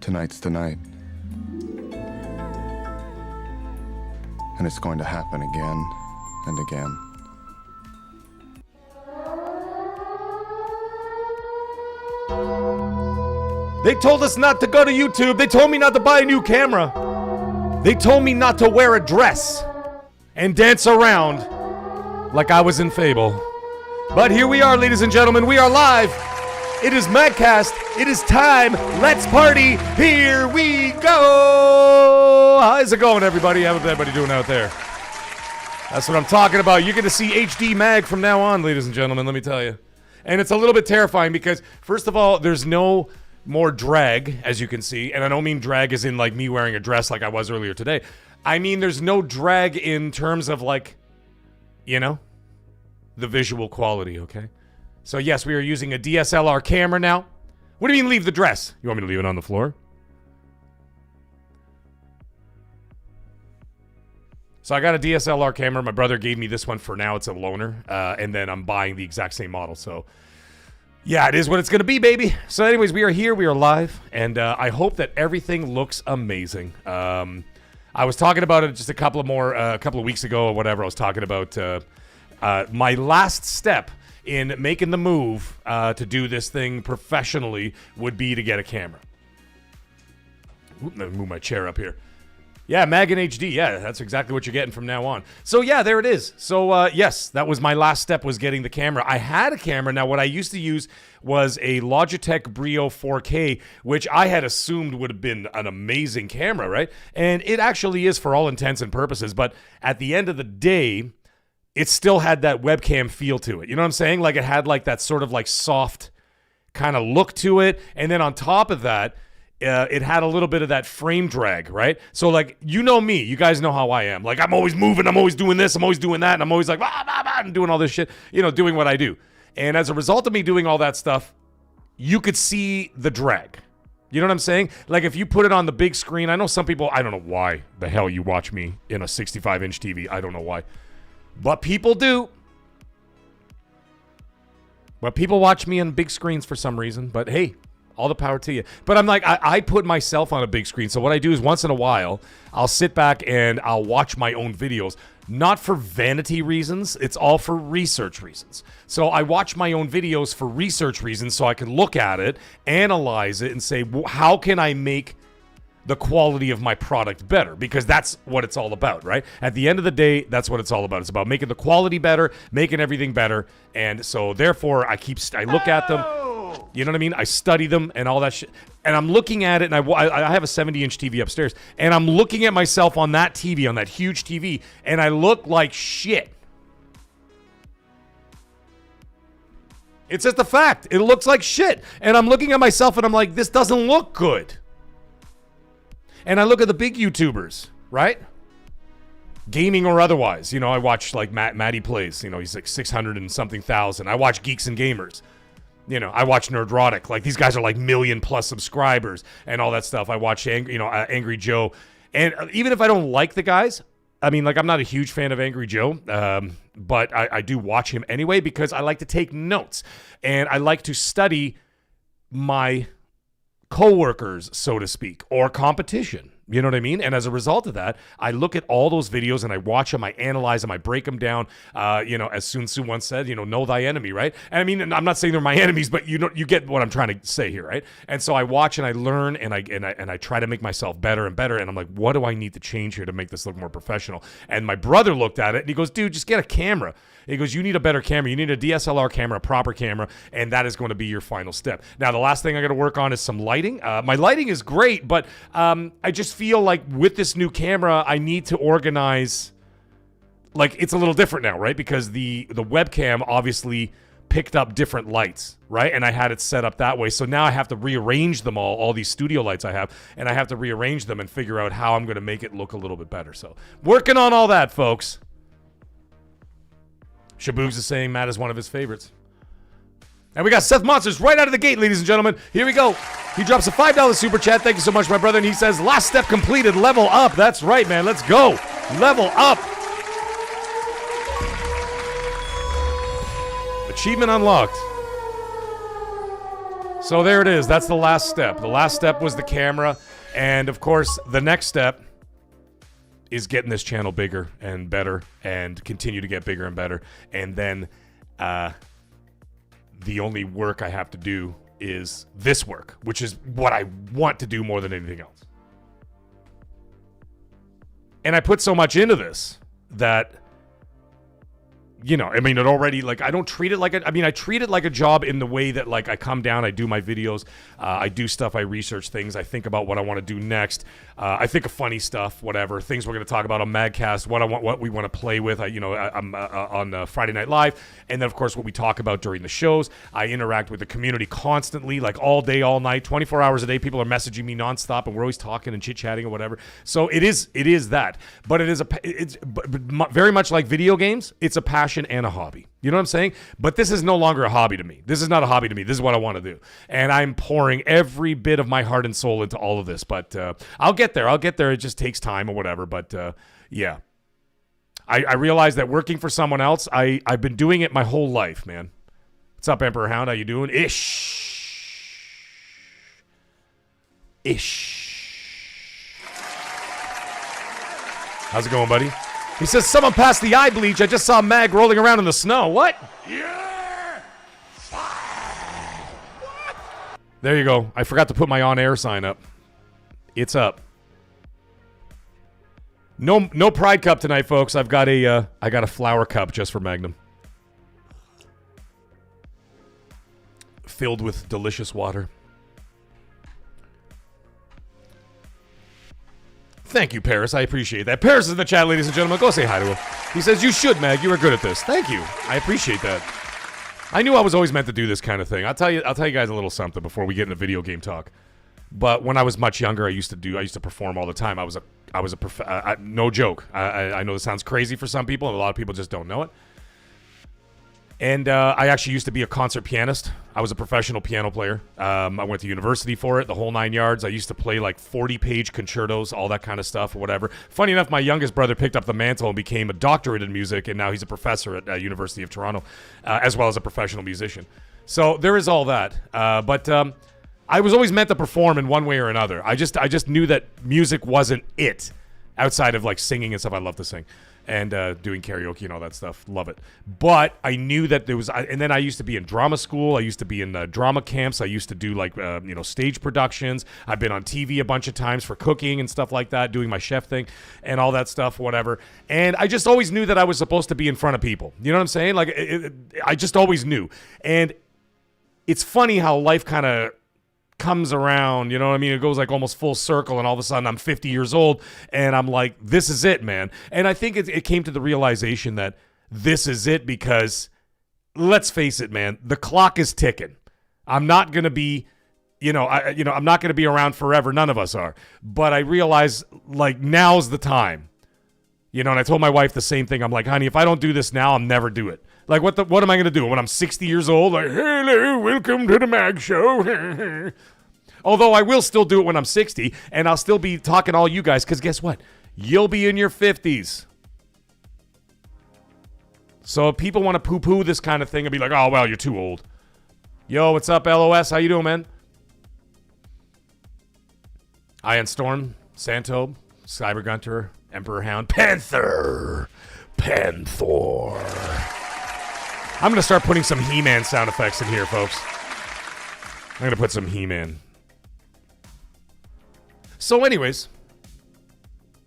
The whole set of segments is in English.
Tonight's the night. And it's going to happen again and again. They told us not to go to YouTube. They told me not to buy a new camera. They told me not to wear a dress and dance around like I was in Fable. But here we are, ladies and gentlemen. We are live. It is MAGGCAST. It is time. Let's party. Here we go. How's it going, everybody? How's everybody doing out there? That's what I'm talking about. You're going to see HD Mag from now on, ladies and gentlemen, let me tell you. And it's a little bit terrifying because, first of all, there's no more drag, as you can see. And I don't mean drag as in like me wearing a dress like I was earlier today. I mean there's no drag in terms of like, you know, the visual quality, okay? So yes, we are using a DSLR camera now. What do you mean leave the dress? You want me to leave it on the floor? So I got a DSLR camera. My brother gave me this one for now. It's a loaner. And then I'm buying the exact same model. So yeah, it is what it's going to be, baby. So anyways, we are here. We are live. And I hope that everything looks amazing. I was talking about it just a couple of weeks ago or whatever. I was talking about my last step in making the move to do this thing professionally would be to get a camera. Let me move my chair up here. Yeah, Mag in HD. Yeah, that's exactly what you're getting from now on. So yeah, there it is. So yes, that was my last step, was getting the camera. I had a camera. Now, what I used to use was a Logitech Brio 4K, which I had assumed would have been an amazing camera, right? And it actually is for all intents and purposes. But at the end of the day, it still had that webcam feel to it. You know what I'm saying? Like it had like that sort of like soft kind of look to it. And then on top of that, it had a little bit of that frame drag, right? So like, you know me, you guys know how I am. Like I'm always moving, I'm always doing this, I'm always doing that. And I'm always like, and doing all this shit, you know, doing what I do. And as a result of me doing all that stuff, you could see the drag. You know what I'm saying? Like if you put it on the big screen, I know some people, I don't know why the hell you watch me in a 65-inch TV. I don't know why. But people do. But people watch me on big screens for some reason. But hey, all the power to you. But I'm like, I put myself on a big screen. So what I do is once in a while, I'll sit back and I'll watch my own videos. Not for vanity reasons. It's all for research reasons. So I watch my own videos for research reasons so I can look at it, analyze it, and say, how can I make the quality of my product better? Because that's what it's all about, right? At the end of the day, that's what it's all about. It's about making the quality better, making everything better. And so therefore, I look at them. You know what I mean? I study them and all that shit. And I'm looking at it, and I have a 70-inch TV upstairs. And I'm looking at myself on that TV, on that huge TV, and I look like shit. It's just a fact. It looks like shit. And I'm looking at myself, and I'm like, this doesn't look good. And I look at the big YouTubers, right? Gaming or otherwise. You know, I watch like Matty Plays. You know, he's like 600 and something thousand. I watch Geeks and Gamers. You know, I watch Nerdrotic. Like, these guys are like 1 million+ subscribers and all that stuff. I watch, Angry Joe. And even if I don't like the guys, I mean, like, I'm not a huge fan of Angry Joe, but I do watch him anyway because I like to take notes. And I like to study my coworkers, so to speak, or competition. You know what I mean? And as a result of that, I look at all those videos and I watch them, I analyze them, I break them down. As Sun Tzu once said, know thy enemy, right? And I mean, I'm not saying they're my enemies, but you get what I'm trying to say here, right? And so I watch and I learn and I try to make myself better and better. And I'm like, what do I need to change here to make this look more professional? And my brother looked at it and he goes, dude, just get a camera. He goes, you need a better camera. You need a DSLR camera, a proper camera, and that is going to be your final step. Now, the last thing I got to work on is some lighting. My lighting is great, but I just feel like with this new camera, I need to organize. Like, it's a little different now, right? Because the webcam obviously picked up different lights, right? And I had it set up that way. So now I have to rearrange them all these studio lights I have, and I have to rearrange them and figure out how I'm going to make it look a little bit better. So working on all that, folks. Shaboogs is saying Matt is one of his favorites. And we got Seth Monsters right out of the gate, ladies and gentlemen. Here we go. He drops a $5 super chat. Thank you so much, my brother. And he says, last step completed, level up. That's right, man. Let's go. Level up. Achievement unlocked. So there it is. That's the last step. The last step was the camera. And, of course, the next step is getting this channel bigger and better and continue to get bigger and better. And then the only work I have to do is this work, which is what I want to do more than anything else. And I put so much into this that, you know, I mean, it already, like, I don't treat it like I treat it like a job in the way that, like, I come down, I do my videos, I do stuff, I research things, I think about what I want to do next, I think of funny stuff, whatever, things we're going to talk about on MAGGCAST, what we want to play with, I'm on Friday Night Live, and then, of course, what we talk about during the shows. I interact with the community constantly, like, all day, all night, 24 hours a day. People are messaging me nonstop, and we're always talking and chit-chatting or whatever. So it is that, but it's very much like video games. It's a passion and a hobby. You know what I'm saying? But this is no longer a hobby to me. This is not a hobby to me. This is what I want to do. And I'm pouring every bit of my heart and soul into all of this. But I'll get there. It just takes time or whatever. But yeah. I realize that working for someone else, I've been doing it my whole life, man. What's up, Emperor Hound? How you doing? Ish. How's it going, buddy? He says, someone passed the eye bleach. I just saw Mag rolling around in the snow. What? Yeah. What? There you go. I forgot to put my on-air sign up. It's up. No Pride Cup tonight, folks. I got a flower cup just for Magnum. Filled with delicious water. Thank you, Paris. I appreciate that. Paris is in the chat, ladies and gentlemen. Go say hi to him. He says, you should, Mag. You are good at this. Thank you. I appreciate that. I knew I was always meant to do this kind of thing. I'll tell you guys a little something before we get into video game talk. But when I was much younger, I used to perform all the time. No joke. I know this sounds crazy for some people, and a lot of people just don't know it. And I actually used to be a concert pianist. I was a professional piano player. I went to university for it, the whole 9 yards. I used to play like 40-page concertos, all that kind of stuff or whatever. Funny enough, my youngest brother picked up the mantle and became a doctorate in music, and now he's a professor at University of Toronto, as well as a professional musician. So there is all that. But I was always meant to perform in one way or another. I just knew that music wasn't it, outside of like singing and stuff. I love to sing. And doing karaoke and all that stuff. Love it. But I knew that there was... And then I used to be in drama school. I used to be in drama camps. I used to do, like, stage productions. I've been on TV a bunch of times for cooking and stuff like that, doing my chef thing and all that stuff, whatever. And I just always knew that I was supposed to be in front of people. You know what I'm saying? Like, I just always knew. And it's funny how life kind of comes around, you know what I mean? It goes like almost full circle, and all of a sudden I'm 50 years old, and I'm like, this is it, man. And I think it came to the realization that this is it because, let's face it, man, the clock is ticking. I'm not going to be, I'm not going to be around forever. None of us are. But I realize, like, now's the time. And I told my wife the same thing. I'm like, honey, if I don't do this now, I'll never do it. Like, what am I going to do when I'm 60 years old? Like, hello, welcome to the Mag Show. Although I will still do it when I'm 60, and I'll still be talking to all you guys, because guess what? You'll be in your 50s. So if people want to poo-poo this kind of thing and be like, oh, well, you're too old. Yo, what's up, LOS? How you doing, man? Iron Storm, Santo, Cyber Gunter, Emperor Hound, Panther. I'm going to start putting some He-Man sound effects in here, folks. I'm going to put some He-Man. So anyways,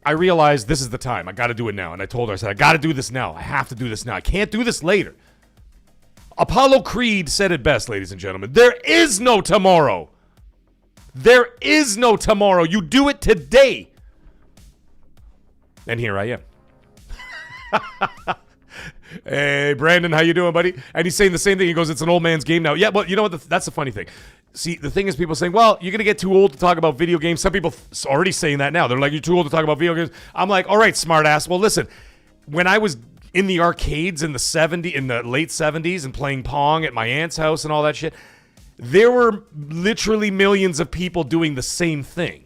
I realized this is the time. I got to do it now. And I told her, I said, I got to do this now. I have to do this now. I can't do this later. Apollo Creed said it best, ladies and gentlemen. There is no tomorrow. There is no tomorrow. You do it today. And here I am. Hey, Brandon, how you doing, buddy? And he's saying the same thing. He goes, it's an old man's game now. Yeah, but you know what? That's the funny thing. See, the thing is people saying, well, you're going to get too old to talk about video games. Some people already saying that now. They're like, you're too old to talk about video games. I'm like, all right, smart ass. Well, listen, when I was in the arcades in the late 70s and playing Pong at my aunt's house and all that shit, there were literally millions of people doing the same thing.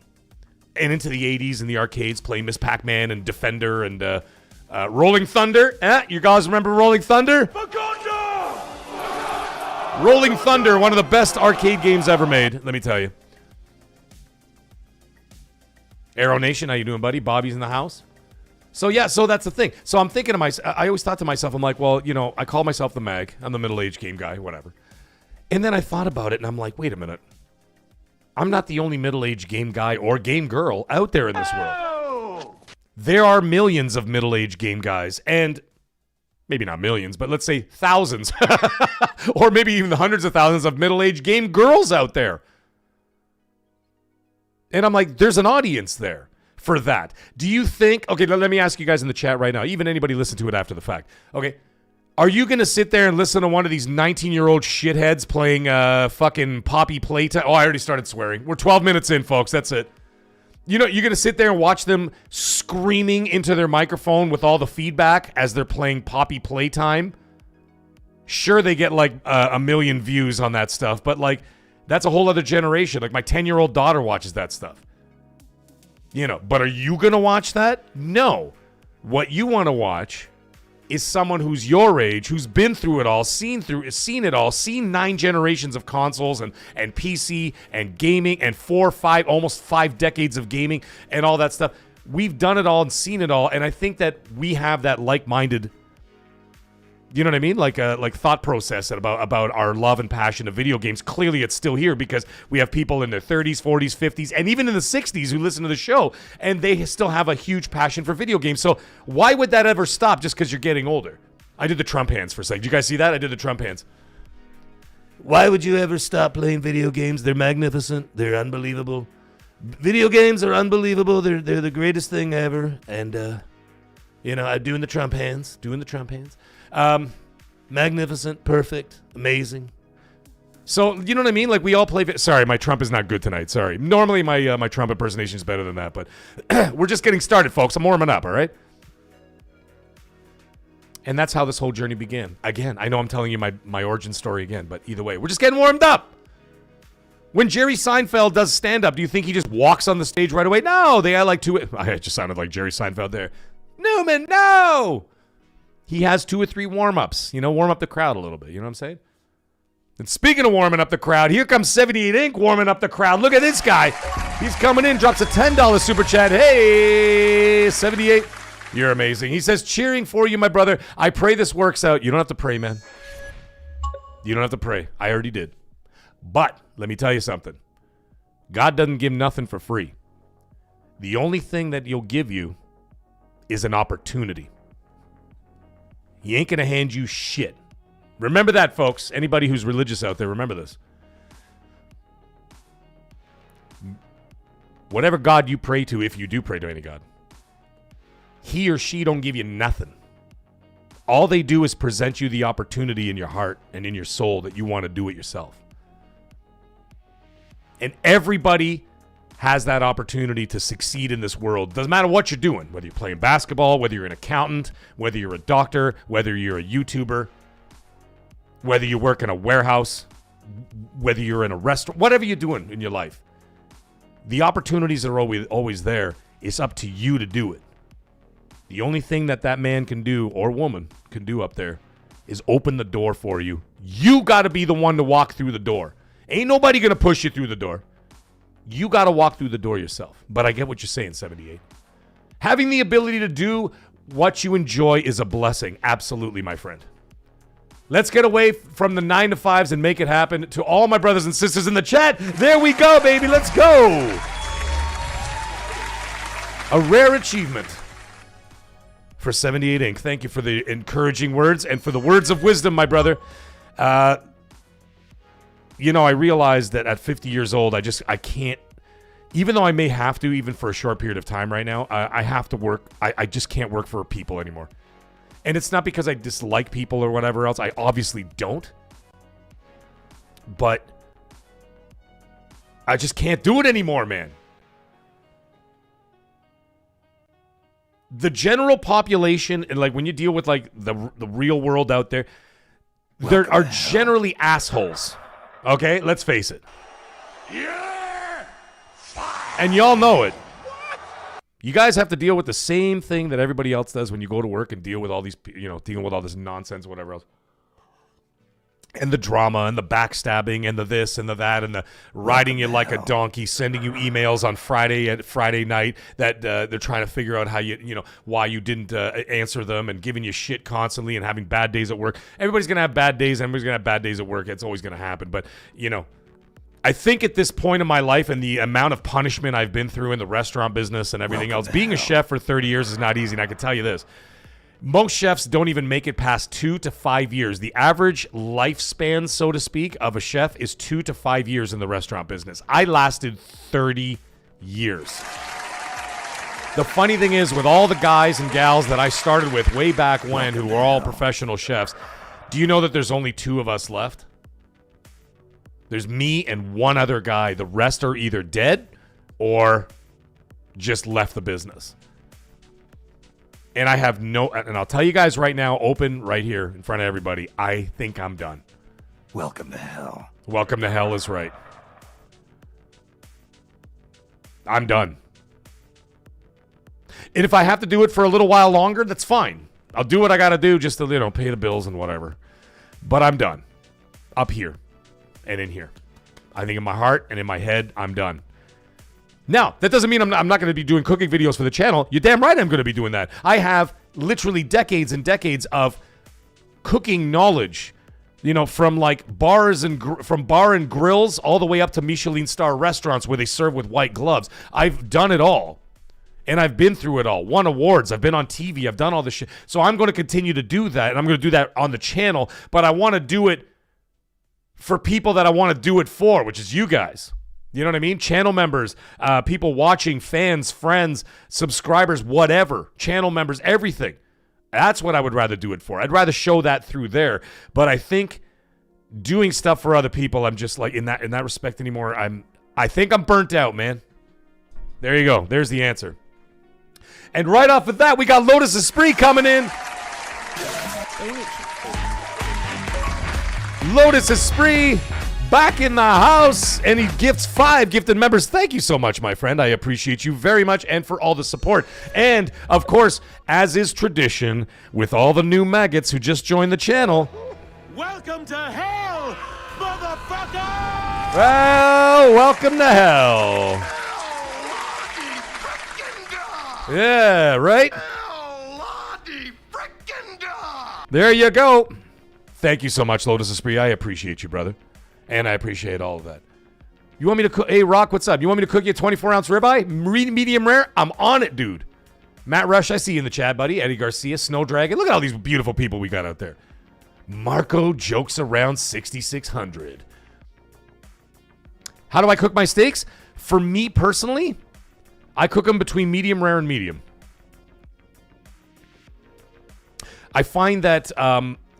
And into the 80s in the arcades playing Miss Pac-Man and Defender and Rolling Thunder. You guys remember Rolling Thunder? Rolling Thunder, one of the best arcade games ever made, let me tell you. Arrow Nation, how you doing, buddy? Bobby's in the house. So yeah, so that's the thing. So I'm thinking to myself, I always thought to myself, I'm like, well, you know, I call myself the Mag. I'm the middle-aged game guy, whatever. And then I thought about it, and I'm like, wait a minute. I'm not the only middle-aged game guy or game girl out there in this world. There are millions of middle-aged game guys, and maybe not millions, but let's say thousands, or maybe even the hundreds of thousands of middle-aged game girls out there. And I'm like, there's an audience there for that. Do you think, okay, let me ask you guys in the chat right now, even anybody listen to it after the fact, okay? Are you going to sit there and listen to one of these 19-year-old shitheads playing fucking Poppy Playtime? Oh, I already started swearing. We're 12 minutes in, folks. That's it. You know, you're going to sit there and watch them screaming into their microphone with all the feedback as they're playing Poppy Playtime? Sure, they get like a million views on that stuff, but like, that's a whole other generation. Like, my 10-year-old daughter watches that stuff. You know, but are you going to watch that? No. What you want to watch is someone who's your age, who's been through it all, seen it all, seen 9 generations of consoles and PC and gaming and 4, 5, almost 5 decades of gaming and all that stuff. We've done it all and seen it all, and I think that we have that like-minded, you know what I mean? Like thought process about our love and passion of video games. Clearly, it's still here because we have people in their 30s, 40s, 50s, and even in the 60s who listen to the show, and they still have a huge passion for video games. So why would that ever stop just because you're getting older? I did the Trump hands for a second. Did you guys see that? I did the Trump hands. Why would you ever stop playing video games? They're magnificent. They're unbelievable. Video games are unbelievable. They're the greatest thing ever. And, you know, I'm doing the Trump hands. Magnificent, perfect, amazing. So, you know what I mean? Like, we all play... Sorry, my Trump is not good tonight. Sorry. Normally, my Trump impersonation is better than that, but we're just getting started, folks. I'm warming up, all right? And that's how this whole journey began. Again, I know I'm telling you my origin story again, but either way, we're just getting warmed up. When Jerry Seinfeld does stand-up, do you think he just walks on the stage right away? No, they had like 2... I just sounded like Jerry Seinfeld there. Newman, no! He has 2 or 3 warm-ups. You know, warm up the crowd a little bit. You know what I'm saying? And speaking of warming up the crowd, here comes 78 Inc. warming up the crowd. Look at this guy. He's coming in, drops a $10 super chat. Hey, 78. You're amazing. He says, cheering for you, my brother. I pray this works out. You don't have to pray, man. You don't have to pray. I already did. But let me tell you something. God doesn't give nothing for free. The only thing that he'll give you is an opportunity. He ain't going to hand you shit. Remember that, folks. Anybody who's religious out there, remember this. Whatever God you pray to, if you do pray to any God, he or she don't give you nothing. All they do is present you the opportunity in your heart and in your soul that you want to do it yourself. And everybody has that opportunity to succeed in this world. Doesn't matter what you're doing, whether you're playing basketball, whether you're an accountant, whether you're a doctor, whether you're a YouTuber, whether you work in a warehouse, whether you're in a restaurant, whatever you're doing in your life. The opportunities are always there. It's up to you to do it. The only thing that man can do, or woman can do up there, is open the door for you. You got to be the one to walk through the door. Ain't nobody going to push you through the door. You got to walk through the door yourself. But I get what you're saying, 78. Having the ability to do what you enjoy is a blessing. Absolutely, my friend. Let's get away from the 9 to 5s and make it happen. To all my brothers and sisters in the chat, there we go, baby. Let's go. A rare achievement for 78 Inc. Thank you for the encouraging words and for the words of wisdom, my brother. You know, I realized that at 50 years old, I can't, even though I may have to, even for a short period of time right now, I have to work. I just can't work for people anymore. And it's not because I dislike people or whatever else. I obviously don't. But I just can't do it anymore, man. The general population, and like when you deal with like the real world out there, there are generally assholes. Okay, let's face it. Yeah! And y'all know it. You guys have to deal with the same thing that everybody else does when you go to work and deal with all these, you know, dealing with all this nonsense, whatever else. and the drama and the backstabbing and the this and the that and the riding you like a donkey, sending you emails on Friday night that they're trying to figure out how why you didn't answer them, and giving you shit constantly and having bad days at work. Everybody's going to have bad days. Everybody's going to have bad days at work. It's always going to happen. But, I think at this point in my life and the amount of punishment I've been through in the restaurant business and everything else, being a chef for 30 years is not easy. And I can tell you this. Most chefs don't even make it past 2 to 5 years. The average lifespan, so to speak, of a chef is 2 to 5 years in the restaurant business. I lasted 30 years. The funny thing is, with all the guys and gals that I started with way back when, who were all professional chefs, do you know that there's only 2 of us left? There's me and one other guy. The rest are either dead or just left the business. And I have and I'll tell you guys right now, open right here in front of everybody, I think I'm done. Welcome to hell. Welcome to hell is right. I'm done. And if I have to do it for a little while longer, that's fine. I'll do what I got to do just to, pay the bills and whatever. But I'm done. Up here and in here. I think in my heart and in my head, I'm done. Now, that doesn't mean I'm not going to be doing cooking videos for the channel. You're damn right I'm going to be doing that. I have literally decades and decades of cooking knowledge, from like from bar and grills all the way up to Michelin star restaurants where they serve with white gloves. I've done it all. And I've been through it all. Won awards. I've been on TV. I've done all this shit. So I'm going to continue to do that. And I'm going to do that on the channel. But I want to do it for people that I want to do it for, which is you guys. You know what I mean? Channel members, people watching, fans, friends, subscribers, whatever. Channel members, everything. That's what I would rather do it for. I'd rather show that through there. But I think doing stuff for other people, I'm just like in that respect anymore. I think I'm burnt out, man. There you go. There's the answer. And right off of that, we got Lotus Esprit coming in. Lotus Esprit back in the house, and he gifts 5 gifted members. Thank you so much, my friend. I appreciate you very much, and for all the support. And, of course, as is tradition, with all the new maggots who just joined the channel. Welcome to hell, motherfucker! Well, welcome to hell. Yeah, right? There you go. Thank you so much, Lotus Esprit. I appreciate you, brother. And I appreciate all of that. You want me to cook? Hey, Rock, what's up? You want me to cook you a 24-ounce ribeye? Medium rare? I'm on it, dude. Matt Rush, I see you in the chat, buddy. Eddie Garcia, Snow Dragon. Look at all these beautiful people we got out there. Marco jokes around 6600. How do I cook my steaks? For me personally, I cook them between medium rare and medium. I find that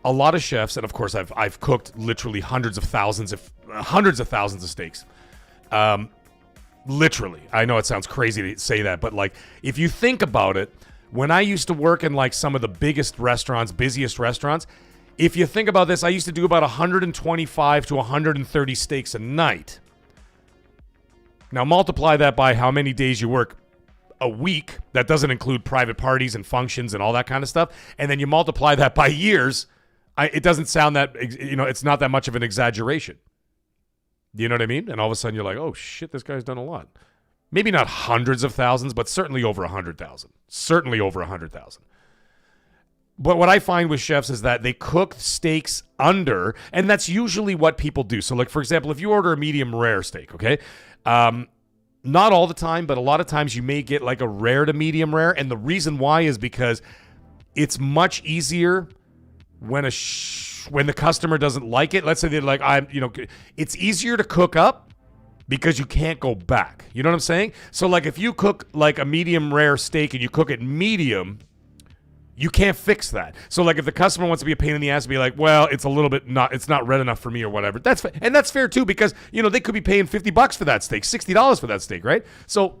a lot of chefs, and of course I've cooked literally hundreds of thousands of steaks. Literally. I know it sounds crazy to say that, but like if you think about it, when I used to work in like some of the biggest restaurants, busiest restaurants, if you think about this, I used to do about 125 to 130 steaks a night. Now multiply that by how many days you work a week. That doesn't include private parties and functions and all that kind of stuff. And then you multiply that by years. It doesn't sound that, it's not that much of an exaggeration. You know what I mean? And all of a sudden you're like, oh shit, this guy's done a lot. Maybe not hundreds of thousands, but certainly over 100,000. Certainly over 100,000. But what I find with chefs is that they cook steaks under, and that's usually what people do. So like, for example, if you order a medium rare steak, okay? Not all the time, but a lot of times you may get like a rare to medium rare. And the reason why is because it's much easier when the customer doesn't like it. Let's say they're like, it's easier to cook up because you can't go back. You know what I'm saying? So like if you cook like a medium rare steak and you cook it medium, you can't fix that. So like if the customer wants to be a pain in the ass and be like, well, it's a little bit it's not red enough for me or whatever. And that's fair too, because they could be paying $50 for that steak, $60 for that steak, right? So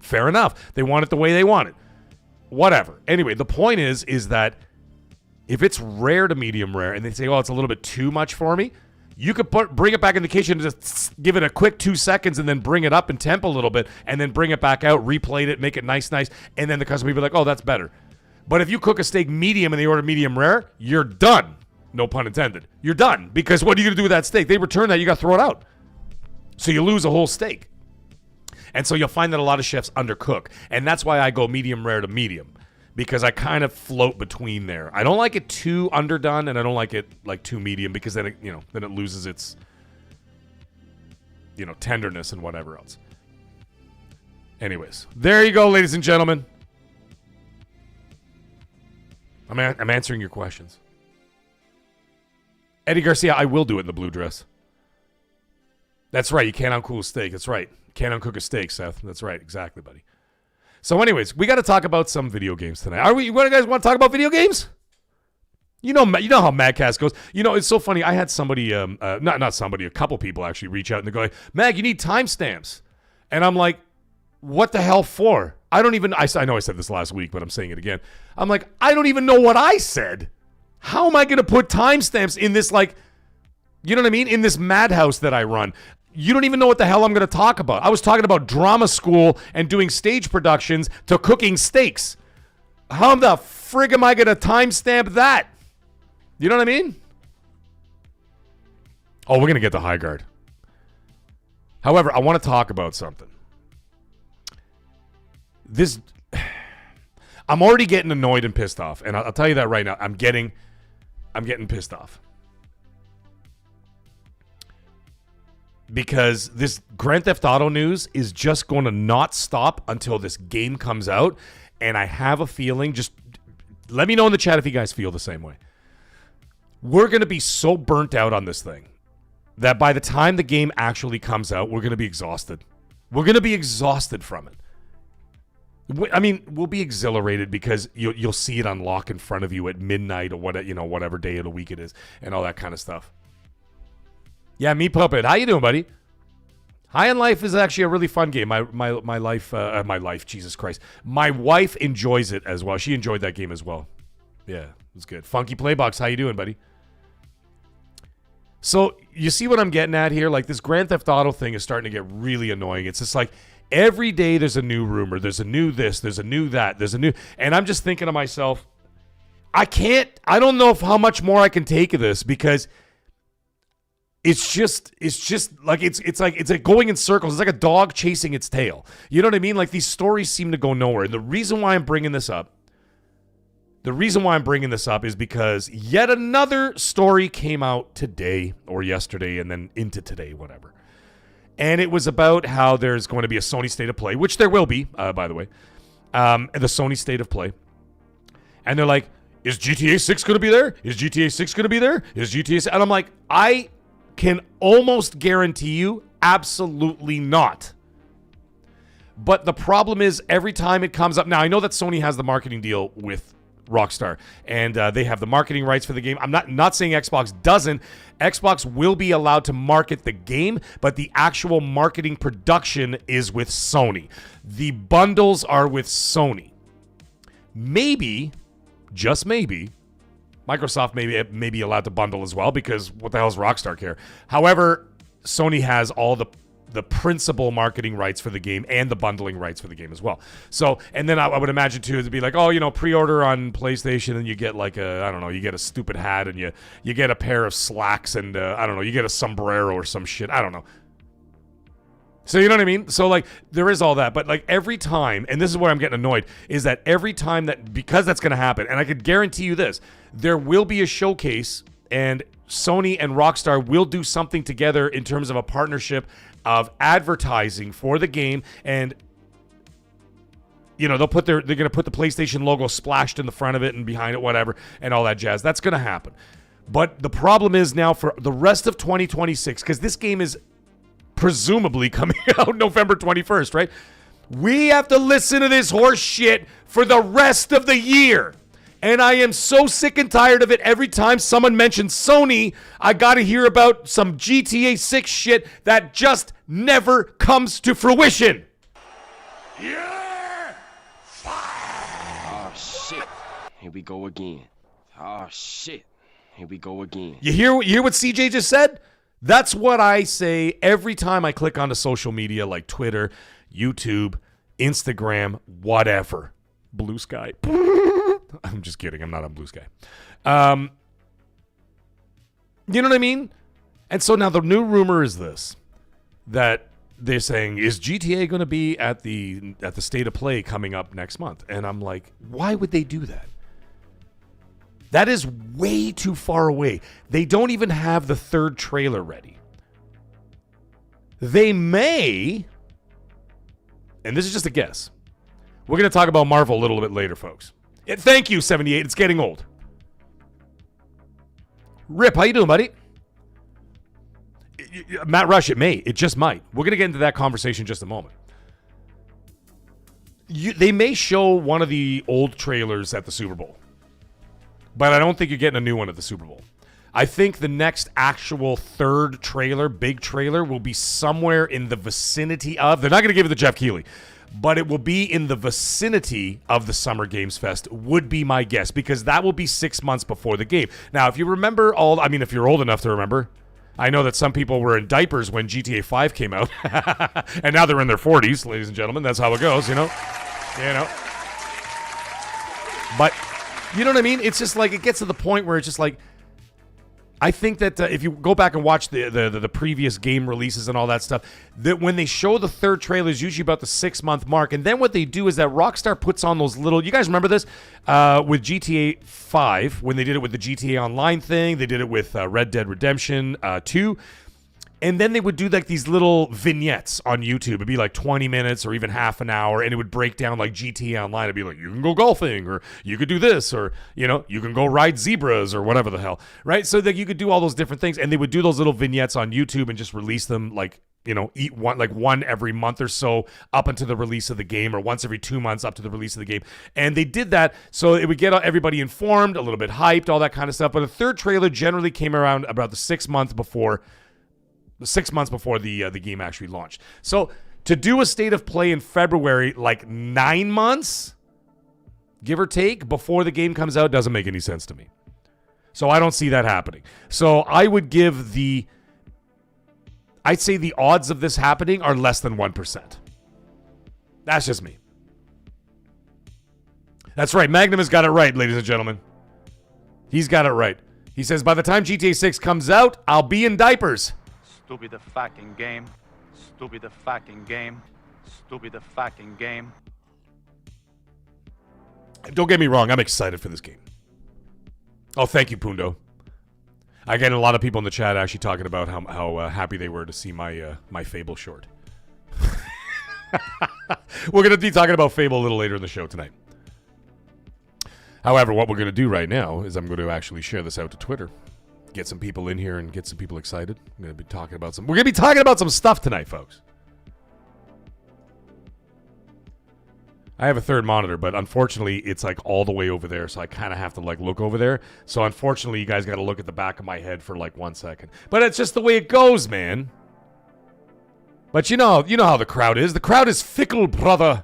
fair enough. They want it the way they want it. Whatever. Anyway, the point is that if it's rare to medium rare and they say, oh, it's a little bit too much for me, you could bring it back in the kitchen and just give it a quick 2 seconds and then bring it up in temp a little bit and then bring it back out, replate it, make it nice, and then the customer will be like, oh, that's better. But if you cook a steak medium and they order medium rare, you're done. No pun intended. You're done. Because what are you going to do with that steak? They return that, you got to throw it out. So you lose a whole steak. And so you'll find that a lot of chefs undercook. And that's why I go medium rare to medium. Because I kind of float between there. I don't like it too underdone, and I don't like it like too medium, because then it loses its tenderness and whatever else. Anyways, there you go, ladies and gentlemen. I'm answering your questions. Eddie Garcia, I will do it in the blue dress. That's right. You can't uncool a steak. That's right. Can't uncook a steak, Seth. That's right. Exactly, buddy. So anyways, we got to talk about some video games tonight. You guys want to talk about video games? You know how MAGGCAST goes. It's so funny. I had somebody, not somebody, a couple people actually reach out and they go, Mag, you need timestamps. And I'm like, what the hell for? I know I said this last week, but I'm saying it again. I'm like, I don't even know what I said. How am I going to put timestamps in this, you know what I mean? In this madhouse that I run. You don't even know what the hell I'm going to talk about. I was talking about drama school and doing stage productions to cooking steaks. How the frig am I going to timestamp that? You know what I mean? Oh, we're going to get to Highguard. However, I want to talk about something. I'm already getting annoyed and pissed off. And I'll tell you that right now. I'm getting pissed off. Because this Grand Theft Auto news is just going to not stop until this game comes out. And I have a feeling, just let me know in the chat if you guys feel the same way. We're going to be so burnt out on this thing that by the time the game actually comes out, we're going to be exhausted. We're going to be exhausted from it. I mean, we'll be exhilarated because you'll see it unlock in front of you at midnight or whatever day of the week it is, and all that kind of stuff. Yeah, me Puppet. How you doing, buddy? High on Life is actually a really fun game. My life, Jesus Christ. My wife enjoys it as well. She enjoyed that game as well. Yeah, it was good. Funky Playbox, how you doing, buddy? So, you see what I'm getting at here? Like, this Grand Theft Auto thing is starting to get really annoying. It's just like, every day there's a new rumor. There's a new this. There's a new that. There's a new... And I'm just thinking to myself, I don't know how much more I can take of this, because... It's just like it's like going in circles. It's like a dog chasing its tail. You know what I mean? Like, these stories seem to go nowhere. And the reason why I'm bringing this up is because yet another story came out today or yesterday and then into today, whatever. And it was about how there's going to be a Sony State of Play, which there will be, by the way, the Sony State of Play. And they're like, is GTA 6 going to be there? Is GTA 6 going to be there? Is GTA 6? And I'm like, I can almost guarantee you absolutely not. But the problem is, every time it comes up, now I know that Sony has the marketing deal with Rockstar, and they have the marketing rights for the game. I'm not saying Xbox doesn't. Xbox will be allowed to market the game, but the actual marketing production is with Sony. The bundles are with Sony. Maybe, just maybe, Microsoft may be allowed to bundle as well, because what the hell does Rockstar care? However, Sony has all the principal marketing rights for the game and the bundling rights for the game as well. So, and then I would imagine too, it'd be like, pre-order on PlayStation and you get like you get a stupid hat and you get a pair of slacks and you get a sombrero or some shit. I don't know. So you know what I mean? So like there is all that, but like every time, and this is where I'm getting annoyed, is that every time because that's going to happen, and I could guarantee you this, there will be a showcase and Sony and Rockstar will do something together in terms of a partnership of advertising for the game, and they're going to put the PlayStation logo splashed in the front of it and behind it, whatever, and all that jazz. That's going to happen. But the problem is now for the rest of 2026, because this game is presumably coming out November 21st, right? We have to listen to this horse shit for the rest of the year. And I am so sick and tired of it. Every time someone mentions Sony, I got to hear about some GTA 6 shit that just never comes to fruition. Yeah! Oh, shit. Here we go again. Oh, shit. Here we go again. You hear what CJ just said? That's what I say every time I click onto social media like Twitter, YouTube, Instagram, whatever. Blue Sky. I'm just kidding. I'm not on Blue Sky. You know what I mean? And so now the new rumor is this, that they're saying, is GTA going to be at the State of Play coming up next month? And I'm like, why would they do that? That is way too far away. They don't even have the third trailer ready. They may, and this is just a guess, we're going to talk about Marvel a little bit later, folks. Thank you, 78. It's getting old. Rip, how you doing, buddy? Matt Rush, it may. It just might. We're going to get into that conversation in just a moment. They may show one of the old trailers at the Super Bowl, but I don't think you're getting a new one at the Super Bowl. I think the next actual third trailer, big trailer, will be somewhere in the vicinity of, they're not going to give it to Jeff Keighley, but it will be in the vicinity of the Summer Games Fest, would be my guess, because that will be 6 months before the game. Now, if you remember if you're old enough to remember, I know that some people were in diapers when GTA 5 came out, and now they're in their 40s, ladies and gentlemen. That's how it goes, you know? But, you know what I mean? It's just like, it gets to the point where it's just like, I think that if you go back and watch the previous game releases and all that stuff, that when they show the third trailer is usually about the 6 month mark. And then what they do is that Rockstar puts on those little, you guys remember this with GTA 5, when they did it with the GTA Online thing, they did it with Red Dead Redemption 2. And then they would do like these little vignettes on YouTube. It'd be like 20 minutes or even half an hour, and it would break down like GTA Online. It'd be like, you can go golfing, or you could do this, or, you know, you can go ride zebras or whatever the hell, right? So that you could do all those different things, and they would do those little vignettes on YouTube and just release them like, you know, one every month or so up until the release of the game, or once every 2 months up to the release of the game. And they did that so it would get everybody informed, a little bit hyped, all that kind of stuff. But the third trailer generally came around about the 6 months before. 6 months before the game actually launched. So to do a State of Play in February, like 9 months, give or take, before the game comes out, doesn't make any sense to me. So I don't see that happening. So I would give I'd say the odds of this happening are less than 1%. That's just me. That's right. Magnum has got it right, ladies and gentlemen. He's got it right. He says, by the time GTA 6 comes out, I'll be in diapers. Stupid fucking game. Stupid fucking game. Stupid fucking game. Don't get me wrong, I'm excited for this game. Oh, thank you, Pundo. I get a lot of people in the chat actually talking about how happy they were to see my Fable short. We're going to be talking about Fable a little later in the show tonight. However, what we're going to do right now is I'm going to actually share this out to Twitter. Get some people in here and get some people excited. We're going to be talking about some stuff tonight, folks. I have a third monitor, but unfortunately it's like all the way over there, so I kind of have to like look over there. So unfortunately, you guys got to look at the back of my head for like 1 second. But it's just the way it goes, man. But you know how the crowd is. The crowd is fickle, brother.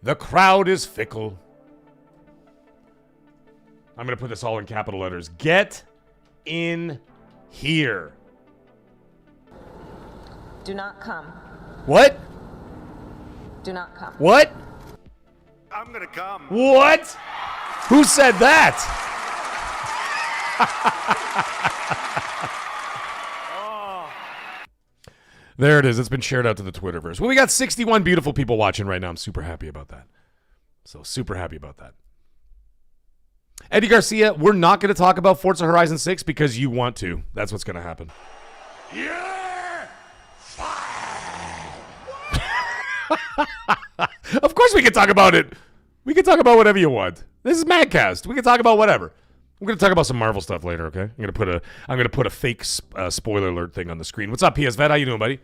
The crowd is fickle. I'm going to put this all in capital letters. Get in here. Do not come. What? Do not come. What? I'm gonna come. What? Who said that? There it is. It's been shared out to the Twitterverse. Well, we got 61 beautiful people watching right now. I'm super happy about that. So super happy about that. Eddie Garcia, we're not going to talk about Forza Horizon 6 because you want to. That's what's going to happen. Yeah! Of course we can talk about it. We can talk about whatever you want. This is MAGGCAST. We can talk about whatever. We're going to talk about some Marvel stuff later, okay? I'm going to put a fake spoiler alert thing on the screen. What's up, PS Vet? How you doing, buddy?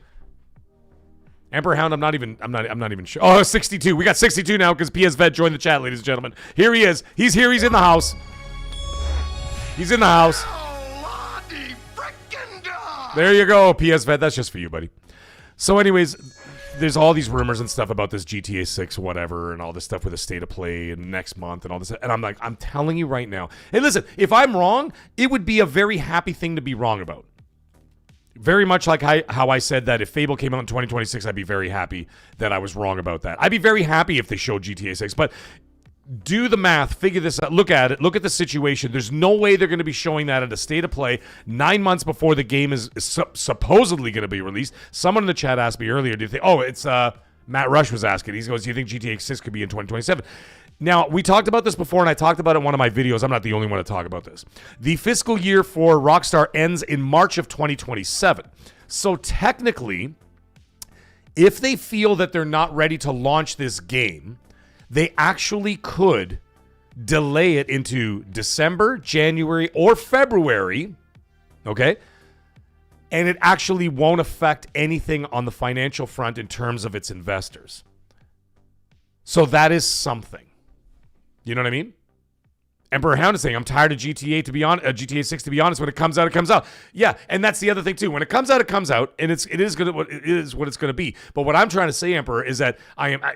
Emperor Hound, I'm not even sure. Oh, 62. We got 62 now because PS Vet joined the chat, ladies and gentlemen. Here he is. He's here. He's in the house. He's in the house. There you go, PS Vet. That's just for you, buddy. So anyways, there's all these rumors and stuff about this GTA 6 whatever and all this stuff with the State of Play and next month and all this. And I'm like, I'm telling you right now. Hey, listen, if I'm wrong, it would be a very happy thing to be wrong about. Very much like how I said that if Fable came out in 2026, I'd be very happy that I was wrong about that. I'd be very happy if they showed GTA 6. But do the math, figure this out, look at it, look at the situation. There's no way they're going to be showing that at a state of play 9 months before the game is supposedly going to be released. Someone in the chat asked me earlier, do you think, it's Matt Rush was asking. He goes, do you think GTA 6 could be in 2027? Now, we talked about this before, and I talked about it in one of my videos. I'm not the only one to talk about this. The fiscal year for Rockstar ends in March of 2027. So technically, if they feel that they're not ready to launch this game, they actually could delay it into December, January, or February, okay? And it actually won't affect anything on the financial front in terms of its investors. So that is something. You know what I mean? Emperor Hound is saying, I'm tired of GTA 6, to be honest. When it comes out, it comes out. Yeah, and that's the other thing too. When it comes out, it comes out, and it is what it's gonna be. But what I'm trying to say, Emperor, is that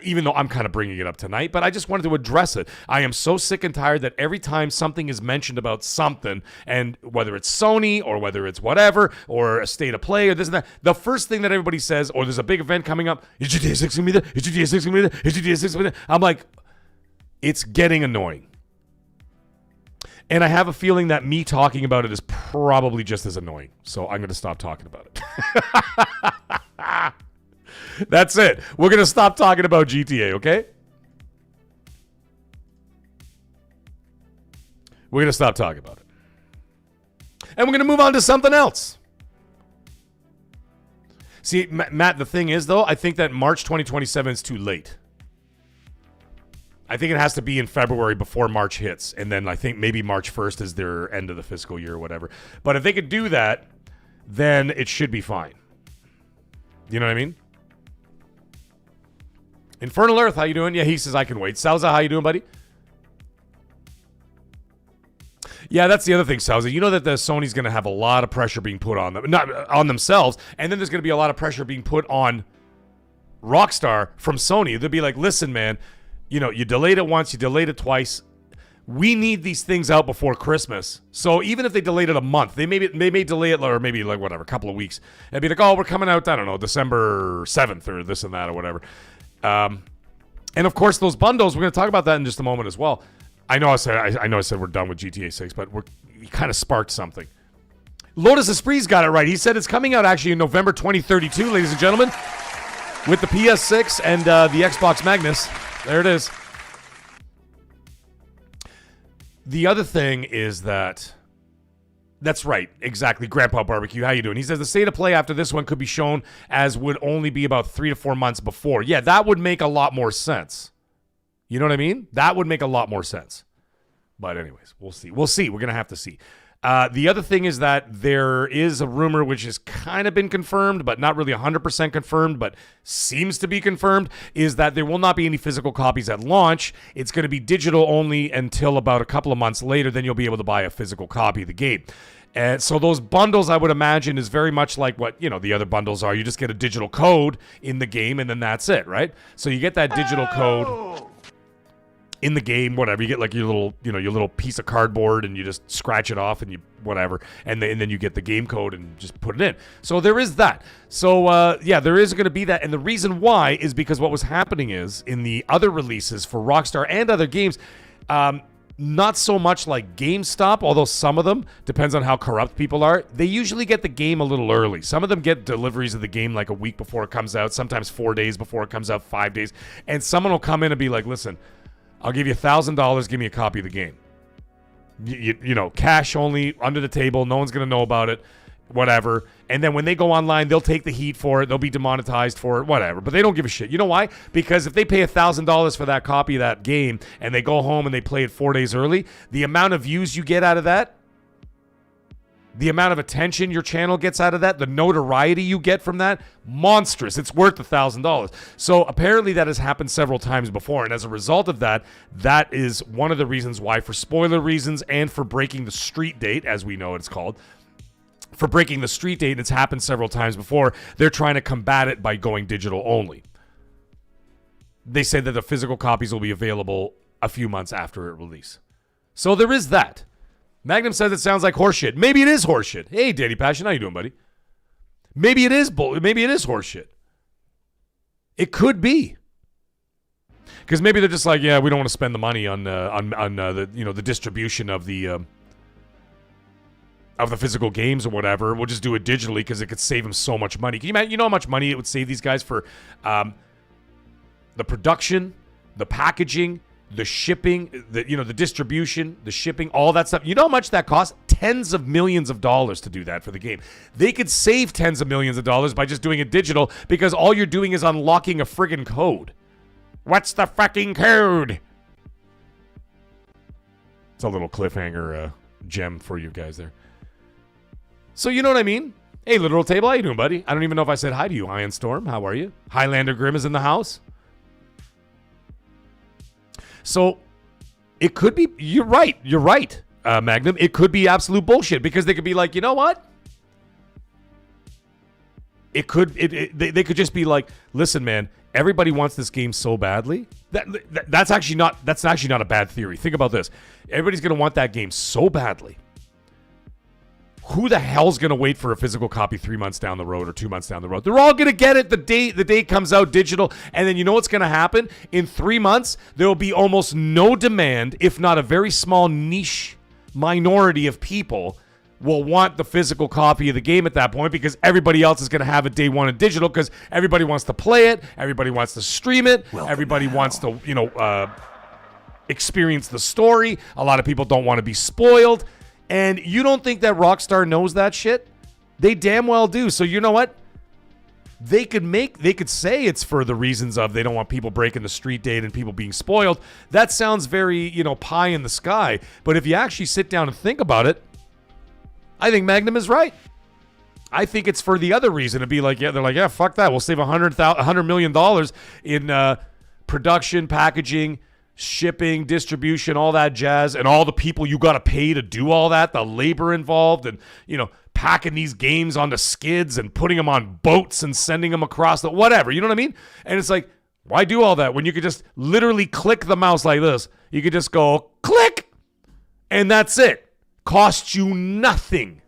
even though I'm kind of bringing it up tonight, but I just wanted to address it. I am so sick and tired that every time something is mentioned about something, and whether it's Sony or whether it's whatever, or a state of play or this and that, the first thing that everybody says, or there's a big event coming up, is GTA 6 gonna be there? Is GTA 6 gonna be there? Is GTA 6 gonna be there? I'm like, it's getting annoying. And I have a feeling that me talking about it is probably just as annoying. So I'm going to stop talking about it. That's it. We're going to stop talking about GTA, okay? We're going to stop talking about it. And we're going to move on to something else. See, Matt, the thing is, though, I think that March 2027 is too late. I think it has to be in February before March hits. And then I think maybe March 1st is their end of the fiscal year or whatever. But if they could do that, then it should be fine. You know what I mean? Infernal Earth, how you doing? Yeah, he says I can wait. Salza, how you doing, buddy? Yeah, that's the other thing, Salza. You know that the Sony's going to have a lot of pressure being put on them. Not on themselves. And then there's going to be a lot of pressure being put on Rockstar from Sony. They'll be like, listen, man, you know, you delayed it once, you delayed it twice. We need these things out before Christmas. So even if they delayed it a month, they may delay it, or maybe like whatever, a couple of weeks. And be like, oh, we're coming out, I don't know, December 7th or this and that or whatever. And of course, those bundles, we're going to talk about that in just a moment as well. I know I said we're done with GTA 6, but we kind of sparked something. Lotus Esprit's got it right. He said it's coming out actually in November 2032, ladies and gentlemen, with the PS6 and the Xbox Magnus. There it is. The other thing is that's right, exactly. Grandpa Barbecue, how you doing? He says the state of play after this one could be shown as would only be about 3 to 4 months before. Yeah, that would make a lot more sense. You know what I mean? That would make a lot more sense. But anyways, we'll see. We're going to have to see. The other thing is that there is a rumor which has kind of been confirmed, but not really 100% confirmed, but seems to be confirmed, is that there will not be any physical copies at launch. It's going to be digital only until about a couple of months later. Then you'll be able to buy a physical copy of the game. And so those bundles, I would imagine, is very much like what, you know, the other bundles are. You just get a digital code in the game, and then that's it, right? So you get that digital code in the game, whatever. You get like your little piece of cardboard, and you just scratch it off, and you whatever, and then you get the game code and just put it in. So there is that. So yeah, there is going to be that, and the reason why is because what was happening is in the other releases for Rockstar and other games, not so much like GameStop, although some of them, depends on how corrupt people are, they usually get the game a little early. Some of them get deliveries of the game like a week before it comes out, sometimes 4 days before it comes out, 5 days, and someone will come in and be like, listen, I'll give you $1,000, give me a copy of the game. You know, cash only, under the table, no one's going to know about it, whatever. And then when they go online, they'll take the heat for it, they'll be demonetized for it, whatever. But they don't give a shit. You know why? Because if they pay $1,000 for that copy of that game, and they go home and they play it 4 days early, the amount of views you get out of that, the amount of attention your channel gets out of that, the notoriety you get from that, monstrous. It's worth $1,000. So apparently that has happened several times before. And as a result of that, that is one of the reasons why, for spoiler reasons and for breaking the street date, as we know it's called, for breaking the street date, it's happened several times before, they're trying to combat it by going digital only. They say that the physical copies will be available a few months after it release. So there is that. Magnum says it sounds like horseshit. Maybe it is horseshit. Hey, Daddy Passion, how you doing, buddy? Maybe it is horseshit. It could be. Because maybe they're just like, yeah, we don't want to spend the money on the the distribution of the physical games or whatever. We'll just do it digitally because it could save them so much money. Can you imagine? You know how much money it would save these guys for the production, the packaging, the shipping, the distribution, the shipping, all that stuff. You know how much that costs? Tens of millions of dollars to do that for the game. They could save tens of millions of dollars by just doing it digital because all you're doing is unlocking a friggin' code. What's the fucking code? It's a little cliffhanger gem for you guys there. So you know what I mean? Hey, Literal Table, how you doing, buddy? I don't even know if I said hi to you. Iron Storm, how are you? Highlander Grim is in the house. So it could be, you're right, Magnum. It could be absolute bullshit because they could be like, you know what? They could just be like, listen, man, everybody wants this game so badly. That's actually not a bad theory. Think about this. Everybody's going to want that game so badly. Who the hell's going to wait for a physical copy 3 months down the road or 2 months down the road? They're all going to get it the day it comes out digital. And then you know what's going to happen? In 3 months, there will be almost no demand, if not a very small niche minority of people will want the physical copy of the game at that point because everybody else is going to have it day one in digital because everybody wants to play it. Everybody wants to stream it. Everybody wants to, experience the story. A lot of people don't want to be spoiled. And you don't think that Rockstar knows that shit? They damn well do. So you know what? They could say it's for the reasons of they don't want people breaking the street date and people being spoiled. That sounds very, pie in the sky. But if you actually sit down and think about it, I think Magnum is right. I think it's for the other reason to be like, yeah, they're like, yeah, fuck that. We'll save $100 million in production, packaging, shipping, distribution, all that jazz, and all the people you got to pay to do all that, the labor involved, and, packing these games onto skids and putting them on boats and sending them across the whatever. You know what I mean? And it's like, why do all that when you could just literally click the mouse like this? You could just go click, and that's it. Costs you nothing.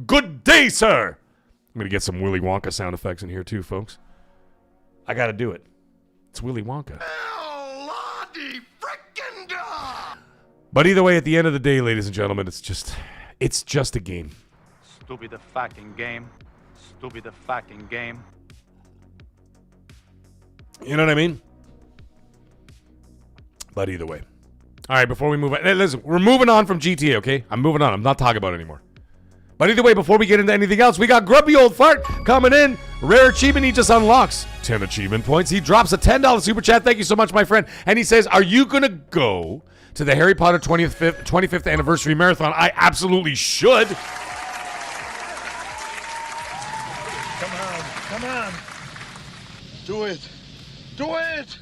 Good day, sir. I'm going to get some Willy Wonka sound effects in here too, folks. I got to do it. It's Willy Wonka. But either way, at the end of the day, ladies and gentlemen, it's just a game. Stupid fucking game. Stupid fucking game. You know what I mean? But either way. All right, before we move on. Hey, listen, we're moving on from GTA, okay? I'm moving on. I'm not talking about it anymore. But either way, before we get into anything else, we got Grumpy Old Fart coming in. Rare achievement he just unlocks. 10 achievement points. He drops a $10 super chat. Thank you so much, my friend. And he says, are you going to go to the Harry Potter 25th anniversary marathon? I absolutely should. Come on. Do it. Do it.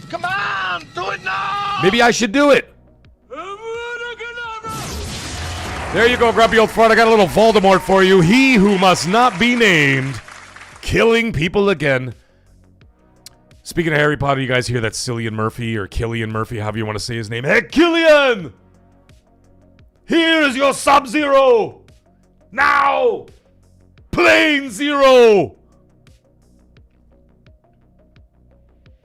Come on. Do it now. Maybe I should do it. There you go, Grumpy Old Fart. I got a little Voldemort for you. He who must not be named. Killing people again. Speaking of Harry Potter, you guys hear that Cillian Murphy or Killian Murphy, however you want to say his name. Hey, Killian! Here's your Sub-Zero! Now! Plane Zero!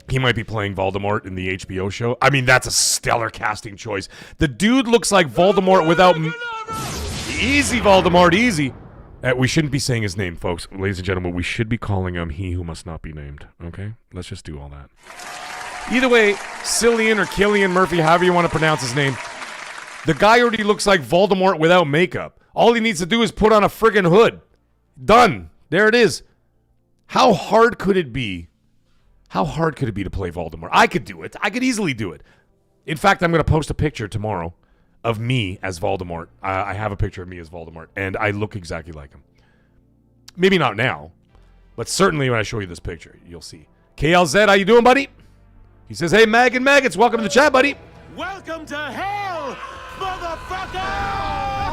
He might be playing Voldemort in the HBO show. I mean, that's a stellar casting choice. The dude looks like Voldemort without... Easy, Voldemort, easy. We shouldn't be saying his name, folks. Ladies and gentlemen, we should be calling him He Who Must Not Be Named. Okay? Let's just do all that. Either way, Cillian or Killian Murphy, however you want to pronounce his name, the guy already looks like Voldemort without makeup. All he needs to do is put on a friggin' hood. Done. There it is. How hard could it be? How hard could it be to play Voldemort? I could do it. I could easily do it. In fact, I'm going to post a picture tomorrow of me as Voldemort. I have a picture of me as Voldemort, and I look exactly like him. Maybe not now, but certainly when I show you this picture, you'll see. KLZ, how you doing, buddy? He says, hey, Mag and Maggots, welcome to the chat, buddy. Welcome to hell, motherfucker!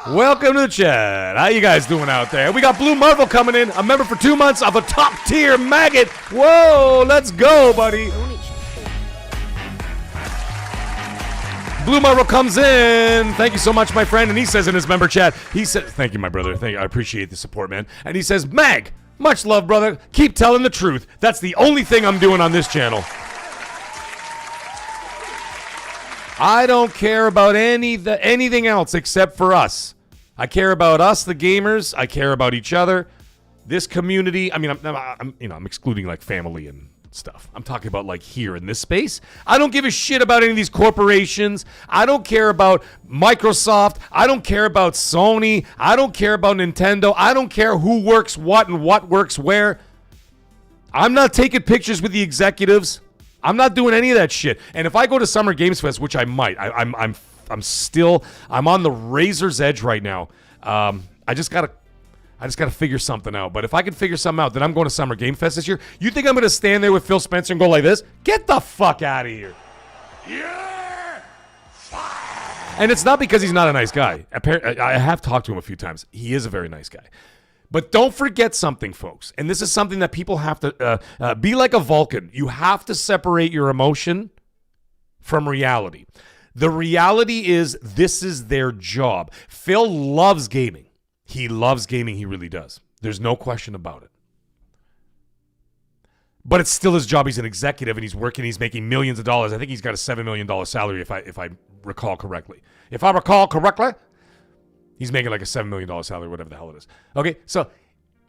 Welcome to the chat. How you guys doing out there? We got Blue Marvel coming in, a member for 2 months of a top-tier maggot. Whoa, let's go, buddy. Blue Marvel comes in. Thank you so much, my friend. And he says in his member chat, he says, thank you, my brother. Thank you. I appreciate the support, man. And he says, Mag, Much love, brother. Keep telling the truth. That's the only thing I'm doing on this channel. I don't care about anything else except for us. I care about us, the gamers. I care about each other. This community. I mean, I'm excluding like family and stuff. I'm talking about like here in this space. I don't give a shit about any of these corporations. I don't care about Microsoft. I don't care about Sony. I don't care about Nintendo. I don't care who works what and what works where. I'm not taking pictures with the executives. I'm not doing any of that shit. And if I go to Summer Games Fest, which I might, I'm on the razor's edge right now. I just gotta figure something out. But if I can figure something out, then I'm going to Summer Game Fest this year. You think I'm going to stand there with Phil Spencer and go like this? Get the fuck out of here. Yeah. And it's not because he's not a nice guy. I have talked to him a few times. He is a very nice guy. But don't forget something, folks. And this is something that people have to be like a Vulcan. You have to separate your emotion from reality. The reality is this is their job. Phil loves gaming. He loves gaming. He really does. There's no question about it. But it's still his job. He's an executive and he's working. He's making millions of dollars. I think he's got a $7 million salary if I recall correctly. If I recall correctly, he's making like a $7 million salary, whatever the hell it is. Okay, so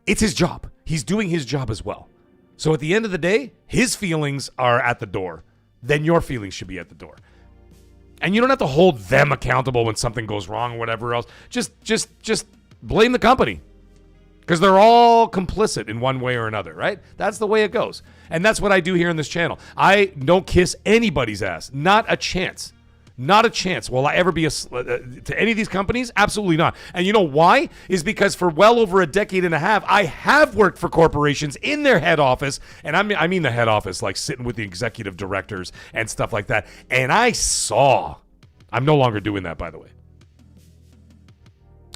it's his job. He's doing his job as well. So at the end of the day, his feelings are at the door. Then your feelings should be at the door. And you don't have to hold them accountable when something goes wrong or whatever else. Just blame the company. Because they're all complicit in one way or another, right? That's the way it goes. And that's what I do here on this channel. I don't kiss anybody's ass. Not a chance. Not a chance. Will I ever be to any of these companies? Absolutely not. And you know why? Is because for well over a decade and a half, I have worked for corporations in their head office. And I mean the head office, like sitting with the executive directors and stuff like that. And I saw. I'm no longer doing that, by the way.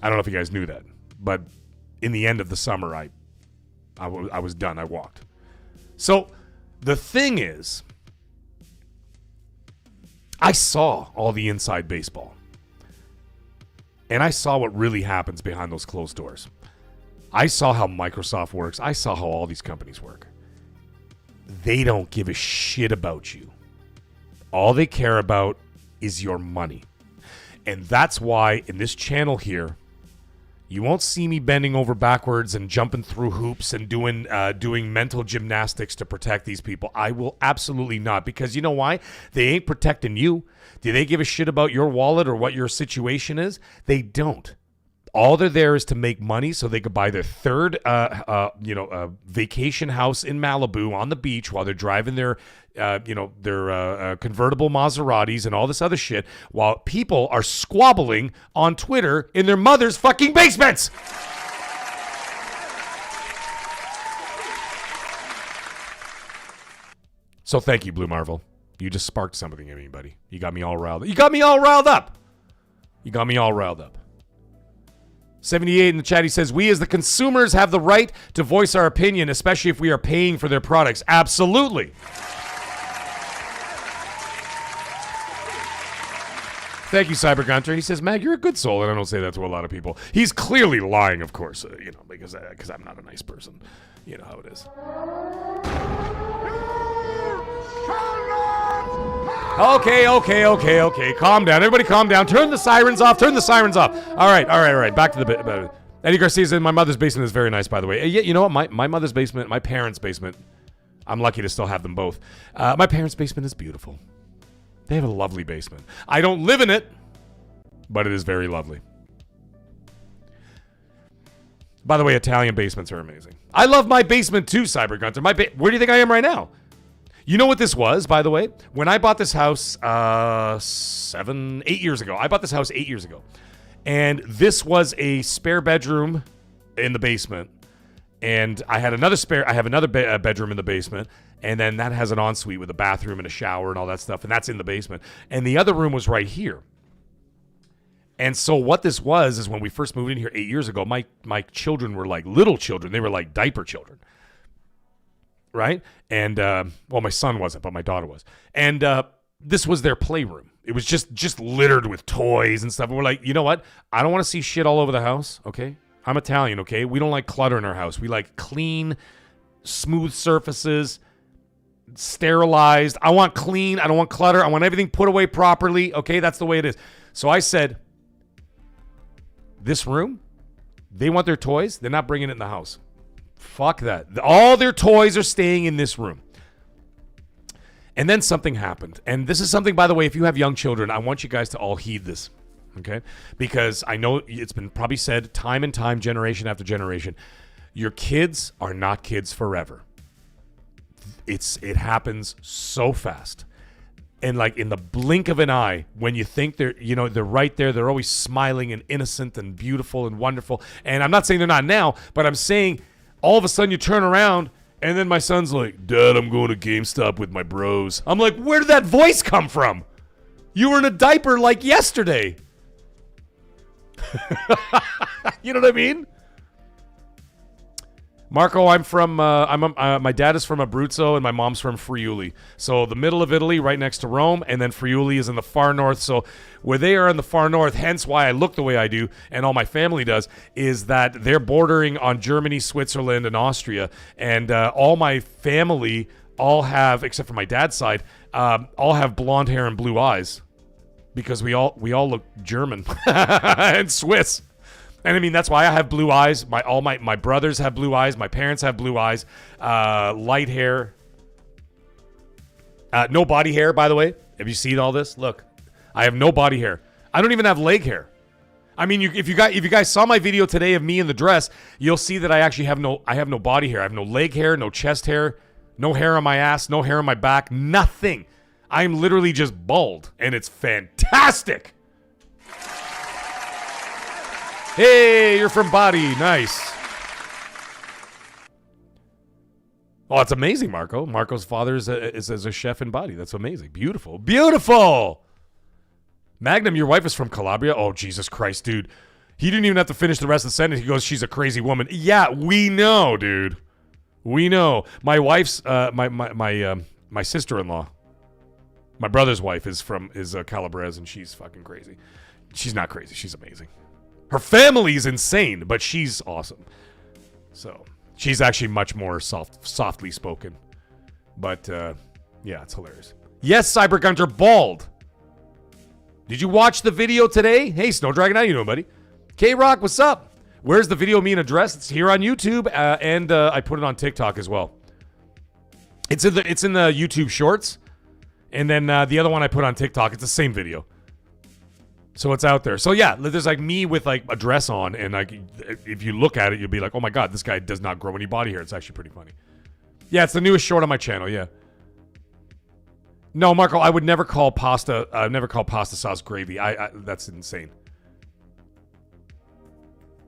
I don't know if you guys knew that. But in the end of the summer, I was done. I walked. So the thing is, I saw all the inside baseball. And I saw what really happens behind those closed doors. I saw how Microsoft works. I saw how all these companies work. They don't give a shit about you. All they care about is your money. And that's why in this channel here, you won't see me bending over backwards and jumping through hoops and doing mental gymnastics to protect these people. I will absolutely not, because you know why? They ain't protecting you. Do they give a shit about your wallet or what your situation is? They don't. All they're there is to make money so they could buy their third vacation house in Malibu on the beach while they're driving their convertible Maseratis and all this other shit, while people are squabbling on Twitter in their mother's fucking basements. So thank you, Blue Marvel. You just sparked something in me, buddy. You got me all riled up. You got me all riled up. 78 in the chat, he says, we as the consumers have the right to voice our opinion, especially if we are paying for their products. Absolutely. Thank you, Cyber Gunter. He says, Mag, you're a good soul, and I don't say that to a lot of people. He's clearly lying, of course, because I'm not a nice person. You know how it is. Okay. Calm down. Everybody calm down. Turn the sirens off. All right. Back to the bit. Eddie Garcia's in my mother's basement is very nice, by the way. Yeah, you know what? My mother's basement, my parents' basement, I'm lucky to still have them both. My parents' basement is beautiful. They have a lovely basement. I don't live in it, but it is very lovely. By the way, Italian basements are amazing. I love my basement too, Cyber Gunter. Where do you think I am right now? You know what this was, by the way? When I bought this house 8 years ago. I bought this house 8 years ago. And this was a spare bedroom in the basement. And I have another bedroom in the basement. And then that has an ensuite with a bathroom and a shower and all that stuff. And that's in the basement. And the other room was right here. And so what this was is when we first moved in here 8 years ago, my children were like little children. They were like diaper children. Right? And, my son wasn't, but my daughter was. And this was their playroom. It was just littered with toys and stuff. And we're like, you know what? I don't want to see shit all over the house, okay? I'm Italian, okay? We don't like clutter in our house. We like clean, smooth surfaces, sterilized. I want clean. I don't want clutter. I want everything put away properly, okay? That's the way it is. So I said, this room, they want their toys. They're not bringing it in the house. Fuck that. All their toys are staying in this room. And then something happened. And this is something, by the way, if you have young children, I want you guys to all heed this, okay? Because I know it's been probably said time and time, generation after generation, your kids are not kids forever. It happens so fast. And like in the blink of an eye, when you think they're right there, they're always smiling and innocent and beautiful and wonderful. And I'm not saying they're not now, but I'm saying all of a sudden you turn around and then my son's like, Dad, I'm going to GameStop with my bros. I'm like, where did that voice come from? You were in a diaper like yesterday. You know what I mean? Marco, I'm from, my dad is from Abruzzo and my mom's from Friuli. So the middle of Italy, right next to Rome, and then Friuli is in the far north. So where they are in the far north, hence why I look the way I do, and all my family does, is that they're bordering on Germany, Switzerland, and Austria. And all my family all have, except for my dad's side, all have blonde hair and blue eyes. Because we all look German and Swiss. And I mean, that's why I have blue eyes. My brothers have blue eyes. My parents have blue eyes. Light hair. No body hair, by the way. Have you seen all this? Look, I have no body hair. I don't even have leg hair. I mean, if you guys saw my video today of me in the dress, you'll see that I actually have no body hair. I have no leg hair, no chest hair, no hair on my ass, no hair on my back, nothing. I'm literally just bald, and it's fantastic. Hey, you're from Body. Nice. Oh, it's amazing, Marco. Marco's father is a chef in Body. That's amazing. Beautiful. Beautiful. Magnum, your wife is from Calabria. Oh, Jesus Christ, dude. He didn't even have to finish the rest of the sentence. He goes, she's a crazy woman. Yeah, we know, dude. We know. My wife's, my sister-in-law, my brother's wife is Calabrese, and she's fucking crazy. She's not crazy. She's amazing. Her family's insane, but she's awesome. So she's actually much more softly spoken. But yeah, it's hilarious. Yes, Cyber Gunter, bald. Did you watch the video today? Hey, Snow Dragon, how you doing, buddy? K-Rock, what's up? Where's the video of me in a dress? It's here on YouTube, and I put it on TikTok as well. It's in the YouTube Shorts, and then the other one I put on TikTok. It's the same video. So it's out there. So yeah, there's like me with like a dress on, and like if you look at it, you'll be like, oh my god, this guy does not grow any body hair. It's actually pretty funny. Yeah, it's the newest short on my channel. Yeah. No, Marco, I would never call pasta. Sauce gravy. That's insane.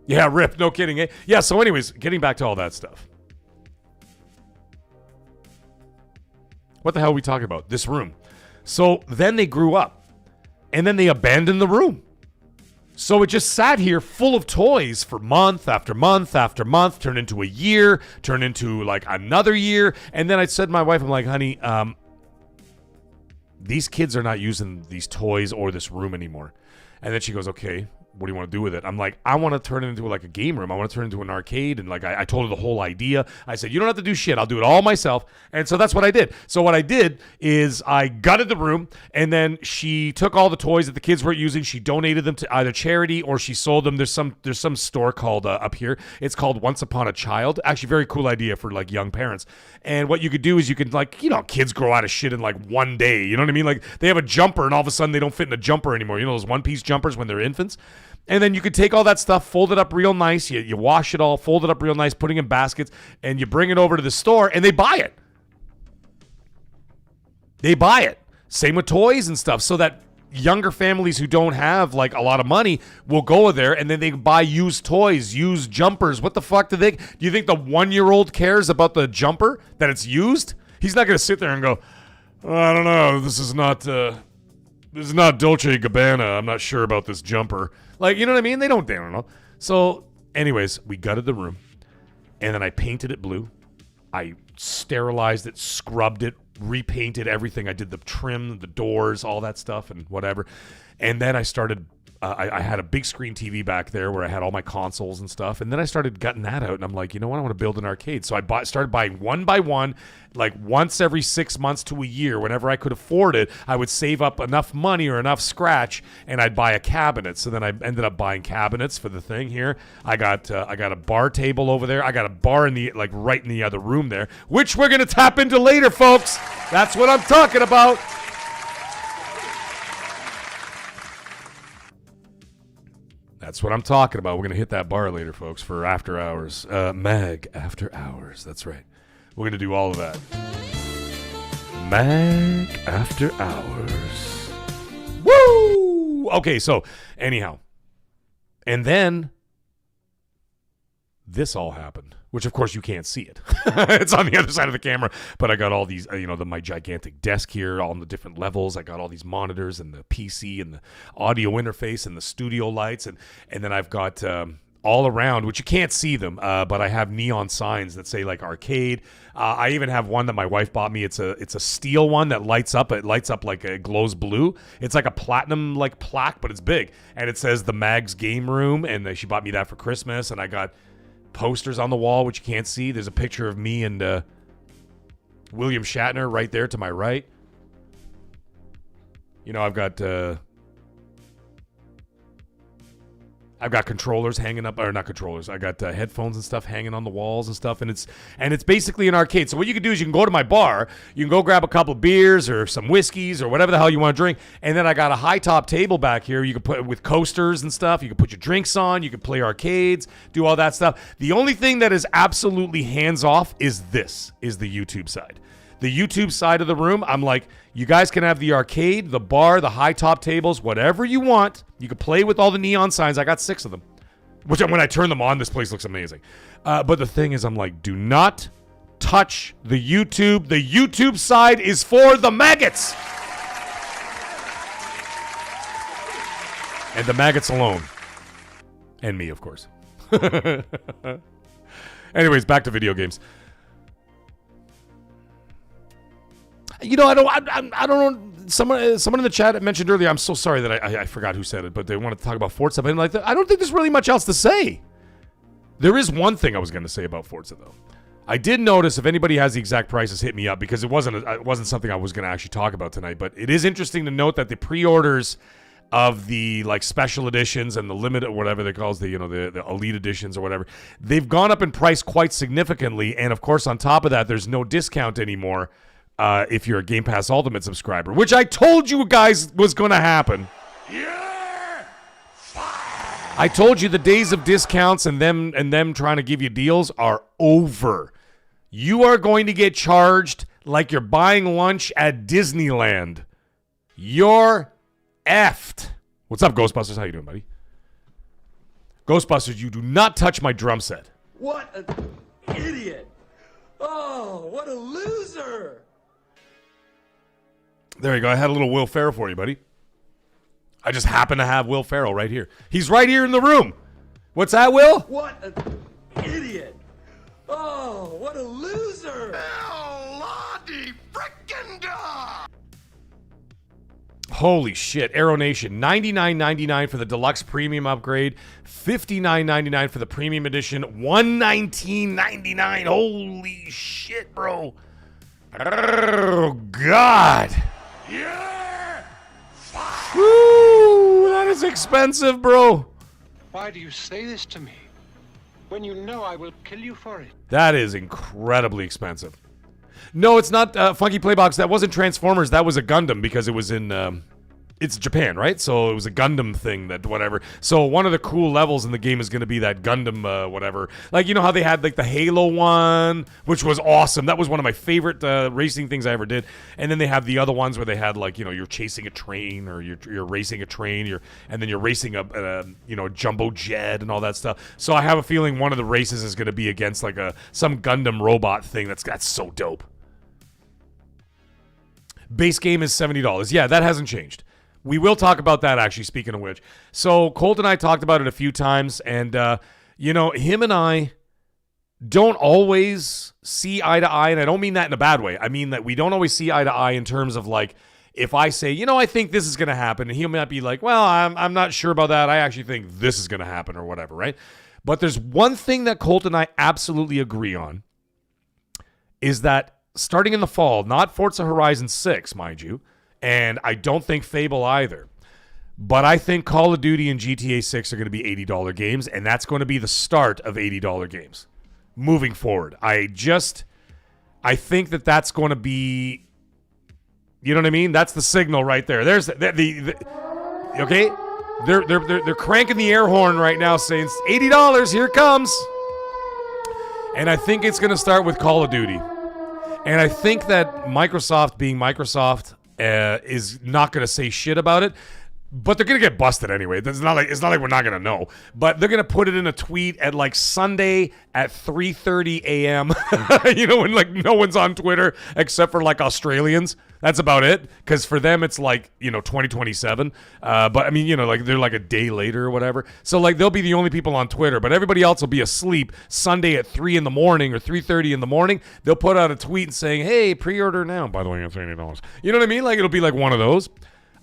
Yeah, rip. No kidding. Eh? Yeah. So, anyways, getting back to all that stuff. What the hell are we talking about? This room. So then they grew up. And then they abandoned the room. So it just sat here full of toys for month after month after month, turned into a year, turned into like another year. And then I said to my wife, I'm like, honey, these kids are not using these toys or this room anymore. And then she goes, okay, what do you want to do with it? I'm like, I want to turn it into like a game room. I want to turn it into an arcade. And like, I told her the whole idea. I said, you don't have to do shit. I'll do it all myself. And so that's what I did. So what I did is I gutted the room, and then she took all the toys that the kids weren't using. She donated them to either charity or she sold them. There's some store called up here. It's called Once Upon a Child. Actually, very cool idea for like young parents. And what you could do is you could like, you know, kids grow out of shit in like one day. You know what I mean? Like they have a jumper and all of a sudden they don't fit in a jumper anymore. You know those one-piece jumpers when they're infants? And then you could take all that stuff, fold it up real nice. You wash it all, fold it up real nice, putting in baskets, and you bring it over to the store, and they buy it. They buy it. Same with toys and stuff, so that younger families who don't have like a lot of money will go there, and then they buy used toys, used jumpers. What the fuck do you think the 1-year-old cares about the jumper, that it's used? He's not going to sit there and go, oh, I don't know, this is not Dolce & Gabbana. I'm not sure about this jumper. Like, you know what I mean? They don't know. So, anyways, we gutted the room, and then I painted it blue. I sterilized it, scrubbed it, repainted everything. I did the trim, the doors, all that stuff, and whatever. And then I started I had a big screen TV back there where I had all my consoles and stuff. And then I started gutting that out. And I'm like, you know what? I want to build an arcade. So I started buying one by one, like once every 6 months to a year. Whenever I could afford it, I would save up enough money or enough scratch, and I'd buy a cabinet. So then I ended up buying cabinets for the thing here. I got a bar table over there. I got a bar in the right in the other room there, which we're going to tap into later, folks. That's what I'm talking about. That's what I'm talking about. We're going to hit that bar later, folks, for After Hours. Mag After Hours. That's right. We're going to do all of that. Mag After Hours. Woo! Okay, so anyhow. And then this all happened, which of course you can't see it. It's on the other side of the camera, but I got all these, my gigantic desk here, all on the different levels. I got all these monitors and the PC and the audio interface and the studio lights, and then I've got all around, which you can't see them, but I have neon signs that say like arcade. I even have one that my wife bought me. It's a steel one that lights up. It lights up like it glows blue. It's like a platinum like plaque, but it's big, and it says the Mag's Game Room, and she bought me that for Christmas. And I got posters on the wall, which you can't see. There's a picture of me and William Shatner right there to my right. I've got controllers hanging up, or not controllers. I got headphones and stuff hanging on the walls and stuff, and it's basically an arcade. So what you can do is you can go to my bar, you can go grab a couple of beers or some whiskeys or whatever the hell you want to drink, and then I got a high top table back here. You can put with coasters and stuff. You can put your drinks on. You can play arcades, do all that stuff. The only thing that is absolutely hands off is the YouTube side. The YouTube side of the room, I'm like, you guys can have the arcade, the bar, the high top tables, whatever you want. You can play with all the neon signs. I got 6 of them, which when I turn them on, this place looks amazing. But the thing is, I'm like, do not touch the YouTube. The YouTube side is for the maggots. And the maggots alone. And me, of course. Anyways, back to video games. I don't know. Someone in the chat mentioned earlier. I'm so sorry that I forgot who said it, but they wanted to talk about Forza. And I don't think there's really much else to say. There is one thing I was going to say about Forza, though. I did notice, if anybody has the exact prices, hit me up, because it wasn't something I was going to actually talk about tonight. But it is interesting to note that the pre-orders of the special editions and the limited, whatever they call the elite editions or whatever, they've gone up in price quite significantly. And of course, on top of that, there's no discount anymore. If you're a Game Pass Ultimate subscriber, which I told you guys was going to happen. I told you the days of discounts and them trying to give you deals are over. You are going to get charged like you're buying lunch at Disneyland. You're effed. What's up, Ghostbusters? How you doing, buddy? Ghostbusters, you do not touch my drum set. What an idiot. Oh, what a loser. There you go. I had a little Will Ferrell for you, buddy. I just happen to have Will Ferrell right here. He's right here in the room. What's that, Will? What an idiot. Oh, what a loser. Lottie frickin' da! Holy shit. Aero Nation, $99.99 for the deluxe premium upgrade, $59.99 for the premium edition, $119.99. Holy shit, bro. Oh, God. Yeah! Woo, that is expensive, bro. Why do you say this to me when you know I will kill you for it? That is incredibly expensive. No, it's not Funky Playbox. That wasn't Transformers. That was a Gundam, because it was in it's Japan, right? So it was a Gundam thing, that whatever. So one of the cool levels in the game is going to be that Gundam whatever. Like, you know how they had like the Halo one, which was awesome. That was one of my favorite racing things I ever did. And then they have the other ones where they had like, you're chasing a train, or you're racing a train, and then you're racing a jumbo jet and all that stuff. So I have a feeling one of the races is going to be against like some Gundam robot thing. That's so dope. Base game is $70. Yeah, that hasn't changed. We will talk about that, actually, speaking of which. So Colt and I talked about it a few times, and, him and I don't always see eye to eye, and I don't mean that in a bad way. I mean that we don't always see eye to eye in terms of, like, if I say, you know, I think this is going to happen, and he might be like, well, I'm not sure about that. I actually think this is going to happen or whatever, right? But there's one thing that Colt and I absolutely agree on, is that starting in the fall, not Forza Horizon 6, mind you, and I don't think Fable either, but I think Call of Duty and GTA 6 are going to be $80 games, and that's going to be the start of $80 games moving forward. I think that that's going to be, you know what I mean? That's the signal right there. There's the okay? They're cranking the air horn right now saying $80, here it comes. And I think it's going to start with Call of Duty. And I think that Microsoft, being Microsoft, is not going to say shit about it. But they're going to get busted anyway. It's not like we're not going to know. But they're going to put it in a tweet at like Sunday at 3:30 a.m. You know, when like no one's on Twitter except for like Australians. That's about it. Because for them, it's like, you know, 2027. But I mean, you know, like they're like a day later or whatever. So like they'll be the only people on Twitter. But everybody else will be asleep Sunday at 3 in the morning or 3:30 in the morning. They'll put out a tweet saying, hey, pre-order now. By the way, it's $80. You know what I mean? Like it'll be like one of those.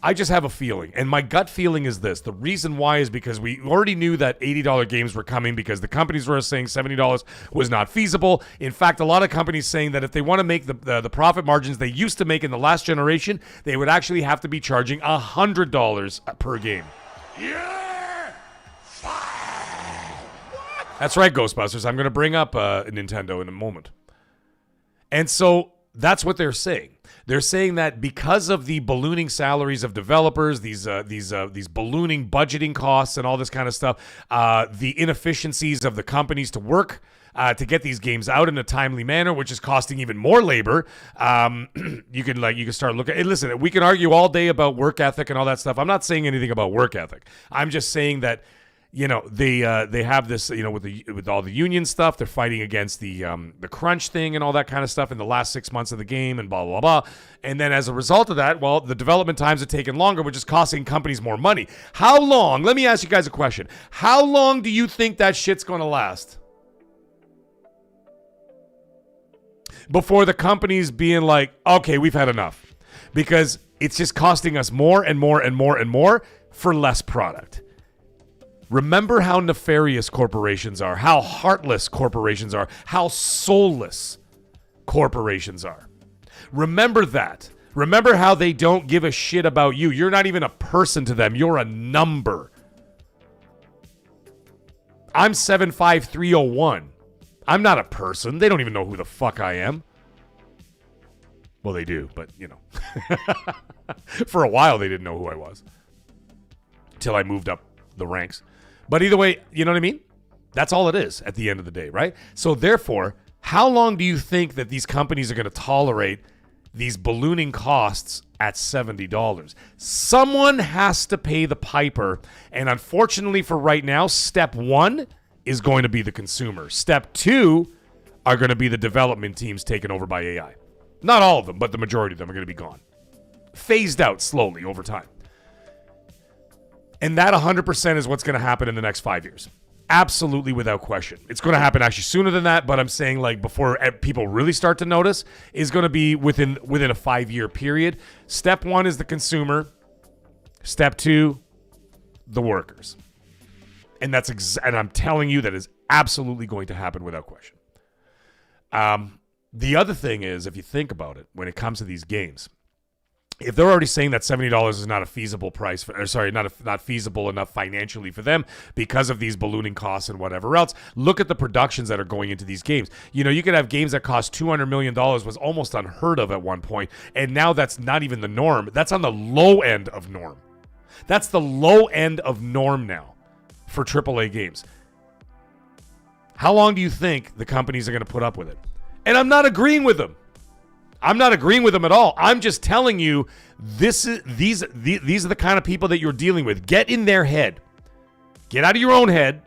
I just have a feeling, and my gut feeling is this. The reason why is because we already knew that $80 games were coming because the companies were saying $70 was not feasible. In fact, a lot of companies saying that if they want to make the profit margins they used to make in the last generation, they would actually have to be charging $100 per game. Yeah! That's right, Ghostbusters. I'm going to bring up Nintendo in a moment. And so that's what they're saying. They're saying that because of the ballooning salaries of developers, these ballooning budgeting costs and all this kind of stuff, the inefficiencies of the companies to work to get these games out in a timely manner, which is costing even more labor. You can start looking. Hey, listen, we can argue all day about work ethic and all that stuff. I'm not saying anything about work ethic. I'm just saying that, you know, they have this, you know, with all the union stuff, they're fighting against the crunch thing and all that kind of stuff in the last 6 months of the game and blah, blah, blah. And then as a result of that, well, the development times are taking longer, which is costing companies more money. How long, let me ask you guys a question. How long do you think that shit's going to last? Before the companies being like, okay, we've had enough. Because it's just costing us more and more and more and more for less product. Remember how nefarious corporations are, how heartless corporations are, how soulless corporations are. Remember that. Remember how they don't give a shit about you. You're not even a person to them. You're a number. I'm 75301. I'm not a person. They don't even know who the fuck I am. Well, they do, but, you know. For a while, they didn't know who I was. Till I moved up the ranks. But either way, you know what I mean? That's all it is at the end of the day, right? So therefore, how long do you think that these companies are going to tolerate these ballooning costs at $70? Someone has to pay the piper. And unfortunately for right now, step one is going to be the consumer. Step two are going to be the development teams taken over by AI. Not all of them, but the majority of them are going to be gone. Phased out slowly over time. And that 100% is what's going to happen in the next 5 years. Absolutely, without question. It's going to happen actually sooner than that, but I'm saying like before people really start to notice is going to be within a 5-year period. Step one is the consumer. Step two, the workers. And and I'm telling you that is absolutely going to happen without question. The other thing is, if you think about it, when it comes to these games, if they're already saying that $70 is not a feasible price, not feasible enough financially for them because of these ballooning costs and whatever else, look at the productions that are going into these games. You know, you could have games that cost $200 million, was almost unheard of at one point, and now that's not even the norm. That's on the low end of norm. That's the low end of norm now for AAA games. How long do you think the companies are going to put up with it? And I'm not agreeing with them. I'm not agreeing with them at all. I'm just telling you, these are the kind of people that you're dealing with. Get in their head. Get out of your own head.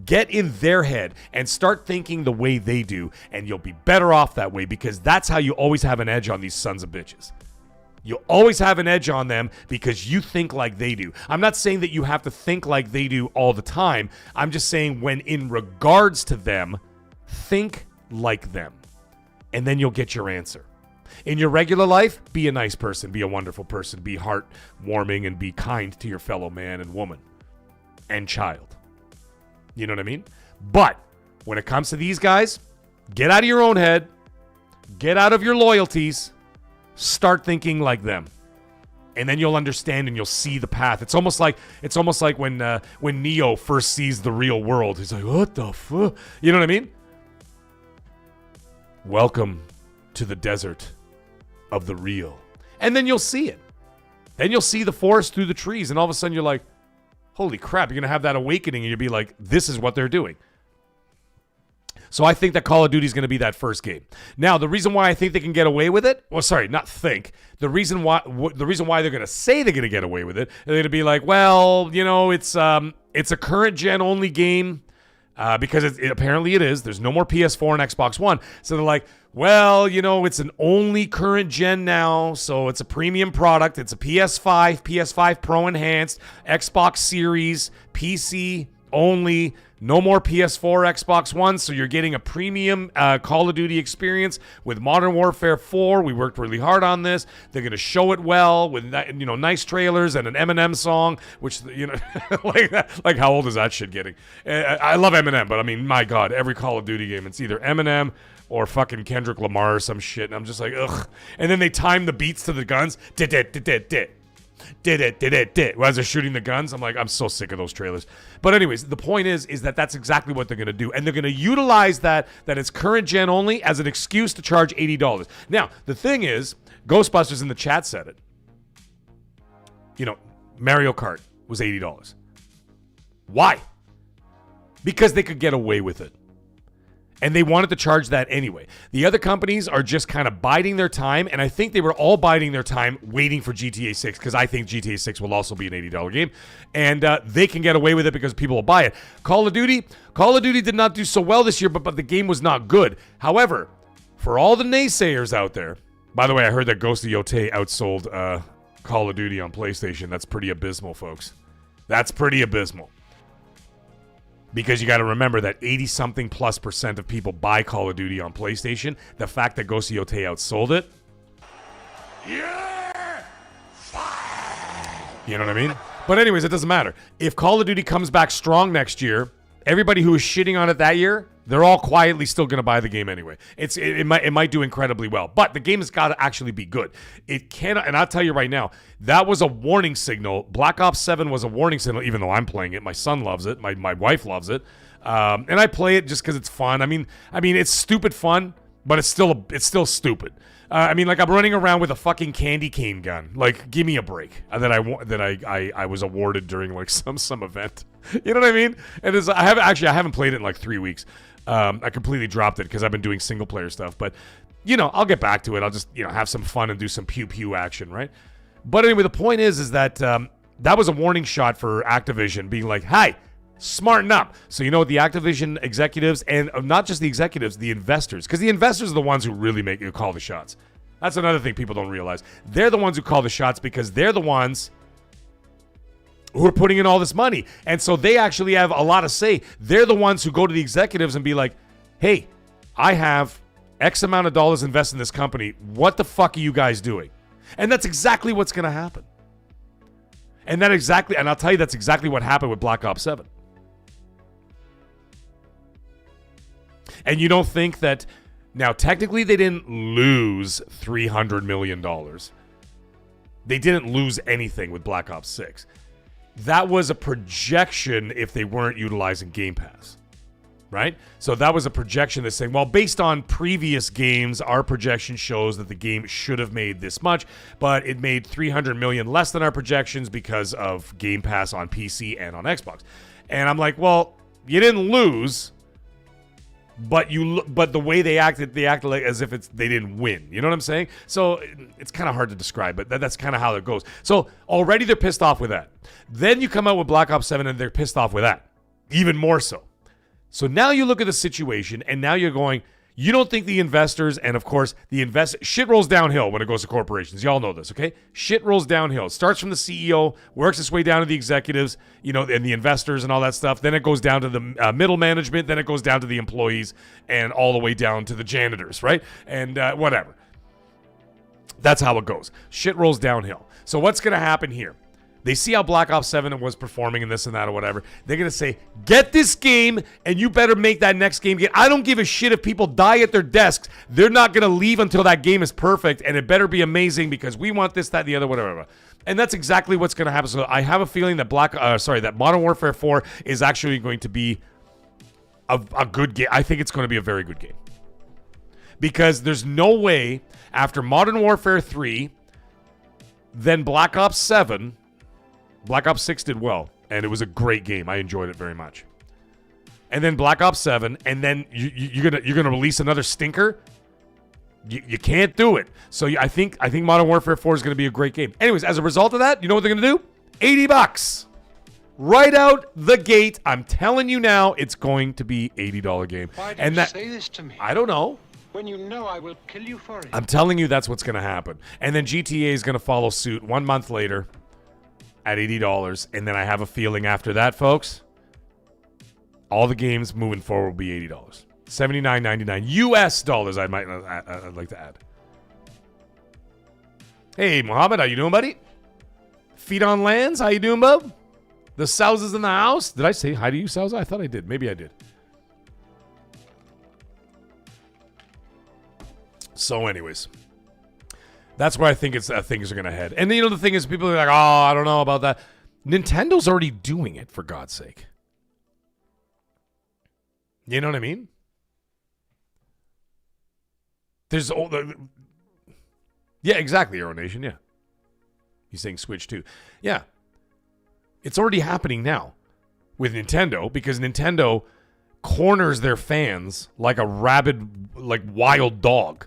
Get in their head and start thinking the way they do, and you'll be better off that way because that's how you always have an edge on these sons of bitches. You'll always have an edge on them because you think like they do. I'm not saying that you have to think like they do all the time. I'm just saying when in regards to them, think like them, and then you'll get your answer. In your regular life, be a nice person, be a wonderful person, be heartwarming, and be kind to your fellow man and woman and child. You know what I mean? But when it comes to these guys, get out of your own head, get out of your loyalties, start thinking like them. And then you'll understand and you'll see the path. It's almost like when Neo first sees the real world. He's like, what the fuck? You know what I mean? Welcome to the desert of the real. And then you'll see it. Then you'll see the forest through the trees, and all of a sudden you're like, holy crap, you're going to have that awakening, and you'll be like, this is what they're doing. So I think that Call of Duty is going to be that first game. Now, the reason why I think they can get away with it, well, sorry, not think. The reason why they're going to say they're going to get away with it, they're going to be like, well, you know, it's a current gen only game because apparently it is. There's no more PS4 and Xbox One. So they're like, well, you know, it's an only current gen now, so it's a premium product. It's a PS5, PS5 Pro Enhanced, Xbox Series, PC only. No more PS4, Xbox One, so you're getting a premium Call of Duty experience with Modern Warfare 4. We worked really hard on this. They're going to show it well with nice trailers and an Eminem song, which, you know, like how old is that shit getting? I love Eminem, but I mean, my God, every Call of Duty game, it's either Eminem or fucking Kendrick Lamar or some shit, and I'm just like, ugh. And then they time the beats to the guns. Did it. As they're shooting the guns, I'm like, I'm so sick of those trailers. But anyways, the point is that that's exactly what they're going to do. And they're going to utilize that it's current gen only as an excuse to charge $80. Now, the thing is, Ghostbusters in the chat said it. You know, Mario Kart was $80. Why? Because they could get away with it. And they wanted to charge that anyway. The other companies are just kind of biding their time, and I think they were all biding their time waiting for GTA 6, because I think GTA 6 will also be an $80 game, and they can get away with it because people will buy it. Call of Duty did not do so well this year, but the game was not good. However, for all the naysayers out there, by the way, I heard that Ghost of Yotei outsold Call of Duty on PlayStation. That's pretty abysmal, folks. That's pretty abysmal. Because you got to remember that 80-something plus % of people buy Call of Duty on PlayStation. The fact that Ghost of Yotei outsold it. Yeah! You know what I mean? But anyways, it doesn't matter. If Call of Duty comes back strong next year, everybody who was shitting on it that year, they're all quietly still going to buy the game anyway. It might do incredibly well, but the game has got to actually be good. It cannot, and I'll tell you right now, that was a warning signal. Black Ops 7 was a warning signal, even though I'm playing it. My son loves it. My wife loves it, and I play it just because it's fun. I mean, it's stupid fun, but it's still stupid. I mean, like, I'm running around with a fucking candy cane gun. Like, give me a break. That I was awarded during like some event. You know what I mean? And I haven't played it in like 3 weeks. I completely dropped it because I've been doing single player stuff. But, you know, I'll get back to it. I'll just, have some fun and do some pew-pew action, right? But anyway, the point is that that was a warning shot for Activision being like, hey, smarten up. So, you know what, the Activision executives, and not just the executives, the investors, because the investors are the ones who really make you call the shots. That's another thing people don't realize. They're the ones who call the shots because they're the ones who are putting in all this money. And so they actually have a lot of say. They're the ones who go to the executives and be like, hey, I have X amount of dollars invested in this company. What the fuck are you guys doing? And that's exactly what's going to happen. And I'll tell you, that's exactly what happened with Black Ops 7. And you don't think that, now technically they didn't lose $300 million. They didn't lose anything with Black Ops 6. That was a projection if they weren't utilizing Game Pass, right? So that was a projection that's saying, well, based on previous games, our projection shows that the game should have made this much, but it made $300 million less than our projections because of Game Pass on PC and on Xbox. And I'm like, well, you didn't lose, but the way they acted like as if they didn't win. You know what I'm saying? So it's kind of hard to describe, but that's kind of how it goes. So already they're pissed off with that. Then you come out with Black Ops 7 and they're pissed off with that. Even more so. So now you look at the situation and now you're going, you don't think the investors, and of course shit rolls downhill when it goes to corporations. Y'all know this, okay? Shit rolls downhill. It starts from the CEO, works its way down to the executives, and the investors and all that stuff. Then it goes down to the middle management. Then it goes down to the employees and all the way down to the janitors, right? And whatever. That's how it goes. Shit rolls downhill. So what's going to happen here? They see how Black Ops 7 was performing and this and that or whatever. They're going to say, get this game and you better make that next game. I don't give a shit if people die at their desks. They're not going to leave until that game is perfect, and it better be amazing because we want this, that, the other, whatever. And that's exactly what's going to happen. So I have a feeling that that Modern Warfare 4 is actually going to be a good game. I think it's going to be a very good game. Because there's no way after Modern Warfare 3, then Black Ops 7, Black Ops 6 did well, and it was a great game. I enjoyed it very much. And then Black Ops 7, and then you're gonna release another stinker. You can't do it. So I think Modern Warfare 4 is gonna be a great game. Anyways, as a result of that, you know what they're gonna do? $80 right out the gate. I'm telling you now, it's going to be $80 game. Why did you say this to me? I don't know. When you know I will kill you for it. I'm telling you, that's what's gonna happen. And then GTA is gonna follow suit 1 month later at $80, and then I have a feeling after that, folks, all the games moving forward will be $80. $79.99 US dollars. I'd like to add. Hey, Mohammed, how you doing, buddy? Feet on lands, how you doing, bub? The Sows is in the house. Did I say hi to you, Sows? I thought I did. Maybe I did. So, anyways. That's where I think things are going to head. And you know, the thing is, people are like, oh, I don't know about that. Nintendo's already doing it, for God's sake. You know what I mean? There's yeah, exactly, Aero Nation, yeah. He's saying Switch too. Yeah. It's already happening now with Nintendo because Nintendo corners their fans like a rabid, like wild dog.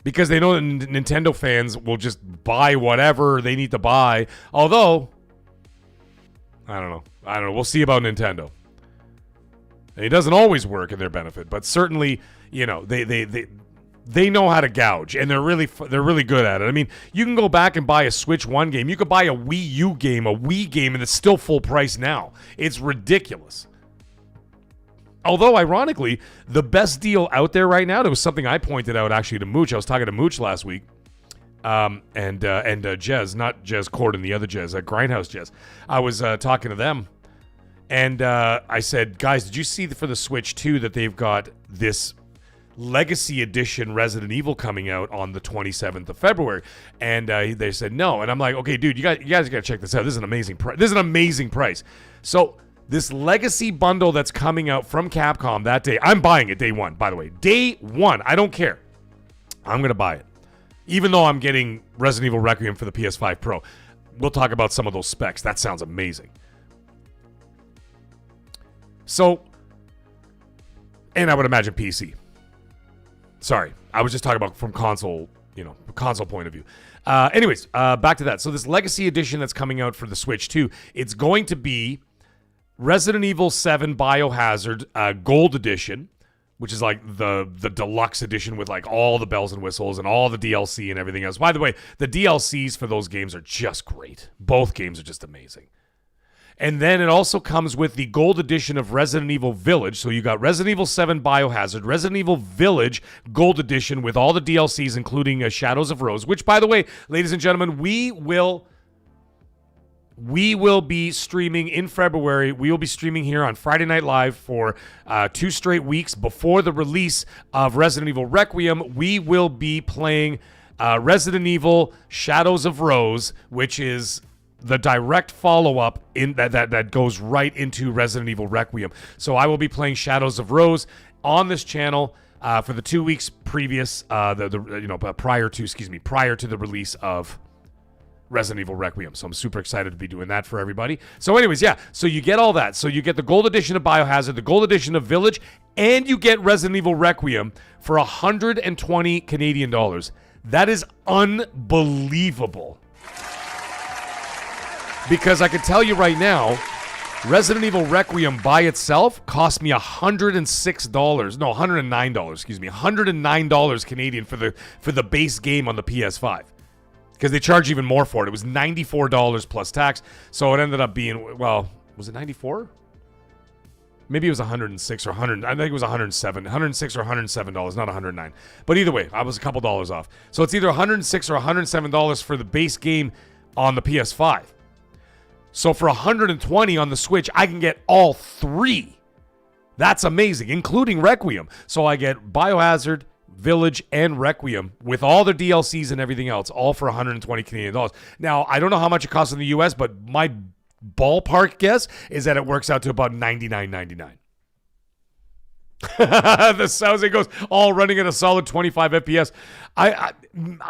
Because they know that Nintendo fans will just buy whatever they need to buy. Although, I don't know. We'll see about Nintendo. It doesn't always work in their benefit, but certainly, you know, they know how to gouge, and they're really good at it. I mean, you can go back and buy a Switch 1 game. You could buy a Wii U game, and it's still full price now. It's ridiculous. Although, ironically, the best deal out there right now, it was something I pointed out actually to Mooch. I was talking to Mooch last week, and Jez, not Jez Corden, the other Jez, Grindhouse Jez. I was talking to them, and I said, guys, did you see for the Switch 2 that they've got this Legacy Edition Resident Evil coming out on the 27th of February? And they said no. And I'm like, okay, dude, you guys got to check this out. This is an amazing price. This is an amazing price. So this Legacy bundle that's coming out from Capcom that day, I'm buying it day one, by the way. Day one. I don't care. I'm going to buy it. Even though I'm getting Resident Evil Requiem for the PS5 Pro. We'll talk about some of those specs. That sounds amazing. So, and I would imagine PC. Sorry, I was just talking about from console, console point of view. Anyways, back to that. So this Legacy Edition that's coming out for the Switch 2, it's going to be Resident Evil 7 Biohazard Gold Edition, which is like the deluxe edition with like all the bells and whistles and all the DLC and everything else. By the way, the DLCs for those games are just great. Both games are just amazing. And then it also comes with the gold edition of Resident Evil Village. So you got Resident Evil 7 Biohazard, Resident Evil Village Gold Edition with all the DLCs, including Shadows of Rose, which, by the way, ladies and gentlemen, we will be streaming in February. We will be streaming here on Friday Night Live for 2 straight weeks before the release of Resident Evil Requiem. We will be playing Resident Evil Shadows of Rose, which is the direct follow-up in that goes right into Resident Evil Requiem. So I will be playing Shadows of Rose on this channel for the 2 weeks previous, prior to the release of Resident Evil Requiem. So I'm super excited to be doing that for everybody. So anyways, yeah, so you get all that. So you get the gold edition of Biohazard, the gold edition of Village, and you get Resident Evil Requiem for 120 Canadian dollars. That is unbelievable. Because I can tell you right now, Resident Evil Requiem by itself cost me $109 Canadian for the base game on the PS5. Because they charge even more for it. It was $94 plus tax. So it ended up being, well, was it 94? Maybe it was 106 or 100. I think it was 107. 106 or $107, not 109. But either way, I was a couple dollars off. So it's either 106 or $107 for the base game on the PS5. So for 120 on the Switch, I can get all three. That's amazing, including Requiem. So I get Biohazard, Village, and Requiem with all their DLCs and everything else, all for 120 Canadian dollars. Now, I don't know how much it costs in the US, but my ballpark guess is that it works out to about $99.99. The sounds it goes all running at a solid 25 FPS. I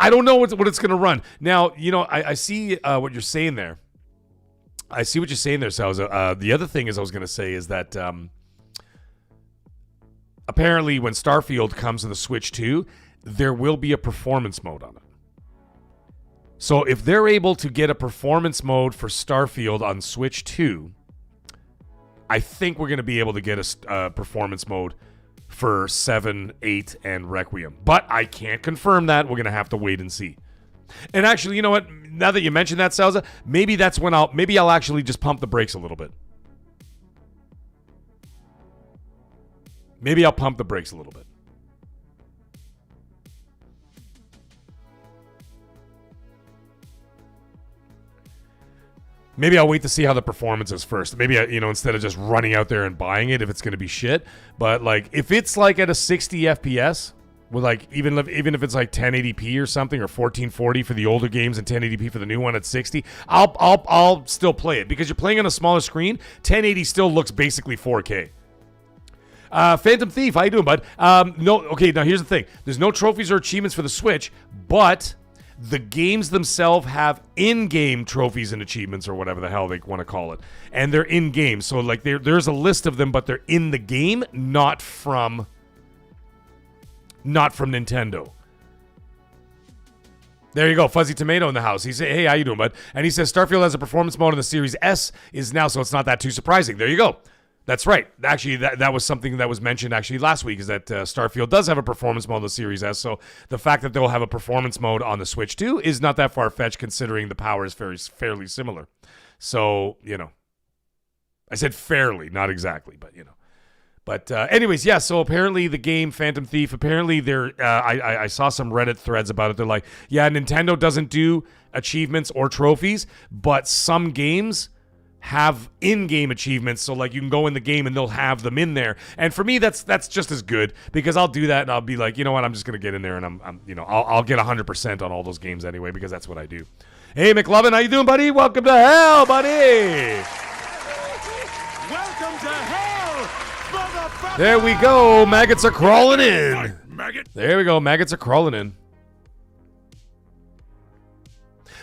don't know what it's going to run. Now, you know, I see what you're saying there. I see what you're saying there, Salza. The other thing is I was going to say is that apparently when Starfield comes to the Switch 2, there will be a performance mode on it. So if they're able to get a performance mode for Starfield on Switch 2, I think we're going to be able to get a performance mode for 7, 8, and Requiem. But I can't confirm that. We're going to have to wait and see. And actually, you know what? Now that you mentioned that, Salza, maybe that's when I'll actually just pump the brakes a little bit. Maybe I'll pump the brakes a little bit. Maybe I'll wait to see how the performance is first. Maybe, instead of just running out there and buying it if it's going to be shit. But, like, if it's, like, at a 60 FPS, with, like, even if it's, like, 1080p or something, or 1440 for the older games and 1080p for the new one at 60, I'll still play it. Because you're playing on a smaller screen, 1080 still looks basically 4K. Phantom Thief, how you doing, bud? No, okay, now here's the thing. There's no trophies or achievements for the Switch, but the games themselves have in-game trophies and achievements, or whatever the hell they want to call it. And they're in-game. So, like, there's a list of them, but they're in the game, not from Nintendo. There you go, Fuzzy Tomato in the house. He said, hey, how you doing, bud? And he says, Starfield has a performance mode in the Series S is now, so it's not that too surprising. There you go. That's right. Actually, that was something that was mentioned actually last week, is that Starfield does have a performance mode on the Series S. So the fact that they'll have a performance mode on the Switch 2 is not that far-fetched, considering the power is fairly similar. So, I said fairly, not exactly, but, But anyways, yeah, so apparently the game Phantom Thief, apparently I saw some Reddit threads about it. They're like, yeah, Nintendo doesn't do achievements or trophies, but some games have in-game achievements, so like you can go in the game and they'll have them in there. And for me, that's just as good, because I'll do that and I'll be like, you know what, I'm just gonna get in there and I'll get 100% on all those games anyway, because that's what I do. Hey, McLovin, how you doing, buddy? Welcome to hell, buddy. Welcome to hell, motherfucker! There we go. Maggots are crawling in. There we go. Maggots are crawling in.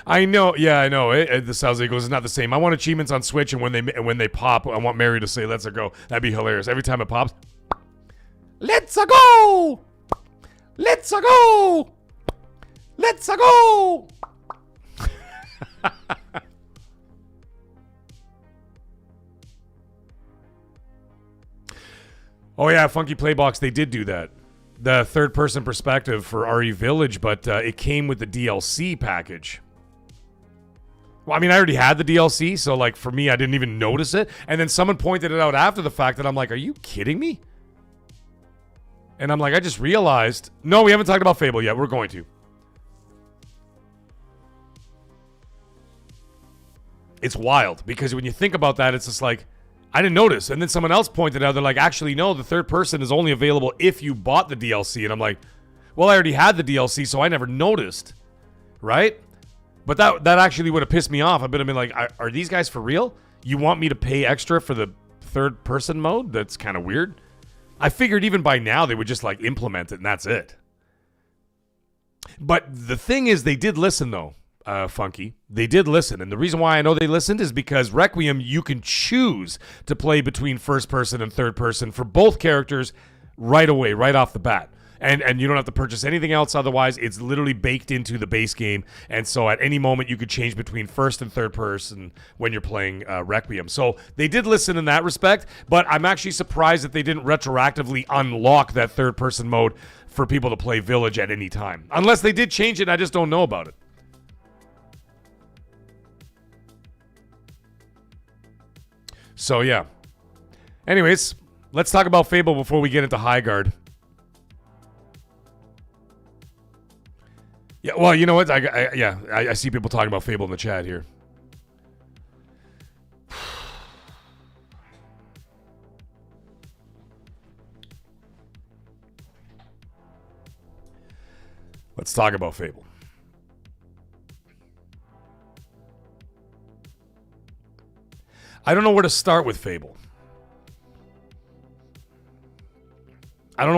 I know, yeah, I know. The South Eagles is not the same. I want achievements on Switch, and when they pop, I want Mary to say, "Let's go." That'd be hilarious. Every time it pops, let's go, let's go, let's go. Oh yeah, Funky Playbox. They did do that. The third-person perspective for RE Village, but it came with the DLC package. Well, I mean, I already had the DLC, so, like, for me, I didn't even notice it. And then someone pointed it out after the fact, and I'm like, are you kidding me? And I'm like, I just realized. No, we haven't talked about Fable yet. We're going to. It's wild, because when you think about that, it's just like, I didn't notice. And then someone else pointed out, they're like, actually, no, the third person is only available if you bought the DLC. And I'm like, well, I already had the DLC, so I never noticed. Right? But that actually would have pissed me off. I've been like, are these guys for real? You want me to pay extra for the third person mode? That's kind of weird. I figured even by now they would just like implement it and that's it. But the thing is, they did listen though, Funky. They did listen. And the reason why I know they listened is because Requiem, you can choose to play between first person and third person for both characters right away, right off the bat. And you don't have to purchase anything else otherwise. It's literally baked into the base game. And so at any moment, you could change between first and third person when you're playing Requiem. So they did listen in that respect, but I'm actually surprised that they didn't retroactively unlock that third person mode for people to play Village at any time. Unless they did change it, and I just don't know about it. So, yeah. Anyways, Let's talk about Fable before we get into Highguard. Yeah, well, you know what? I see people talking about Fable in the chat here. Let's talk about Fable. I don't know where to start with Fable. And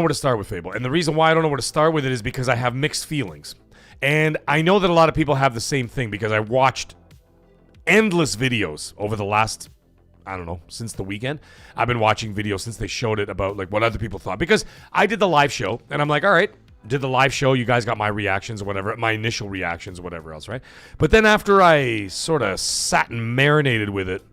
the reason why I don't know where to start with it is because I have mixed feelings. And I know that a lot of people have the same thing because I watched endless videos over the last, I don't know, since the weekend. I've been watching videos since they showed it about like what other people thought. Because I did the live show and I'm like, all right, did the live show. You guys got my reactions or whatever, my initial reactions or whatever else, right? But then after I sort of sat and marinated with it,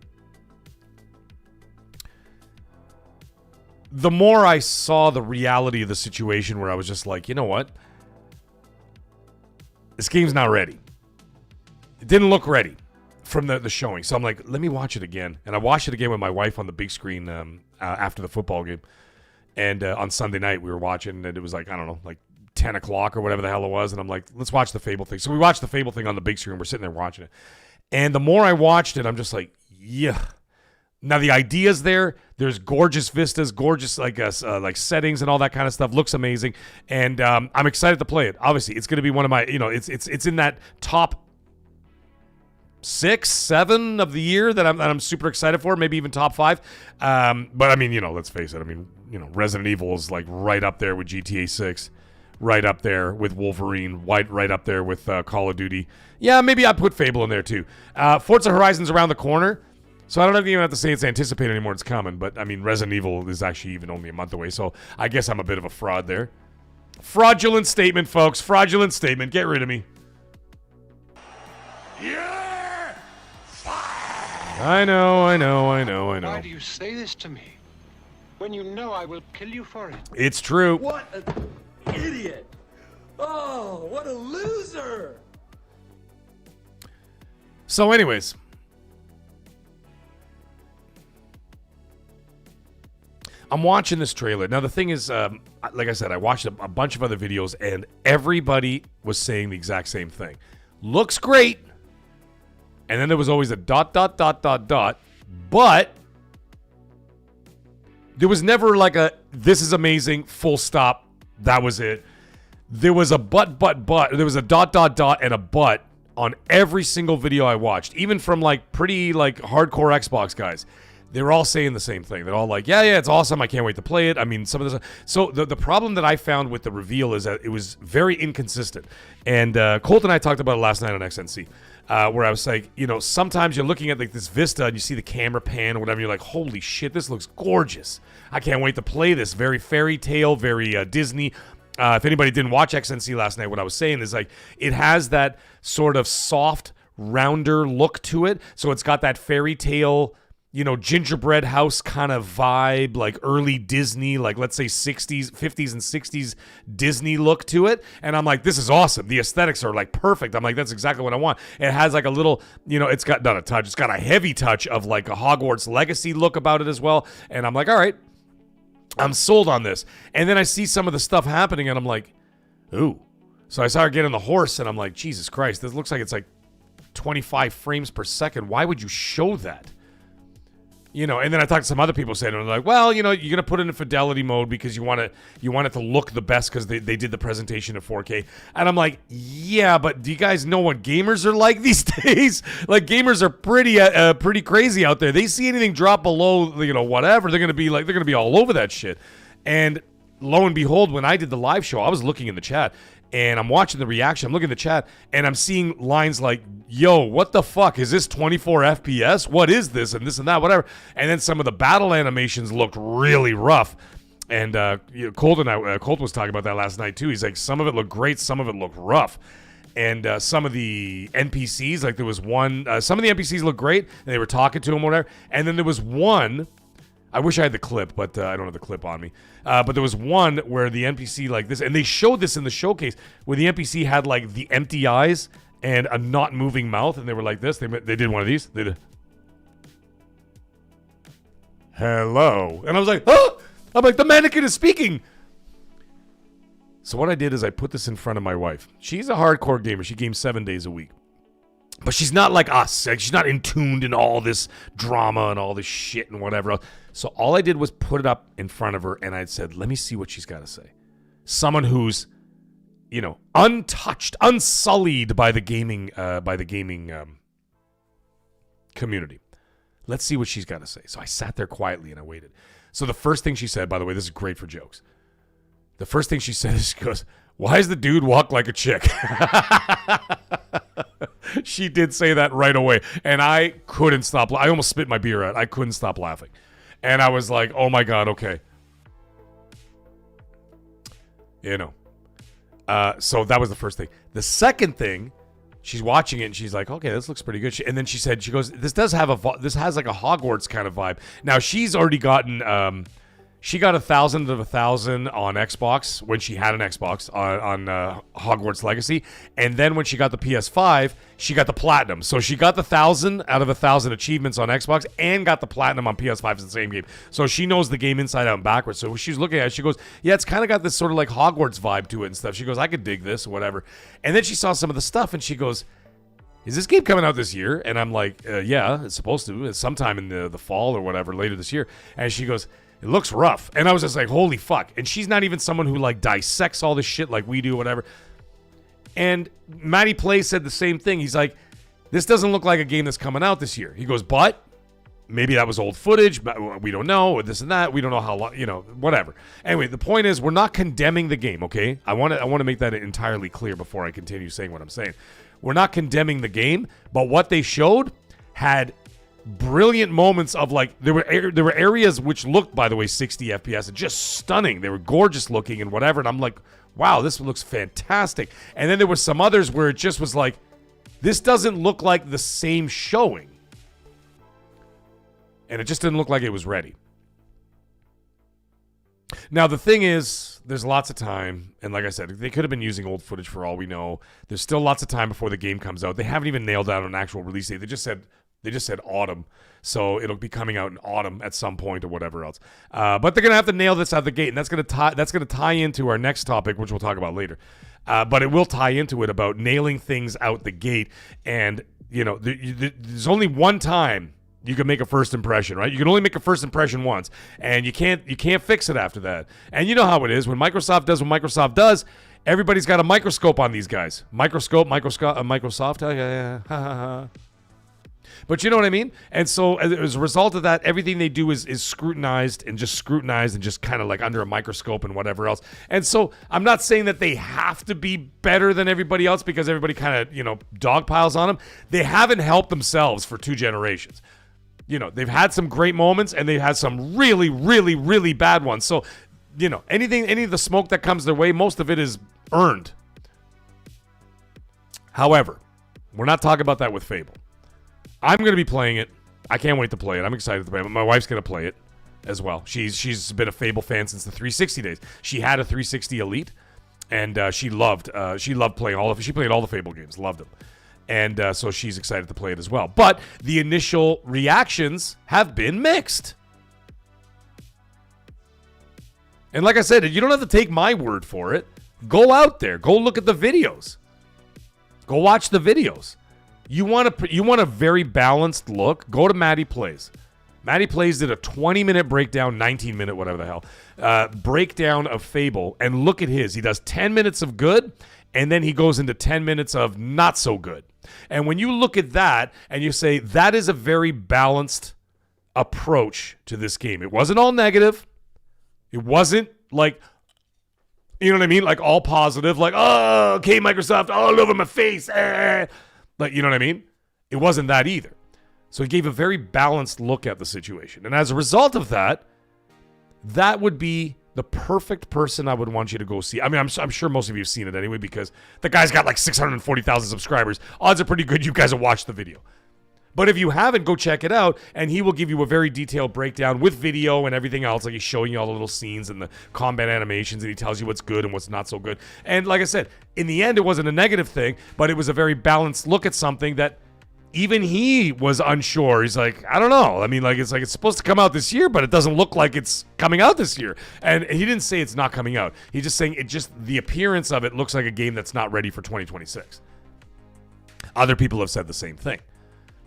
the more I saw the reality of the situation where I was just like, you know what? This game's not ready. It didn't look ready from the showing. So I'm like, let me watch it again. And I watched it again with my wife on the big screen after the football game. And on Sunday night, we were watching, and it was like, I don't know, like 10 o'clock or whatever the hell it was. And I'm like, let's watch the Fable thing. So we watched the Fable thing on the big screen. We're sitting there watching it. And the more I watched it, I'm just like, yeah. Now the idea's there. There's gorgeous vistas, gorgeous like settings and all that kind of stuff. Looks amazing, and I'm excited to play it. Obviously, it's going to be one of my, it's in that top 6, 7 of the year that I'm super excited for. Maybe even top 5. But I mean, let's face it. I mean, Resident Evil is like right up there with GTA 6, right up there with Wolverine, right up there with Call of Duty. Yeah, maybe I put Fable in there too. Forza Horizon's around the corner. So I don't even have to say it's anticipated anymore. It's coming. But, I mean, Resident Evil is actually even only a month away. So I guess I'm a bit of a fraud there. Fraudulent statement, folks. Fraudulent statement. Get rid of me. Yeah! I know. Why do you say this to me? When you know I will kill you for it. It's true. What an idiot! Oh, what a loser! So anyways. I'm watching this trailer. Now, the thing is, like I said, I watched a bunch of other videos, and everybody was saying the exact same thing. Looks great. And then there was always a ... But there was never like a, this is amazing, full stop, that was it. There was a but. There was a ... and a but on every single video I watched, even from like pretty like hardcore Xbox guys. They were all saying the same thing. They're all like, yeah, it's awesome. I can't wait to play it. I mean, some of this. So the problem that I found with the reveal is that it was very inconsistent. And Colt and I talked about it last night on XNC, where I was like, sometimes you're looking at like this vista and you see the camera pan or whatever. You're like, holy shit, this looks gorgeous. I can't wait to play this. Very fairy tale, very Disney. If anybody didn't watch XNC last night, what I was saying is like, it has that sort of soft, rounder look to it. So it's got that fairy tale, gingerbread house kind of vibe, like early Disney, like let's say 60s, 50s and 60s Disney look to it. And I'm like, this is awesome. The aesthetics are like perfect. I'm like, that's exactly what I want. It has like a little, it's got not a touch. It's got a heavy touch of like a Hogwarts Legacy look about it as well. And I'm like, all right, I'm sold on this. And then I see some of the stuff happening and I'm like, ooh. So I saw her get on the horse and I'm like, Jesus Christ, this looks like it's like 25 frames per second. Why would you show that? And then I talked to some other people saying, and they're like, well, you're going to put it in fidelity mode because you want it to look the best because they did the presentation at 4K. And I'm like, yeah, but do you guys know what gamers are like these days? Like gamers are pretty crazy out there. They see anything drop below, whatever, they're going to be all over that shit. And lo and behold, when I did the live show, I was looking in the chat and I'm watching the reaction. I'm looking at the chat and I'm seeing lines like, yo, what the fuck? Is this 24 FPS? What is this? And this and that, whatever. And then some of the battle animations looked really rough. And Colt was talking about that last night too. He's like, some of it looked great, some of it looked rough. And some of the NPCs, like there was one, some of the NPCs looked great and they were talking to him, whatever. And then there was one, I wish I had the clip, but I don't have the clip on me. But there was one where the NPC like this, and they showed this in the showcase, where the NPC had like the empty eyes and a not moving mouth, and they were like this. They did one of these. They did. Hello. And I was like, oh! I'm like, the mannequin is speaking. So what I did is I put this in front of my wife. She's a hardcore gamer. She games 7 days a week. But she's not like us. Like, she's not in tuned in all this drama and all this shit and whatever else. So all I did was put it up in front of her, and I said, let me see what she's got to say. Someone who's, you know, untouched, unsullied by the gaming community. Let's see what she's got to say. So I sat there quietly and I waited. So the first thing she said, by the way, this is great for jokes. The first thing she said is, she goes, why does the dude walk like a chick? She did say that right away. And I couldn't stop. I almost spit my beer out. I couldn't stop laughing. And I was like, oh my God, okay. You know. So that was the first thing. The second thing, she's watching it and she's like, okay, this looks pretty good. And then she said, she goes, this has like a Hogwarts kind of vibe. Now she's already gotten, she got 1,000 out of 1,000 on Xbox when she had an Xbox on Hogwarts Legacy. And then when she got the PS5, she got the Platinum. So she got the 1,000 out of 1,000 achievements on Xbox and got the Platinum on PS5 in the same game. So she knows the game inside out and backwards. So when she's looking at it, she goes, yeah, it's kind of got this sort of like Hogwarts vibe to it and stuff. She goes, I could dig this or whatever. And then she saw some of the stuff and she goes, is this game coming out this year? And I'm like, yeah, it's supposed to. It's sometime in the fall or whatever, later this year. And she goes, it looks rough. And I was just like, holy fuck. And she's not even someone who like dissects all this shit like we do, whatever. And Matty Play said the same thing. He's like, this doesn't look like a game that's coming out this year. He goes, but maybe that was old footage. But we don't know, or this and that. We don't know how long, you know, whatever. Anyway, the point is, we're not condemning the game, okay? I want to make that entirely clear before I continue saying what I'm saying. We're not condemning the game, but what they showed had brilliant moments of like there were areas which looked, by the way, 60 FPS and just stunning. They were gorgeous looking and whatever, and I'm like, wow, this looks fantastic. And then there were some others where it just was like, this doesn't look like the same showing, and it just didn't look like it was ready. Now the thing is, there's lots of time, and like I said, they could have been using old footage for all we know. There's still lots of time before the game comes out. They haven't even nailed down an actual release date. They just said autumn, so it'll be coming out in autumn at some point or whatever else. But they're gonna have to nail this out the gate, and that's gonna tie into our next topic, which we'll talk about later. But it will tie into it about nailing things out the gate. And you know, there's only one time you can make a first impression, right? You can only make a first impression once, and you can't fix it after that. And you know how it is when Microsoft does what Microsoft does. Everybody's got a microscope on these guys. Microsoft. Yeah. But you know what I mean? And so as a result of that, everything they do is scrutinized and just kind of like under a microscope and whatever else. And so I'm not saying that they have to be better than everybody else because everybody kind of, you know, dogpiles on them. They haven't helped themselves for 2 generations. You know, they've had some great moments and they've had some really, really, really bad ones. So, you know, any of the smoke that comes their way, most of it is earned. However, we're not talking about that with Fable. I'm going to be playing it. I can't wait to play it. I'm excited to play it. My wife's going to play it as well. She's been a Fable fan since the 360 days. She had a 360 Elite, and she loved playing all of it. She played all the Fable games, loved them. And so she's excited to play it as well. But the initial reactions have been mixed. And like I said, you don't have to take my word for it. Go out there. Go look at the videos. Go watch the videos. You want a very balanced look? Go to Matty Plays. Matty Plays did a 20-minute breakdown, 19-minute, whatever the hell, breakdown of Fable, and look at his. He does 10 minutes of good, and then he goes into 10 minutes of not so good. And when you look at that, and you say, that is a very balanced approach to this game. It wasn't all negative. It wasn't like, you know what I mean? Like all positive, like, oh, okay, Microsoft, all over my face, Like, you know what I mean? It wasn't that either. So it gave a very balanced look at the situation. And as a result of that, that would be the perfect person I would want you to go see. I mean, I'm sure most of you have seen it anyway because the guy's got like 640,000 subscribers. Odds are pretty good you guys have watched the video. But if you haven't, go check it out, and he will give you a very detailed breakdown with video and everything else. Like he's showing you all the little scenes and the combat animations, and he tells you what's good and what's not so good. And like I said, in the end, it wasn't a negative thing, but it was a very balanced look at something that even he was unsure. He's like, I don't know. I mean, like it's supposed to come out this year, but it doesn't look like it's coming out this year. And he didn't say it's not coming out. He's just saying the appearance of it looks like a game that's not ready for 2026. Other people have said the same thing,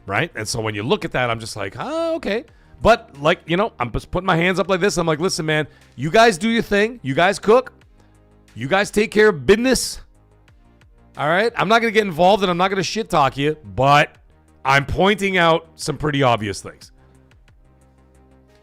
right? And so when you look at that, I'm just like, oh, okay. But like, I'm just putting my hands up like this. I'm like, listen, man, you guys do your thing. You guys cook. You guys take care of business. All right? I'm not going to get involved and I'm not going to shit talk you, but I'm pointing out some pretty obvious things.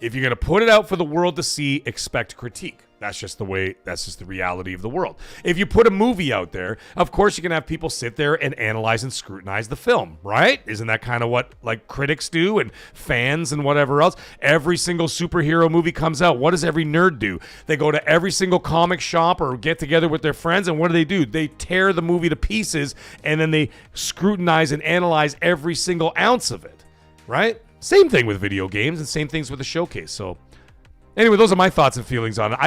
If you're going to put it out for the world to see, expect critique. That's just the reality of the world. If you put a movie out there, of course you can have people sit there and analyze and scrutinize the film, right? Isn't that kind of what like critics do and fans and whatever else? Every single superhero movie comes out. What does every nerd do? They go to every single comic shop or get together with their friends, and what do? They tear the movie to pieces, and then they scrutinize and analyze every single ounce of it, right? Same thing with video games and same things with the showcase. So anyway, those are my thoughts and feelings on it.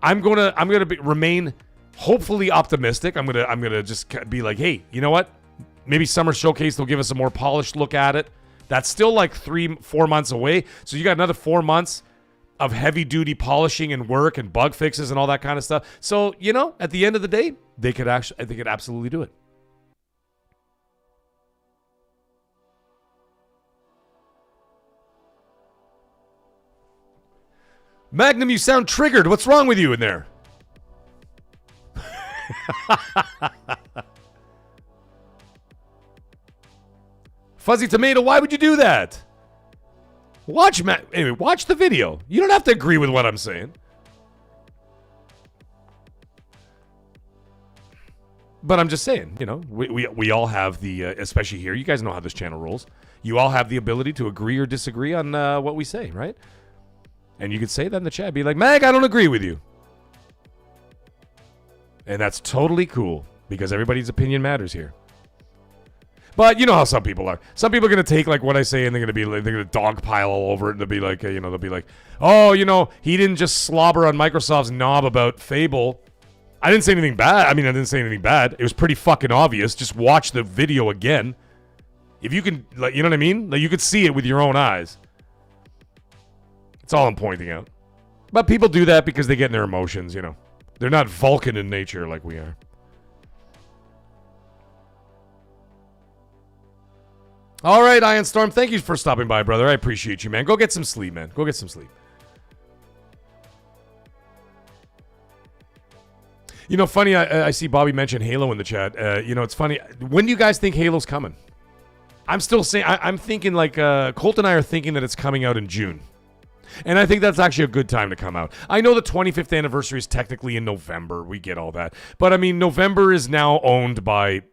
I'm gonna remain hopefully optimistic. I'm gonna just be like, hey, you know what? Maybe Summer Showcase will give us a more polished look at it. That's still like 3-4 months away. So you got another 4 months of heavy duty polishing and work and bug fixes and all that kind of stuff. So at the end of the day, they could absolutely do it. Magnum, you sound triggered. What's wrong with you in there? Fuzzy Tomato, why would you do that? Watch the video. You don't have to agree with what I'm saying. But I'm just saying, we all have the, especially here, you guys know how this channel rolls. You all have the ability to agree or disagree on what we say, right? And you could say that in the chat. Be like, Mag, I don't agree with you. And that's totally cool because everybody's opinion matters here. But you know how some people are. Some people are going to take like what I say and they're going to dogpile all over it. And they'll be like, they'll be like, oh, he didn't just slobber on Microsoft's knob about Fable. I didn't say anything bad. I didn't say anything bad. It was pretty fucking obvious. Just watch the video again. If you can, like, you know what I mean? Like, you could see it with your own eyes. That's all I'm pointing out. But people do that because they get in their emotions, They're not Vulcan in nature like we are. All right, Iron Storm, thank you for stopping by, brother. I appreciate you, man. Go get some sleep, man. Go get some sleep. Funny, I see Bobby mention Halo in the chat. It's funny. When do you guys think Halo's coming? I'm still saying, I'm thinking like, Colt and I are thinking that it's coming out in June. And I think that's actually a good time to come out. I know the 25th anniversary is technically in November. We get all that. But, November is now owned by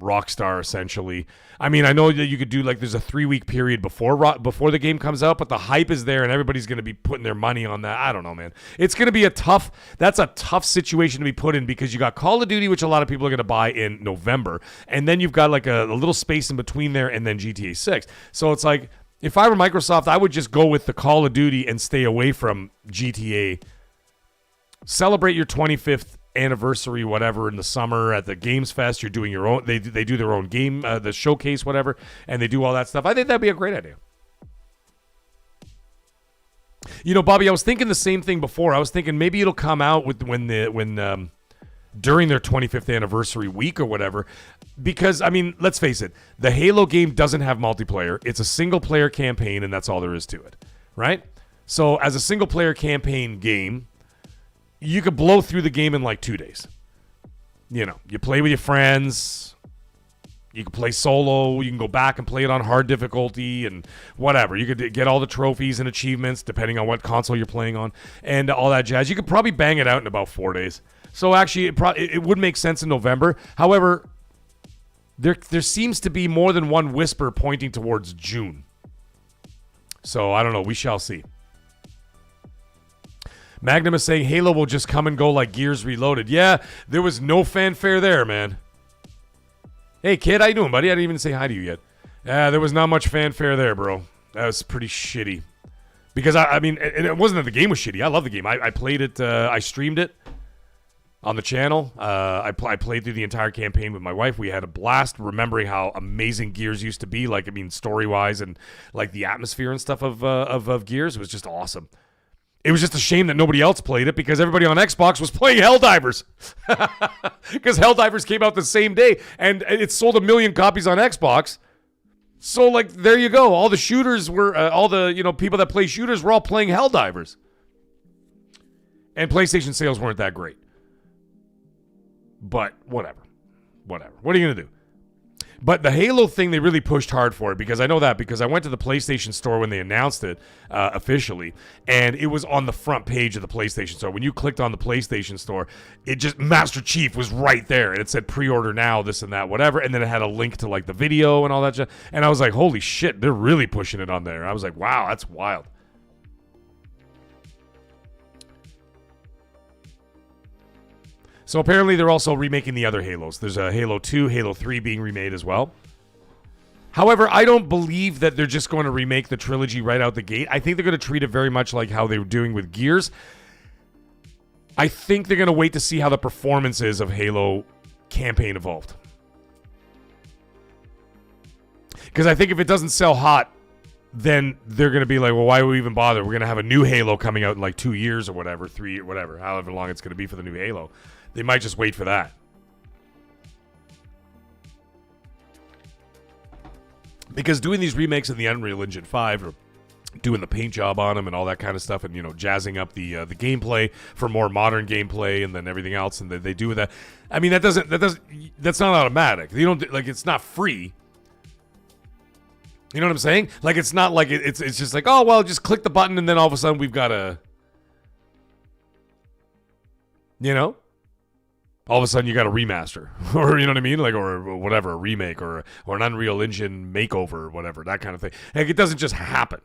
Rockstar, essentially. I know that you could do, like, there's a 3-week period before the game comes out, but the hype is there, and everybody's going to be putting their money on that. I don't know, man. It's going to be that's a tough situation to be put in because you got Call of Duty, which a lot of people are going to buy in November, and then you've got, like, a little space in between there, and then GTA 6. So it's like, if I were Microsoft, I would just go with the Call of Duty and stay away from GTA. Celebrate your 25th anniversary, whatever, in the summer at the Games Fest. You're doing your own. They do their own game, the showcase, whatever, and they do all that stuff. I think that'd be a great idea. Bobby, I was thinking the same thing before. I was thinking maybe it'll come out when during their 25th anniversary week or whatever. Because, let's face it, the Halo game doesn't have multiplayer. It's a single-player campaign, and that's all there is to it, right? So, as a single-player campaign game, you could blow through the game in, like, 2 days. You play with your friends. You can play solo. You can go back and play it on hard difficulty and whatever. You could get all the trophies and achievements, depending on what console you're playing on, and all that jazz. You could probably bang it out in about 4 days. So, actually, it would make sense in November. However, There seems to be more than one whisper pointing towards June. So, I don't know. We shall see. Magnum is saying Halo will just come and go like Gears Reloaded. Yeah, there was no fanfare there, man. Hey, kid, how you doing, buddy? I didn't even say hi to you yet. Yeah, there was not much fanfare there, bro. That was pretty shitty. Because, it wasn't that the game was shitty. I love the game. I played it. I streamed it. on the channel. I played through the entire campaign with my wife. We had a blast remembering how amazing Gears used to be. Like, I mean, story-wise and, like, the atmosphere and stuff of Gears. It was just awesome. It was just a shame that nobody else played it because everybody on Xbox was playing Helldivers. Because Helldivers came out the same day, and it sold 1 million copies on Xbox. So, like, there you go. All the shooters were, all the, people that play shooters were all playing Helldivers. And PlayStation sales weren't that great. But, whatever. What are you going to do? But the Halo thing, they really pushed hard for it because I know that because I went to the PlayStation Store when they announced it officially, and it was on the front page of the PlayStation Store. When you clicked on the PlayStation Store, it just, Master Chief was right there, and it said pre-order now, this and that, whatever, and then it had a link to, like, the video and all that shit, and I was like, holy shit, they're really pushing it on there. I was like, wow, that's wild. So apparently they're also remaking the other Halos. There's a Halo 2, Halo 3 being remade as well. However, I don't believe that they're just going to remake the trilogy right out the gate. I think they're going to treat it very much like how they were doing with Gears. I think they're going to wait to see how the performances of Halo campaign evolved. Because I think if it doesn't sell hot, then they're going to be like, well, why would we even bother? We're going to have a new Halo coming out in like 2 years or whatever, 3 or whatever, however long it's going to be for the new Halo. They might just wait for that. Because doing these remakes in the Unreal Engine 5 or doing the paint job on them and all that kind of stuff and, jazzing up the gameplay for more modern gameplay and then everything else and they do with that. I mean, that's not automatic. You don't, like, it's not free. You know what I'm saying? Like, it's not like it's just like, oh, well, just click the button and then all of a sudden we've got a, all of a sudden you got a remaster or, you know what I mean? Like, or whatever, a remake or an Unreal Engine makeover or whatever, that kind of thing. Like, it doesn't just happen.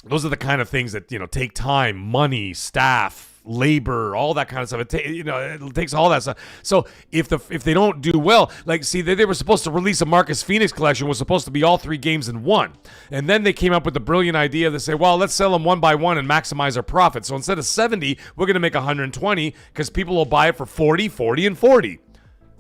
Those are the kind of things that, take time, money, staff, labor, all that kind of stuff. It takes all that stuff. So if they don't do well, like, see, they were supposed to release a Marcus Phoenix collection, was supposed to be all 3 games in one. And then they came up with the brilliant idea to say, well, let's sell them one by one and maximize our profit. So instead of 70, we're going to make 120 because people will buy it for 40, 40, and 40.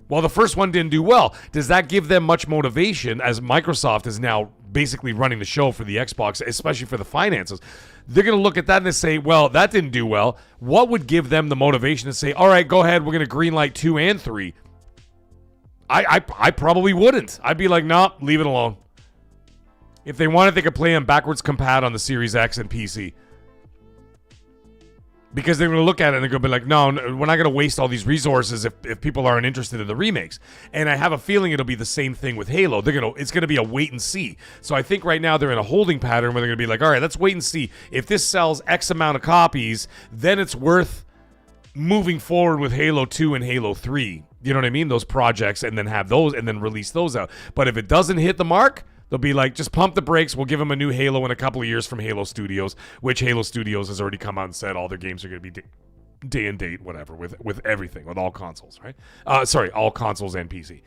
Well, the first one didn't do well. Does that give them much motivation as Microsoft is now basically running the show for the Xbox, especially for the finances? They're going to look at that and they say, well, that didn't do well. What would give them the motivation to say, all right, go ahead, we're going to greenlight 2 and 3? I probably wouldn't. I'd be like, no, leave it alone. If they wanted, they could play them backwards compat on the Series X and PC. Because they're going to look at it and they're going to be like, no, we're not going to waste all these resources if people aren't interested in the remakes. And I have a feeling it'll be the same thing with Halo. It's going to be a wait and see. So I think right now they're in a holding pattern where they're going to be like, all right, let's wait and see. If this sells X amount of copies, then it's worth moving forward with Halo 2 and Halo 3. You know what I mean? Those projects, and then have those and then release those out. But if it doesn't hit the mark, they'll be like, just pump the brakes. We'll give them a new Halo in a couple of years from Halo Studios, which Halo Studios has already come out and said all their games are going to be day and date, whatever, with everything, with all consoles, right? All consoles and PC.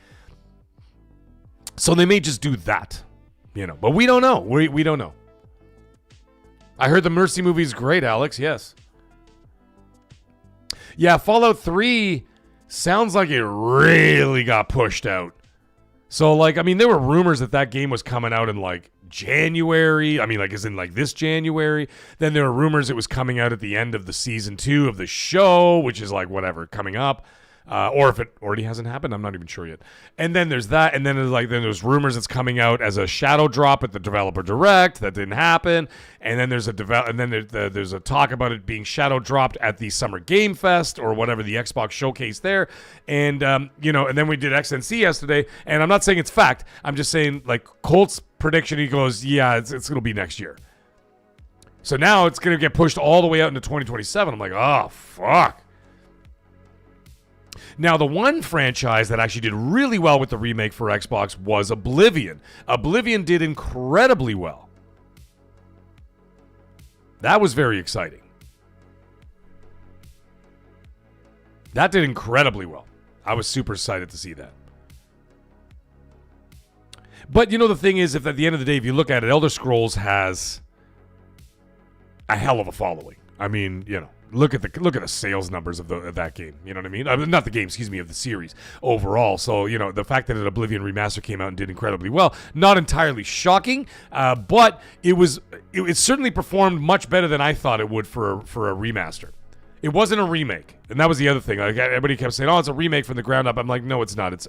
So they may just do that, but we don't know. We don't know. I heard the Mercy movie is great, Alex. Yes. Yeah, Fallout 3 sounds like it really got pushed out. So, like, I mean, there were rumors that game was coming out in, like, January. I mean, like, as in, like, this January. Then there were rumors it was coming out at the end of the season 2 of the show, which is, like, whatever, coming up. Or if it already hasn't happened, I'm not even sure yet. And then there's that, and then there's rumors it's coming out as a shadow drop at the developer direct. That didn't happen. And then there's there's a talk about it being shadow dropped at the Summer Game Fest or whatever, the Xbox showcase there. And and then we did XNC yesterday. And I'm not saying it's fact. I'm just saying, like, Colt's prediction. He goes, yeah, it's gonna be next year. So now it's gonna get pushed all the way out into 2027. I'm like, oh fuck. Now, the one franchise that actually did really well with the remake for Xbox was Oblivion. Oblivion did incredibly well. That was very exciting. That did incredibly well. I was super excited to see that. But, the thing is, if at the end of the day, if you look at it, Elder Scrolls has a hell of a following. I mean, look at the sales numbers of that game. You know what I mean? Not the game, excuse me, of the series overall. So, you know, the fact that an Oblivion remaster came out and did incredibly well, not entirely shocking, but it certainly performed much better than I thought it would for a remaster. It wasn't a remake, and that was the other thing. Like, everybody kept saying, "Oh, it's a remake from the ground up." I'm like, no, it's not. It's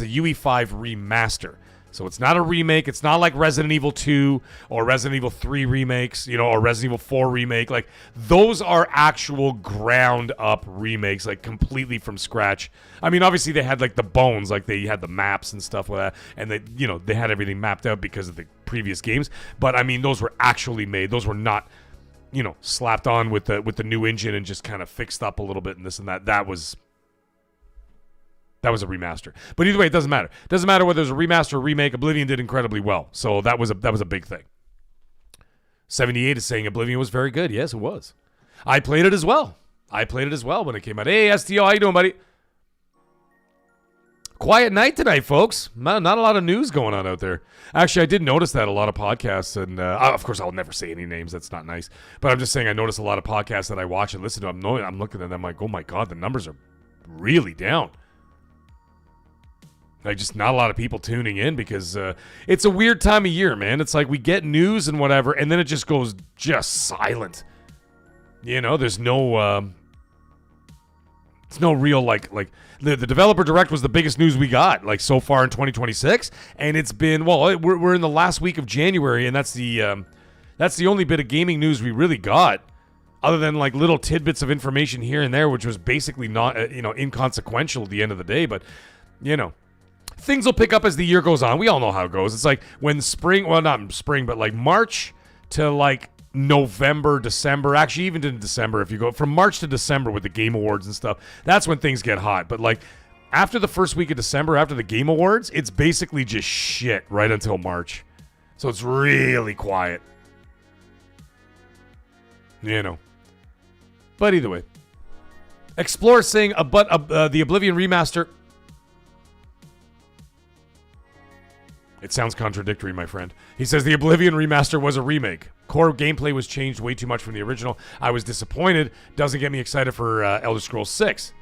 a UE5 remaster. So it's not a remake. It's not like Resident Evil 2 or Resident Evil 3 remakes, you know, or Resident Evil 4 remake. Like, those are actual ground up remakes, like completely from scratch. I mean, obviously they had like the bones, like they had the maps and stuff like that, and they, you know, they had everything mapped out because of the previous games. But I mean, those were actually made. Those were not, you know, slapped on with the new engine and just kind of fixed up a little bit and this and that. That was a remaster. But either way, it doesn't matter. It doesn't matter whether it's a remaster or remake. Oblivion did incredibly well. So that was a big thing. 78 is saying Oblivion was very good. Yes, it was. I played it as well. When it came out. Hey, STO, how you doing, buddy? Quiet night tonight, folks. Not a lot of news going on out there. Actually, I did notice that a lot of podcasts, and of course, I'll never say any names. That's not nice. But I'm just saying I noticed a lot of podcasts that I watch and listen to. I'm looking at them like, oh my God, the numbers are really down. Like, just not a lot of people tuning in because it's a weird time of year, man. It's like we get news and whatever, and then it just goes just silent. You know, there's no... it's no real, like the developer direct was the biggest news we got, like, so far in 2026, and it's been, well, we're in the last week of January, and that's the only bit of gaming news we really got, other than like little tidbits of information here and there, which was basically not, inconsequential at the end of the day, but, you know, things will pick up as the year goes on. We all know how it goes. It's like when spring, well, not spring, but like March to like November, December, actually even to December, if you go from March to December with the Game Awards and stuff, that's when things get hot. But like after the first week of December, after the Game Awards, it's basically just shit right until March. So it's really quiet. You know. But either way. Explorer saying, the Oblivion remaster... It sounds contradictory, my friend. He says the Oblivion remaster was a remake. Core gameplay was changed way too much from the original. I was disappointed. Doesn't get me excited for Elder Scrolls 6.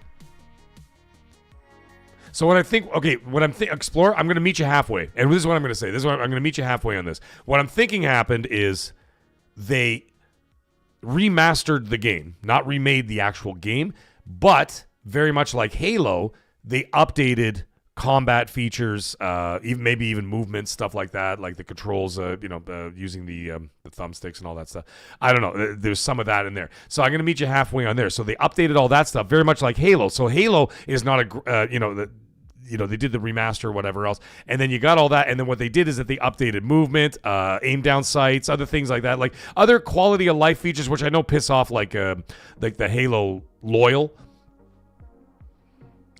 So what I think, Explorer, I'm going to meet you halfway. And this is what I'm going to say. I'm going to meet you halfway on this. What I'm thinking happened is they remastered the game, not remade the actual game, but very much like Halo, they updated combat features, maybe even movement, stuff like that, like the controls, using the thumbsticks and all that stuff. I don't know. There's some of that in there. So I'm going to meet you halfway on there. So they updated all that stuff, very much like Halo. So Halo is not they did the remaster or whatever else, and then you got all that, and then what they did is that they updated movement, aim down sights, other things like that, like other quality of life features, which I know piss off like the Halo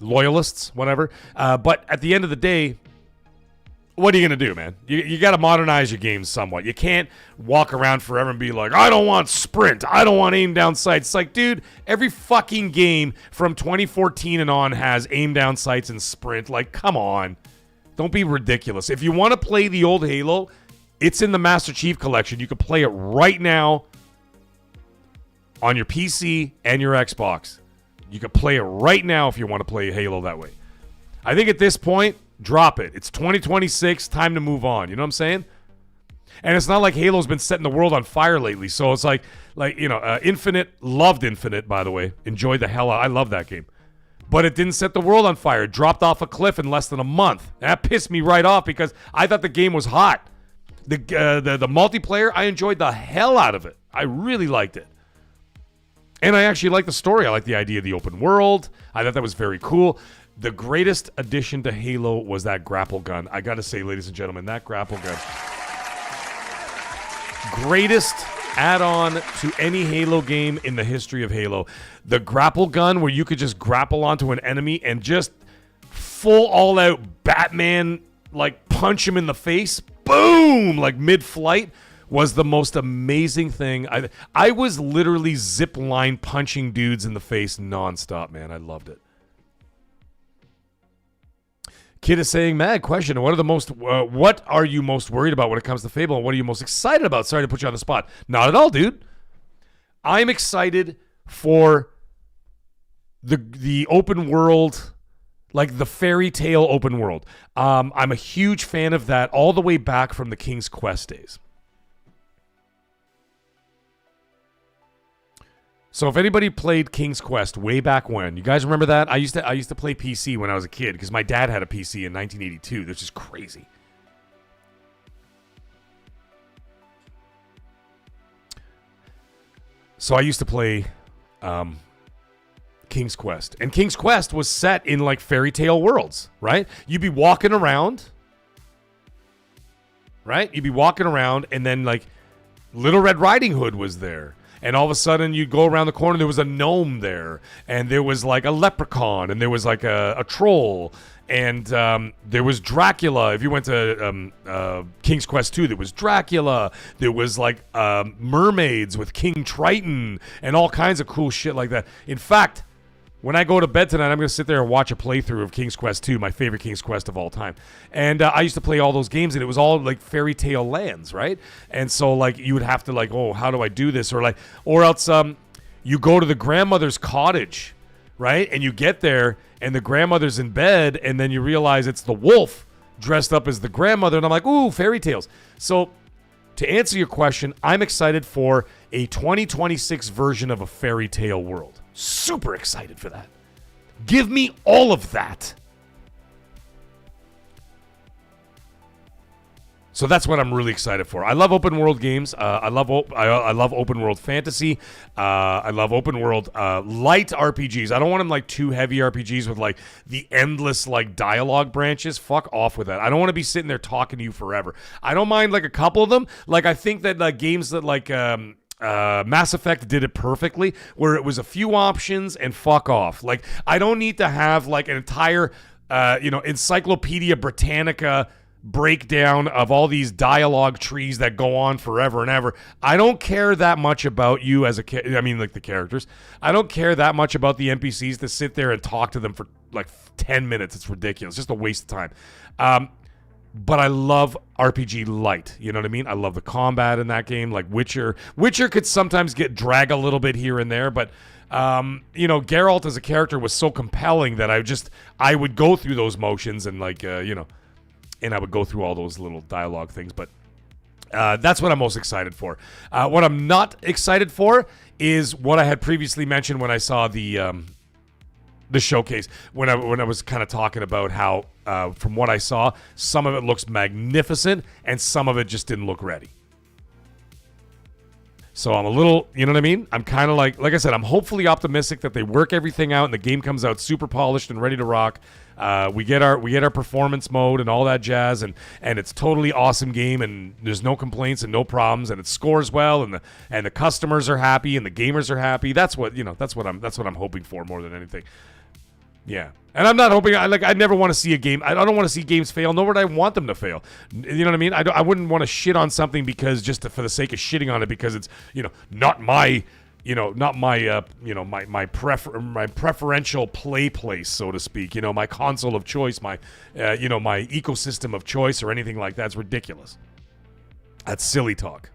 loyalists, whatever. But at the end of the day, what are you going to do, man? You got to modernize your games somewhat. You can't walk around forever and be like, I don't want sprint. I don't want aim down sights. It's like, dude, every fucking game from 2014 and on has aim down sights and sprint. Like, come on. Don't be ridiculous. If you want to play the old Halo, it's in the Master Chief Collection. You can play it right now on your PC and your Xbox. You can play it right now if you want to play Halo that way. I think at this point, drop it. It's 2026, time to move on. You know what I'm saying? And it's not like Halo's been setting the world on fire lately. So it's like Infinite, loved Infinite, by the way. Enjoyed the hell out. I love that game. But it didn't set the world on fire. It dropped off a cliff in less than a month. That pissed me right off because I thought the game was hot. The multiplayer, I enjoyed the hell out of it. I really liked it. And I actually like the story. I like the idea of the open world. I thought that was very cool. The greatest addition to Halo was that grapple gun. I got to say, ladies and gentlemen, that grapple gun. Greatest add-on to any Halo game in the history of Halo. The grapple gun where you could just grapple onto an enemy and just full all-out Batman, like punch him in the face. Boom! Like mid-flight. Was the most amazing thing. I was literally zip line punching dudes in the face nonstop, man. I loved it. Kid is saying, mad question. What are you most worried about when it comes to Fable, and what are you most excited about? Sorry to put you on the spot. Not at all, dude. I'm excited for the open world, like the fairy tale open world. I'm a huge fan of that all the way back from the King's Quest days. So if anybody played King's Quest way back when, you guys remember that? I used to play PC when I was a kid because my dad had a PC in 1982. That's just crazy. So I used to play King's Quest. And King's Quest was set in like fairy tale worlds, right? You'd be walking around, right? You'd be walking around and then like Little Red Riding Hood was there. And all of a sudden you'd go around the corner, there was a gnome there. And there was like a leprechaun. And there was like a troll. And there was Dracula. If you went to King's Quest 2, there was Dracula. There was like mermaids with King Triton and all kinds of cool shit like that. In fact, when I go to bed tonight, I'm going to sit there and watch a playthrough of King's Quest 2, my favorite King's Quest of all time. And I used to play all those games, and it was all like fairy tale lands, right? And so like you would have to like, oh, how do I do this? Or else you go to the grandmother's cottage, right? And you get there, and the grandmother's in bed, and then you realize it's the wolf dressed up as the grandmother, and I'm like, ooh, fairy tales. So to answer your question, I'm excited for a 2026 version of a fairy tale world. Super excited for that. Give me all of that. So that's what I'm really excited for. I love open world games. I love open world fantasy. I love open world light RPGs. I don't want them like too heavy RPGs with like the endless like dialogue branches. Fuck off with that. I don't want to be sitting there talking to you forever. I don't mind like a couple of them. Like I think that like games that like Mass Effect did it perfectly, where it was a few options and fuck off. Like I don't need to have like an entire Encyclopedia Britannica breakdown of all these dialogue trees that go on forever and ever. I don't care that much about you as like the characters. I don't care that much about the NPCs to sit there and talk to them for like 10 minutes. It's ridiculous. Just a waste of time. But I love RPG light. You know what I mean? I love the combat in that game. Like Witcher. Witcher could sometimes drag a little bit here and there, but Geralt as a character was so compelling that I would go through those motions and and I would go through all those little dialogue things. But that's what I'm most excited for. What I'm not excited for is what I had previously mentioned when I saw the showcase, when I was kind of talking about how, from what I saw, some of it looks magnificent and some of it just didn't look ready. So I'm a little, you know what I mean? I'm kind of like I said, I'm hopefully optimistic that they work everything out and the game comes out super polished and ready to rock. We get our performance mode and all that jazz, and it's totally awesome game, and there's no complaints and no problems, and it scores well, and the customers are happy and the gamers are happy. That's what I'm hoping for more than anything. Yeah. And I'm not hoping, I never want to see a game. I don't want to see games fail, nor would I want them to fail. You know what I mean? I wouldn't want to shit on something because for the sake of shitting on it because it's, not my, my preferential play place, so to speak, my console of choice, my ecosystem of choice or anything like that. It's ridiculous. That's silly talk.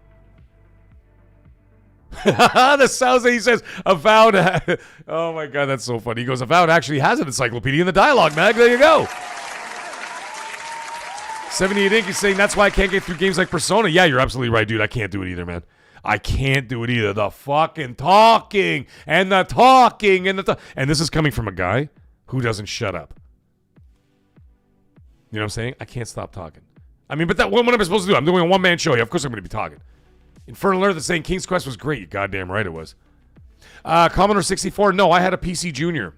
The sounds that he says, Avowed. Oh my god, that's so funny. He goes, Avowed actually has an encyclopedia in the dialogue, Mag. There you go. 78 Inc. is saying that's why I can't get through games like Persona. Yeah, you're absolutely right, dude. I can't do it either, man. I can't do it either. The fucking talking and the talking and and this is coming from a guy who doesn't shut up. You know what I'm saying? I can't stop talking. I mean, but what am I supposed to do? I'm doing a one-man show. Of course I'm going to be talking. Infernal Earth is saying King's Quest was great. You goddamn right it was. Commodore 64. No, I had a PC Junior.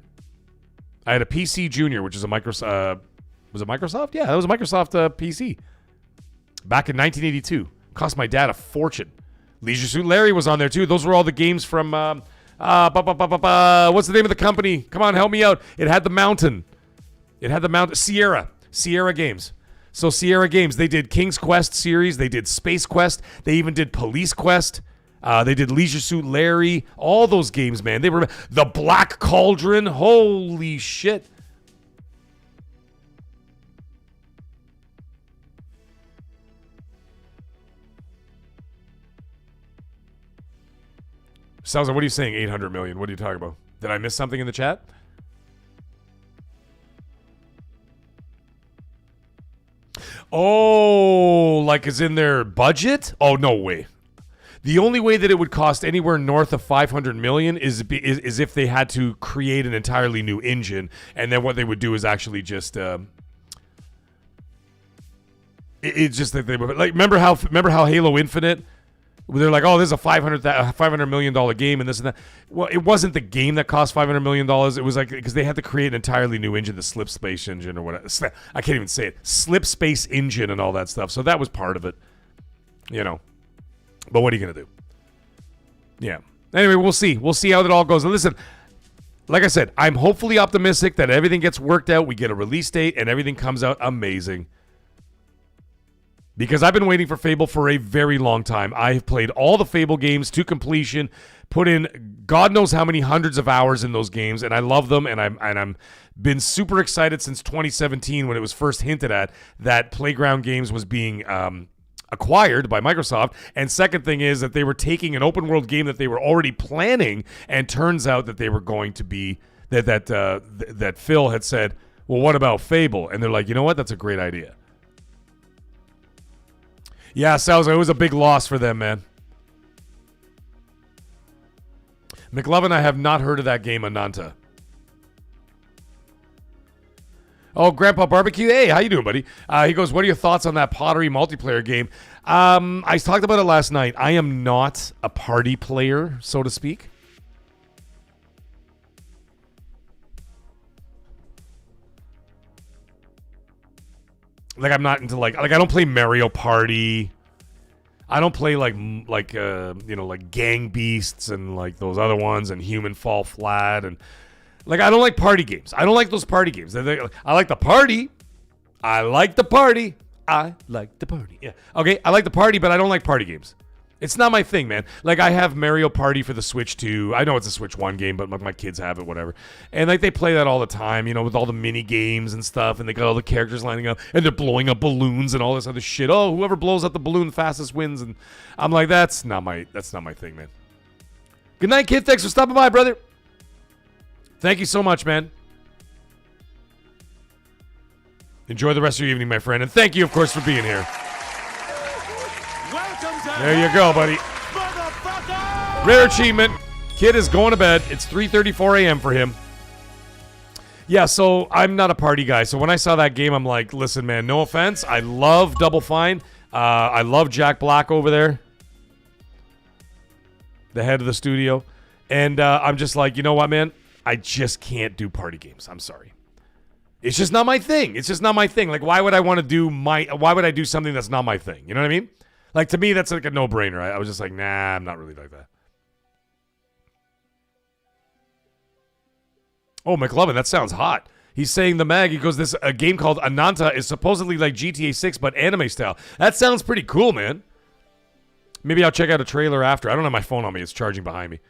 I had a PC Junior, which is a Microsoft. Was it Microsoft? Yeah, that was a Microsoft PC. Back in 1982. Cost my dad a fortune. Leisure Suit Larry was on there too. Those were all the games from. What's the name of the company? Come on, help me out. It had the mountain. Sierra Games. So Sierra Games, they did King's Quest series, they did Space Quest, they even did Police Quest, they did Leisure Suit Larry, all those games, man. They were the Black Cauldron, holy shit. Salza, what are you saying? 800 million. What are you talking about? Did I miss something in the chat? Oh, like is in their budget? Oh, no way. The only way that it would cost anywhere north of 500 million is if they had to create an entirely new engine, and then what they would do is actually just it's just that they would, like, remember how Halo Infinite, they're like, oh, this is a $500 million game and this and that. Well, it wasn't the game that cost $500 million. It was like, because they had to create an entirely new engine, the Slip Space engine or whatever. I can't even say it. Slip Space engine and all that stuff. So that was part of it, you know. But what are you going to do? Yeah. Anyway, we'll see. We'll see how that all goes. And listen, like I said, I'm hopefully optimistic that everything gets worked out. We get a release date and everything comes out amazing. Because I've been waiting for Fable for a very long time. I have played all the Fable games to completion, put in God knows how many hundreds of hours in those games, and I love them, and I'm been super excited since 2017 when it was first hinted at that Playground Games was being acquired by Microsoft. And second thing is that they were taking an open world game that they were already planning, and turns out that they were going to be that Phil had said, well, what about Fable? And they're like, you know what? That's a great idea. Yeah, Salza, it was a big loss for them, man. McLovin, I have not heard of that game, Ananta. Oh, Grandpa Barbecue. Hey, how you doing, buddy? He goes, what are your thoughts on that Pottery multiplayer game? I talked about it last night. I am not a party player, so to speak. Like, I'm not into, like I don't play Mario Party. I don't play like Gang Beasts and like those other ones and Human Fall Flat, and like I don't like party games. I don't like those party games. I like the party. I like the party. Yeah. Okay, I like the party, but I don't like party games. It's not my thing, man. Like, I have Mario Party for the Switch 2. I know it's a Switch 1 game, but my kids have it, whatever. And, like, they play that all the time, you know, with all the mini games and stuff, and they got all the characters lining up, and they're blowing up balloons and all this other shit. Oh, whoever blows up the balloon fastest wins. And I'm like, that's not my thing, man. Good night, kid. Thanks for stopping by, brother. Thank you so much, man. Enjoy the rest of your evening, my friend. And thank you, of course, for being here. There you go, buddy. Rare achievement. Kid is going to bed. It's 3:34 a.m. for him. Yeah, so I'm not a party guy. So when I saw that game, I'm like, listen, man, no offense. I love Double Fine. I love Jack Black over there, the head of the studio. And I'm just like, you know what, man? I just can't do party games. I'm sorry. It's just not my thing. It's just not my thing. Like, why would I do something that's not my thing? You know what I mean? Like, to me, that's like a no-brainer. I was just like, nah, I'm not really like that. Oh, McLovin, that sounds hot. He's saying the mag, he goes, a game called Ananta is supposedly like GTA 6, but anime style. That sounds pretty cool, man. Maybe I'll check out a trailer after. I don't have my phone on me. It's charging behind me.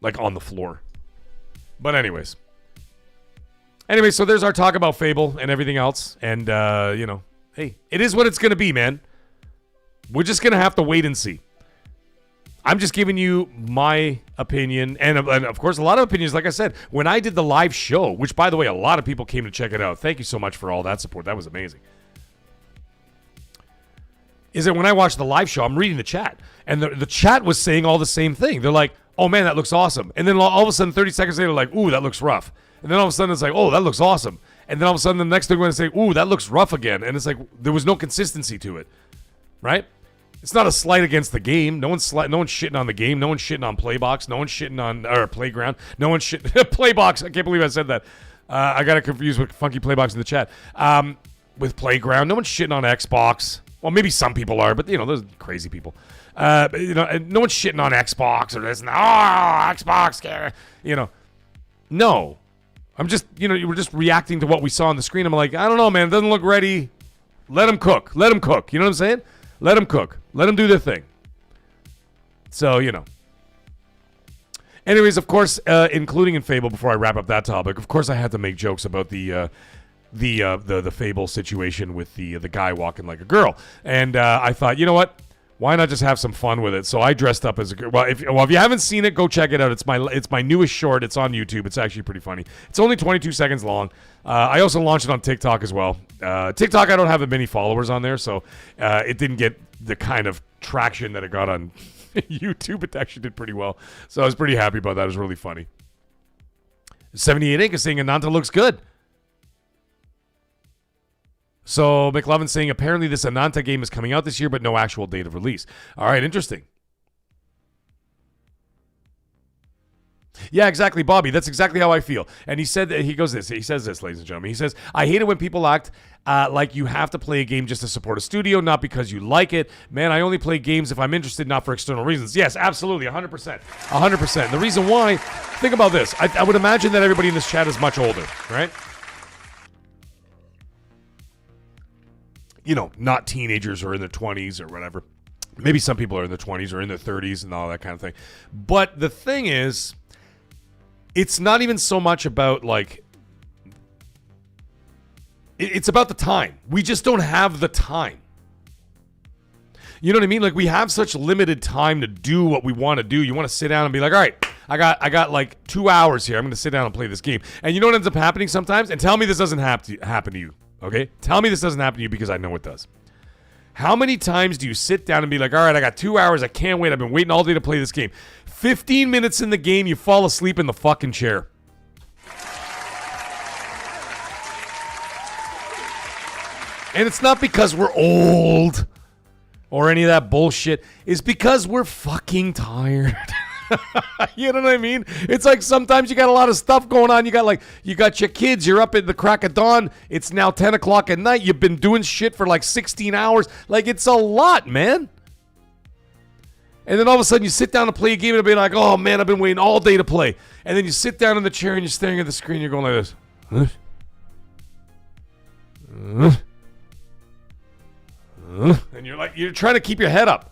Like, on the floor. But anyways. Anyway, so there's our talk about Fable and everything else. And, you know, hey, it is what it's going to be, man. We're just going to have to wait and see. I'm just giving you my opinion. And, of course, a lot of opinions. Like I said, when I did the live show, which, by the way, a lot of people came to check it out. Thank you so much for all that support. That was amazing. Is that when I watched the live show, I'm reading the chat. And the chat was saying all the same thing. They're like, oh, man, that looks awesome. And then all of a sudden, 30 seconds later, they're like, ooh, that looks rough. And then all of a sudden, it's like, oh, that looks awesome. And then all of a sudden, the next thing, they're going to say, ooh, that looks rough again. And it's like, there was no consistency to it. Right? It's not a slight against the game. No one's shitting on the game. No one's shitting on Playbox. No one's shitting on Playground. No one's shitting Playbox. I can't believe I said that. I got it confused with Funky Playbox in the chat. With Playground, no one's shitting on Xbox. Well, maybe some people are, but you know, those crazy people. You know, no one's shitting on Xbox or this and that. Oh, Xbox. You know, no. I'm just, you know, we're just reacting to what we saw on the screen. I'm like, I don't know, man. It doesn't look ready. Let them cook. Let them cook. You know what I'm saying? Let them cook. Let them do their thing. So, you know. Anyways, of course, including in Fable, before I wrap up that topic, of course I had to make jokes about the Fable situation with the guy walking like a girl. And I thought, you know what? Why not just have some fun with it? So I dressed up as a girl. Well, if you haven't seen it, go check it out. It's my newest short. It's on YouTube. It's actually pretty funny. It's only 22 seconds long. I also launched it on TikTok as well. TikTok, I don't have many followers on there, so it didn't get the kind of traction that it got on YouTube. It actually did pretty well. So I was pretty happy about that. It was really funny. 78 Inc. is saying Ananta looks good. So McLovin saying apparently this Ananta game is coming out this year, but no actual date of release. All right, interesting. Yeah, exactly, Bobby. That's exactly how I feel. And he said that he says this, ladies and gentlemen. He says, I hate it when people act like you have to play a game just to support a studio, not because you like it. Man, I only play games if I'm interested, not for external reasons. Yes, absolutely, 100%. 100%. And the reason why, think about this. I would imagine that everybody in this chat is much older, right? You know, not teenagers or in their 20s or whatever. Maybe some people are in their 20s or in their 30s and all that kind of thing. But the thing is, it's not even so much about, like, it's about the time. We just don't have the time. You know what I mean? Like, we have such limited time to do what we want to do. You want to sit down and be like, all right, I got like 2 hours here. I'm going to sit down and play this game. And you know what ends up happening sometimes? And tell me this doesn't happen to you, okay? Tell me this doesn't happen to you because I know it does. How many times do you sit down and be like, all right, I got 2 hours. I can't wait. I've been waiting all day to play this game. 15 minutes in the game, you fall asleep in the fucking chair. And it's not because we're old or any of that bullshit. It's because we're fucking tired. You know what I mean? It's like sometimes you got a lot of stuff going on. You got your kids. You're up at the crack of dawn. It's now 10 o'clock at night. You've been doing shit for like 16 hours. Like, it's a lot, man. And then all of a sudden you sit down to play a game and be like, oh man, I've been waiting all day to play. And then you sit down in the chair and you're staring at the screen. You're going like this. And you're trying to keep your head up.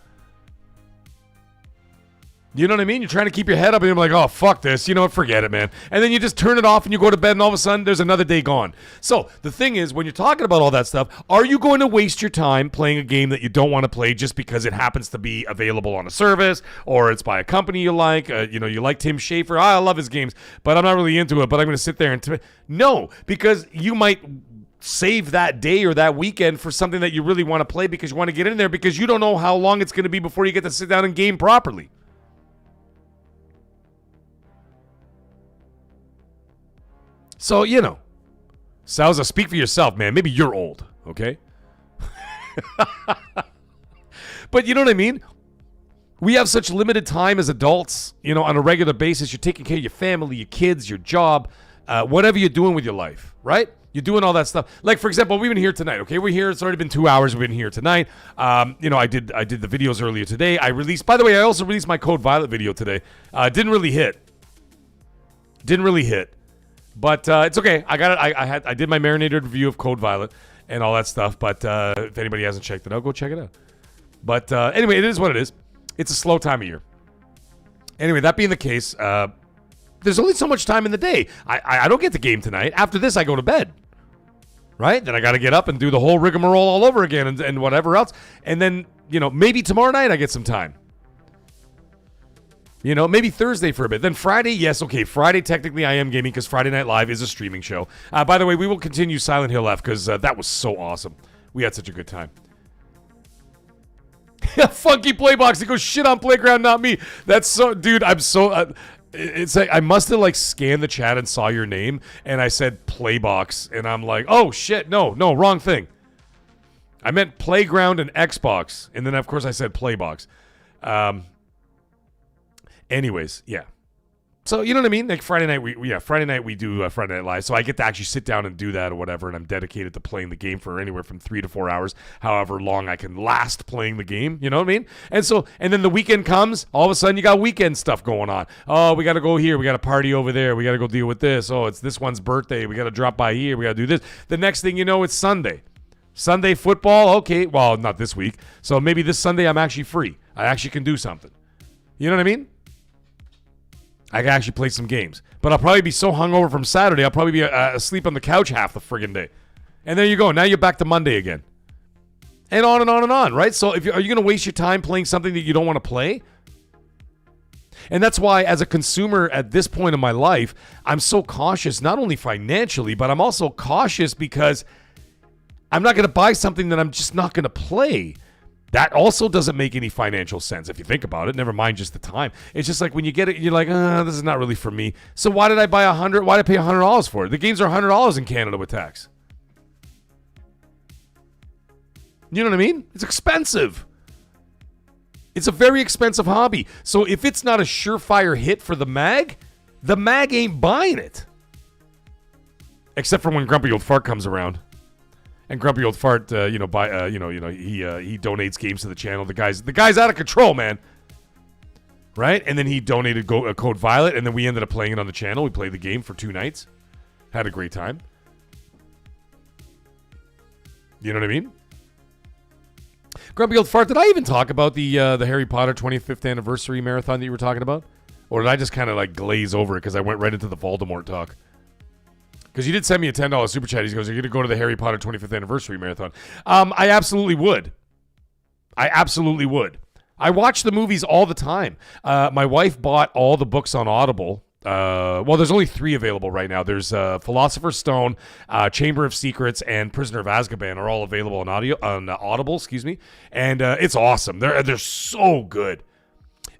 You know what I mean? You're trying to keep your head up and you're like, oh, fuck this. You know what? Forget it, man. And then you just turn it off and you go to bed and all of a sudden there's another day gone. So the thing is, when you're talking about all that stuff, are you going to waste your time playing a game that you don't want to play just because it happens to be available on a service or it's by a company you like? You like Tim Schafer. I love his games, but I'm not really into it, but I'm going to sit there and... No, because you might save that day or that weekend for something that you really want to play because you want to get in there because you don't know how long it's going to be before you get to sit down and game properly. So, Salza, speak for yourself, man. Maybe you're old, okay? But you know what I mean? We have such limited time as adults, on a regular basis. You're taking care of your family, your kids, your job, whatever you're doing with your life, right? You're doing all that stuff. Like, for example, we've been here tonight, okay? We're here. It's already been 2 hours. We've been here tonight. I did the videos earlier today. By the way, I also released my Code Violet video today. Didn't really hit. But it's okay. I got it. I did my marinated review of Code Violet and all that stuff. But if anybody hasn't checked it out, go check it out. But anyway, it is what it is. It's a slow time of year. Anyway, that being the case, there's only so much time in the day. I don't get the game tonight. After this, I go to bed. Right? Then I got to get up and do the whole rigmarole all over again and whatever else. And then, maybe tomorrow night I get some time. Maybe Thursday for a bit. Then Friday, yes, okay. Friday, technically, I am gaming because Friday Night Live is a streaming show. By the way, we will continue Silent Hill F because that was so awesome. We had such a good time. Funky Playbox. He goes, shit on Playground, not me. That's so... Dude, I'm so... it's like I must have scanned the chat and saw your name and I said Playbox. And I'm like, oh, shit. No, wrong thing. I meant Playground and Xbox. And then, of course, I said Playbox. Anyways, yeah. So, you know what I mean? Like Friday night, we do Friday Night Live. So I get to actually sit down and do that or whatever. And I'm dedicated to playing the game for anywhere from 3 to 4 hours, however long I can last playing the game. You know what I mean? And then the weekend comes. All of a sudden, you got weekend stuff going on. Oh, we got to go here. We got to party over there. We got to go deal with this. Oh, it's this one's birthday. We got to drop by here. We got to do this. The next thing you know, it's Sunday. Sunday football. Okay. Well, not this week. So maybe this Sunday I'm actually free. I actually can do something. You know what I mean? I can actually play some games. But I'll probably be so hungover from Saturday, I'll probably be asleep on the couch half the friggin' day. And there you go. Now you're back to Monday again. And on and on and on, right? So are you going to waste your time playing something that you don't want to play? And that's why, as a consumer at this point in my life, I'm so cautious, not only financially, but I'm also cautious because I'm not going to buy something that I'm just not going to play. That also doesn't make any financial sense if you think about it. Never mind just the time. It's just like when you get it, you're like, this is not really for me. So why did I buy why did I pay $100 for it? The games are $100 in Canada with tax. You know what I mean? It's expensive. It's a very expensive hobby. So if it's not a surefire hit for the mag ain't buying it. Except for when Grumpy Old Fart comes around. And Grumpy Old Fart, he donates games to the channel. The guy's out of control, man. Right? And then he donated Code Violet, and then we ended up playing it on the channel. We played the game for 2 nights. Had a great time. You know what I mean? Grumpy Old Fart, did I even talk about the Harry Potter 25th anniversary marathon that you were talking about? Or did I just kind of like glaze over it because I went right into the Voldemort talk? Because you did send me a $10 super chat. He goes, "You're going to go to the Harry Potter 25th anniversary marathon." I absolutely would. I watch the movies all the time. My wife bought all the books on Audible. Well, there's only 3 available right now. There's Philosopher's Stone, Chamber of Secrets, and Prisoner of Azkaban are all available on Audible. Excuse me, and it's awesome. They're so good.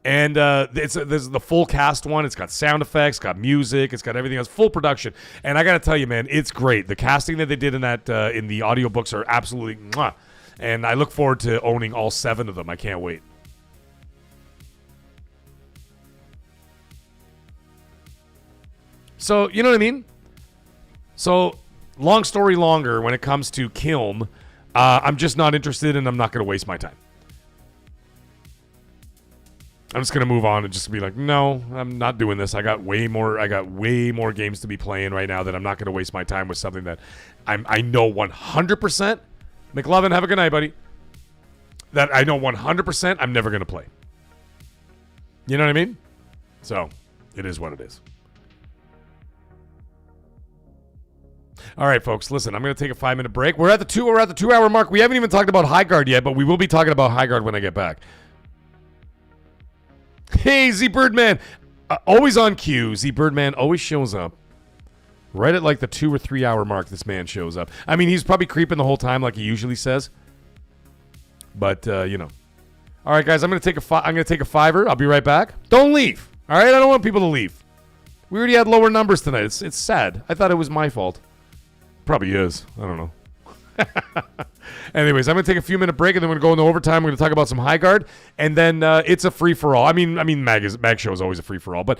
And there's the full cast one. It's got sound effects, got music, it's got everything else, full production. And I got to tell you, man, it's great. The casting that they did in that in the audiobooks are absolutely mwah. And I look forward to owning all 7 of them. I can't wait. So, you know what I mean? So, long story longer, when it comes to Kiln, I'm just not interested and I'm not going to waste my time. I'm just going to move on and just be like, no, I'm not doing this. I got way more games to be playing right now that I'm not going to waste my time with something that I know 100%. McLovin, have a good night, buddy. That I know 100% I'm never going to play. You know what I mean? So, it is what it is. All right, folks, listen, I'm going to take a 5-minute break. We're at the 2-hour mark. We haven't even talked about Highguard yet, but we will be talking about Highguard when I get back. Hey, Z Birdman. Always on cue. Z Birdman always shows up. Right at like the 2 or 3 hour mark, this man shows up. I mean, he's probably creeping the whole time like he usually says. But, you know. All right, guys, I'm going to take a $5. I'll be right back. Don't leave. All right, I don't want people to leave. We already had lower numbers tonight. It's sad. I thought it was my fault. Probably is. I don't know. Anyways, I'm going to take a few minute break and then we're going to go into overtime. We're going to talk about some Highguard and then it's a free for all. I mean, Mag Show is always a free for all, but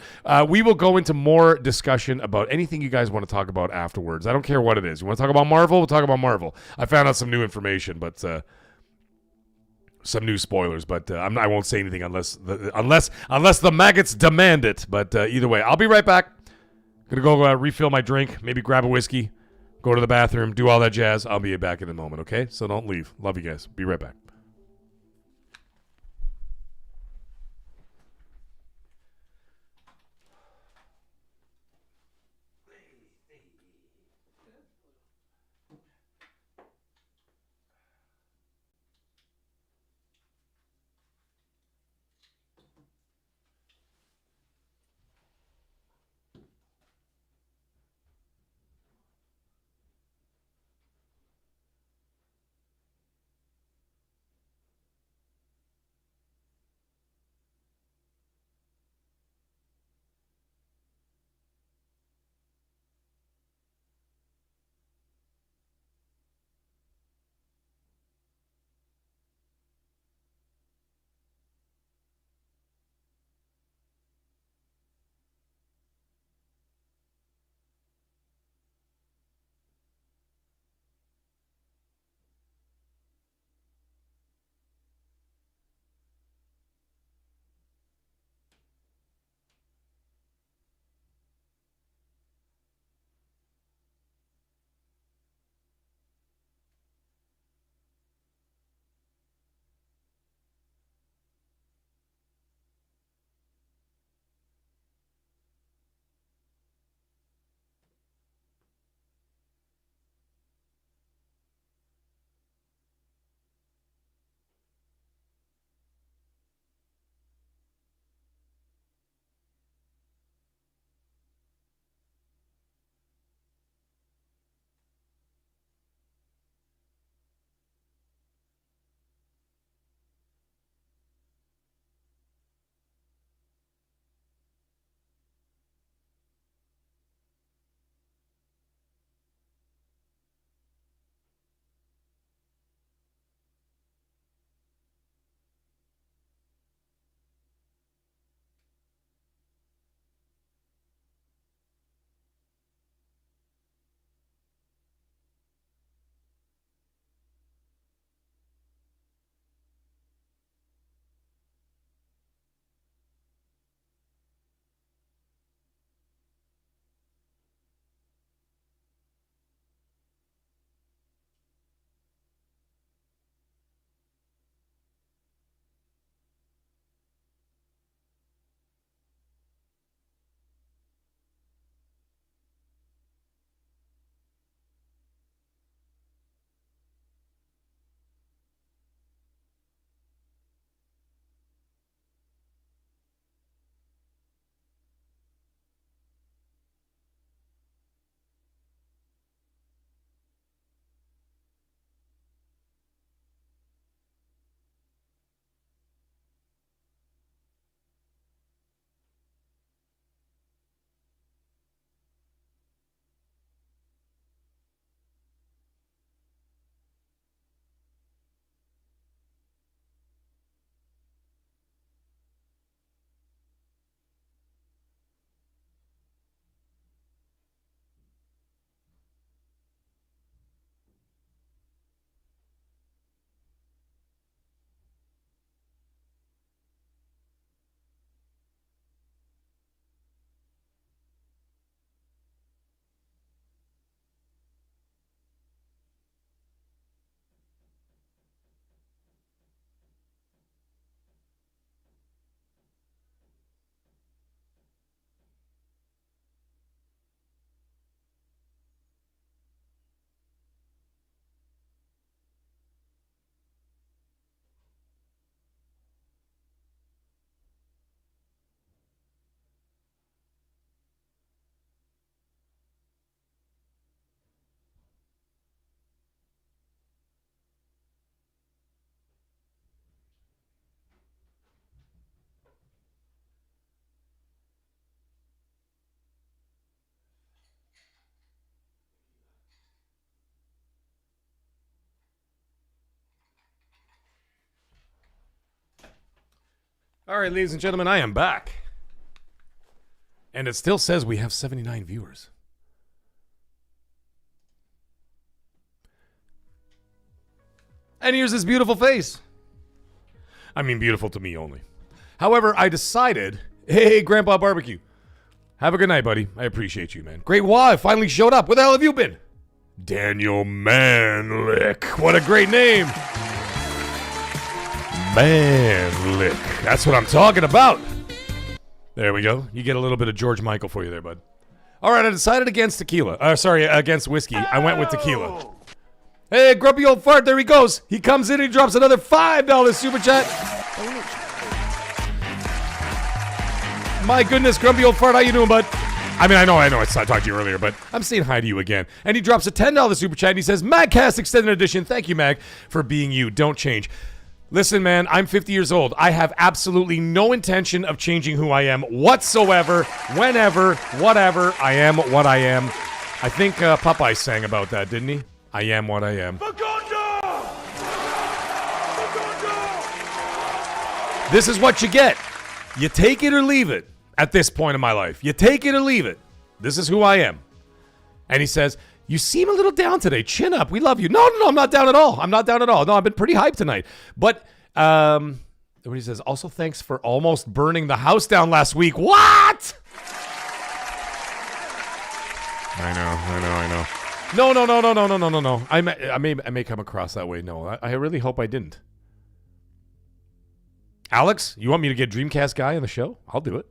we will go into more discussion about anything you guys want to talk about afterwards. I don't care what it is. You want to talk about Marvel? We'll talk about Marvel. I found out some new information, but some new spoilers, but I won't say anything unless the maggots demand it. But either way, I'll be right back. Gonna go refill my drink, maybe grab a whiskey. Go to the bathroom, do all that jazz. I'll be back in a moment, okay? So don't leave. Love you guys. Be right back. All right, ladies and gentlemen, I am back. And it still says we have 79 viewers. And here's his beautiful face. I mean, beautiful to me only. However, I decided, hey, Grandpa Barbecue, have a good night, buddy. I appreciate you, man. Great Wah, I finally showed up. Where the hell have you been? Daniel Manlick. What a great name. Manlick. That's what I'm talking about. There we go. You get a little bit of George Michael for you there, bud. All right, I decided against tequila. Against whiskey. I went with tequila. Hey, grumpy old fart, there he goes. He comes in and he drops another $5 super chat. My goodness, grumpy old fart, how you doing, bud? I mean, I know I talked to you earlier, but I'm saying hi to you again. And he drops a $10 super chat and he says, MAGGCAST Extended Edition. Thank you, Mag, for being you. Don't change. Listen, man, I'm 50 years old. I have absolutely no intention of changing who I am whatsoever, whenever, whatever. I am what I am. I think Popeye sang about that, didn't he? I am what I am. This is what you get. You take it or leave it at this point in my life. You take it or leave it. This is who I am. And he says, you seem a little down today. Chin up. We love you. No, I'm not down at all. I'm not down at all. No, I've been pretty hyped tonight. But what he says, also thanks for almost burning the house down last week. What? I know. No. I may come across that way. No, I really hope I didn't. Alex, you want me to get Dreamcast Guy on the show? I'll do it.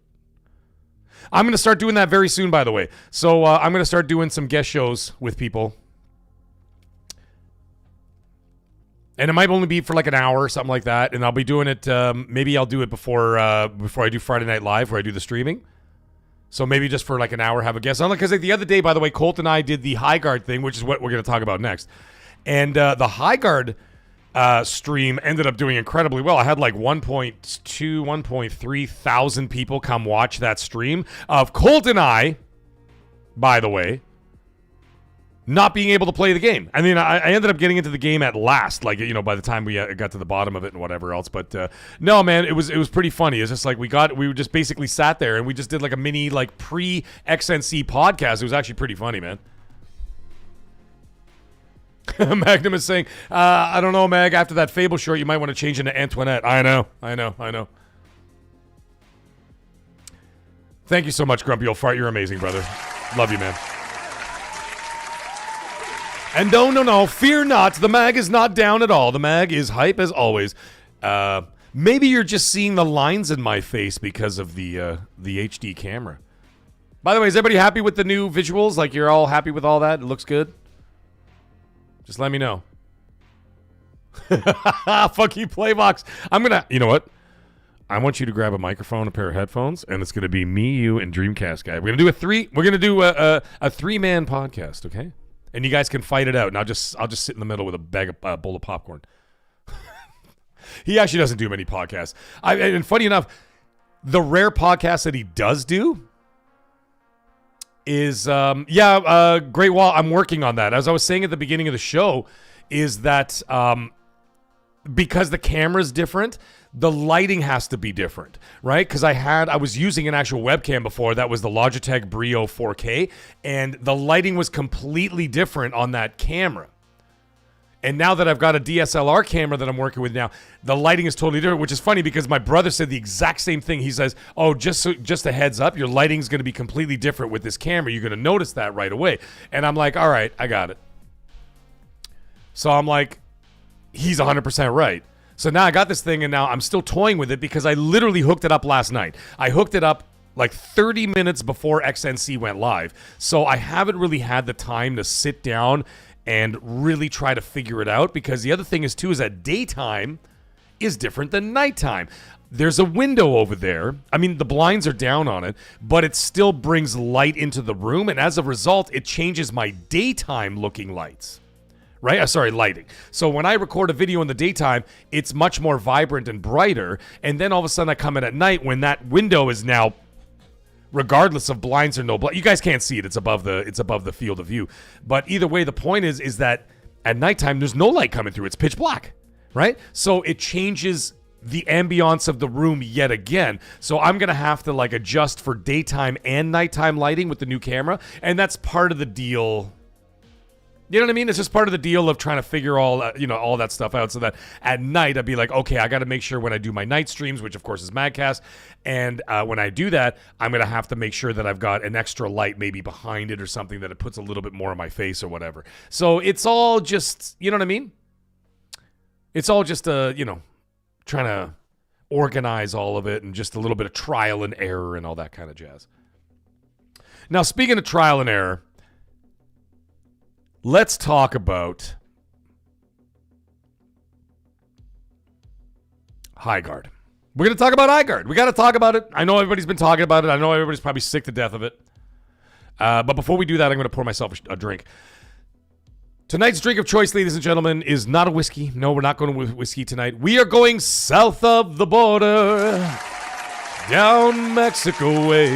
I'm going to start doing that very soon, by the way. So I'm going to start doing some guest shows with people. And it might only be for like an hour or something like that. And I'll be doing it, maybe I'll do it before I do Friday Night Live, where I do the streaming. So maybe just for like an hour, have a guest on. Because like the other day, by the way, Colt and I did the Highguard thing, which is what we're going to talk about next. And the Highguard stream ended up doing incredibly well. I had like 1.3 thousand people come watch that stream of Colt and I, by the way, not being able to play the game. I mean, I ended up getting into the game at last, like, you know, by the time we got to the bottom of it and whatever else. But no, man, it was pretty funny. It's just like we just basically sat there and we just did like a mini like pre-XNC podcast. It was actually pretty funny, man. Magnum is saying, I don't know, Mag, after that Fable short, you might want to change into Antoinette. I know. Thank you so much, Grumpy Old Fart. You're amazing, brother. Love you, man. And no, fear not. The Mag is not down at all. The Mag is hype as always. Maybe you're just seeing the lines in my face because of the HD camera. By the way, is everybody happy with the new visuals? Like, you're all happy with all that? It looks good? Just let me know. Fuck you, Playbox. You know what? I want you to grab a microphone, a pair of headphones, and it's gonna be me, you, and Dreamcast Guy. We're gonna do a 3-man podcast, okay? And you guys can fight it out, and I'll just sit in the middle with a bowl of popcorn. He actually doesn't do many podcasts. And funny enough, the rare podcast that he does do is, Great Wall. I'm working on that. As I was saying at the beginning of the show, is that because the camera's different, the lighting has to be different, right? Because I was using an actual webcam before. That was the Logitech Brio 4K, and the lighting was completely different on that camera. And now that I've got a DSLR camera that I'm working with now, the lighting is totally different, which is funny because my brother said the exact same thing. He says, oh, just a heads up, your lighting's going to be completely different with this camera. You're going to notice that right away. And I'm like, all right, I got it. So I'm like, he's 100% right. So now I got this thing, and now I'm still toying with it because I literally hooked it up last night. I hooked it up like 30 minutes before XNC went live. So I haven't really had the time to sit down and really try to figure it out, because the other thing is too is that daytime is different than nighttime. There's a window over there. I mean, the blinds are down on it, but it still brings light into the room, and as a result, it changes my daytime looking lights. Right? Lighting. So when I record a video in the daytime, it's much more vibrant and brighter, and then all of a sudden I come in at night when that window is now, regardless of blinds or no blinds, you guys can't see it. It's above the field of view. But either way, the point is that at nighttime there's no light coming through. It's pitch black, right? So it changes the ambiance of the room yet again. So I'm going to have to like adjust for daytime and nighttime lighting with the new camera. And that's part of the deal. You know what I mean? It's just part of the deal of trying to figure all that stuff out so that at night I'd be like, okay, I got to make sure when I do my night streams, which of course is MAGGCAST, and when I do that, I'm going to have to make sure that I've got an extra light maybe behind it or something that it puts a little bit more on my face or whatever. So it's all just, you know what I mean? It's all just, trying to organize all of it and just a little bit of trial and error and all that kind of jazz. Now, speaking of trial and error, let's talk about Highguard. We're going to talk about Highguard. We got to talk about it. I know everybody's been talking about it. I know everybody's probably sick to death of it. But before we do that, I'm going to pour myself a drink. Tonight's drink of choice, ladies and gentlemen, is not a whiskey. No, we're not going with whiskey tonight. We are going south of the border, down Mexico way.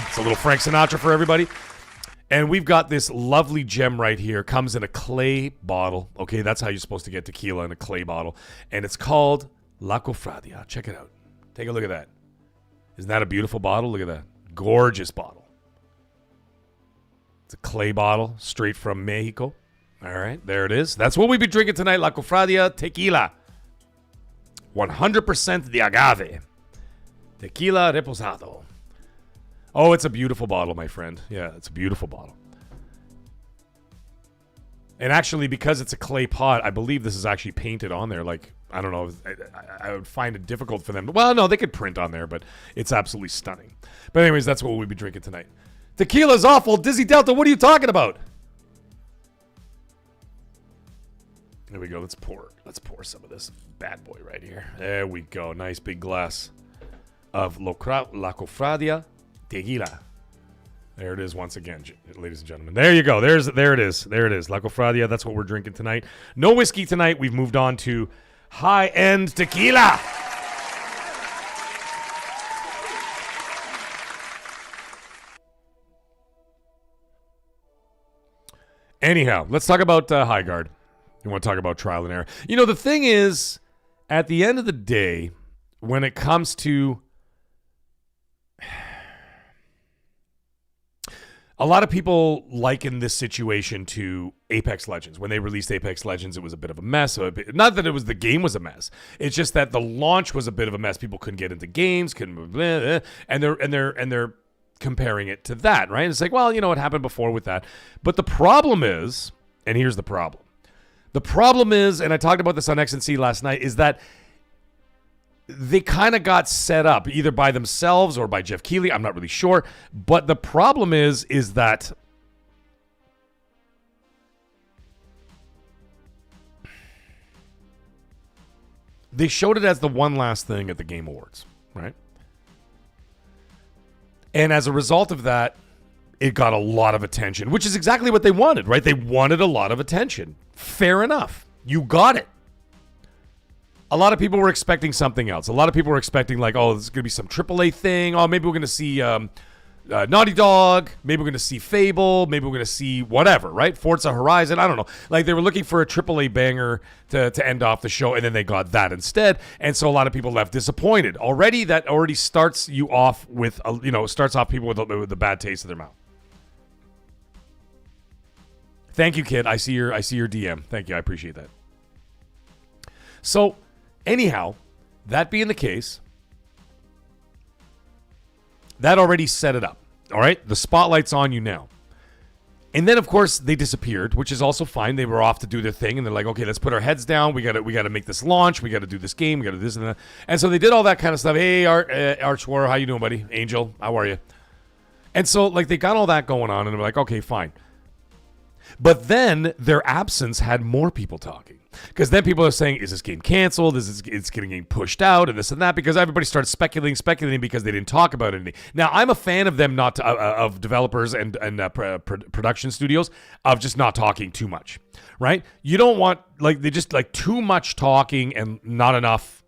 It's a little Frank Sinatra for everybody. And we've got this lovely gem right here. Comes in a clay bottle. Okay, that's how you're supposed to get tequila, in a clay bottle. And it's called La Cofradia. Check it out. Take a look at that. Isn't that a beautiful bottle? Look at that. Gorgeous bottle. It's a clay bottle straight from Mexico. All right, there it is. That's what we'll be drinking tonight, La Cofradia Tequila. 100% de agave. Tequila reposado. Oh, it's a beautiful bottle, my friend. Yeah, it's a beautiful bottle. And actually, because it's a clay pot, I believe this is actually painted on there. Like, I don't know. I would find it difficult for them. Well, no, they could print on there, but it's absolutely stunning. But anyways, that's what we'll be drinking tonight. Tequila's awful. Dizzy Delta, what are you talking about? There we go. Let's pour some of this bad boy right here. There we go. Nice big glass of La Cofradia Tequila. There it is once again, ladies and gentlemen. There you go. There it is. There it is. La Cofradia. That's what we're drinking tonight. No whiskey tonight. We've moved on to high-end tequila. Anyhow, let's talk about Highguard. You want to talk about trial and error. You know, the thing is, at the end of the day, when it comes to a lot of people liken this situation to Apex Legends. When they released Apex Legends, it was a bit of a mess. Not that the game was a mess. It's just that the launch was a bit of a mess. People couldn't get into games, and they're comparing it to that, right? And it's like, well, you know, it happened before with that. But the problem is, and here's the problem. The problem is, and I talked about this on X&C last night, is that they kind of got set up either by themselves or by Jeff Keighley. I'm not really sure. But the problem is that they showed it as the one last thing at the Game Awards, right? And as a result of that, it got a lot of attention, which is exactly what they wanted, right? They wanted a lot of attention. Fair enough. You got it. A lot of people were expecting something else. A lot of people were expecting like, oh, this is going to be some AAA thing. Oh, maybe we're going to see Naughty Dog. Maybe we're going to see Fable. Maybe we're going to see whatever, right? Forza Horizon. I don't know. Like they were looking for a AAA banger to end off the show, and then they got that instead. And so a lot of people left disappointed. That already starts you off with, starts off people with a bad taste in their mouth. Thank you, kid. I see your DM. Thank you. I appreciate that. So, anyhow, that being the case, that already set it up. All right? The spotlight's on you now. And then, of course, they disappeared, which is also fine. They were off to do their thing, and they're like, okay, let's put our heads down. We got to make this launch. We got to do this game. We got to do this and that. And so they did all that kind of stuff. Hey, Archwar, how you doing, buddy? Angel, how are you? And so, like, they got all that going on, and they're like, okay, fine. But then their absence had more people talking. Because then people are saying, is this game canceled? It's getting pushed out and this and that? Because everybody started speculating because they didn't talk about anything. Now, I'm a fan of them of developers and production studios of just not talking too much, right? You don't want, they just too much talking and not enough,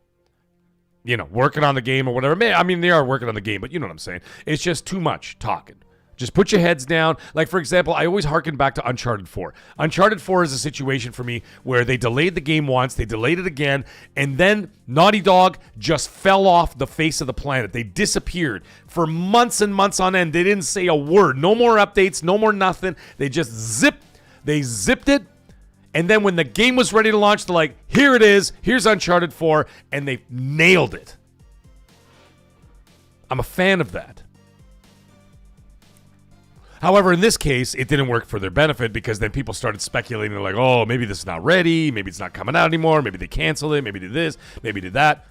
working on the game or whatever. I mean, they are working on the game, but you know what I'm saying. It's just too much talking. Just put your heads down. Like, for example, I always harken back to Uncharted 4. Uncharted 4 is a situation for me where they delayed the game once, they delayed it again, and then Naughty Dog just fell off the face of the planet. They disappeared for months and months on end. They didn't say a word. No more updates, no more nothing. They just zipped it. And then when the game was ready to launch, they're like, here it is. Here's Uncharted 4. And they nailed it. I'm a fan of that. However, in this case, it didn't work for their benefit because then people started speculating. They're like, oh, maybe this is not ready. Maybe it's not coming out anymore. Maybe they canceled it. Maybe did this. Maybe did that.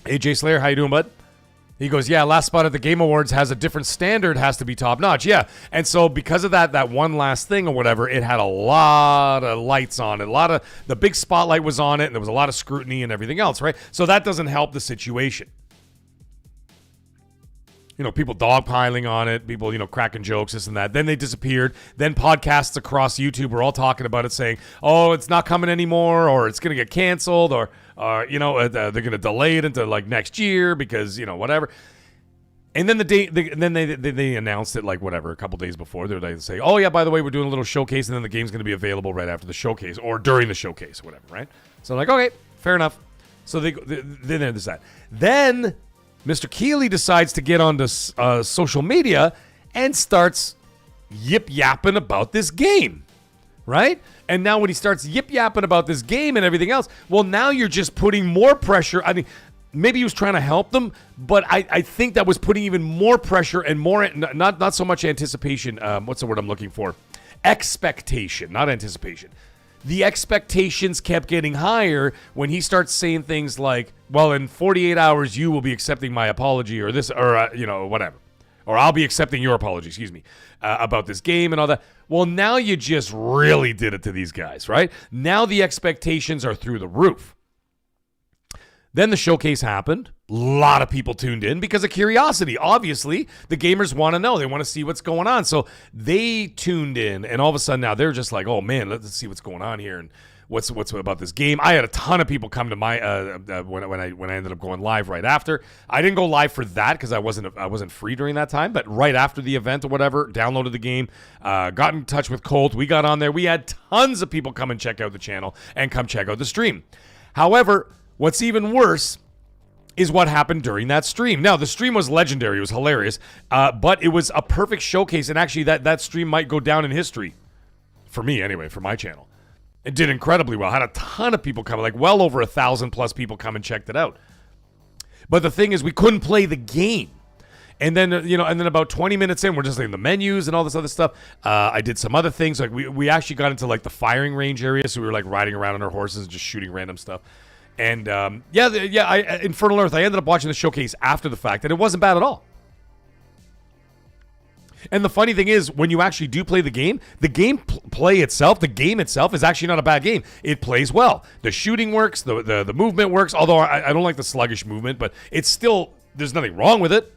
Hey, Jay Slayer, how you doing, bud? He goes, yeah, last spot at the Game Awards has a different standard, has to be top notch. Yeah. And so because of that one last thing or whatever, it had a lot of lights on it. The big spotlight was on it, and there was a lot of scrutiny and everything else, right? So that doesn't help the situation. You know, people dogpiling on it, people, you know, cracking jokes, this and that. Then they disappeared. Then podcasts across YouTube were all talking about it, saying, oh, it's not coming anymore, or it's going to get canceled, or you know, they're going to delay it into, like, next year because, you know, whatever. And then they announced it, like, whatever, a couple days before. They'd say, oh, yeah, by the way, we're doing a little showcase, and then the game's going to be available right after the showcase, or during the showcase, or whatever, right? So, like, okay, fair enough. So then there's that. Then Mr. Keeley decides to get onto social media and starts yip-yapping about this game, right? And now when he starts yip-yapping about this game and everything else, well, now you're just putting more pressure. I mean, maybe he was trying to help them, but I think that was putting even more pressure and more, not so much anticipation. What's the word I'm looking for? Expectation, not anticipation. The expectations kept getting higher when he starts saying things like, well, in 48 hours, you will be accepting my apology or this, or, you know, whatever. Or I'll be accepting your apology, about this game and all that. Well, now you just really did it to these guys, right? Now the expectations are through the roof. Then the showcase happened. A lot of people tuned in because of curiosity. Obviously, the gamers want to know. They want to see what's going on. So they tuned in, and all of a sudden now they're just like, oh, man, let's see what's going on here and what's about this game. I had a ton of people come to my when I ended up going live right after. I didn't go live for that because I wasn't free during that time, but right after the event or whatever, downloaded the game, got in touch with Colt. We got on there. We had tons of people come and check out the channel and come check out the stream. However, what's even worse is what happened during that stream. Now, the stream was legendary. It was hilarious, but it was a perfect showcase, and actually that stream might go down in history. For me, anyway, for my channel. It did incredibly well. Had a ton of people come, like well over 1,000+ people come and checked it out. But the thing is, we couldn't play the game. And then, and then about 20 minutes in, we're just like in the menus and all this other stuff. I did some other things. Like we actually got into like the firing range area, so we were like riding around on our horses and just shooting random stuff. And Infernal Earth, I ended up watching the showcase after the fact, and it wasn't bad at all. And the funny thing is, when you actually do play the game itself, the game itself is actually not a bad game. It plays well. The shooting works, the movement works, although I don't like the sluggish movement, but it's still, there's nothing wrong with it.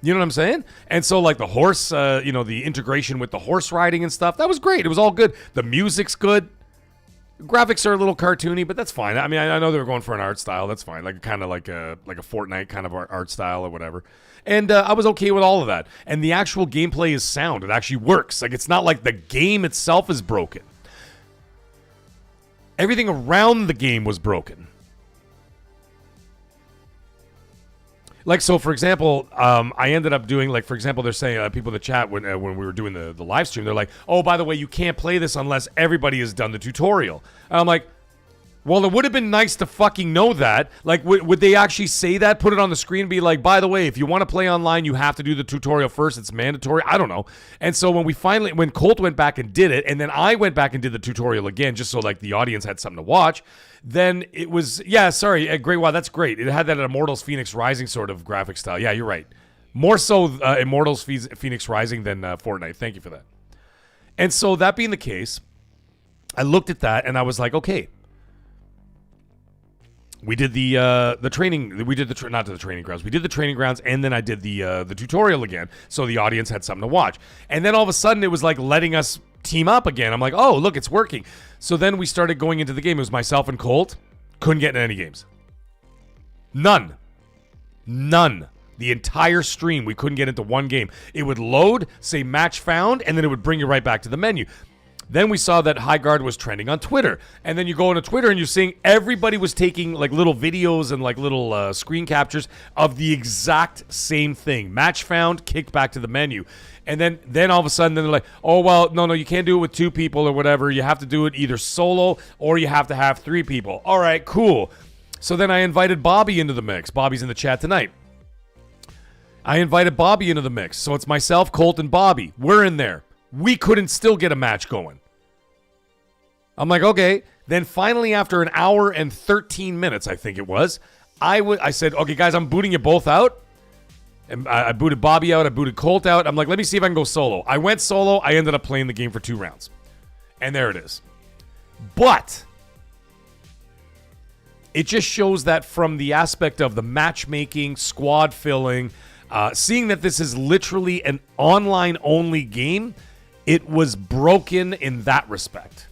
You know what I'm saying? And so, like, the horse, the integration with the horse riding and stuff, that was great. It was all good. The music's good. Graphics are a little cartoony, but that's fine. I mean, I know they were going for an art style. That's fine. Like kind of like a Fortnite kind of art style or whatever. And I was okay with all of that. And the actual gameplay is sound. It actually works. Like, it's not like the game itself is broken. Everything around the game was broken. Like, so, for example, I ended up doing, like, for example, they're saying, people in the chat, when we were doing the live stream, they're like, oh, by the way, you can't play this unless everybody has done the tutorial. And I'm like, well, it would have been nice to fucking know that. Like, would they actually say that? Put it on the screen and be like, by the way, if you want to play online, you have to do the tutorial first. It's mandatory. I don't know. And so when Colt went back and did it, and then I went back and did the tutorial again, just so, like, the audience had something to watch, then it was, great. Wow, that's great. It had that Immortals Phoenix Rising sort of graphic style. Yeah, you're right. More so Immortals Phoenix Rising than Fortnite. Thank you for that. And so that being the case, I looked at that and I was like, okay. We did the training. We did not to the training grounds. We did the training grounds, and then I did the tutorial again, so the audience had something to watch. And then all of a sudden, it was like letting us team up again. I'm like, oh, look, it's working. So then we started going into the game. It was myself and Colt. Couldn't get in any games. None. The entire stream, we couldn't get into one game. It would load, say match found, and then it would bring you right back to the menu. Then we saw that Highguard was trending on Twitter. And then you go into Twitter and you're seeing everybody was taking like little videos and like little screen captures of the exact same thing. Match found, kicked back to the menu. And then all of a sudden, then they're like, oh, well, no, you can't do it with 2 people or whatever. You have to do it either solo or you have to have 3 people. All right, cool. So then I invited Bobby into the mix. Bobby's in the chat tonight. I invited Bobby into the mix. So it's myself, Colt, and Bobby. We're in there. We couldn't still get a match going. I'm like, okay. Then finally, after an hour and 13 minutes, I think it was, I said, okay, guys, I'm booting you both out. And I booted Bobby out. I booted Colt out. I'm like, let me see if I can go solo. I went solo. I ended up playing the game for 2 rounds. And there it is. But it just shows that from the aspect of the matchmaking, squad filling, seeing that this is literally an online-only game, it was broken in that respect.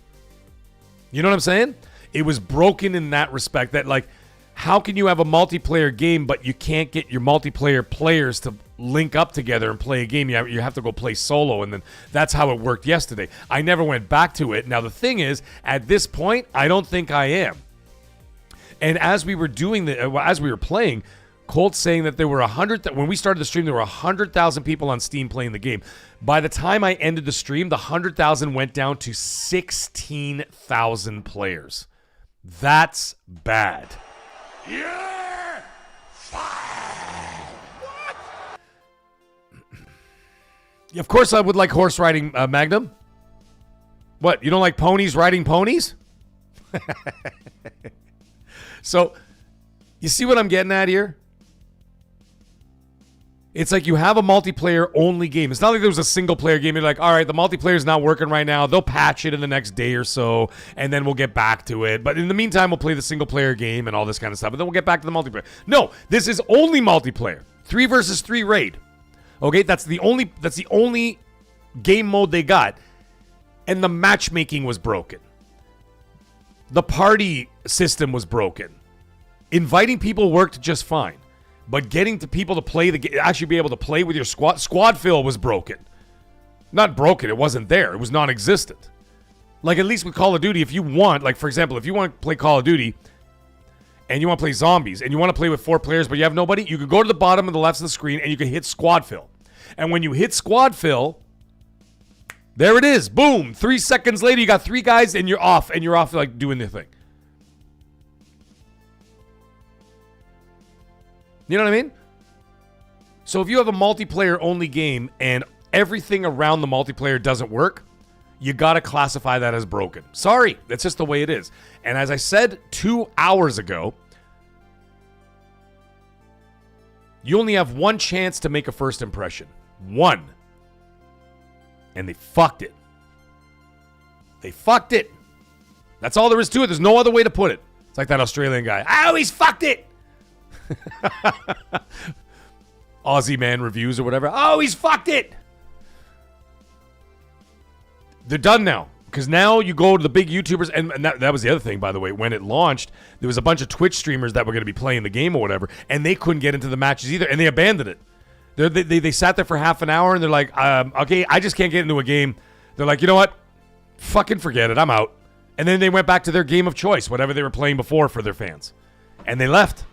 You know what I'm saying? It was broken in that respect that, like, how can you have a multiplayer game, but you can't get your multiplayer players to link up together and play a game? You have to go play solo, and then that's how it worked yesterday. I never went back to it. Now, the thing is, at this point, I don't think I am. And as we were as we were playing, Colt's saying that there were 100. When we started the stream, there were 100,000 people on Steam playing the game. By the time I ended the stream, the 100,000 went down to 16,000 players. That's bad. Yeah! Of course, I would like horse riding, Magnum. What? You don't like ponies riding ponies? So, you see what I'm getting at here? It's like you have a multiplayer only game. It's not like there was a single player game. You're like, all right, the multiplayer is not working right now. They'll patch it in the next day or so, and then we'll get back to it. But in the meantime, we'll play the single player game and all this kind of stuff, and then we'll get back to the multiplayer. No, this is only multiplayer. 3 versus 3 raid. Okay, that's the only game mode they got. And the matchmaking was broken. The party system was broken. Inviting people worked just fine. But getting to people to play the game, actually be able to play with your squad fill was broken. Not broken, it wasn't there. It was non-existent. Like, at least with Call of Duty, if you want, like, for example, if you want to play Call of Duty and you want to play zombies and you want to play with 4 players but you have nobody, you can go to the bottom of the left of the screen and you can hit squad fill. And when you hit squad fill, there it is. Boom. 3 seconds later, you got 3 guys and you're off like doing the thing. You know what I mean? So if you have a multiplayer only game and everything around the multiplayer doesn't work, you got to classify that as broken. Sorry, that's just the way it is. And as I said 2 hours ago, you only have 1 chance to make a first impression. 1. And they fucked it. They fucked it. That's all there is to it. There's no other way to put it. It's like that Australian guy. Oh, he's fucked it. Aussie Man reviews or whatever. Oh, he's fucked it. They're done now. Because now you go to the big YouTubers, and that was the other thing, by the way. When it launched, there was a bunch of Twitch streamers that were going to be playing the game or whatever, and they couldn't get into the matches either, and they abandoned it. They sat there for half an hour, and they're like, okay, I just can't get into a game. They're like, you know what? Fucking forget it. I'm out. And then they went back to their game of choice, whatever they were playing before for their fans. And they left.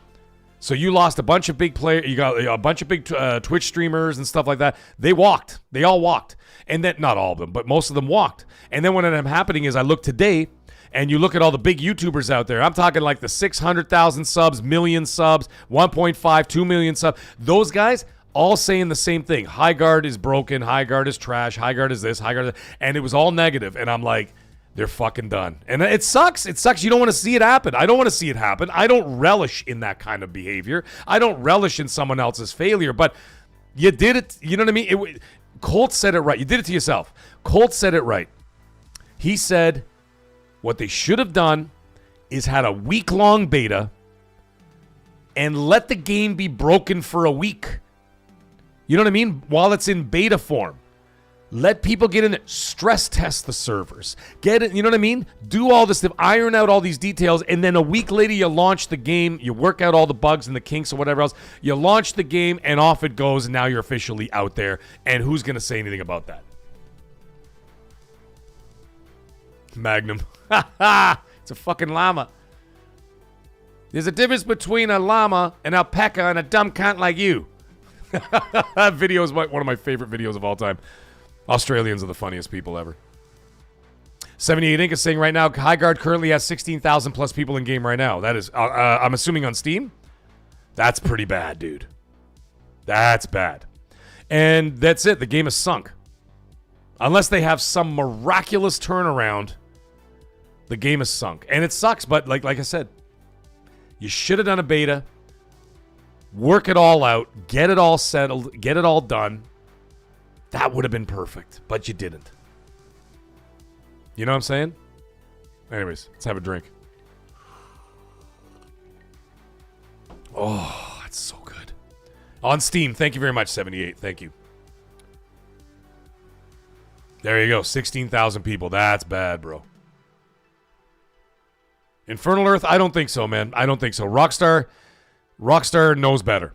So you lost a bunch of big players. You got a bunch of big Twitch streamers and stuff like that. They walked. They all walked. And then, not all of them, but most of them walked. And then what ended up happening is I look today, and you look at all the big YouTubers out there. I'm talking like the 600,000 subs, million subs, 1.5, 2 million subs. Those guys all saying the same thing. Highguard is broken. Highguard is trash. Highguard is this. Highguard is that. And it was all negative. And I'm like, they're fucking done. And it sucks. It sucks. You don't want to see it happen. I don't want to see it happen. I don't relish in that kind of behavior. I don't relish in someone else's failure. But you did it. You know what I mean? Colt said it right. You did it to yourself. Colt said it right. He said what they should have done is had a week-long beta and let the game be broken for a week. You know what I mean? While it's in beta form. Let people get in there. Stress test the servers. Get it, you know what I mean? Do all this stuff. Iron out all these details. And then a week later, you launch the game. You work out all the bugs and the kinks or whatever else. You launch the game, and off it goes. And now you're officially out there. And who's going to say anything about that? Magnum. It's a fucking llama. There's a difference between a llama, an alpaca, and a dumb cunt like you. That video is one of my favorite videos of all time. Australians are the funniest people ever. 78 Inc. is saying right now, Highguard currently has 16,000 plus people in game right now. That is, I'm assuming on Steam? That's pretty bad, dude. That's bad. And that's it. The game is sunk. Unless they have some miraculous turnaround, the game is sunk. And it sucks, but like I said, you should have done a beta. Work it all out. Get it all settled. Get it all done. That would have been perfect, but you didn't. You know what I'm saying? Anyways, let's have a drink. Oh, that's so good. On Steam, thank you very much, 78. Thank you. There you go, 16,000 people. That's bad, bro. Infernal Earth? I don't think so, man. I don't think so. Rockstar knows better.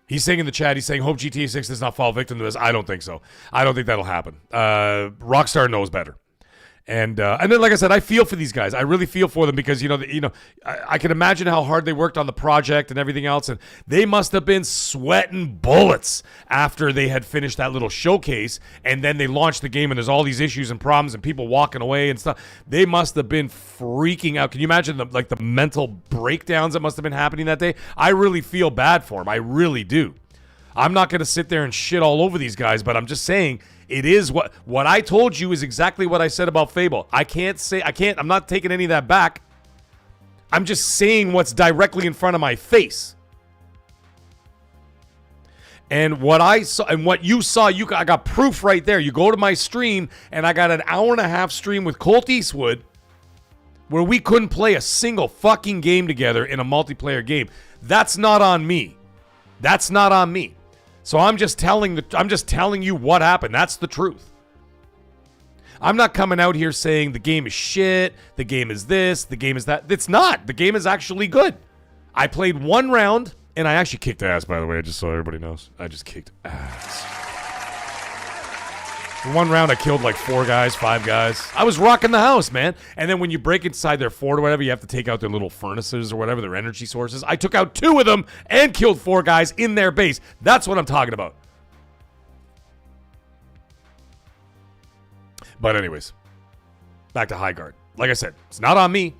He's saying in the chat, he's saying, hope GTA 6 does not fall victim to this. I don't think so. I don't think that'll happen. Rockstar knows better. And then, like I said, I feel for these guys. I really feel for them because, I can imagine how hard they worked on the project and everything else. And they must have been sweating bullets after they had finished that little showcase. And then they launched the game and there's all these issues and problems and people walking away and stuff. They must have been freaking out. Can you imagine the mental breakdowns that must have been happening that day? I really feel bad for them. I really do. I'm not going to sit there and shit all over these guys, but I'm just saying it is what I told you is exactly what I said about Fable. I'm not taking any of that back. I'm just saying what's directly in front of my face. And what I saw and what you saw, I got proof right there. You go to my stream and I got an hour and a half stream with Colt Eastwood where we couldn't play a single fucking game together in a multiplayer game. That's not on me. That's not on me. So I'm just telling you what happened. That's the truth. I'm not coming out here saying the game is shit, the game is this, the game is that. It's not. The game is actually good. I played one round, and I actually kicked ass, by the way, just so everybody knows. I just kicked ass. In one round, I killed like 4 guys, 5 guys. I was rocking the house, man. And then when you break inside their fort or whatever, you have to take out their little furnaces or whatever, their energy sources. I took out 2 of them and killed 4 guys in their base. That's what I'm talking about. But anyways, back to Highguard. Like I said, it's not on me.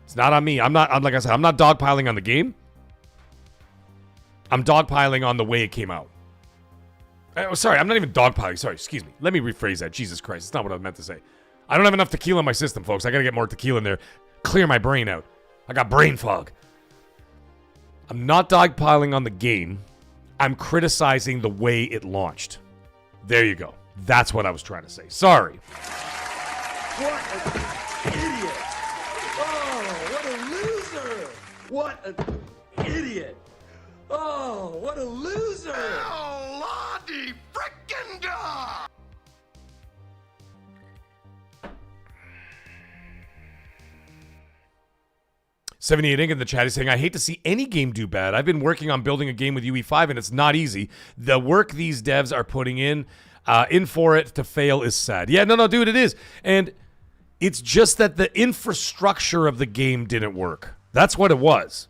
It's not on me. I'm not dogpiling on the game. I'm dogpiling on the way it came out. Sorry, I'm not even dogpiling. Sorry, excuse me. Let me rephrase that. Jesus Christ, it's not what I meant to say. I don't have enough tequila in my system, folks. I gotta get more tequila in there. Clear my brain out. I got brain fog. I'm not dogpiling on the game. I'm criticizing the way it launched. There you go. That's what I was trying to say. Sorry. What an idiot! Oh, what a loser! What an idiot! Oh, what a loser! Oh, Lordy frickin' da! $78 Ink in the chat is saying, I hate to see any game do bad. I've been working on building a game with UE5 and it's not easy. The work these devs are putting in for it to fail is sad. Yeah, no, dude, it is. And it's just that the infrastructure of the game didn't work. That's what it was.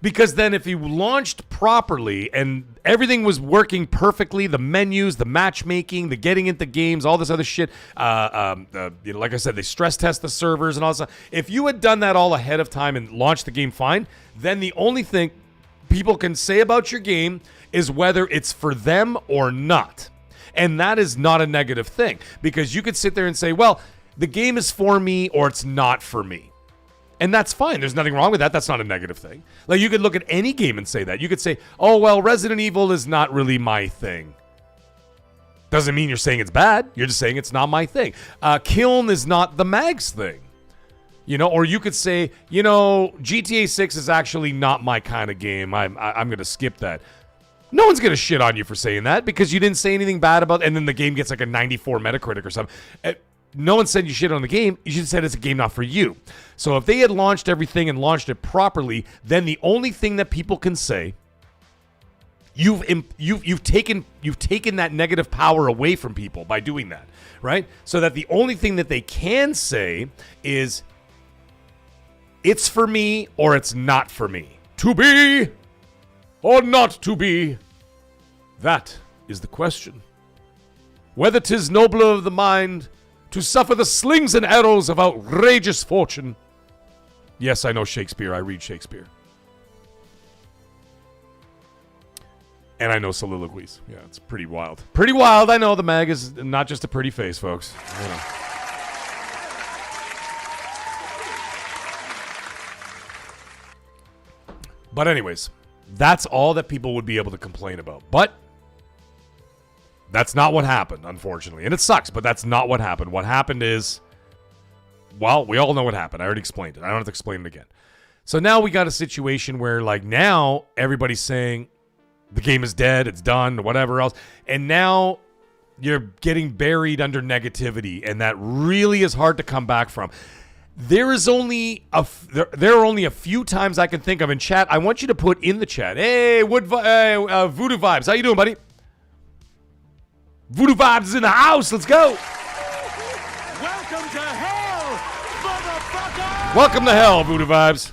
Because then if you launched properly and everything was working perfectly, the menus, the matchmaking, the getting into games, all this other shit, like I said, they stress test the servers and all this stuff. If you had done that all ahead of time and launched the game fine, then the only thing people can say about your game is whether it's for them or not. And that is not a negative thing because you could sit there and say, well, the game is for me or it's not for me. And that's fine. There's nothing wrong with that. That's not a negative thing. Like, you could look at any game and say that. You could say, oh, well, Resident Evil is not really my thing. Doesn't mean you're saying it's bad. You're just saying it's not my thing. Kiln is not the Mag's thing. Or you could say, GTA 6 is actually not my kind of game. I'm going to skip that. No one's going to shit on you for saying that because you didn't say anything bad about it, and then the game gets like a 94 Metacritic or something. No one said you shit on the game. You just said it's a game not for you. So if they had launched everything and launched it properly, then the only thing that people can say, you've taken that negative power away from people by doing that, right? So that the only thing that they can say is it's for me or it's not for me. To be or not to be, that is the question. Whether 'tis nobler of the mind to suffer the slings and arrows of outrageous fortune. Yes, I know Shakespeare. I read Shakespeare. And I know soliloquies. Yeah, it's pretty wild. Pretty wild. I know the mag is not just a pretty face, folks. You know. But anyways, that's all that people would be able to complain about. But that's not what happened, unfortunately. And it sucks, but that's not what happened. What happened is, well, we all know what happened. I already explained it. I don't have to explain it again. So now we got a situation where, like, now everybody's saying the game is dead, it's done, or whatever else. And now you're getting buried under negativity, and that really is hard to come back from. There is only there are only a few times I can think of in chat. I want you to put in the chat, hey, Voodoo Vibes, how you doing, buddy? Voodoo Vibes is in the house. Let's go. Welcome to hell, motherfucker! Welcome to hell, Voodoo Vibes.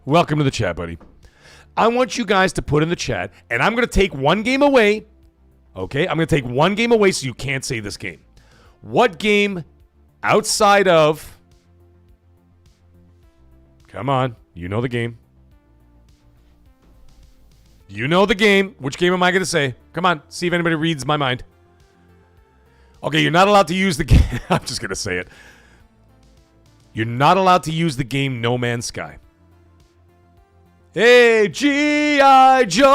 Welcome to the chat, buddy. I want you guys to put in the chat, and I'm going to take one game away. Okay, I'm going to take one game away so you can't say this game. What game outside of... Come on, you know the game. You know the game. Which game am I going to say? Come on, see if anybody reads my mind. Okay, you're not allowed to use the game. I'm just going to say it. You're not allowed to use the game No Man's Sky. Hey, G.I. Joe!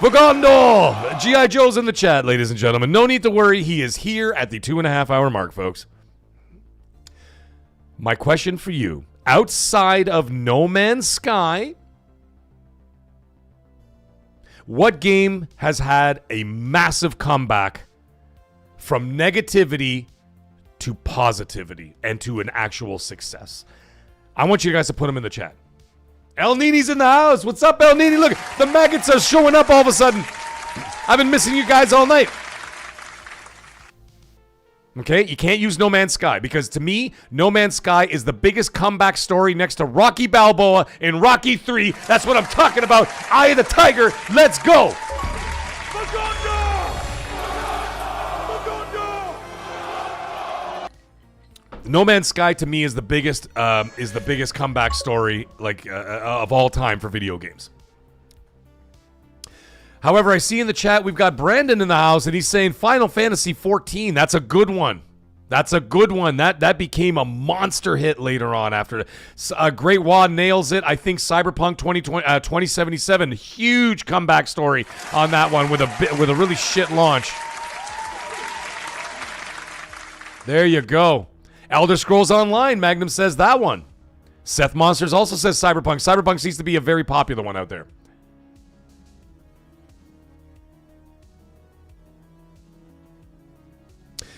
Vagondo! G.I. Joe's in the chat, ladies and gentlemen. No need to worry. He is here at the 2.5 hour mark, folks. My question for you, outside of No Man's Sky, what game has had a massive comeback from negativity to positivity and to an actual success? I want you guys to put them in the chat. El Nini's in the house. What's up, El Nini? Look, the maggots are showing up all of a sudden. I've been missing you guys all night. Okay, you can't use No Man's Sky because to me, No Man's Sky is the biggest comeback story next to Rocky Balboa in Rocky 3. That's what I'm talking about. Eye of the Tiger. Let's go. No Man's Sky to me is the biggest comeback story of all time for video games. However, I see in the chat we've got Brandon in the house, and he's saying Final Fantasy 14. That's a good one. That's a good one. That became a monster hit later on after. Great Wad nails it. I think Cyberpunk 2077, huge comeback story on that one with a really shit launch. There you go. Elder Scrolls Online, Magnum says that one. Seth Monsters also says Cyberpunk. Cyberpunk seems to be a very popular one out there.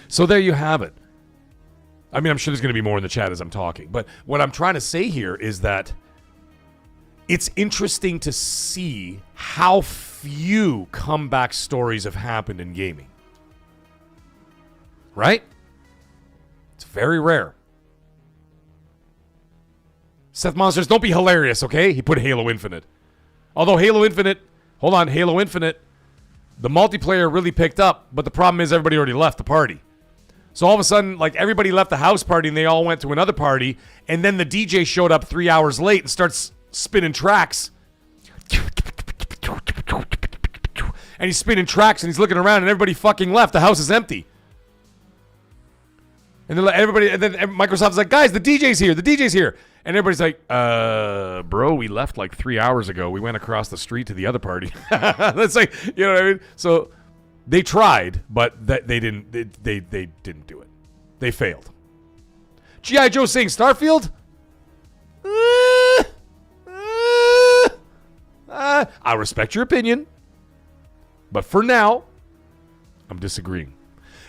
So there you have it. I mean, I'm sure there's going to be more in the chat as I'm talking. But what I'm trying to say here is that it's interesting to see how few comeback stories have happened in gaming. Right? It's very rare. Seth Monsters, don't be hilarious, okay? He put Halo Infinite. Although Halo Infinite, the multiplayer really picked up, but the problem is everybody already left the party. So all of a sudden, like, everybody left the house party and they all went to another party, and then the DJ showed up 3 hours late and starts spinning tracks. And he's spinning tracks and he's looking around and everybody fucking left. The house is empty. And then Microsoft's like, guys, the DJ's here. The DJ's here. And everybody's like, bro, we left like 3 hours ago. We went across the street to the other party. That's like, you know what I mean? So they tried, but they didn't do it. They failed. G.I. Joe saying Starfield? I respect your opinion. But for now, I'm disagreeing.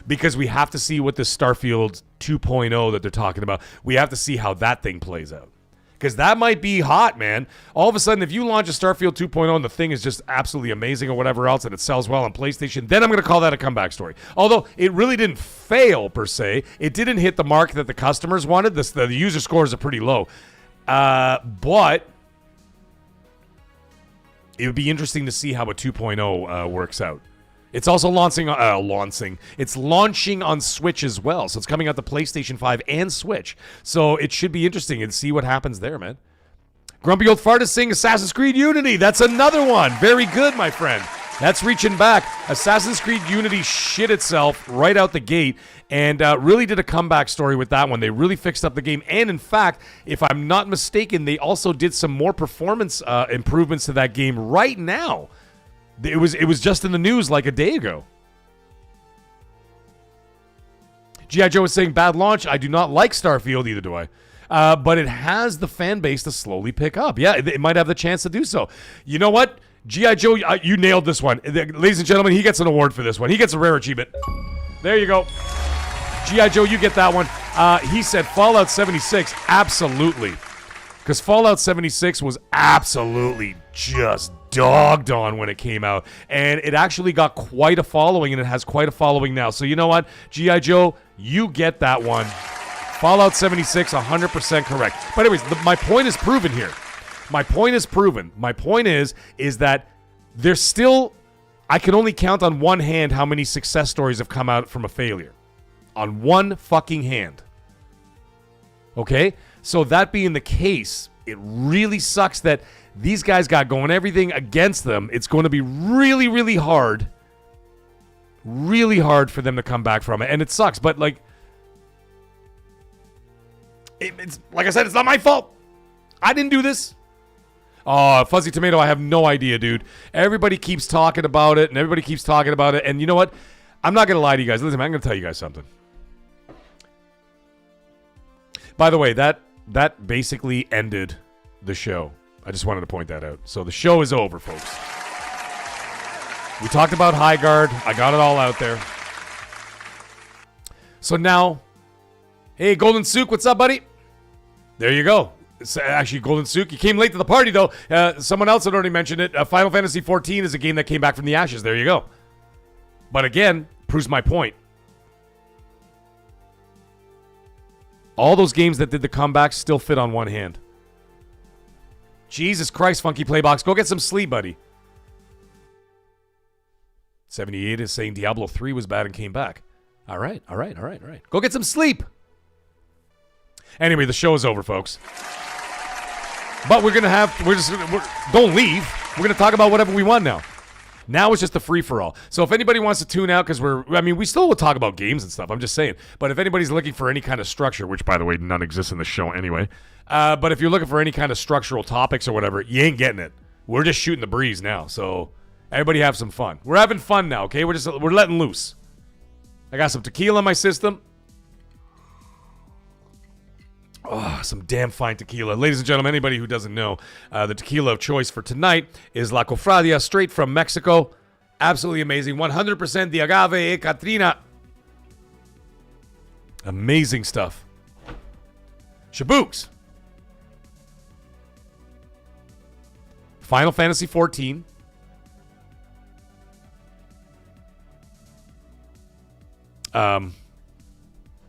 Because we have to see what this Starfield 2.0 that they're talking about, we have to see how that thing plays out. Because that might be hot, man. All of a sudden, if you launch a Starfield 2.0 and the thing is just absolutely amazing or whatever else and it sells well on PlayStation, then I'm going to call that a comeback story. Although it really didn't fail, per se. It didn't hit the mark that the customers wanted. The user scores are pretty low. But it would be interesting to see how a 2.0 works out. It's also launching on Switch as well. So it's coming out to PlayStation 5 and Switch. So it should be interesting and see what happens there, man. Grumpy Old Fart is saying Assassin's Creed Unity. That's another one. Very good, my friend. That's reaching back. Assassin's Creed Unity shit itself right out the gate and really did a comeback story with that one. They really fixed up the game. And in fact, if I'm not mistaken, they also did some more performance improvements to that game right now. It was just in the news like a day ago. G.I. Joe is saying bad launch. I do not like Starfield, either do I. But it has the fan base to slowly pick up. Yeah, it might have the chance to do so. You know what? G.I. Joe, you nailed this one. Ladies and gentlemen, he gets an award for this one. He gets a rare achievement. There you go. G.I. Joe, you get that one. He said Fallout 76, absolutely. Because Fallout 76 was absolutely just dogged on when it came out. And it actually got quite a following, and it has quite a following now. So you know what? G.I. Joe, you get that one. Fallout 76, 100% correct. But anyways, my point is proven here. My point is proven. My point is that there's still... I can only count on one hand how many success stories have come out from a failure. On one fucking hand. Okay? So that being the case, it really sucks that these guys got going everything against them. It's going to be really, really hard for them to come back from it. And it sucks, but like, it's like I said, it's not my fault. I didn't do this. Oh, Fuzzy Tomato, I have no idea, dude. Everybody keeps talking about it, and you know what? I'm not going to lie to you guys. Listen, I'm going to tell you guys something. By the way, that basically ended the show. I just wanted to point that out. So the show is over, folks. We talked about Highguard. I got it all out there. So now, hey, Golden Sook, what's up, buddy? There you go. It's actually, Golden Sook, you came late to the party, though. Someone else had already mentioned it. Final Fantasy XIV is a game that came back from the ashes. There you go. But again, proves my point. All those games that did the comeback still fit on one hand. Jesus Christ, Funky Playbox. Go get some sleep, buddy. 78 is saying Diablo 3 was bad and came back. All right. Go get some sleep. Anyway, the show is over, folks. But don't leave. We're going to talk about whatever we want now. Now it's just a free-for-all. So if anybody wants to tune out, because we still will talk about games and stuff, I'm just saying. But if anybody's looking for any kind of structure, which, by the way, none exists in the show anyway, but if you're looking for any kind of structural topics or whatever, you ain't getting it. We're just shooting the breeze now. So everybody have some fun. We're having fun now, okay? We're letting loose. I got some tequila in my system. Oh, some damn fine tequila. Ladies and gentlemen, anybody who doesn't know, the tequila of choice for tonight is La Cofradia, straight from Mexico. Absolutely amazing. 100% the agave e Catrina. Amazing stuff. Shabooks. Final Fantasy XIV.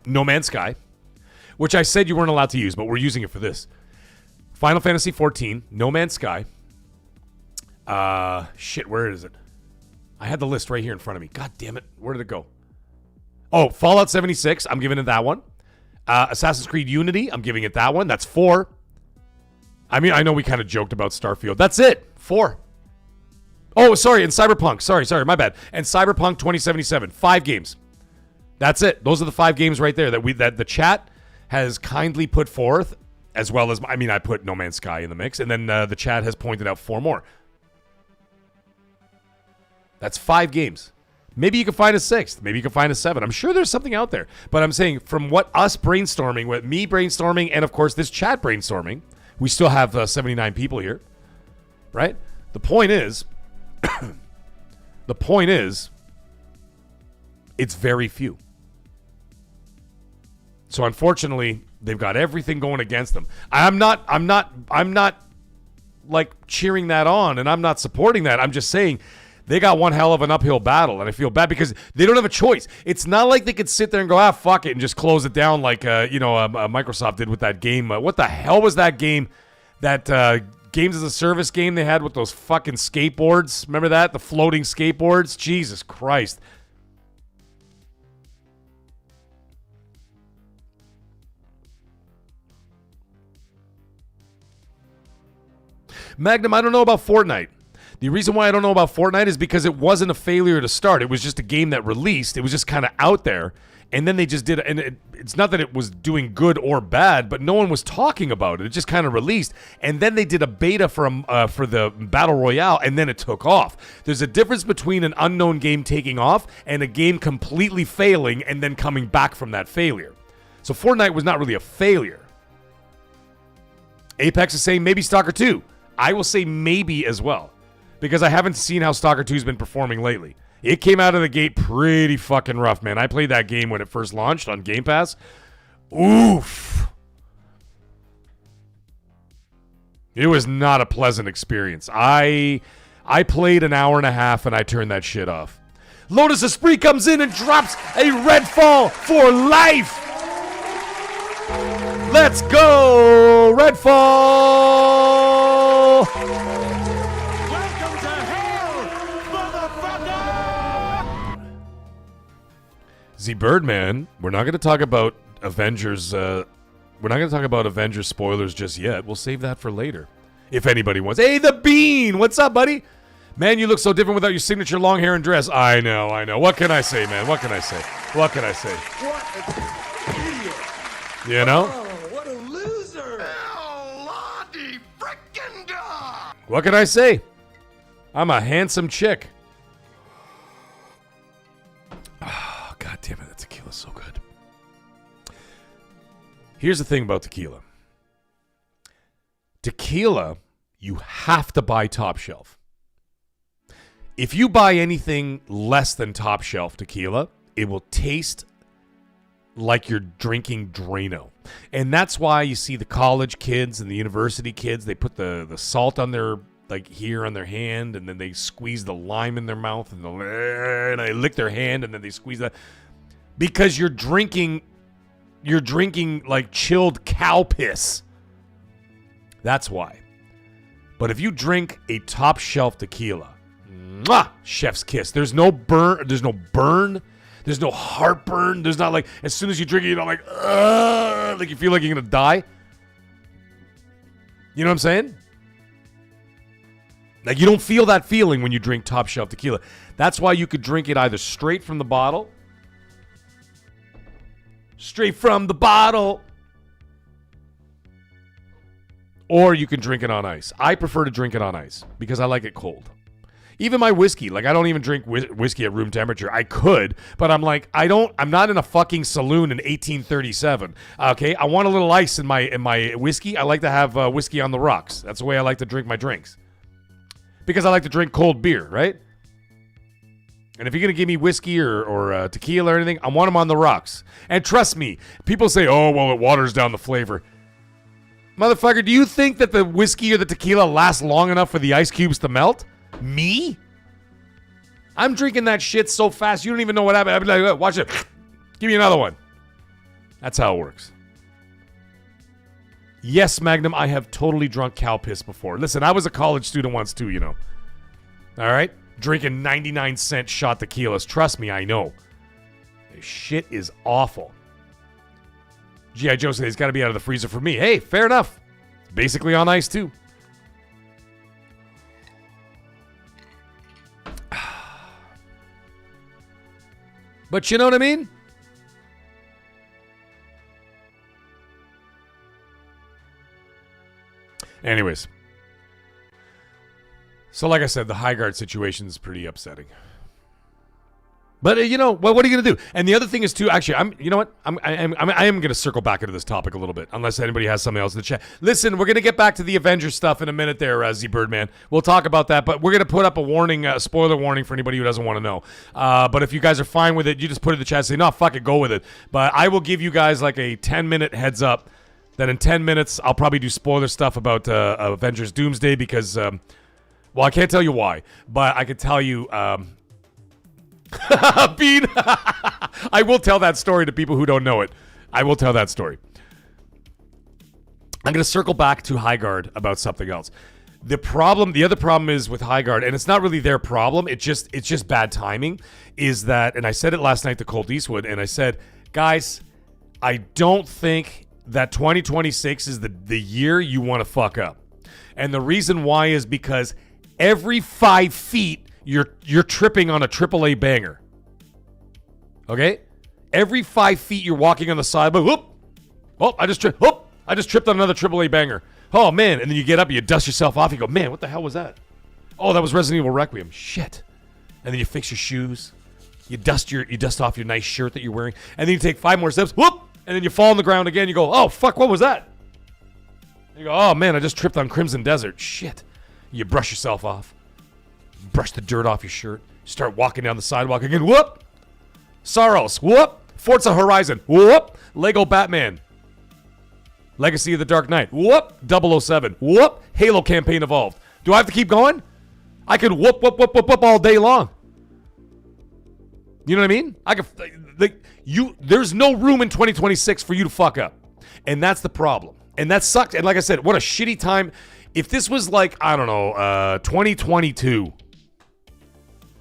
No Man's Sky. Which I said you weren't allowed to use, but we're using it for this. Final Fantasy XIV, No Man's Sky. Shit, where is it? I had the list right here in front of me. God damn it. Where did it go? Oh, Fallout 76. I'm giving it that one. Assassin's Creed Unity. I'm giving it that one. That's 4. I mean, I know we kind of joked about Starfield. That's it. 4. Oh, sorry. And Cyberpunk. Sorry. My bad. And Cyberpunk 2077. 5 games. That's it. Those are the 5 games right there that the chat has kindly put forth, as well as, I put No Man's Sky in the mix, and then the chat has pointed out 4 more. That's 5 games. Maybe you can find a 6th. Maybe you can find a 7th. I'm sure there's something out there. But I'm saying, from what us brainstorming, with me brainstorming, and of course this chat brainstorming, we still have 79 people here, right? The point is, it's very few. So unfortunately, they've got everything going against them. I'm not like cheering that on, and I'm not supporting that. I'm just saying they got one hell of an uphill battle, and I feel bad because they don't have a choice. It's not like they could sit there and go, fuck it, and just close it down like Microsoft did with that game. What the hell was that game? That games as a service game they had with those fucking skateboards. Remember that? The floating skateboards? Jesus Christ. Magnum, I don't know about Fortnite. The reason why I don't know about Fortnite is because it wasn't a failure to start. It was just a game that released. It was just kind of out there. And then they just did it. And it's not that it was doing good or bad, but no one was talking about it. It just kind of released. And then they did a beta for the Battle Royale, and then it took off. There's a difference between an unknown game taking off and a game completely failing and then coming back from that failure. So Fortnite was not really a failure. Apex is saying maybe Stalker 2. I will say maybe as well, because I haven't seen how Stalker 2's been performing lately. It came out of the gate pretty fucking rough, man. I played that game when it first launched on Game Pass. Oof. It was not a pleasant experience. I played an hour and a half and I turned that shit off. Lotus Esprit comes in and drops a Redfall for life. Let's go, Redfall. Welcome to hell, motherfucker! Z Birdman, we're not going to talk about Avengers. We're not going to talk about Avengers spoilers just yet. We'll save that for later, if anybody wants. Hey, the Bean, what's up, buddy? Man, you look so different without your signature long hair and dress. I know. What can I say, man? What can I say? What an idiot! You know? Oh, what a loser! What can I say? I'm a handsome chick. Oh, God damn it, that tequila's so good. Here's the thing about tequila. Tequila, you have to buy top shelf. If you buy anything less than top shelf tequila, it will taste like you're drinking Drano. And that's why you see the college kids and the university kids, they put the salt on their, like here on their hand, and then they squeeze the lime in their mouth, and they lick their hand, and then they squeeze that. Because you're drinking like chilled cow piss. That's why. But if you drink a top shelf tequila, mwah, chef's kiss. There's no burn. There's no heartburn. There's not like, as soon as you drink it, you know, like you feel like you're going to die. You know what I'm saying? Like, you don't feel that feeling when you drink top shelf tequila. That's why you could drink it either straight from the bottle. Or you can drink it on ice. I prefer to drink it on ice because I like it cold. Even my whiskey, like I don't even drink whiskey at room temperature. I could, but I'm like, I'm not in a fucking saloon in 1837. Okay, I want a little ice in my whiskey. I like to have whiskey on the rocks. That's the way I like to drink my drinks. Because I like to drink cold beer, right? And if you're going to give me whiskey or tequila or anything, I want them on the rocks. And trust me, people say, oh, well, it waters down the flavor. Motherfucker, do you think that the whiskey or the tequila lasts long enough for the ice cubes to melt? Me? I'm drinking that shit so fast, you don't even know what happened. I'd be like, watch it. Give me another one. That's how it works. Yes, Magnum, I have totally drunk cow piss before. Listen, I was a college student once too, you know. All right? Drinking 99-cent shot tequilas. Trust me, I know. This shit is awful. G.I. Joe said he's got to be out of the freezer for me. Hey, fair enough. It's basically on ice too. But you know what I mean? Anyways. So like I said, the Highguard situation is pretty upsetting. But you know, what are you gonna do? And the other thing is too. Actually, you know what? I am gonna circle back into this topic a little bit, unless anybody has something else in the chat. Listen, we're gonna get back to the Avengers stuff in a minute, there, Z Birdman. We'll talk about that, but we're gonna put up a warning, spoiler warning for anybody who doesn't want to know. But if you guys are fine with it, you just put it in the chat. And say no, fuck it, go with it. But I will give you guys like a 10-minute heads up that in 10 minutes I'll probably do spoiler stuff about Avengers Doomsday because, well, I can't tell you why, but I can tell you. Bean. I will tell that story to people who don't know it. I will tell that story. I'm going to circle back to Highguard about something else. The other problem is with Highguard, and it's not really their problem. It's just bad timing. Is that, and I said it last night to Colt Eastwood, and I said, guys, I don't think that 2026 is the year you want to fuck up. And the reason why is because every 5 feet you're tripping on a AAA banger. Okay? Every 5 feet you're walking on the side, but whoop! Oh, I just tripped. Whoop! I just tripped on another AAA banger. Oh man! And then you get up, you dust yourself off. You go, man, what the hell was that? Oh, that was Resident Evil Requiem. Shit! And then you fix your shoes. You dust off your nice shirt that you're wearing, and then you take 5 more steps. Whoop! And then you fall on the ground again. You go, oh fuck! What was that? And you go, oh man! I just tripped on Crimson Desert. Shit! You brush yourself off. Brush the dirt off your shirt. Start walking down the sidewalk again. Whoop! Saros. Whoop! Forza Horizon. Whoop! Lego Batman. Legacy of the Dark Knight. Whoop! 007. Whoop! Halo Campaign Evolved. Do I have to keep going? I can whoop all day long. You know what I mean? I can. There's no room in 2026 for you to fuck up, and that's the problem. And that sucks. And like I said, what a shitty time. If this was like, I don't know, 2022.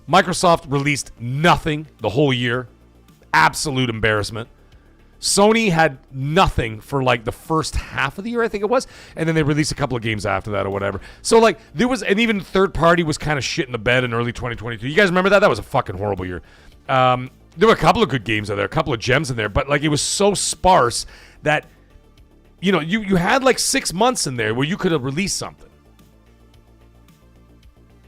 Microsoft released nothing the whole year. Absolute embarrassment. Sony had nothing for like the first half of the year, I think it was. And then they released a couple of games after that or whatever. So like there was, and even third party was kind of shit in the bed in early 2022. You guys remember that? That was a fucking horrible year. There were a couple of good games in there, a couple of gems in there, but like it was so sparse that, you know, you had like 6 months in there where you could have released something.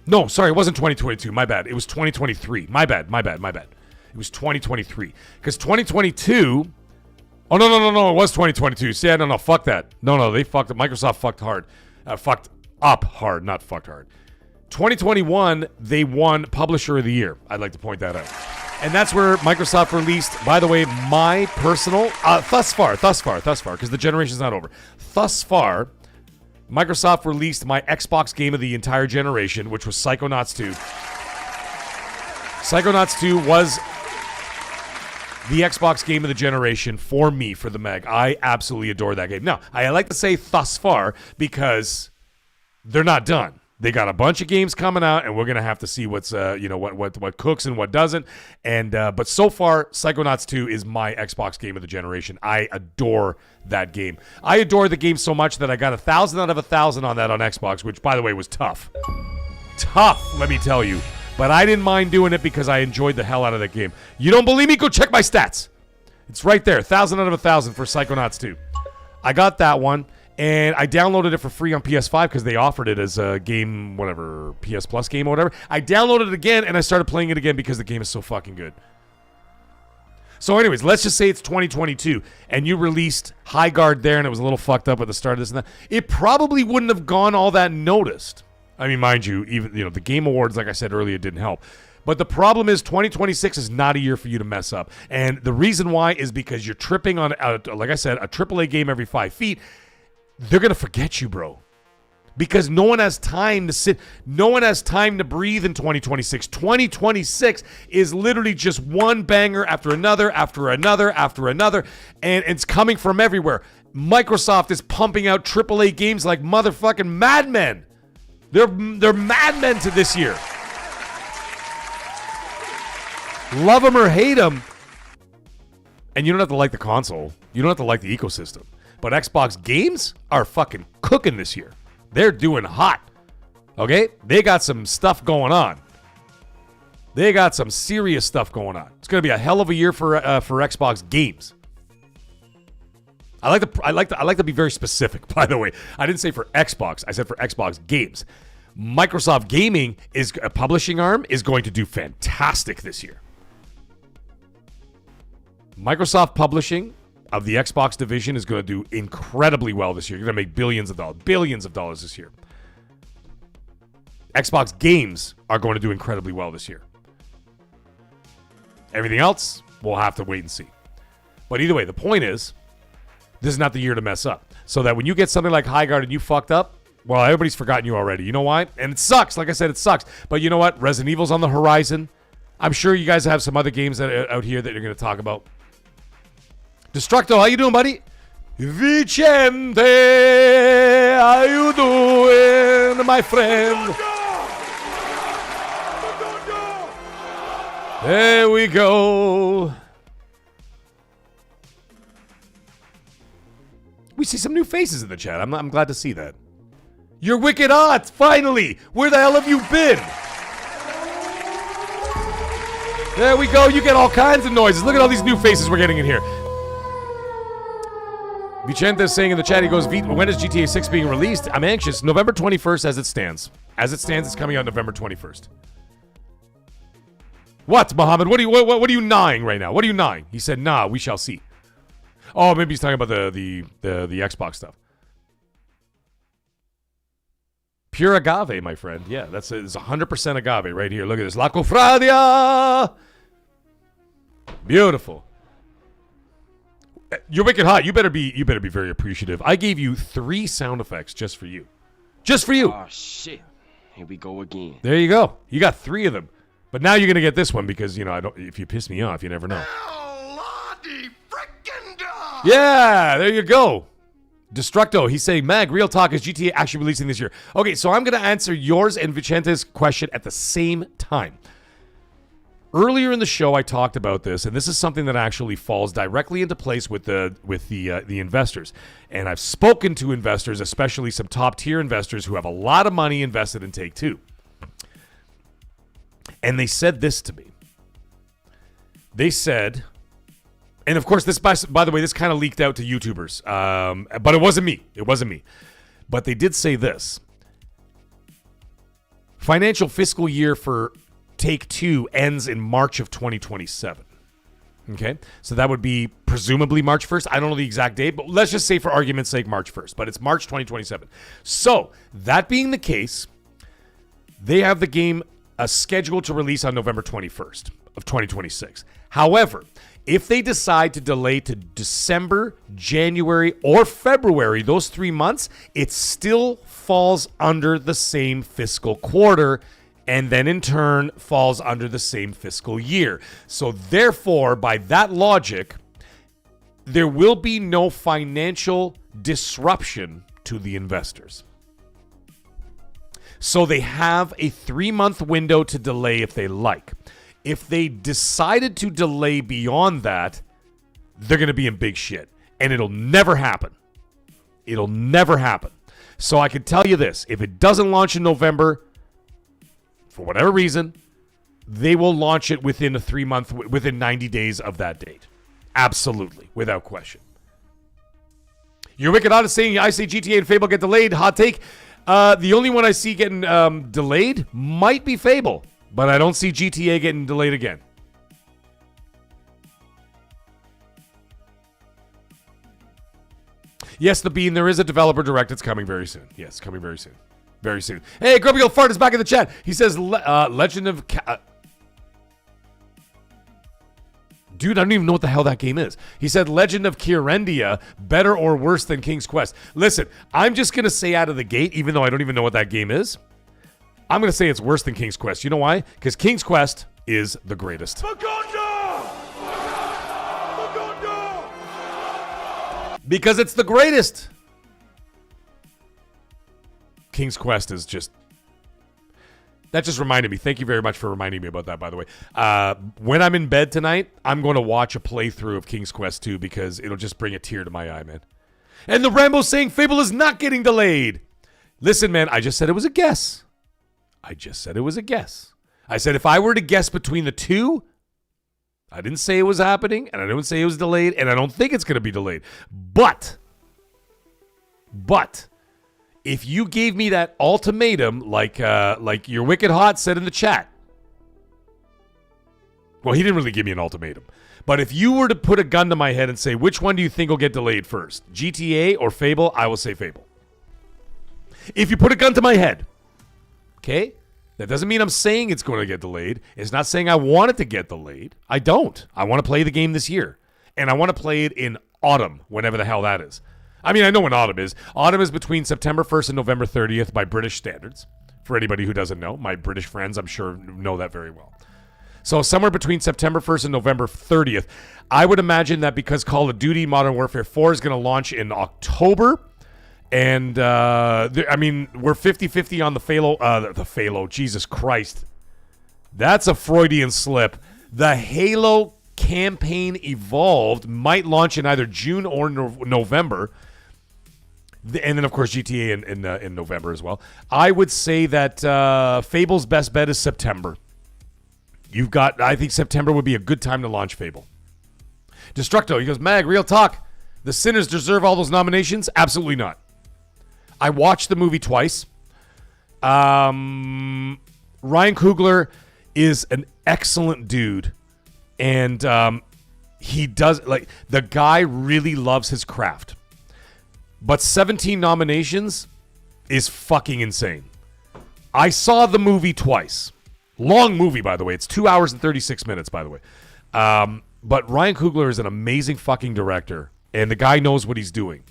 No, sorry, it wasn't 2022. My bad. It was 2023. My bad. It was 2023. Because 2022... Oh, no. It was 2022. See, no, fuck that. No, they fucked up. Microsoft fucked hard. Fucked up hard, not fucked hard. 2021, they won Publisher of the Year. I'd like to point that out. And that's where Microsoft released, by the way, my personal... thus far, because the generation's not over. Thus far... Microsoft released my Xbox game of the entire generation, which was Psychonauts 2. Psychonauts 2 was the Xbox game of the generation for me, for the Meg. I absolutely adore that game. Now, I like to say thus far because they're not done. They got a bunch of games coming out, and we're gonna have to see what's what cooks and what doesn't. And but so far, Psychonauts 2 is my Xbox game of the generation. I adore that game. I adore the game so much that I got 1,000 out of 1,000 on that on Xbox, which by the way was tough. Tough, let me tell you. But I didn't mind doing it because I enjoyed the hell out of that game. You don't believe me? Go check my stats. It's right there, 1,000 out of 1,000 for Psychonauts 2. I got that one. And I downloaded it for free on PS5 because they offered it as a game, whatever, PS Plus game or whatever. I downloaded it again, and I started playing it again because the game is so fucking good. So anyways, let's just say it's 2022, and you released Highguard there, and it was a little fucked up at the start of this and that. It probably wouldn't have gone all that noticed. I mean, mind you, even the Game Awards, like I said earlier, didn't help. But the problem is 2026 is not a year for you to mess up. And the reason why is because you're tripping on, like I said, a AAA game every 5 feet. They're going to forget you, bro. Because no one has time to sit. No one has time to breathe in 2026. 2026 is literally just one banger after another, after another, after another. And it's coming from everywhere. Microsoft is pumping out AAA games like motherfucking madmen. They're madmen to this year. Love them or hate them. And you don't have to like the console. You don't have to like the ecosystem. But Xbox games are fucking cooking this year. They're doing hot. Okay? They got some stuff going on. They got some serious stuff going on. It's going to be a hell of a year for Xbox games. I like to be very specific, by the way. I didn't say for Xbox. I said for Xbox games. Microsoft Gaming is a publishing arm is going to do fantastic this year. Microsoft Publishing of the Xbox division is going to do incredibly well this year. You're going to make billions of dollars this year. Xbox games are going to do incredibly well this year. Everything else, we'll have to wait and see. But either way, the point is, this is not the year to mess up. So that when you get something like Highguard and you fucked up, well, everybody's forgotten you already. You know why? And it sucks. Like I said, it sucks. But you know what? Resident Evil's on the horizon. I'm sure you guys have some other games that are out here that you're going to talk about. Destructo, how you doing, buddy? Vicente, how you doing, my friend? There we go. We see some new faces in the chat. I'm glad to see that. You're wicked hot, finally. Where the hell have you been? There we go. You get all kinds of noises. Look at all these new faces we're getting in here. Vicente is saying in the chat, he goes, when is GTA 6 being released? I'm anxious. November 21st as it stands. As it stands, it's coming out November 21st. What, Mohammed? What are you gnawing right now? What are you gnawing? He said, nah, we shall see. Oh, maybe he's talking about the Xbox stuff. Pure agave, my friend. Yeah, it's 100% agave right here. Look at this. La Cofradia! Beautiful. You're wicked hot. You better be very appreciative. I gave you 3 sound effects just for you. Just for you. Oh, shit. Here we go again. There you go. You got 3 of them. But now you're going to get this one because, if you piss me off, you never know. Yeah, there you go. Destructo, he's saying, Mag, real talk, is GTA actually releasing this year? Okay, so I'm going to answer yours and Vicente's question at the same time. Earlier in the show, I talked about this, and this is something that actually falls directly into place with the investors. And I've spoken to investors, especially some top-tier investors who have a lot of money invested in Take-Two. And they said this to me. They said, and of course, this, by the way, this kind of leaked out to YouTubers, but it wasn't me. It wasn't me. But they did say this. Financial fiscal year for Take-Two ends in March of 2027. Okay? So that would be presumably March 1st. I don't know the exact date, but let's just say for argument's sake March 1st. But it's March 2027. So, that being the case, they have the game scheduled to release on November 21st of 2026. However, if they decide to delay to December, January, or February, those 3 months, it still falls under the same fiscal quarter and then in turn falls under the same fiscal year. So therefore, by that logic, there will be no financial disruption to the investors. So they have a 3-month window to delay if they like. If they decided to delay beyond that, they're going to be in big shit. And it'll never happen. It'll never happen. So I can tell you this. If it doesn't launch in November, for whatever reason, they will launch it within within 90 days of that date. Absolutely. Without question. You're wicked on saying, I say GTA and Fable get delayed. Hot take. The only one I see getting delayed might be Fable, but I don't see GTA getting delayed again. Yes, the Bean, there is a developer direct. It's coming very soon. Yes, coming very soon. Very soon. Hey, Grumpy Old Fart is back in the chat. He says, Legend of... Dude, I don't even know what the hell that game is. He said, Legend of Kyrendia, better or worse than King's Quest. Listen, I'm just going to say out of the gate, even though I don't even know what that game is, I'm going to say it's worse than King's Quest. You know why? Because King's Quest is the greatest. Because it's the greatest. King's Quest is just... That just reminded me. Thank you very much for reminding me about that, by the way. When I'm in bed tonight, I'm going to watch a playthrough of King's Quest 2 because it'll just bring a tear to my eye, man. And the Rambo's saying Fable is not getting delayed. Listen, man, I just said it was a guess. I said if I were to guess between the two, I didn't say it was happening, and I didn't say it was delayed, and I don't think it's going to be delayed. But, if you gave me that ultimatum, like your Wicked Hot said in the chat, Well, he didn't really give me an ultimatum. But if you were to put a gun to my head and say, which one do you think will get delayed first, GTA or Fable, I will say Fable. If you put a gun to my head, okay, that doesn't mean I'm saying it's going to get delayed. It's not saying I want it to get delayed. I don't. I want to play the game this year. And I want to play it in autumn, whenever the hell that is. I mean, I know when autumn is. Autumn is between September 1st and November 30th by British standards. For anybody who doesn't know, my British friends, I'm sure, know that very well. So somewhere between September 1st and November 30th. I would imagine that because Call of Duty Modern Warfare 4 is going to launch in October. And, we're 50-50 on the Halo. The Halo, Jesus Christ. That's a Freudian slip. The Halo campaign Evolved might launch in either June or November. And then, of course, GTA in November as well. I would say that Fable's best bet is September. I think September would be a good time to launch Fable. Destructo, he goes, Mag, real talk. The Sinners deserve all those nominations? Absolutely not. I watched the movie twice. Ryan Coogler is an excellent dude. And he does, the guy really loves his craft. But 17 nominations is fucking insane. I saw the movie twice. Long movie, by the way. It's 2 hours and 36 minutes, by the way. But Ryan Coogler is an amazing fucking director. And the guy knows what he's doing.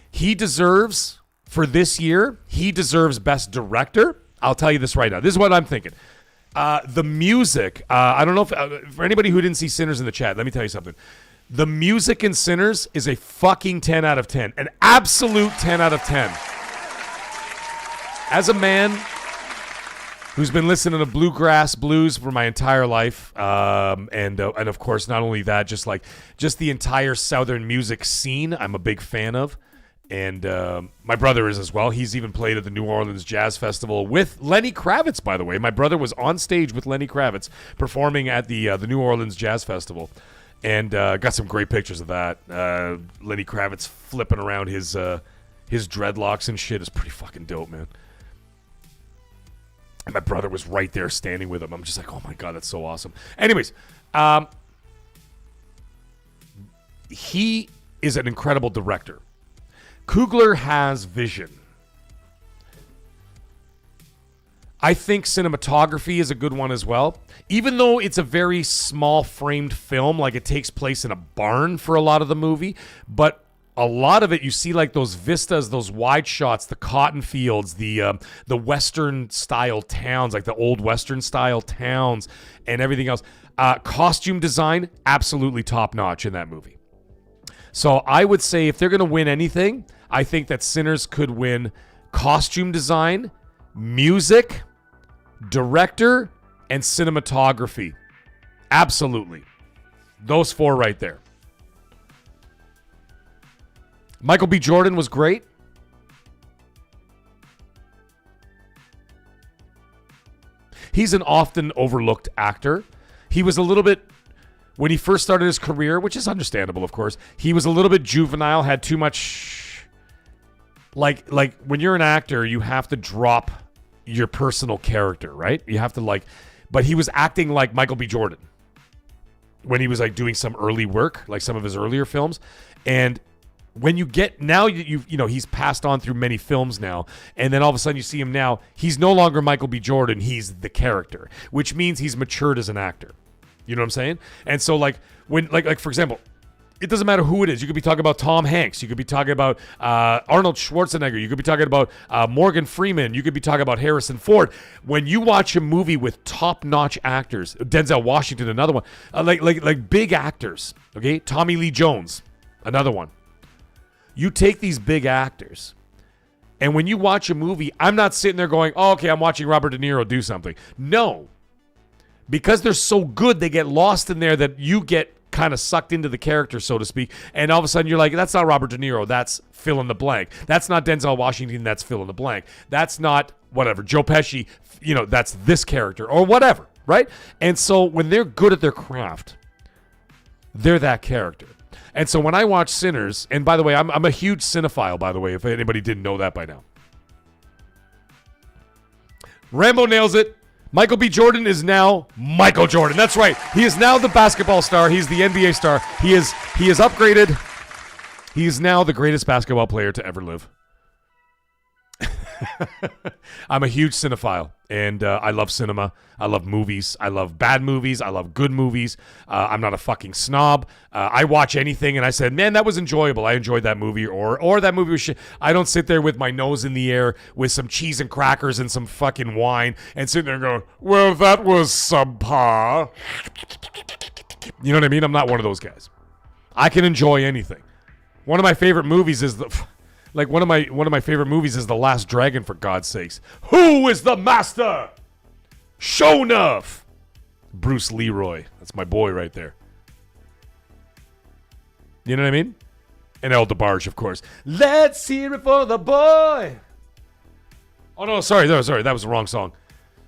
He deserves, for this year, he deserves Best Director. I'll tell you this right now. This is what I'm thinking. The music, I don't know if, for anybody who didn't see Sinners in the chat, let me tell you something. The music in Sinners is a fucking 10 out of 10. An absolute 10 out of 10. As a man who's been listening to bluegrass blues for my entire life, and of course, not only that, just the entire Southern music scene, I'm a big fan of. And my brother is as well. He's even played at the New Orleans Jazz Festival with Lenny Kravitz, by the way. My brother was on stage with Lenny Kravitz performing at the New Orleans Jazz Festival. And got some great pictures of that. Lenny Kravitz flipping around his dreadlocks and shit is pretty fucking dope, man. And my brother was right there standing with him. I'm just like, oh my God, that's so awesome. Anyways, he is an incredible director. Coogler has vision. I think cinematography is a good one as well. Even though it's a very small framed film, like it takes place in a barn for a lot of the movie, but a lot of it you see like those vistas, those wide shots, the cotton fields, the Western style towns, like the old Western style towns and everything else. Costume design, absolutely top notch in that movie. So I would say if they're going to win anything, I think that Sinners could win costume design, music, director, and cinematography. Absolutely. Those four right there. Michael B. Jordan was great. He's an often overlooked actor. He was a little bit, when he first started his career, which is understandable, of course, he was a little bit juvenile, had too much, like when you're an actor, you have to drop your personal character, right? You have to but he was acting like Michael B. Jordan when he was doing some early work, like some of his earlier films. And when you get, now he's passed on through many films now, and then all of a sudden you see him now, he's no longer Michael B. Jordan, he's the character, which means he's matured as an actor. You know what I'm saying? And so when for example, it doesn't matter who it is. You could be talking about Tom Hanks. You could be talking about Arnold Schwarzenegger. You could be talking about Morgan Freeman. You could be talking about Harrison Ford. When you watch a movie with top-notch actors, Denzel Washington, another one, like big actors, okay? Tommy Lee Jones, another one. You take these big actors, and when you watch a movie, I'm not sitting there going, oh, okay, I'm watching Robert De Niro do something. No. Because they're so good, they get lost in there that you get kind of sucked into the character, so to speak, and all of a sudden you're like, that's not Robert De Niro, that's fill in the blank. That's not Denzel Washington, that's fill in the blank. That's not whatever, Joe Pesci, that's this character, or whatever, right? And so when they're good at their craft, they're that character. And so when I watch Sinners, and by the way, I'm a huge cinephile, by the way, if anybody didn't know that by now. Rambo nails it. Michael B. Jordan is now Michael Jordan. That's right. He is now the basketball star. He's the NBA star. He is upgraded. He is now the greatest basketball player to ever live. I'm a huge cinephile, and I love cinema. I love movies. I love bad movies. I love good movies. I'm not a fucking snob. I watch anything, and I said, man, that was enjoyable. I enjoyed that movie, or that movie was shit. I don't sit there with my nose in the air with some cheese and crackers and some fucking wine and sit there and go, well, that was subpar. You know what I mean? I'm not one of those guys. I can enjoy anything. One of my favorite movies is one of my favorite movies is The Last Dragon, for God's sakes. Who is the master? Show enough. Bruce Leroy. That's my boy right there. You know what I mean? And El DeBarge, of course. Let's hear it for the boy. Oh, no, sorry. That was the wrong song.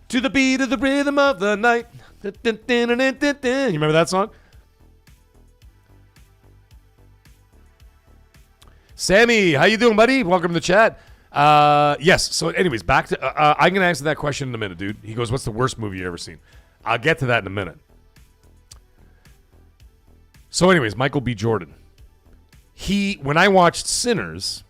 To the beat of the rhythm of the night. You remember that song? Sammy, how you doing, buddy? Welcome to the chat. Yes, so anyways, back to... I'm going to answer that question in a minute, dude. He goes, what's the worst movie you ever seen? I'll get to that in a minute. So anyways, Michael B. Jordan. When I watched Sinners,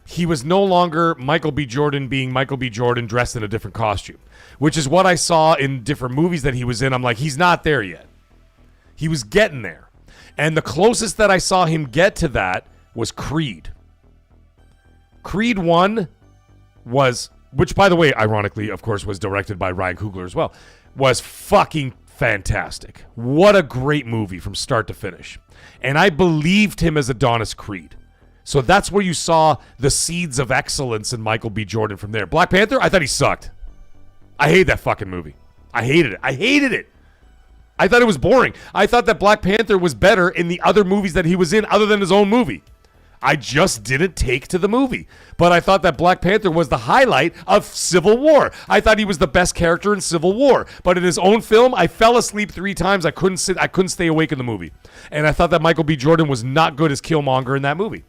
he was no longer Michael B. Jordan being Michael B. Jordan dressed in a different costume, which is what I saw in different movies that he was in. I'm like, he's not there yet. He was getting there. And the closest that I saw him get to that was Creed. Creed 1 was, which by the way, ironically, of course, was directed by Ryan Coogler as well, was fucking fantastic. What a great movie from start to finish. And I believed him as Adonis Creed. So that's where you saw the seeds of excellence in Michael B. Jordan from there. Black Panther, I thought he sucked. I hate that fucking movie. I hated it. I thought it was boring. I thought that Black Panther was better in the other movies that he was in other than his own movie. I just didn't take to the movie. But I thought that Black Panther was the highlight of Civil War. I thought he was the best character in Civil War. But in his own film, I fell asleep 3 times. I couldn't stay awake in the movie. And I thought that Michael B. Jordan was not good as Killmonger in that movie.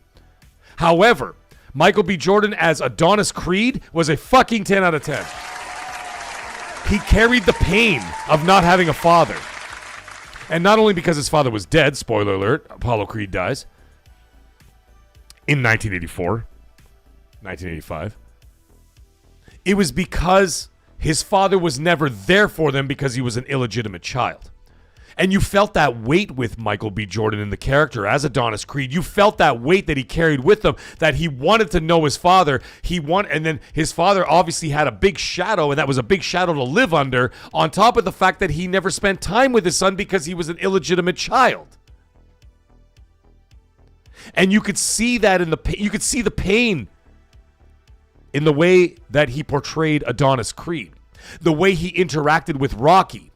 However, Michael B. Jordan as Adonis Creed was a fucking 10 out of 10. He carried the pain of not having a father. And not only because his father was dead, spoiler alert, Apollo Creed dies in 1984, 1985. It was because his father was never there for them because he was an illegitimate child. And you felt that weight with Michael B. Jordan in the character as Adonis Creed. You felt that weight that he carried with him, that he wanted to know his father. And then his father obviously had a big shadow, and that was a big shadow to live under, on top of the fact that he never spent time with his son because he was an illegitimate child. And you could see that you could see the pain in the way that he portrayed Adonis Creed, the way he interacted with Rocky.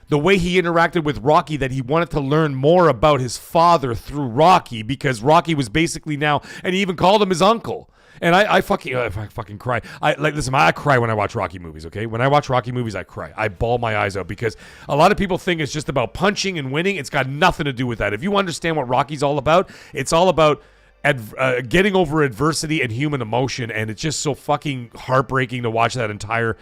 That he wanted to learn more about his father through Rocky because Rocky was basically now, and he even called him his uncle. And I fucking cry. Listen, I cry when I watch Rocky movies, okay? When I watch Rocky movies, I cry. I bawl my eyes out because a lot of people think it's just about punching and winning. It's got nothing to do with that. If you understand what Rocky's all about, it's all about getting over adversity and human emotion, and it's just so fucking heartbreaking to watch that entire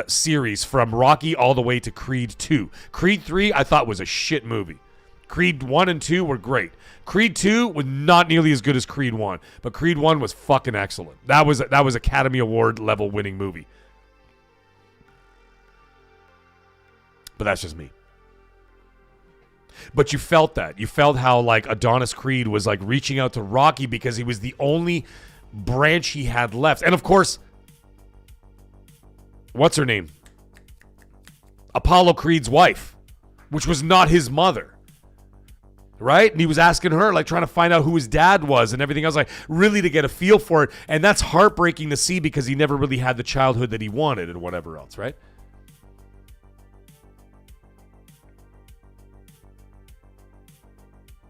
series from Rocky all the way to Creed 2. Creed 3 I thought was a shit movie. Creed 1 and 2 were great. Creed 2 was not nearly as good as Creed 1, but Creed 1 was fucking excellent. That was Academy Award level winning movie. But that's just me. But you felt that. You felt how like Adonis Creed was like reaching out to Rocky because he was the only branch he had left. And of course, what's her name? Apollo Creed's wife, which was not his mother. Right? And he was asking her, like trying to find out who his dad was and everything else, like really to get a feel for it. And that's heartbreaking to see because he never really had the childhood that he wanted and whatever else, right?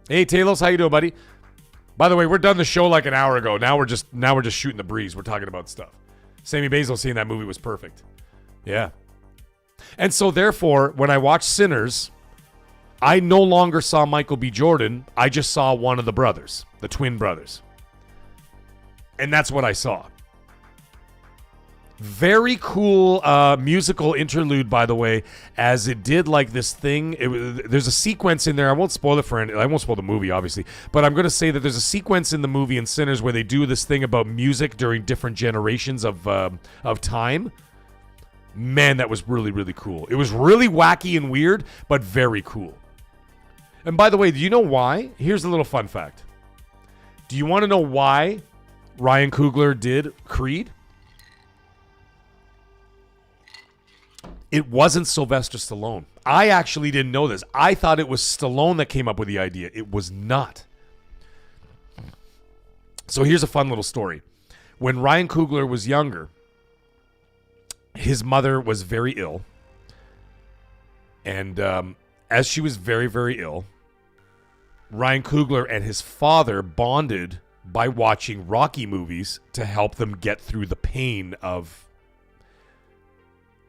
Hey, Talos, how you doing, buddy? By the way, we're done the show like an hour ago. Now we're just shooting the breeze. We're talking about stuff. Sammy Basil saying that movie was perfect. Yeah. And so therefore, when I watched Sinners, I no longer saw Michael B. Jordan. I just saw one of the brothers, the twin brothers. And that's what I saw. Very cool musical interlude, by the way, as it did like this thing. There's a sequence in there. I won't spoil it for any. I won't spoil the movie, obviously, but I'm going to say that there's a sequence in the movie in Sinners where they do this thing about music during different generations of time. Man, that was really, really cool. It was really wacky and weird, but very cool. And by the way, do you know why? Here's a little fun fact. Do you want to know why Ryan Coogler did Creed? It wasn't Sylvester Stallone. I actually didn't know this. I thought it was Stallone that came up with the idea. It was not. So here's a fun little story. When Ryan Coogler was younger, his mother was very ill. And as she was very, very ill, Ryan Coogler and his father bonded by watching Rocky movies to help them get through the pain of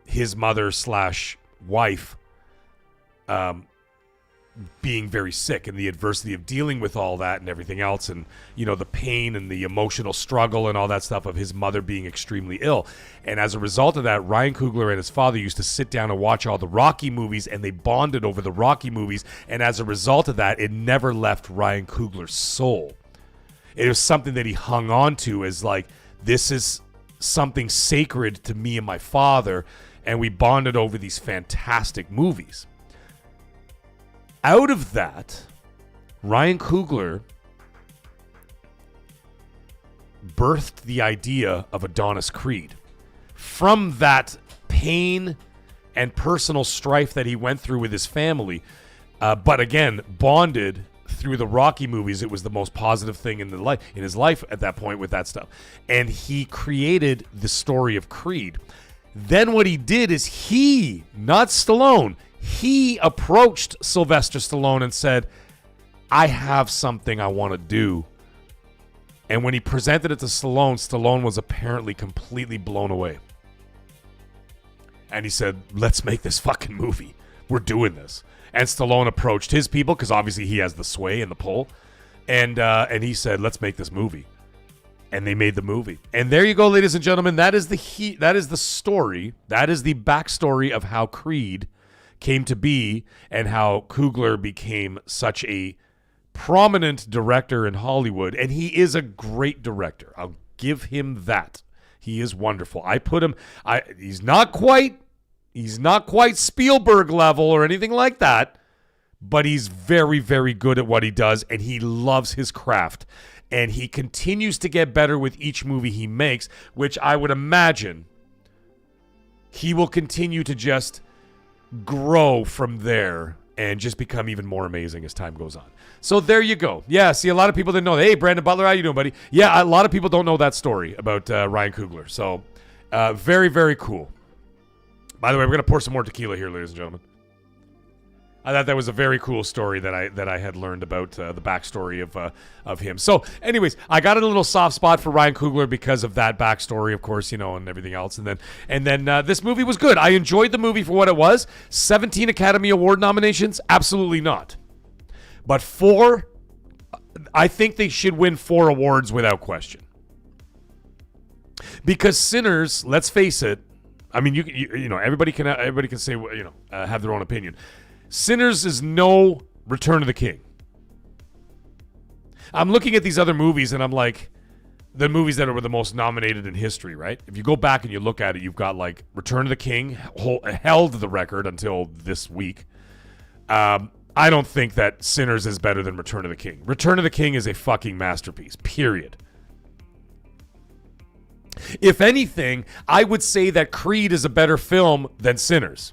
his mother / wife being very sick and the adversity of dealing with all that and everything else, and the pain and the emotional struggle and all that stuff of his mother being extremely ill. And as a result of that, Ryan Coogler and his father used to sit down and watch all the Rocky movies, and they bonded over the Rocky movies. And as a result of that, it never left Ryan Coogler's soul. It was something that he hung on to as like, this is something sacred to me and my father. And we bonded over these fantastic movies. Out of that, Ryan Coogler birthed the idea of Adonis Creed. From that pain and personal strife that he went through with his family, but again, bonded through the Rocky movies. It was the most positive thing in his life at that point with that stuff. And he created the story of Creed. Then what he did is he, not Stallone, he approached Sylvester Stallone and said, I have something I want to do. And when he presented it to Stallone, Stallone was apparently completely blown away. And he said, let's make this fucking movie. We're doing this. And Stallone approached his people, because obviously he has the sway and the pull. And he said, let's make this movie. And they made the movie. And there you go, ladies and gentlemen. That is the story. That is the backstory of how Creed came to be and how Coogler became such a prominent director in Hollywood. And he is a great director. I'll give him that. He is wonderful. He's not quite Spielberg level or anything like that, but he's very, very good at what he does, and he loves his craft. And he continues to get better with each movie he makes, which I would imagine he will continue to just grow from there and just become even more amazing as time goes on. So there you go. Yeah, see, a lot of people didn't know that. Hey, Brandon Butler, how you doing, buddy? Yeah, a lot of people don't know that story about Ryan Coogler. So very, very cool. By the way, we're going to pour some more tequila here, ladies and gentlemen. I thought that was a very cool story that I had learned about the backstory of him. So, anyways, I got a little soft spot for Ryan Coogler because of that backstory, of course, and everything else. And then this movie was good. I enjoyed the movie for what it was. 17 Academy Award nominations, absolutely not. But 4, I think they should win 4 awards without question. Because Sinners, let's face it. I mean, everybody can say have their own opinion. Sinners is no Return of the King. I'm looking at these other movies and I'm like, the movies that were the most nominated in history, right? If you go back and you look at it, you've got like Return of the King held the record until this week. I don't think that Sinners is better than Return of the King. Return of the King is a fucking masterpiece, period. If anything, I would say that Creed is a better film than Sinners.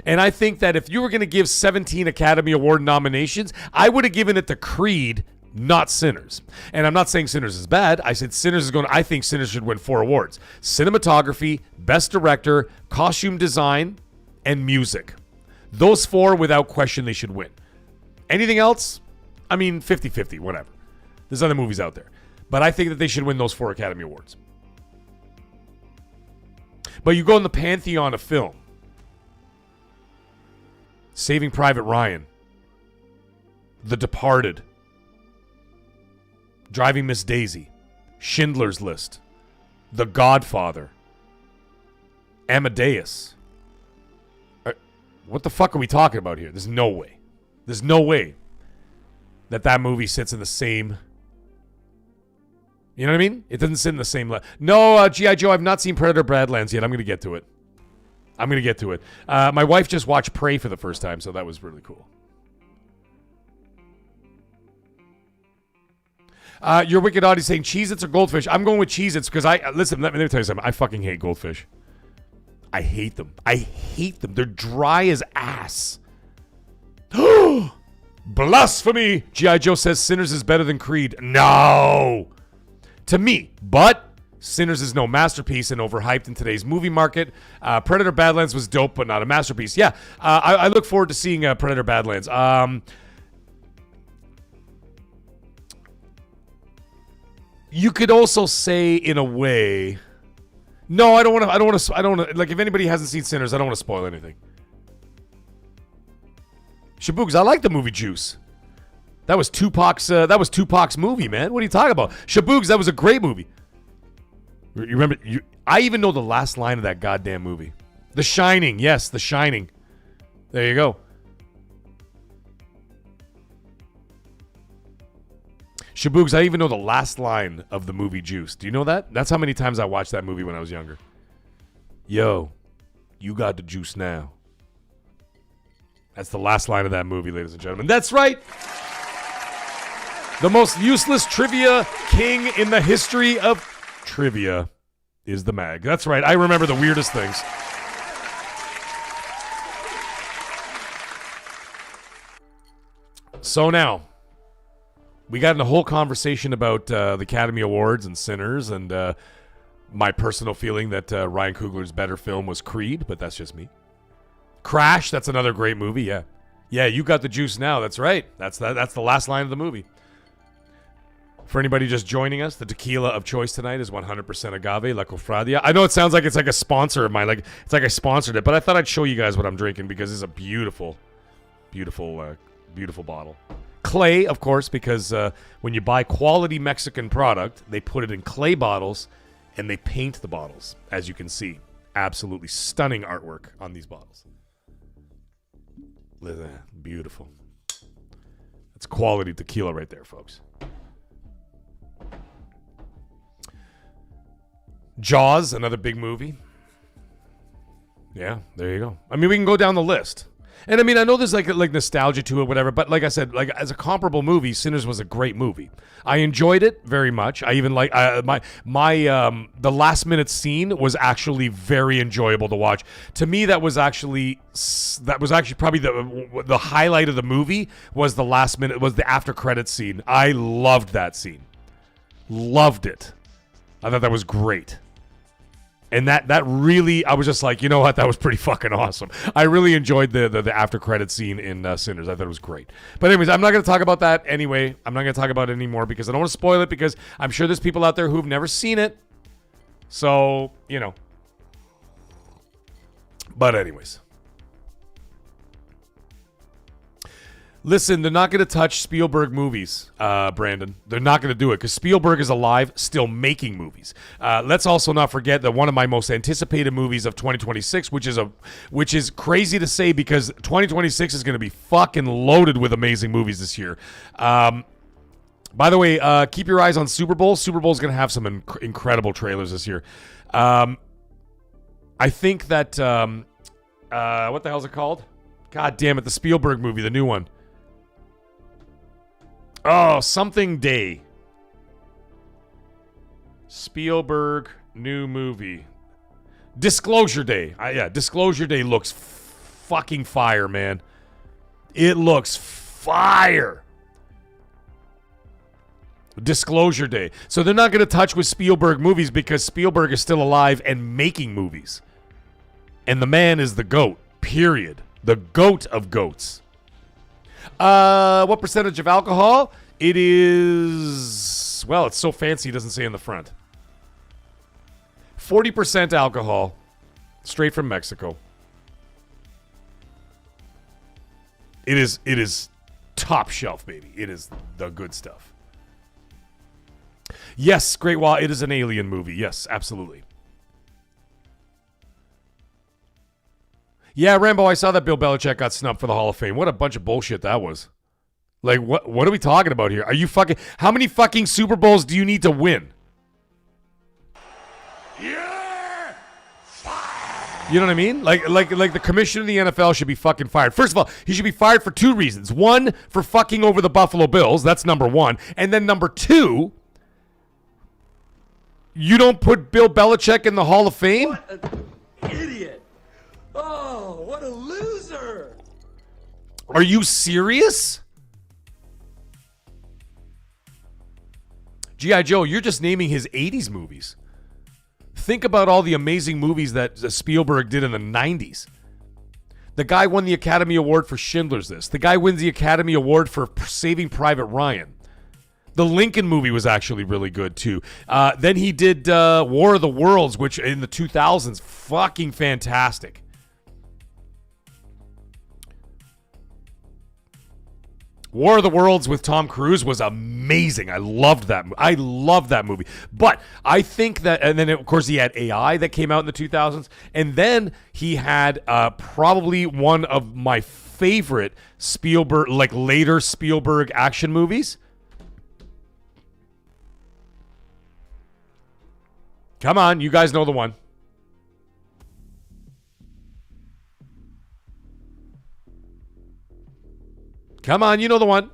And I think that if you were going to give 17 Academy Award nominations, I would have given it to Creed, not Sinners. And I'm not saying Sinners is bad. I said I think Sinners should win 4 awards. Cinematography, Best Director, Costume Design, and Music. Those 4, without question, they should win. Anything else? I mean, 50-50, whatever. There's other movies out there. But I think that they should win those 4 Academy Awards. But you go in the pantheon of film. Saving Private Ryan, The Departed, Driving Miss Daisy, Schindler's List, The Godfather, Amadeus. What the fuck are we talking about here? There's no way. There's no way that movie sits in the same... You know what I mean? It doesn't sit in the same... No, G.I. Joe, I've not seen Predator Badlands yet. I'm going to get to it. My wife just watched Prey for the first time, so that was really cool. Your Wicked Audie saying Cheez-Its or Goldfish. I'm going with Cheez-Its because listen, let me tell you something. I fucking hate Goldfish. I hate them. They're dry as ass. Blasphemy! G.I. Joe says Sinners is better than Creed. No! To me. But Sinners is no masterpiece and overhyped in today's movie market. Predator Badlands was dope, but not a masterpiece. Yeah, I look forward to seeing Predator Badlands. You could also say, in a way... No, I don't want to. Like, if anybody hasn't seen Sinners, I don't want to spoil anything. Shaboogs, I like the movie Juice. That was Tupac's movie, man. What are you talking about? Shaboogs, that was a great movie. You remember? I even know the last line of that goddamn movie. The Shining. Yes, The Shining. There you go. Shaboogs, I even know the last line of the movie Juice. Do you know that? That's how many times I watched that movie when I was younger. Yo, you got the juice now. That's the last line of that movie, ladies and gentlemen. That's right. The most useless trivia king in the history of trivia is the Mag. That's right. I remember the weirdest things. So now, we got in a whole conversation about the Academy Awards and Sinners and my personal feeling that Ryan Coogler's better film was Creed, but that's just me. Crash, that's another great movie, yeah. Yeah, you got the juice now, that's right. That's the last line of the movie. For anybody just joining us, the tequila of choice tonight is 100% agave, La Cofradia. I know it sounds like it's like a sponsor of mine, like it's like I sponsored it, but I thought I'd show you guys what I'm drinking because it's a beautiful, beautiful, beautiful bottle. Clay, of course, because when you buy quality Mexican product, they put it in clay bottles and they paint the bottles, as you can see. Absolutely stunning artwork on these bottles. Look at that. Beautiful. That's quality tequila right there, folks. Jaws, another big movie. Yeah, there you go. I mean, we can go down the list. And I mean, I know there's like nostalgia to it, whatever. But like I said, like as a comparable movie, Sinners was a great movie. I enjoyed it very much. I even like the last minute scene was actually very enjoyable to watch. To me, that was actually probably the highlight of the movie was the last minute, was the after credits scene. I loved that scene. Loved it. I thought that was great. And that really, I was just like, you know what? That was pretty fucking awesome. I really enjoyed the after credit scene in Sinners. I thought it was great. But anyways, I'm not going to talk about that anyway. I'm not going to talk about it anymore because I don't want to spoil it because I'm sure there's people out there who've never seen it. So, you know. But anyways. Listen, they're not going to touch Spielberg movies, Brandon. They're not going to do it because Spielberg is alive, still making movies. Let's also not forget that one of my most anticipated movies of 2026, which is crazy to say because 2026 is going to be fucking loaded with amazing movies this year. By the way, keep your eyes on Super Bowl. Super Bowl is going to have some incredible trailers this year. I think that what the hell is it called? God damn it, the Spielberg movie, the new one. Oh, something day. Spielberg new movie. Disclosure Day. Yeah, Disclosure Day looks fucking fire, man. It looks fire. Disclosure Day. So they're not going to touch with Spielberg movies because Spielberg is still alive and making movies. And the man is the GOAT, period. The GOAT of GOATs. What percentage of alcohol? It is, well, it's so fancy it doesn't say in the front. 40% alcohol, straight from Mexico. It is top shelf, baby. It is the good stuff. Yes, Great Wall, it is an alien movie. Yes, absolutely. Yeah, Rambo, I saw that Bill Belichick got snubbed for the Hall of Fame. What a bunch of bullshit that was. Like, what are we talking about here? Are you fucking... How many fucking Super Bowls do you need to win? You know what I mean? Like the commissioner of the NFL should be fucking fired. First of all, he should be fired for two reasons. One, for fucking over the Buffalo Bills. That's number one. And then number two, you don't put Bill Belichick in the Hall of Fame? What an idiot! Oh, what a loser! Are you serious? G.I. Joe, you're just naming his 80s movies. Think about all the amazing movies that Spielberg did in the 90s. The guy won the Academy Award for Schindler's List. The guy wins the Academy Award for Saving Private Ryan. The Lincoln movie was actually really good, too. Then he did War of the Worlds, which in the 2000s, fucking fantastic. War of the Worlds with Tom Cruise was amazing. I loved that. I loved that movie. But I think that, and then of course he had AI that came out in the 2000s, and then he had probably one of my favorite Spielberg, like later Spielberg action movies. Come on, you guys know the one. Come on, you know the one.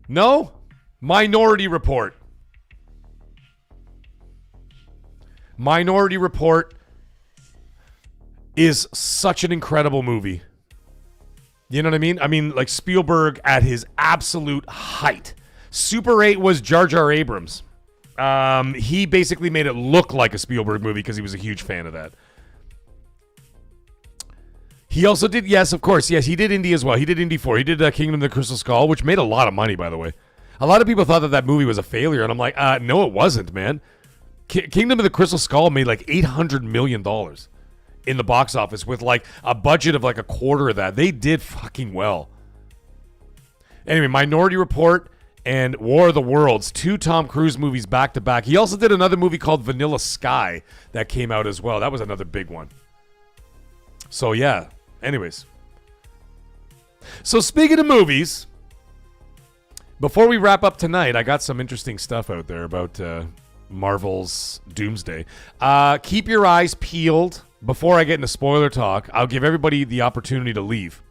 No? Minority Report. Minority Report is such an incredible movie. You know what I mean? I mean, like Spielberg at his absolute height. Super 8 was Jar Jar Abrams. He basically made it look like a Spielberg movie because he was a huge fan of that. He also did, yes, of course, yes, he did Indy as well. He did Indy 4. He did Kingdom of the Crystal Skull, which made a lot of money, by the way. A lot of people thought that movie was a failure, and I'm like, no, it wasn't, man. Kingdom of the Crystal Skull made like $800 million in the box office with like a budget of like a quarter of that. They did fucking well. Anyway, Minority Report and War of the Worlds, two Tom Cruise movies back to back. He also did another movie called Vanilla Sky that came out as well. That was another big one. So yeah. Anyways. So speaking of movies, before we wrap up tonight, I got some interesting stuff out there about Marvel's Doomsday. Keep your eyes peeled. Before I get into spoiler talk, I'll give everybody the opportunity to leave.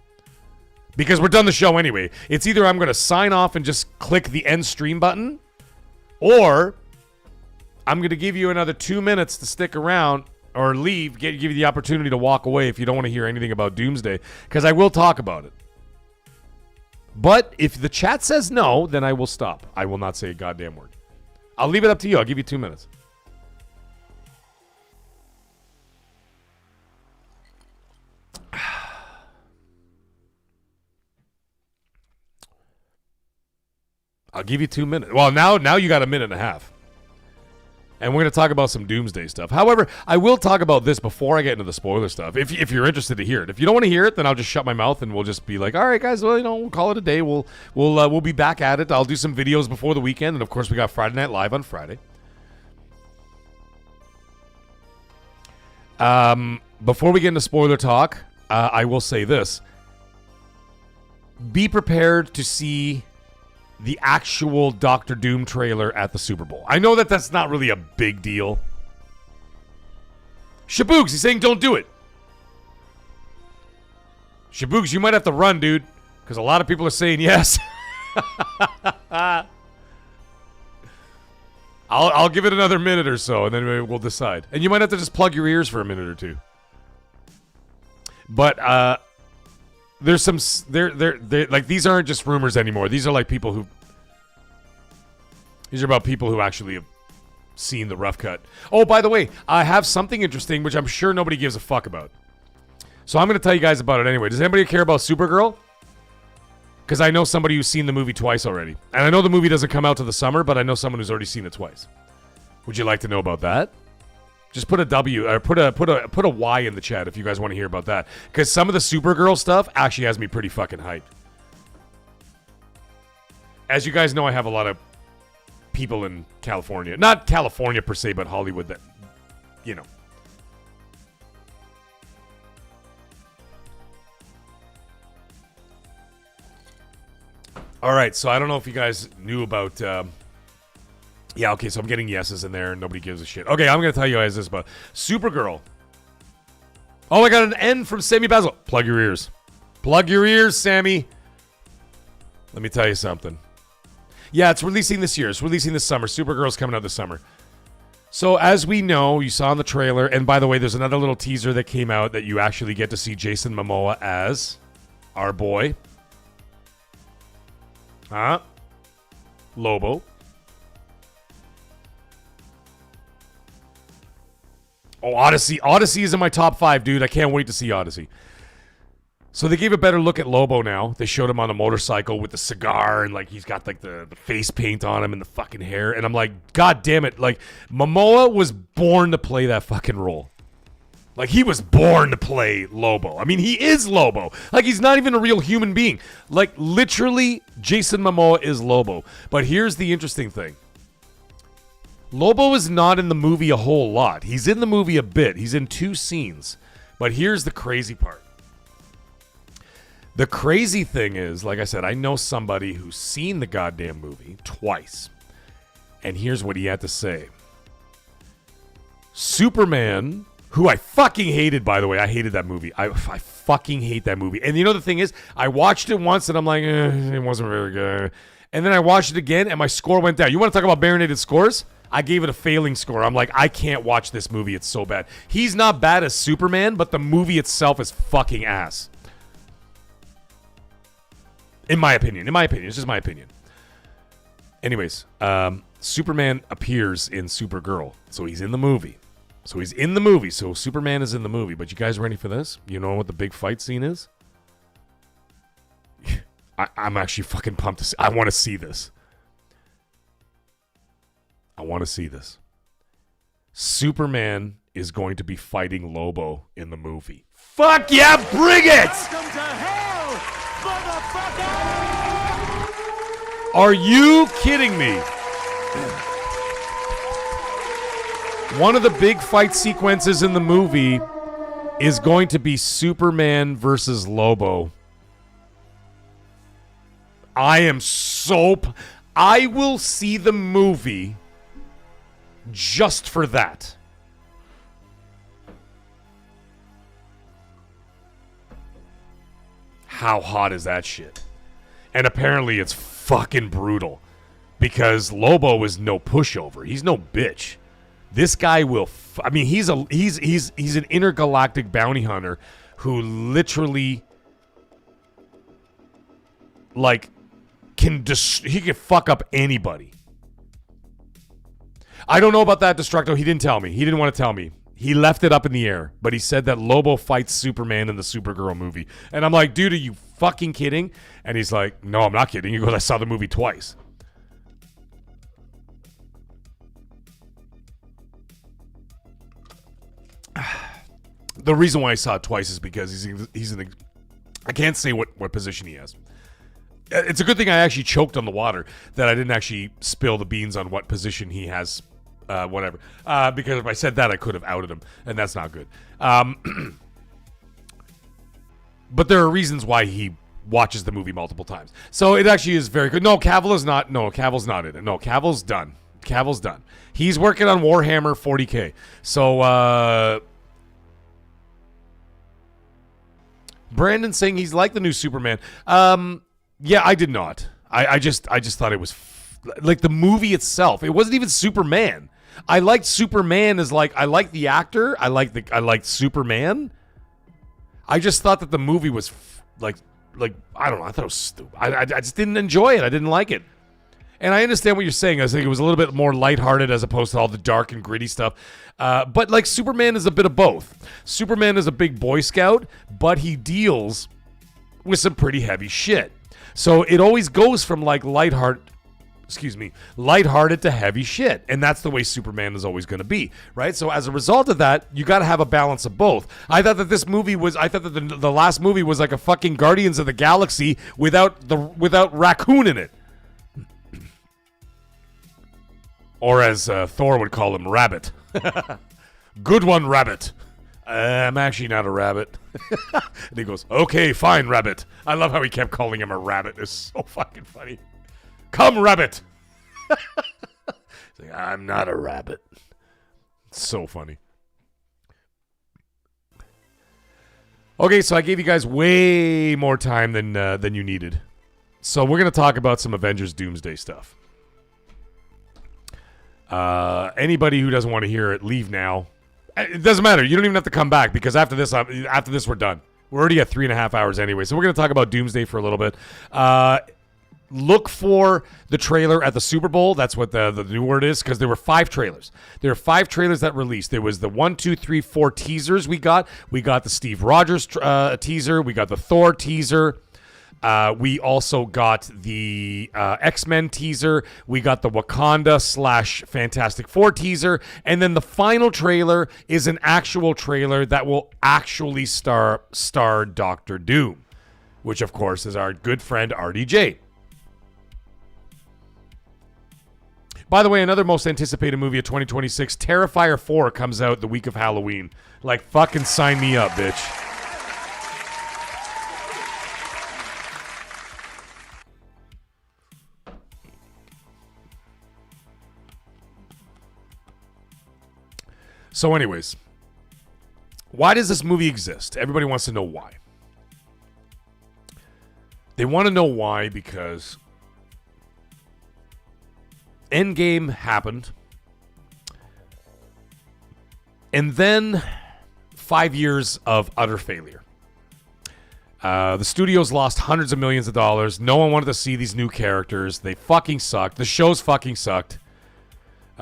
Because we're done the show anyway. It's either I'm going to sign off and just click the end stream button, or I'm going to give you another 2 minutes to stick around or leave, give you the opportunity to walk away if you don't want to hear anything about Doomsday, because I will talk about it. But if the chat says no, then I will stop. I will not say a goddamn word. I'll leave it up to you. I'll give you 2 minutes. I'll give you 2 minutes. Well, now you got a minute and a half. And we're going to talk about some Doomsday stuff. However, I will talk about this before I get into the spoiler stuff, if you're interested to hear it. If you don't want to hear it, then I'll just shut my mouth and we'll just be like, all right, guys, well, we'll call it a day. We'll be back at it. I'll do some videos before the weekend. And, of course, we got Friday Night Live on Friday. Before we get into spoiler talk, I will say this. Be prepared to see the actual Doctor Doom trailer at the Super Bowl. I know that that's not really a big deal. Shaboogs, he's saying don't do it. Shaboogs, you might have to run, dude, because a lot of people are saying yes. I'll give it another minute or so, and then we'll decide. And you might have to just plug your ears for a minute or two. But there's some they're like, these aren't just rumors anymore. These are like people who these are about people who actually have seen the rough cut. Oh, by the way, I have something interesting which I'm sure nobody gives a fuck about. So I'm going to tell you guys about it anyway. Does anybody care about Supergirl? Because I know somebody who's seen the movie twice already. And I know the movie doesn't come out till the summer, but I know someone who's already seen it twice. Would you like to know about that? Just put a W or put a Y in the chat if you guys want to hear about that. Because some of the Supergirl stuff actually has me pretty fucking hyped. As you guys know, I have a lot of people in California. Not California per se, but Hollywood that, you know, All right, so I don't know if you guys knew about. Yeah, okay, so I'm getting yeses in there, and nobody gives a shit. Okay, I'm gonna tell you guys this about Supergirl. Oh, I got an N from Sammy Basil. Plug your ears. Plug your ears, Sammy. Let me tell you something. Yeah, it's releasing this year. It's releasing this summer. Supergirl's coming out this summer. So as we know, you saw in the trailer, and by the way, there's another little teaser that came out that you actually get to see Jason Momoa as our boy. Lobo. Oh, Odyssey. Odyssey is in my top 5, dude. I can't wait to see Odyssey. So they gave a better look at Lobo now. They showed him on a motorcycle with the cigar and like he's got like the face paint on him and the fucking hair. And I'm like, God damn it. Like Momoa was born to play that fucking role. Like he was born to play Lobo. I mean, he is Lobo. Like he's not even a real human being. Like literally Jason Momoa is Lobo. But here's the interesting thing. Lobo is not in the movie a whole lot. He's in the movie a bit. He's in 2 scenes. But here's the crazy part. The crazy thing is, like I said, I know somebody who's seen the goddamn movie twice. And here's what he had to say. Superman, who I fucking hated, by the way. I hated that movie. I fucking hate that movie. And you know the thing is, I watched it once and I'm like, it wasn't very good. And then I watched it again and my score went down. You want to talk about marinated scores? I gave it a failing score. I'm like, I can't watch this movie. It's so bad. He's not bad as Superman, but the movie itself is fucking ass. In my opinion. It's just my opinion. Anyways, Superman appears in Supergirl. So he's in the movie. So Superman is in the movie. But you guys ready for this? You know what the big fight scene is? I'm actually fucking pumped to see. I want to see this. Superman is going to be fighting Lobo in the movie. Fuck yeah, bring it! Welcome to hell, motherfucker! Are you kidding me? One of the big fight sequences in the movie is going to be Superman versus Lobo. I will see the movie just for that. How hot is that shit? And apparently it's fucking brutal because Lobo is no pushover. He's no bitch. This guy will he's an intergalactic bounty hunter who literally like he can fuck up anybody. I don't know about that, Destructo. He didn't tell me. He didn't want to tell me. He left it up in the air, but he said that Lobo fights Superman in the Supergirl movie. And I'm like, dude, are you fucking kidding? And he's like, no, I'm not kidding. He goes, I saw the movie twice. The reason why I saw it twice is because he's in I can't say what position he has. It's a good thing I actually choked on the water, that I didn't actually spill the beans on what position he has, whatever. Because if I said that, I could have outed him, and that's not good. But there are reasons why he watches the movie multiple times. So it actually is very good. No, Cavill's not in it. No, Cavill's done. Cavill's done. He's working on Warhammer 40K. So, Brandon saying he's like the new Superman. Yeah, I did not. I just thought it was like the movie itself. It wasn't even Superman. I liked Superman as like I liked the actor. I liked Superman. I just thought that the movie was like I don't know. I thought it was stupid. I just didn't enjoy it. I didn't like it. And I understand what you're saying. I think it was a little bit more lighthearted as opposed to all the dark and gritty stuff. But like Superman is a bit of both. Superman is a big Boy Scout, but he deals with some pretty heavy shit. So it always goes from like lighthearted to heavy shit. And that's the way Superman is always going to be, right? So as a result of that, you got to have a balance of both. I thought that the last movie was like a fucking Guardians of the Galaxy without Raccoon in it. Or as Thor would call him, Rabbit. Good one, Rabbit. I'm actually not a rabbit. And he goes, okay, fine, rabbit. I love how he kept calling him a rabbit. It's so fucking funny. Come, rabbit. He's like, I'm not a rabbit. It's so funny. Okay, so I gave you guys way more time than you needed. So we're going to talk about some Avengers Doomsday stuff. Anybody who doesn't want to hear it, leave now. It doesn't matter. You don't even have to come back because after this, we're done. We're already at 3.5 hours anyway. So we're going to talk about Doomsday for a little bit. Look for the trailer at the Super Bowl. That's what the new word is, because there were 5 trailers. There were 5 trailers that released. There was the 1, 2, 3, 4 teasers we got. We got the Steve Rogers teaser. We got the Thor teaser. We also got the X-Men teaser. We got the Wakanda / Fantastic Four teaser. And then the final trailer is an actual trailer that will actually star Doctor Doom, which, of course, is our good friend RDJ. By the way, another most anticipated movie of 2026, Terrifier 4, comes out the week of Halloween. Like, fucking sign me up, bitch. So anyways, why does this movie exist? Everybody wants to know why. They want to know why because Endgame happened, and then 5 years of utter failure. The studios lost hundreds of millions of dollars. No one wanted to see these new characters. They fucking sucked. The shows fucking sucked.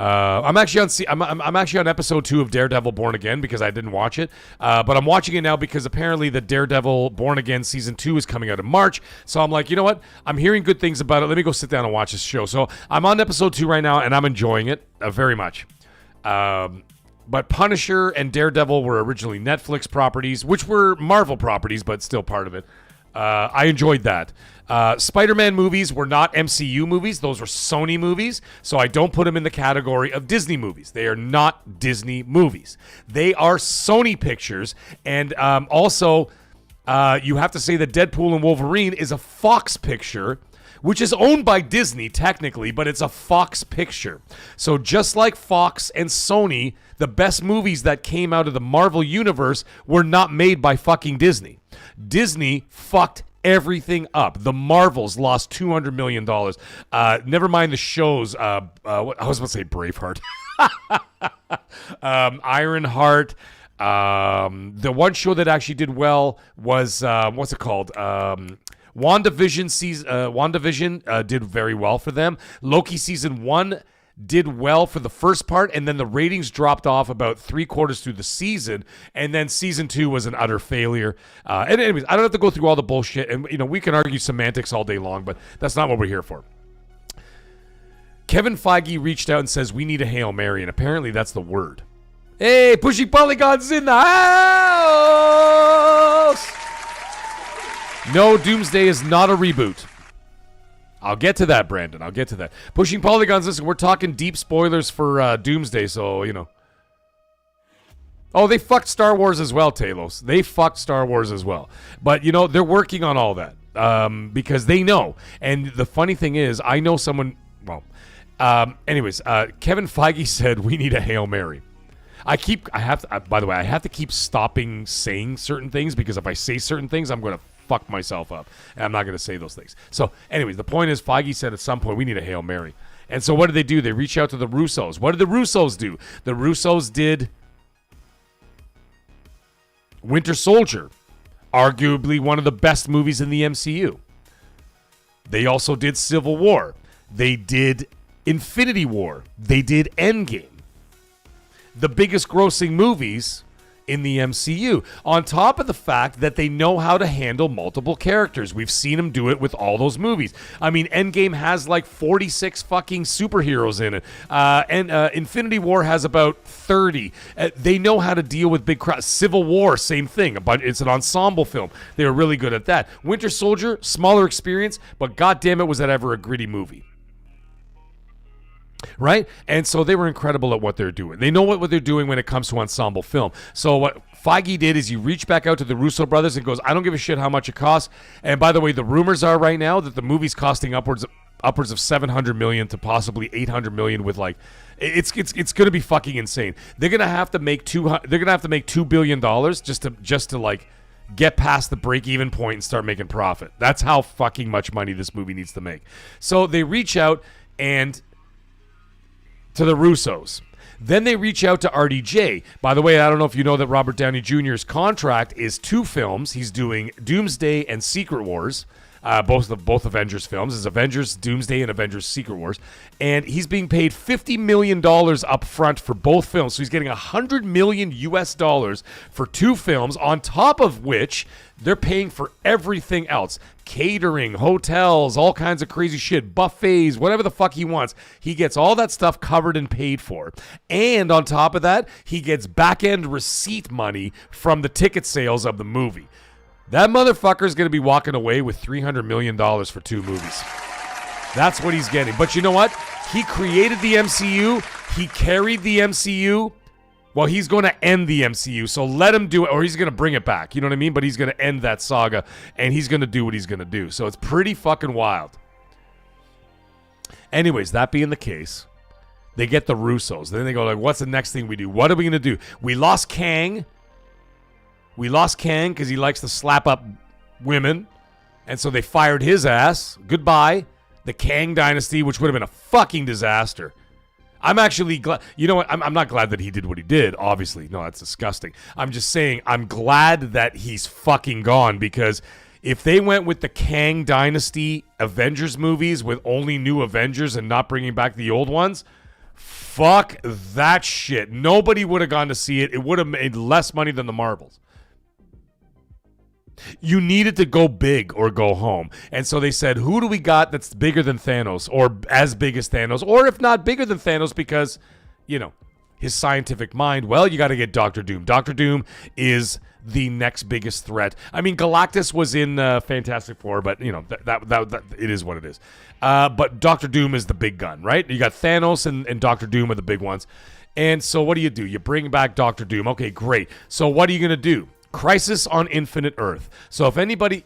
I'm actually on episode 2 of Daredevil Born Again because I didn't watch it, but I'm watching it now because apparently the Daredevil Born Again season 2 is coming out in March. So I'm like, you know what? I'm hearing good things about it. Let me go sit down and watch this show. So I'm on episode 2 right now, and I'm enjoying it very much. But Punisher and Daredevil were originally Netflix properties, which were Marvel properties, but still part of it. I enjoyed that. Spider-Man movies were not MCU movies. Those were Sony movies. So I don't put them in the category of Disney movies. They are not Disney movies. They are Sony pictures. And also, you have to say that Deadpool and Wolverine is a Fox picture, which is owned by Disney technically, but it's a Fox picture. So just like Fox and Sony, the best movies that came out of the Marvel universe were not made by fucking Disney. Disney fucked everything up. The Marvels lost $200 million. Never mind the shows. I was about to say Braveheart. Ironheart. The one show that actually did well was, what's it called? WandaVision did very well for them. Loki season 1 did well for the first part, and then the ratings dropped off about 3/4 through the season, and then season 2 was an utter failure. And anyways, I don't have to go through all the bullshit, and we can argue semantics all day long, but that's not what we're here for. Kevin Feige reached out and says, we need a Hail Mary, and apparently that's the word. Hey, Pushy Polygon's in the house! No, Doomsday is not a reboot. I'll get to that, Brandon. I'll get to that. Pushing Polygons, listen, we're talking deep spoilers for Doomsday, so, Oh, they fucked Star Wars as well, Talos. They fucked Star Wars as well. But, they're working on all that because they know. And the funny thing is, I know someone... Well, anyways, Kevin Feige said we need a Hail Mary. By the way, I have to keep stopping saying certain things because if I say certain things, I'm going to fuck myself up. And I'm not going to say those things. So, anyways, the point is Feige said at some point we need a Hail Mary. And so what did they do? They reached out to the Russos. What did the Russos do? The Russos did Winter Soldier, arguably one of the best movies in the MCU. They also did Civil War. They did Infinity War. They did Endgame. The biggest grossing movies in the MCU, on top of the fact that they know how to handle multiple characters. We've seen them do it with all those movies. I mean, Endgame has like 46 fucking superheroes in it. And Infinity War has about 30. They know how to deal with big crowds. Civil War, same thing, but it's an ensemble film. They were really good at that. Winter Soldier, smaller experience, but goddamn it, was that ever a gritty movie. Right? And so they were incredible at what they're doing. They know what they're doing when it comes to ensemble film. So what Feige did is he reached back out to the Russo brothers and goes, I don't give a shit how much it costs. And by the way, the rumors are right now that the movie's costing upwards of 700 million to possibly 800 million with like it's going to be fucking insane. They're going to have to make $2 billion just to like get past the break-even point and start making profit. That's how fucking much money this movie needs to make. So they reach out and to the Russos. Then they reach out to RDJ. By the way, I don't know if you know that Robert Downey Jr.'s contract is 2 films. He's doing Doomsday and Secret Wars. Both Avengers films is Avengers Doomsday and Avengers Secret Wars, and he's being paid $50 million up front for both films. So he's getting $100 million for 2 films, on top of which they're paying for everything else: catering, hotels, all kinds of crazy shit, buffets, whatever the fuck he wants. He gets all that stuff covered and paid for, and on top of that, he gets back-end receipt money from the ticket sales of the movie. That motherfucker's going to be walking away with $300 million for 2 movies. That's what he's getting. But you know what? He created the MCU. He carried the MCU. Well, he's going to end the MCU, so let him do it, or he's going to bring it back. You know what I mean? But he's going to end that saga, and he's going to do what he's going to do. So it's pretty fucking wild. Anyways, that being the case, they get the Russos. Then they go like, what's the next thing we do? What are we going to do? We lost Kang. We lost Kang because he likes to slap up women. And so they fired his ass. Goodbye. The Kang dynasty, which would have been a fucking disaster. I'm actually glad. You know what? I'm not glad that he did what he did, obviously. No, that's disgusting. I'm just saying I'm glad that he's fucking gone, because if they went with the Kang dynasty Avengers movies with only new Avengers and not bringing back the old ones, fuck that shit. Nobody would have gone to see it. It would have made less money than the Marvels. You needed to go big or go home. And so they said, who do we got that's bigger than Thanos, or as big as Thanos, or if not bigger than Thanos because, you know, his scientific mind? Well, you got to get Doctor Doom. Doctor Doom is the next biggest threat. I mean, Galactus was in Fantastic Four, but, you know, that it is what it is. But Doctor Doom is the big gun, right? You got Thanos and Doctor Doom are the big ones. And so what do? You bring back Doctor Doom. Okay, great. So what are you going to do? Crisis on Infinite Earth. So if anybody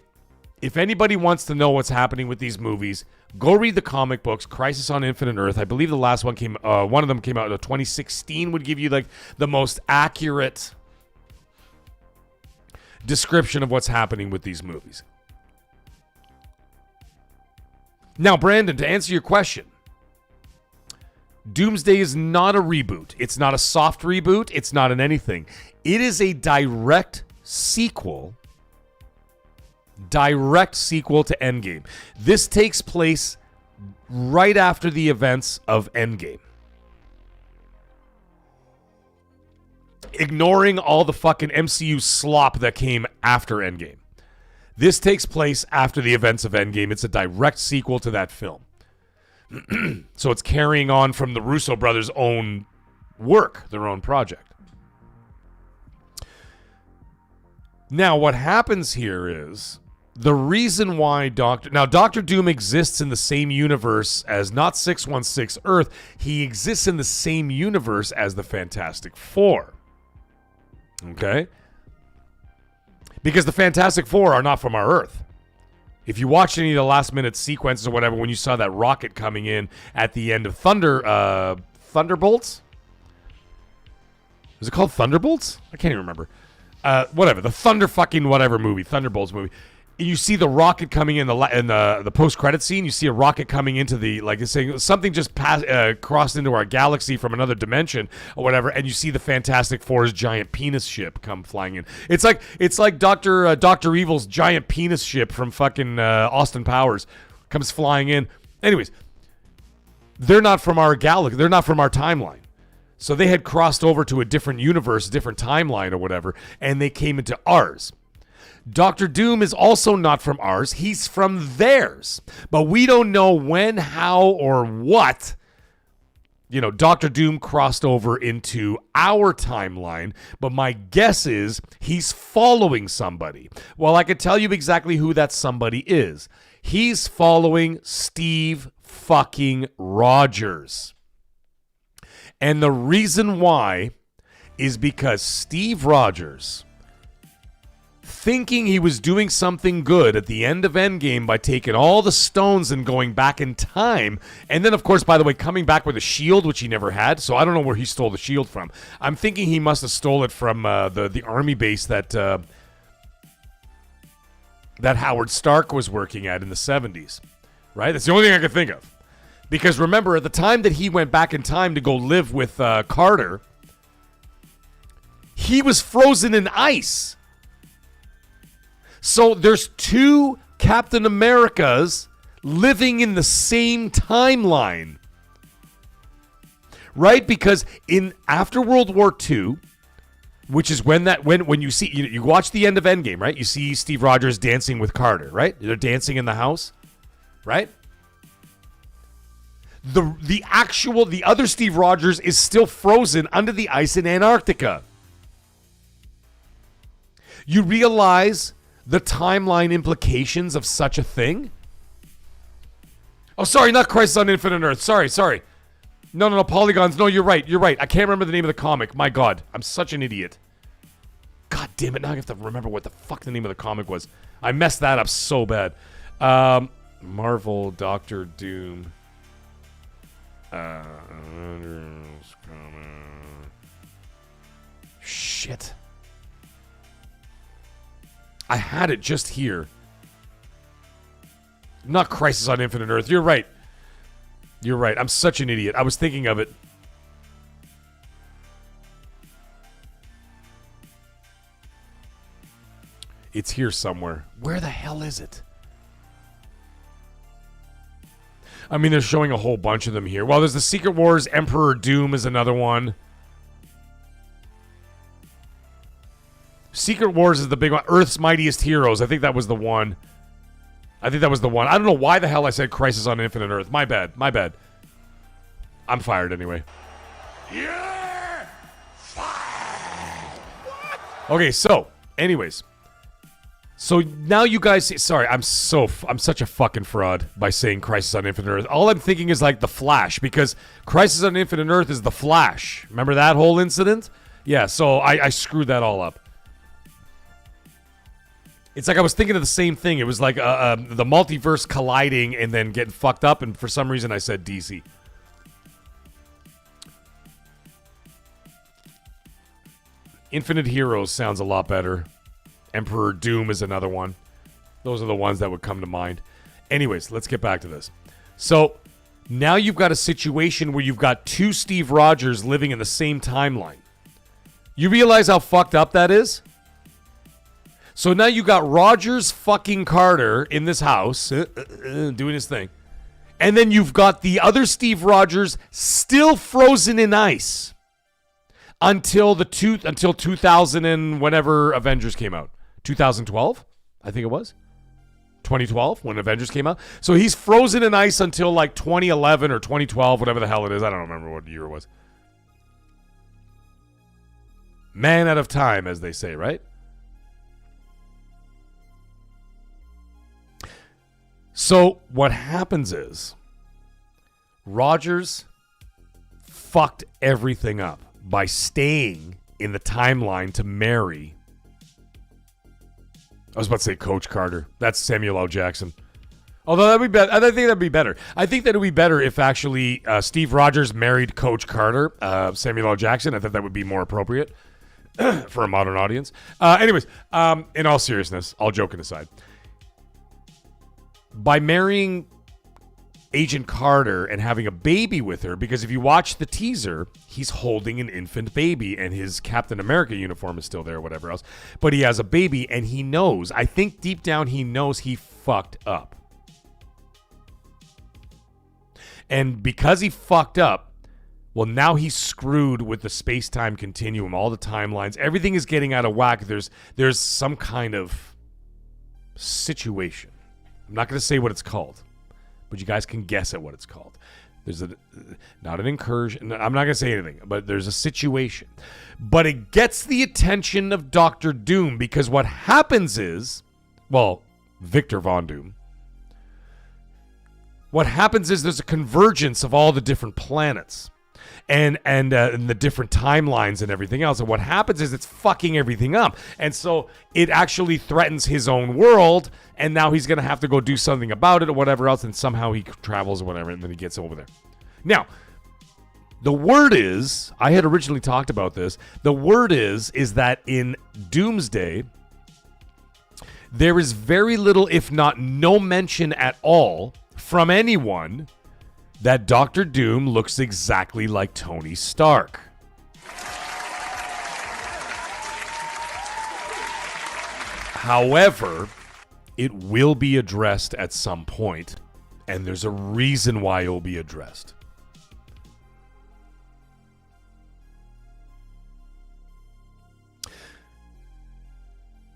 wants to know what's happening with these movies, go read the comic books. Crisis on Infinite Earth. I believe the last one one of them came out in 2016. Would give you like the most accurate description of what's happening with these movies. Now, Brandon, to answer your question, Doomsday is not a reboot. It's not a soft reboot. It's not an anything. It is a direct sequel to Endgame. This takes place right after the events of Endgame. Ignoring all the fucking MCU slop that came after Endgame. This takes place after the events of Endgame. It's a direct sequel to that film. So it's carrying on from the Russo brothers' own work, their own project. Now, what happens here is the reason why Doctor Doom exists in the same universe as not 616 Earth. He exists in the same universe as the Fantastic Four. Okay? Because the Fantastic Four are not from our Earth. If you watched any of the last minute sequences or whatever, when you saw that rocket coming in at the end of Thunderbolts? Is it called Thunderbolts? I can't even remember. Whatever, the Thunder fucking whatever movie, Thunderbolts movie. You see the rocket coming in the post-credit scene. You see a rocket coming into the, like it's saying something just crossed into our galaxy from another dimension or whatever, and you see the Fantastic Four's giant penis ship come flying in. It's like Dr. Evil's giant penis ship from fucking Austin Powers comes flying in. Anyways, they're not from our galaxy. They're not from our timeline. So they had crossed over to a different universe, different timeline or whatever, and they came into ours. Doctor Doom is also not from ours. He's from theirs. But we don't know when, how, or what, Doctor Doom crossed over into our timeline. But my guess is he's following somebody. Well, I could tell you exactly who that somebody is. He's following Steve fucking Rogers. And the reason why is because Steve Rogers, thinking he was doing something good at the end of Endgame by taking all the stones and going back in time, and then, of course, by the way, coming back with a shield, which he never had, so I don't know where he stole the shield from. I'm thinking he must have stole it from the army base that Howard Stark was working at in the 70s, right? That's the only thing I could think of. Because remember, at the time that he went back in time to go live with Carter, he was frozen in ice. So there's two Captain Americas living in the same timeline. Right? Because after World War II, which is when you see, you watch the end of Endgame, right? You see Steve Rogers dancing with Carter, right? They're dancing in the house, right? The other Steve Rogers is still frozen under the ice in Antarctica. You realize the timeline implications of such a thing? Oh, sorry, not Crisis on Infinite Earth. Sorry. No, Polygons. No, you're right. I can't remember the name of the comic. My God, I'm such an idiot. God damn it, now I have to remember what the fuck the name of the comic was. I messed that up so bad. Marvel Doctor Doom. Shit. I had it just here. Not Crisis on Infinite Earth. You're right. I'm such an idiot. I was thinking of it. It's here somewhere. Where the hell is it? I mean, they're showing a whole bunch of them here. Well, there's the Secret Wars. Emperor Doom is another one. Secret Wars is the big one. Earth's Mightiest Heroes. I think that was the one. I don't know why the hell I said Crisis on Infinite Earth. My bad. I'm fired anyway. You're fired. Okay, so, anyways. So now you guys see, sorry, I'm such a fucking fraud by saying Crisis on Infinite Earth. All I'm thinking is like The Flash, because Crisis on Infinite Earth is The Flash. Remember that whole incident? Yeah, so I screwed that all up. It's like I was thinking of the same thing. It was like the multiverse colliding and then getting fucked up, and for some reason I said DC. Infinite Heroes sounds a lot better. Emperor Doom is another one. Those are the ones that would come to mind. Anyways, let's get back to this. So now you've got a situation where you've got two Steve Rogers living in the same timeline. You realize how fucked up that is? So now you got Rogers fucking Carter in this house doing his thing. And then you've got the other Steve Rogers still frozen in ice until 2000 and whenever Avengers came out. 2012, I think it was. 2012 when Avengers came out. So he's frozen in ice until like 2011 or 2012, whatever the hell it is. I don't remember what year it was. Man out of time, as they say, right? So what happens is Rogers fucked everything up by staying in the timeline to marry. I was about to say Coach Carter. That's Samuel L. Jackson. Although that'd be better. I think that'd be better. I think that it would be better if actually Steve Rogers married Coach Carter, Samuel L. Jackson. I thought that would be more appropriate for a modern audience. Anyways, in all seriousness, all joking aside, by marrying Agent Carter and having a baby with her, because if you watch the teaser, he's holding an infant baby and his Captain America uniform is still there, whatever else. But he has a baby and he knows, I think deep down he knows he fucked up. And because he fucked up, well, now he's screwed with the space-time continuum, all the timelines. Everything is getting out of whack. There's some kind of situation. I'm not going to say what it's called, but you guys can guess at what it's called. There's not an incursion. I'm not going to say anything, but there's a situation. But it gets the attention of Dr. Doom because what happens is, well, Victor Von Doom. What happens is there's a convergence of all the different planets. and the different timelines and everything else. And what happens is it's fucking everything up. And so it actually threatens his own world, and now he's going to have to go do something about it or whatever else, and somehow he travels or whatever, and then he gets over there. Now, the word is, I had originally talked about this, the word is that in Doomsday, there is very little, if not no mention at all, from anyone that Dr. Doom looks exactly like Tony Stark. However, it will be addressed at some point, and there's a reason why it will be addressed.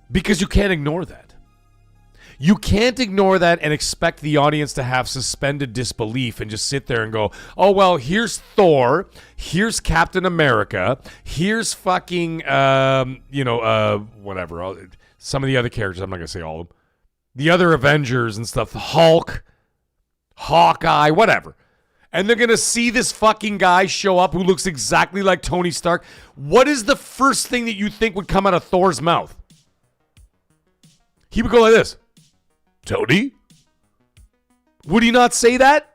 Because you can't ignore that. You can't ignore that and expect the audience to have suspended disbelief and just sit there and go, oh, well, here's Thor, here's Captain America, here's fucking, whatever. Some of the other characters, I'm not going to say all of them. The other Avengers and stuff, Hulk, Hawkeye, whatever. And they're going to see this fucking guy show up who looks exactly like Tony Stark. What is the first thing that you think would come out of Thor's mouth? He would go like this. Tony? Would he not say that?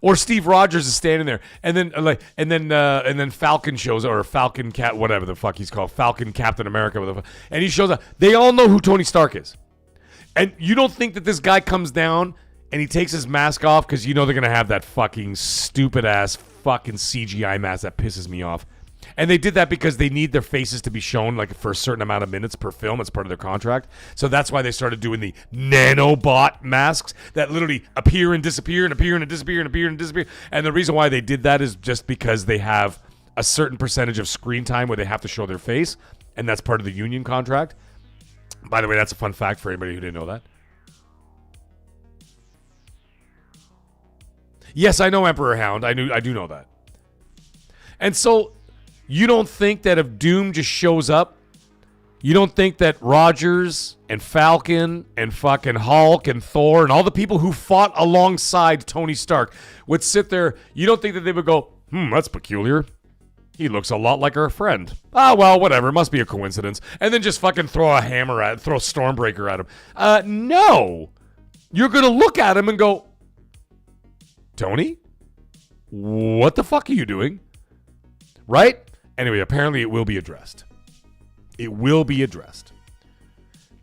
Or Steve Rogers is standing there, and then Falcon shows up, or Falcon Cat, whatever the fuck he's called, Falcon Captain America, and he shows up. They all know who Tony Stark is, and you don't think that this guy comes down and he takes his mask off because you know they're gonna have that fucking stupid ass fucking CGI mask that pisses me off. And they did that because they need their faces to be shown like for a certain amount of minutes per film. It's part of their contract. So that's why they started doing the nanobot masks that literally appear and disappear and appear and disappear and appear and disappear. And the reason why they did that is just because they have a certain percentage of screen time where they have to show their face. And that's part of the union contract. By the way, that's a fun fact for anybody who didn't know that. Yes, I know Emperor Hound. I do know that. And so you don't think that if Doom just shows up, you don't think that Rogers and Falcon and fucking Hulk and Thor and all the people who fought alongside Tony Stark would sit there, you don't think that they would go, that's peculiar. He looks a lot like our friend. Ah, well, whatever. It must be a coincidence. And then just fucking throw Stormbreaker at him. No. You're going to look at him and go, Tony? What the fuck are you doing? Right? Anyway, apparently it will be addressed. It will be addressed.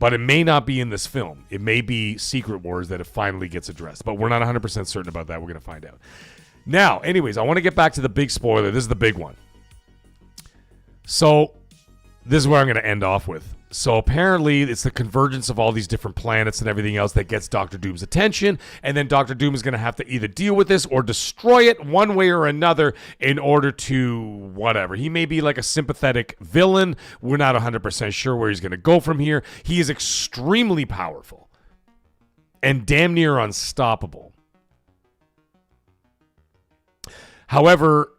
But it may not be in this film. It may be Secret Wars that it finally gets addressed. But we're not 100% certain about that. We're going to find out. Now, anyways, I want to get back to the big spoiler. This is the big one. So, this is where I'm going to end off with. So apparently it's the convergence of all these different planets and everything else that gets Dr. Doom's attention, and then Dr. Doom is going to have to either deal with this or destroy it one way or another in order to whatever. He may be like a sympathetic villain. We're not 100% sure where he's going to go from here. He is extremely powerful and damn near unstoppable. However,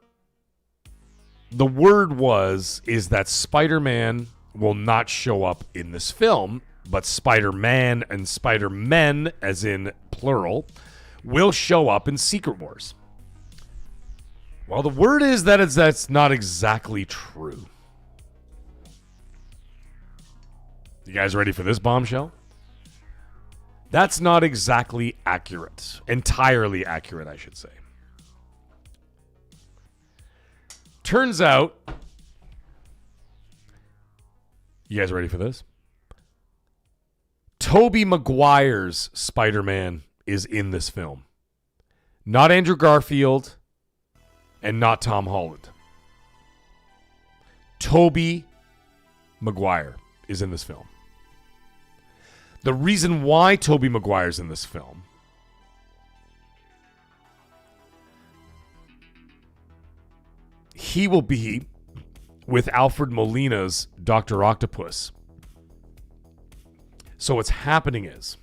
the word is that Spider-Man will not show up in this film, but Spider-Man and Spider-Men, as in plural, will show up in Secret Wars. Well, the word is that that's not exactly true. You guys ready for this bombshell? That's not exactly accurate. Entirely accurate, I should say. Turns out, you guys ready for this? Tobey Maguire's Spider-Man is in this film. Not Andrew Garfield and not Tom Holland. Tobey Maguire is in this film. The reason why Tobey Maguire's in this film he will be with Alfred Molina's Dr. Octopus. So what's happening is,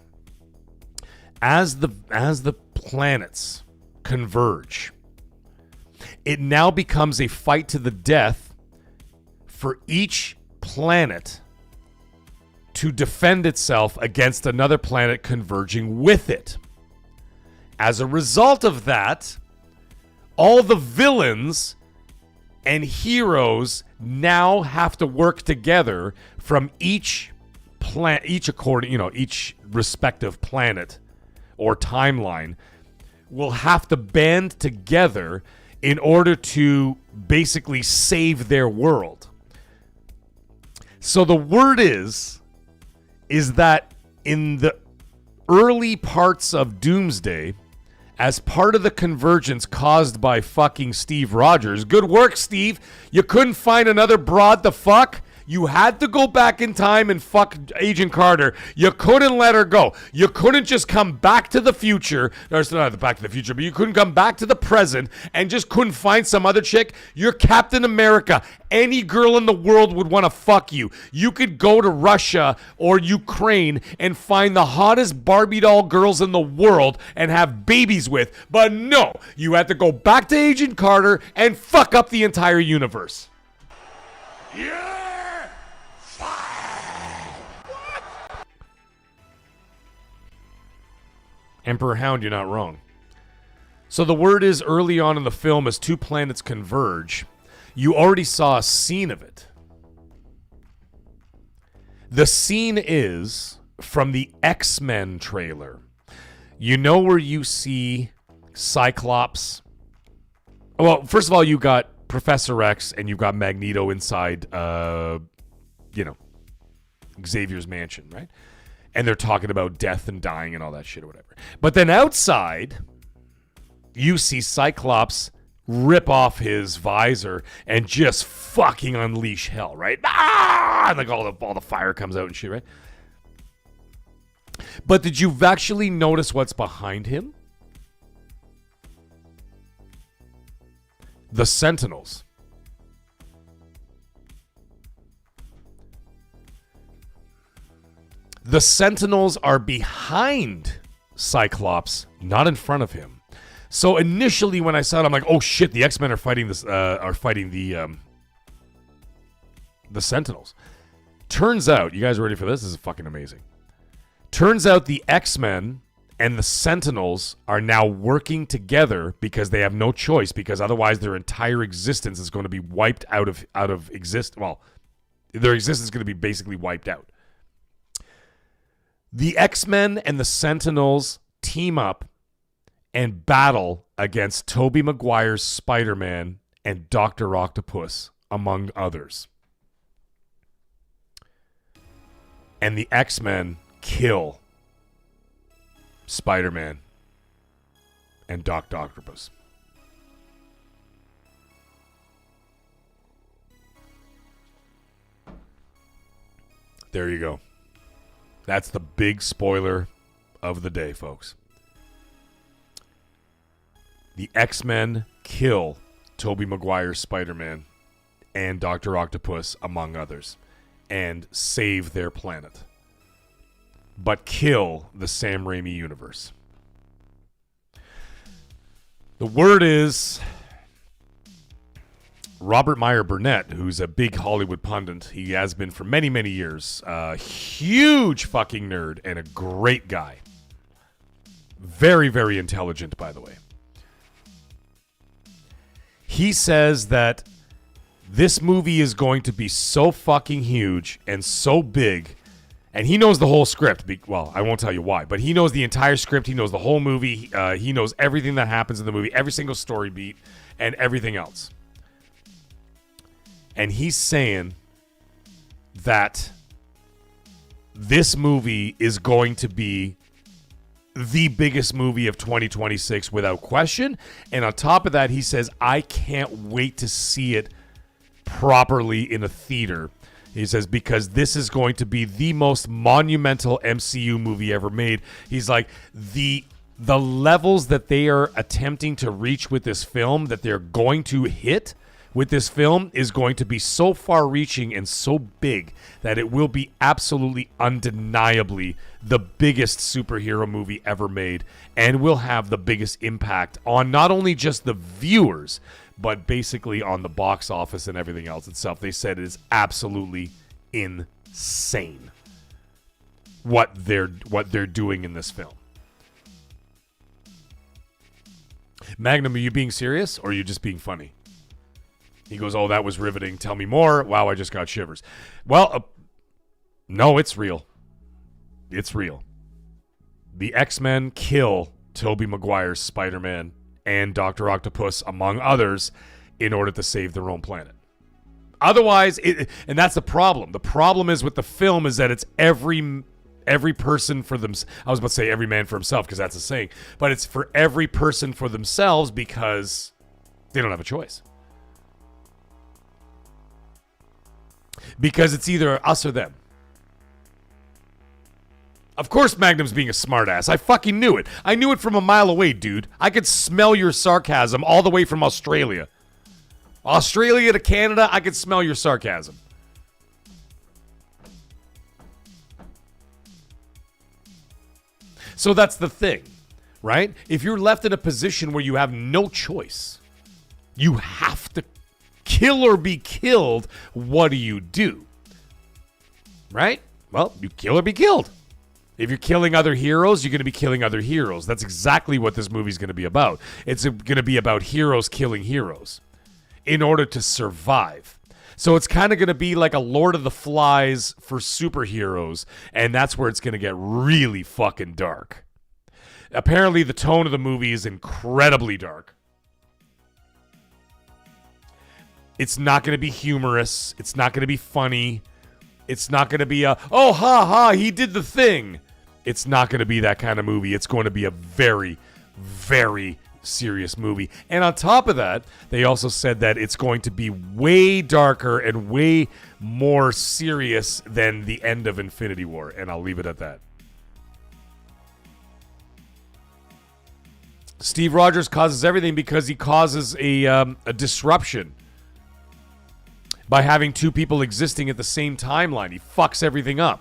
as the planets converge, it now becomes a fight to the death for each planet to defend itself against another planet converging with it. As a result of that, all the villains and heroes now have to work together from each respective planet or timeline will have to band together in order to basically save their world. So the word is that in the early parts of Doomsday, as part of the convergence caused by fucking Steve Rogers. Good work, Steve. You couldn't find another broad to fuck? You had to go back in time and fuck Agent Carter. You couldn't let her go. You couldn't just come back to the future. Or it's not back to the future, but you couldn't come back to the present and just couldn't find some other chick. You're Captain America. Any girl in the world would want to fuck you. You could go to Russia or Ukraine and find the hottest Barbie doll girls in the world and have babies with. But no, you had to go back to Agent Carter and fuck up the entire universe. Yeah! Emperor Hound, you're not wrong. So the word is early on in the film as two planets converge. You already saw a scene of it. The scene is from the X-Men trailer. You know where you see Cyclops? Well, first of all, you got Professor X and you've got Magneto inside, Xavier's mansion, right? And they're talking about death and dying and all that shit or whatever. But then outside, you see Cyclops rip off his visor and just fucking unleash hell, right? Ah! Like all the fire comes out and shit, right? But did you actually notice what's behind him? The Sentinels. The Sentinels are behind Cyclops, not in front of him. So initially, when I saw it, I'm like, "Oh shit! The X-Men are fighting this. The Sentinels." Turns out, you guys are ready for this? This is fucking amazing. Turns out the X-Men and the Sentinels are now working together because they have no choice. Because otherwise, their entire existence is going to be wiped out of exist. Well, their existence is going to be basically wiped out. The X-Men and the Sentinels team up and battle against Tobey Maguire's Spider-Man and Dr. Octopus, among others. And the X-Men kill Spider-Man and Dr. Octopus. There you go. That's the big spoiler of the day, folks. The X-Men kill Tobey Maguire's Spider-Man and Dr. Octopus, among others, and save their planet. But kill the Sam Raimi universe. The word is Robert Meyer Burnett, who's a big Hollywood pundit. He has been for many, many years. A huge fucking nerd and a great guy. Very, very intelligent, by the way. He says that this movie is going to be so fucking huge and so big, and he knows the whole script. Well, I won't tell you why, but he knows the entire script. He knows the whole movie. He knows everything that happens in the movie, every single story beat, and everything else. And he's saying that this movie is going to be the biggest movie of 2026 without question. And on top of that, he says, I can't wait to see it properly in a theater. He says, because this is going to be the most monumental MCU movie ever made. He's like, the levels that they are attempting to reach with this film, that they're going to hit with this film, is going to be so far-reaching and so big that it will be absolutely undeniably the biggest superhero movie ever made, and will have the biggest impact on not only just the viewers, but basically on the box office and everything else itself. They said it is absolutely insane what they're doing in this film. Magnum, are you being serious or are you just being funny? He goes, oh, that was riveting. Tell me more. Wow, I just got shivers. Well, no, it's real. It's real. The X-Men kill Tobey Maguire's Spider-Man and Dr. Octopus, among others, in order to save their own planet. Otherwise, and that's the problem. The problem is with the film is that it's every person for them. I was about to say every man for himself because that's a saying, but it's for every person for themselves because they don't have a choice. Because it's either us or them. Of course Magnum's being a smartass. I fucking knew it. I knew it from a mile away, dude. I could smell your sarcasm all the way from Australia. Australia to Canada, I could smell your sarcasm. So that's the thing, right? If you're left in a position where you have no choice, you have to kill or be killed, what do? Right? Well, you kill or be killed. If you're killing other heroes, you're going to be killing other heroes. That's exactly what this movie's going to be about. It's going to be about heroes killing heroes in order to survive. So it's kind of going to be like a Lord of the Flies for superheroes, and that's where it's going to get really fucking dark. Apparently, the tone of the movie is incredibly dark. It's not going to be humorous. It's not going to be funny. It's not going to be a, oh, ha, ha, he did the thing. It's not going to be that kind of movie. It's going to be a very, very serious movie. And on top of that, they also said that it's going to be way darker and way more serious than the end of Infinity War. And I'll leave it at that. Steve Rogers causes everything because he causes a disruption by having two people existing at the same timeline. He fucks everything up.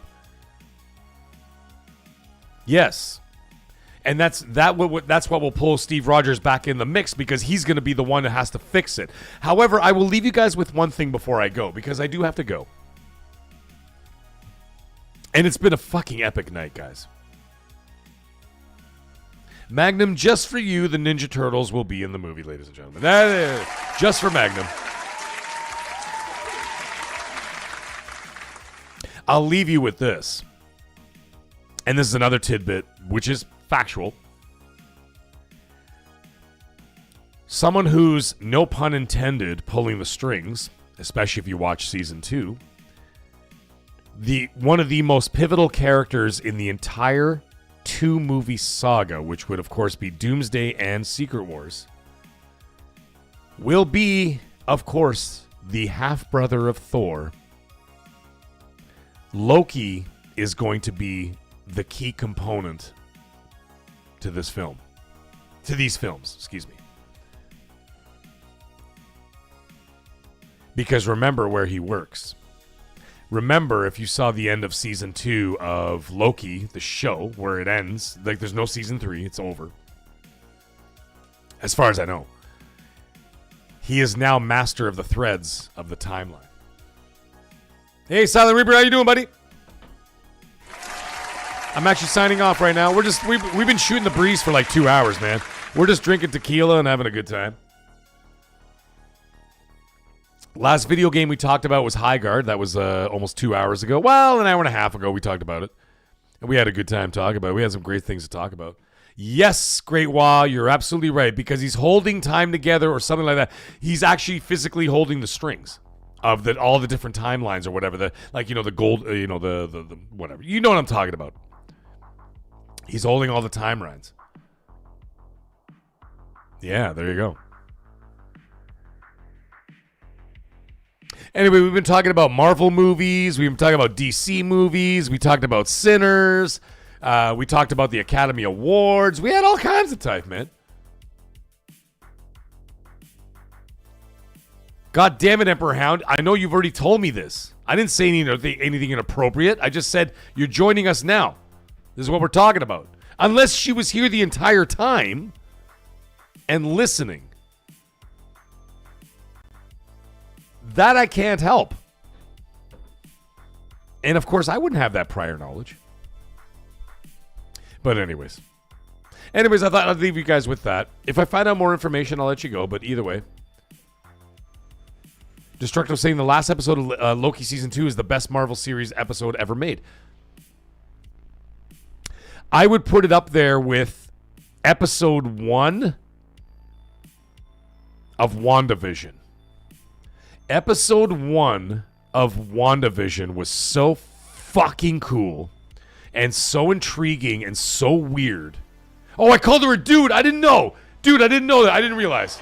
Yes. And that's what will pull Steve Rogers back in the mix because he's going to be the one that has to fix it. However, I will leave you guys with one thing before I go because I do have to go. And it's been a fucking epic night, guys. Magnum, just for you, the Ninja Turtles will be in the movie, ladies and gentlemen. Just for Magnum. I'll leave you with this. And this is another tidbit, which is factual. Someone who's, no pun intended, pulling the strings, especially if you watch season 2, one of the most pivotal characters in the entire 2-movie saga, which would of course be Doomsday and Secret Wars, will be, of course, the half-brother of Thor. Loki is going to be the key component to this film. To these films, excuse me. Because remember where he works. Remember, if you saw the end of season 2 of Loki, the show, where it ends, like there's no season 3, it's over. As far as I know. He is now master of the threads of the timeline. Hey, Silent Reaper, how you doing, buddy? I'm actually signing off right now. We've been shooting the breeze for like 2 hours, man. We're just drinking tequila and having a good time. Last video game we talked about was Highguard. That was almost 2 hours ago. Well, an hour and a half ago we talked about it. And we had a good time talking about it. We had some great things to talk about. Yes, Great Wah, you're absolutely right. Because he's holding time together or something like that. He's actually physically holding the strings of all the different timelines or whatever. The gold, the whatever. You know what I'm talking about. He's holding all the timelines. Yeah, there you go. Anyway, we've been talking about Marvel movies. We've been talking about DC movies. We talked about Sinners. We talked about the Academy Awards. We had all kinds of type, man. God damn it, Emperor Hound. I know you've already told me this. I didn't say anything inappropriate. I just said you're joining us now. This is what we're talking about. Unless she was here the entire time and listening. That I can't help. And of course, I wouldn't have that prior knowledge. But anyways. Anyways, I thought I'd leave you guys with that. If I find out more information, I'll let you go. But either way, Destructo saying the last episode of Loki Season 2 is the best Marvel series episode ever made. I would put it up there with episode 1 of WandaVision. Episode 1 of WandaVision was so fucking cool and so intriguing and so weird. Oh, I called her a dude. I didn't know. Dude, I didn't know that. I didn't realize.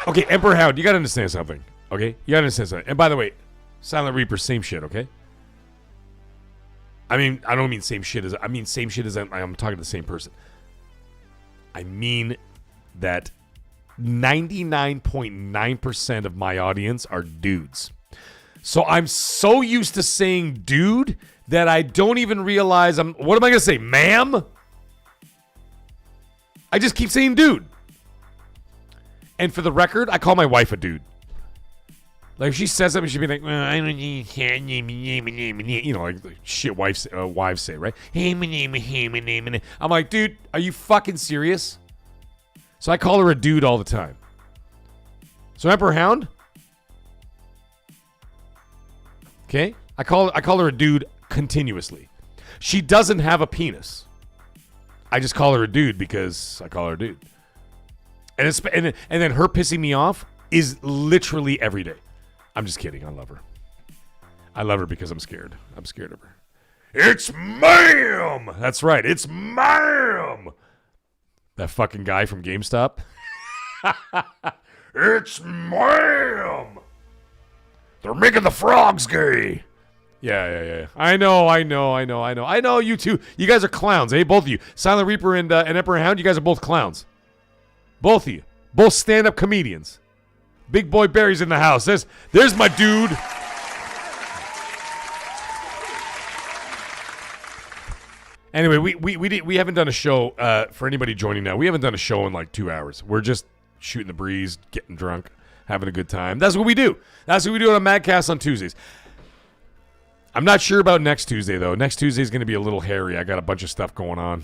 Okay, Emperor Hound, you gotta understand something. Okay? You gotta understand something. And by the way, Silent Reaper, same shit, okay? I mean, I don't mean same shit as... I mean same shit as I'm talking to the same person. I mean that 99.9% of my audience are dudes. So I'm so used to saying dude that I don't even realize what am I going to say, ma'am? I just keep saying dude. And for the record, I call my wife a dude. Like if she says something, she'd be like, well, I don't need, you know, like shit wives say, right? I'm like, dude, are you fucking serious? So I call her a dude all the time. So Emperor Hound, okay, I call her a dude continuously. She doesn't have a penis. I just call her a dude because I call her a dude. And then her pissing me off is literally every day. I'm just kidding. I love her. I love her because I'm scared. I'm scared of her. It's ma'am. That's right. It's ma'am. That fucking guy from GameStop. It's ma'am. They're making the frogs gay. Yeah. I know. You two. You guys are clowns, eh? Both of you. Silent Reaper and Emperor Hound, you guys are both clowns. Both of you. Both stand-up comedians. Big Boy Barry's in the house. There's my dude. Anyway, we haven't done a show for anybody joining now. We haven't done a show in like 2 hours. We're just shooting the breeze, getting drunk, having a good time. That's what we do. That's what we do on MAGGCAST on Tuesdays. I'm not sure about next Tuesday, though. Next Tuesday is going to be a little hairy. I got a bunch of stuff going on.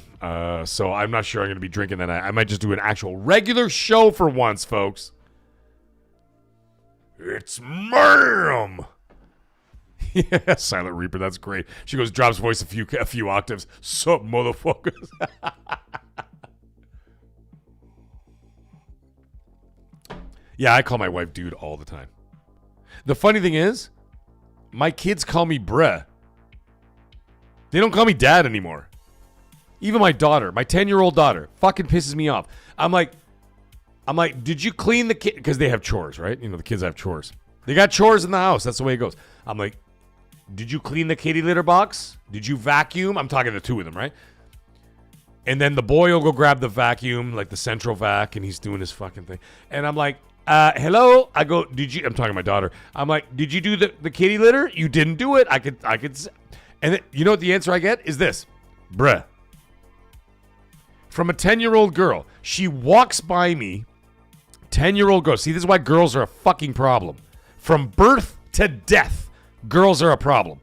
So I'm not sure I'm going to be drinking that night. I might just do an actual regular show for once, folks. It's ma'am. Yeah, Silent Reaper, that's great. She goes, drops voice a few octaves. Sup, motherfuckers. Yeah, I call my wife dude all the time. The funny thing is, my kids call me bruh. They don't call me dad anymore. Even my daughter, my 10-year-old daughter, fucking pisses me off. I'm like, did you clean the kid? Because they have chores, right? You know, the kids have chores. They got chores in the house. That's the way it goes. I'm like, did you clean the kitty litter box? Did you vacuum? I'm talking to two of them, right? And then the boy will go grab the vacuum, like the central vac, and he's doing his fucking thing. And I'm like, hello? I go, did you? I'm talking to my daughter. I'm like, did you do the kitty litter? You didn't do it. I could. And then, you know what the answer I get is this. Bruh. From a 10-year-old girl. She walks by me. 10-year-old girl. See, this is why girls are a fucking problem. From birth to death, girls are a problem.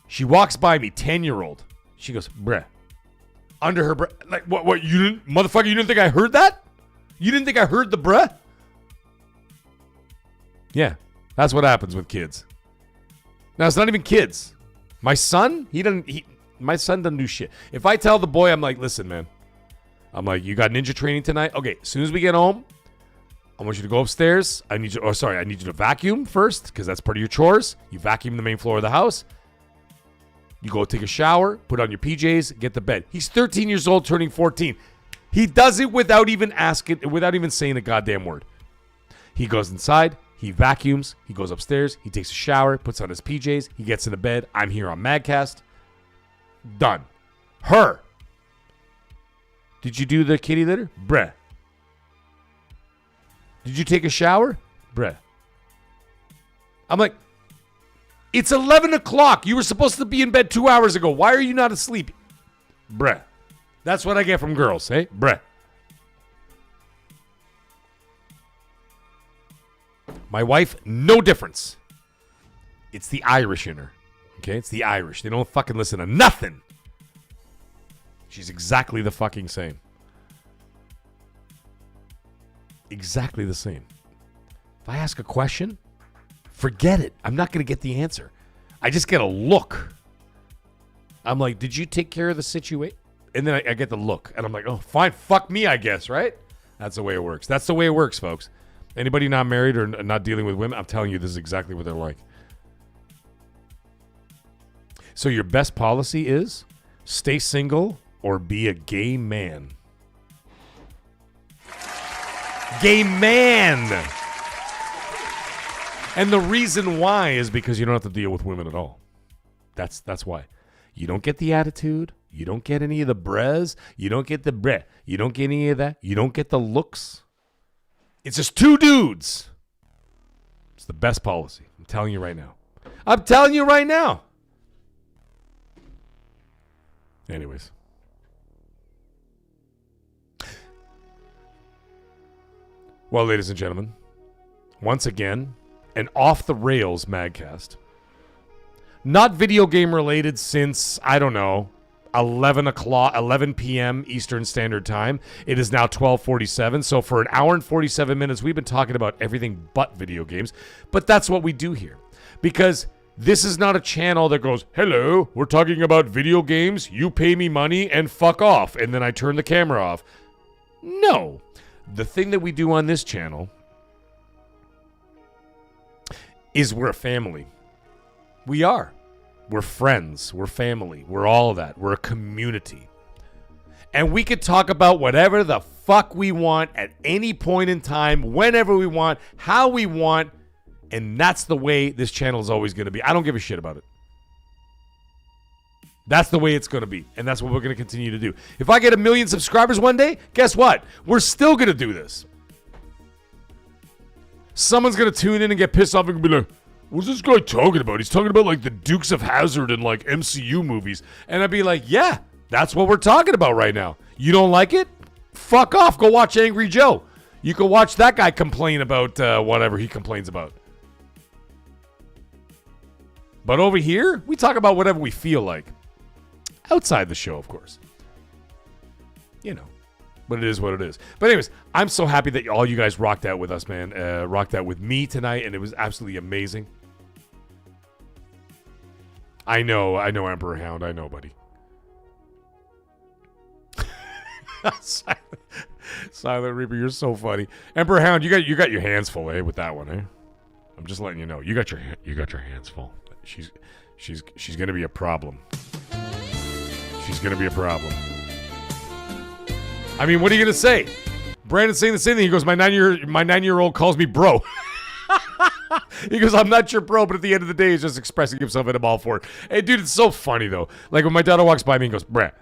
She walks by me, 10-year-old. She goes, bruh. Under her breath. Like, what? You didn't, motherfucker, you didn't think I heard that? You didn't think I heard the bruh? Yeah, that's what happens with kids. Now, it's not even kids. My son, my son doesn't do shit. If I tell the boy, I'm like, listen, man. I'm like, you got ninja training tonight? Okay, as soon as we get home, I want you to go upstairs. I need you to vacuum first, because that's part of your chores. You vacuum the main floor of the house. You go take a shower, put on your PJs, get to bed. He's 13 years old, turning 14. He does it without even saying a goddamn word. He goes inside, he vacuums, he goes upstairs, he takes a shower, puts on his PJs, he gets into bed. I'm here on MAGGCAST. Done. Her. Did you do the kitty litter? Bruh. Did you take a shower? Bruh. I'm like, it's 11 o'clock. You were supposed to be in bed 2 hours ago. Why are you not asleep? Bruh. That's what I get from girls, eh? Bruh. My wife, no difference. It's the Irish in her. Okay? It's the Irish. They don't fucking listen to nothing. She's exactly the fucking same. Exactly the same. If I ask a question, forget it. I'm not going to get the answer. I just get a look. I'm like, did you take care of the situation? And then I get the look. And I'm like, oh, fine. Fuck me, I guess, right? That's the way it works. That's the way it works, folks. Anybody not married or not dealing with women, I'm telling you, this is exactly what they're like. So your best policy is stay single or be a gay man. Gay man! And the reason why is because you don't have to deal with women at all. That's why. You don't get the attitude. You don't get any of the brez. You don't get the breh. You don't get any of that. You don't get the looks. It's just two dudes. It's the best policy. I'm telling you right now. I'm telling you right now. Anyways. Well, ladies and gentlemen, once again, an off-the-rails MAGGCast. Not video game related since, I don't know, 11 p.m. Eastern Standard Time. It is now 12:47. So for an hour and 47 minutes, we've been talking about everything but video games. But that's what we do here. Because this is not a channel that goes, hello, we're talking about video games, you pay me money, and fuck off. And then I turn the camera off. No. The thing that we do on this channel is we're a family. We are. We're friends. We're family. We're all of that. We're a community. And we could talk about whatever the fuck we want at any point in time, whenever we want, how we want. And that's the way this channel is always going to be. I don't give a shit about it. That's the way it's going to be. And that's what we're going to continue to do. If I get 1 million subscribers one day, guess what? We're still going to do this. Someone's going to tune in and get pissed off and be like, what's this guy talking about? He's talking about like the Dukes of Hazzard and like MCU movies. And I'd be like, yeah, that's what we're talking about right now. You don't like it? Fuck off. Go watch Angry Joe. You can watch that guy complain about whatever he complains about. But over here, we talk about whatever we feel like. Outside the show, of course. You know. But it is what it is. But anyways, I'm so happy that all you guys rocked out with us, man. Rocked out with me tonight, and it was absolutely amazing. I know, Emperor Hound. I know, buddy. Silent Reaper, you're so funny. Emperor Hound, you got your hands full, with that one, I'm just letting you know. You got your hands full. She's gonna be a problem. She's gonna be a problem. I mean, what are you gonna say? Brandon's saying the same thing. He goes, my 9-year-old calls me bro. He goes, I'm not your bro, but at the end of the day, he's just expressing himself and I'm all for it. Hey, dude, it's so funny though. Like when my daughter walks by me and goes, bruh.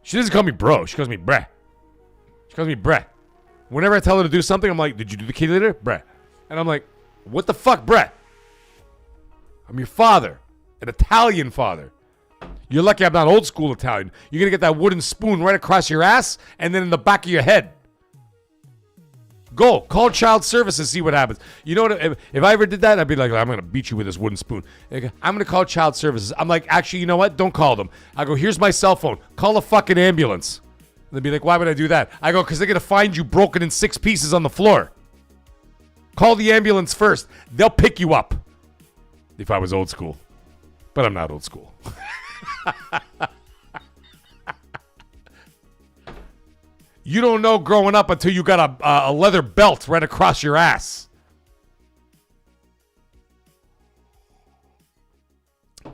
She doesn't call me bro. She calls me bruh. She calls me bruh. Whenever I tell her to do something, I'm like, did you do the kitty litter? Bruh. And I'm like, what the fuck, bruh? I'm your father, an Italian father. You're lucky I'm not old school Italian. You're going to get that wooden spoon right across your ass and then in the back of your head. Go. Call child services, see what happens. You know what? If I ever did that, I'd be like, I'm going to beat you with this wooden spoon. I'm going to call child services. I'm like, actually, you know what? Don't call them. I go, here's my cell phone. Call a fucking ambulance. And they'd be like, why would I do that? I go, because they're going to find you broken in 6 pieces on the floor. Call the ambulance first. They'll pick you up. If I was old school. But I'm not old school. You don't know growing up until you got a leather belt right across your ass.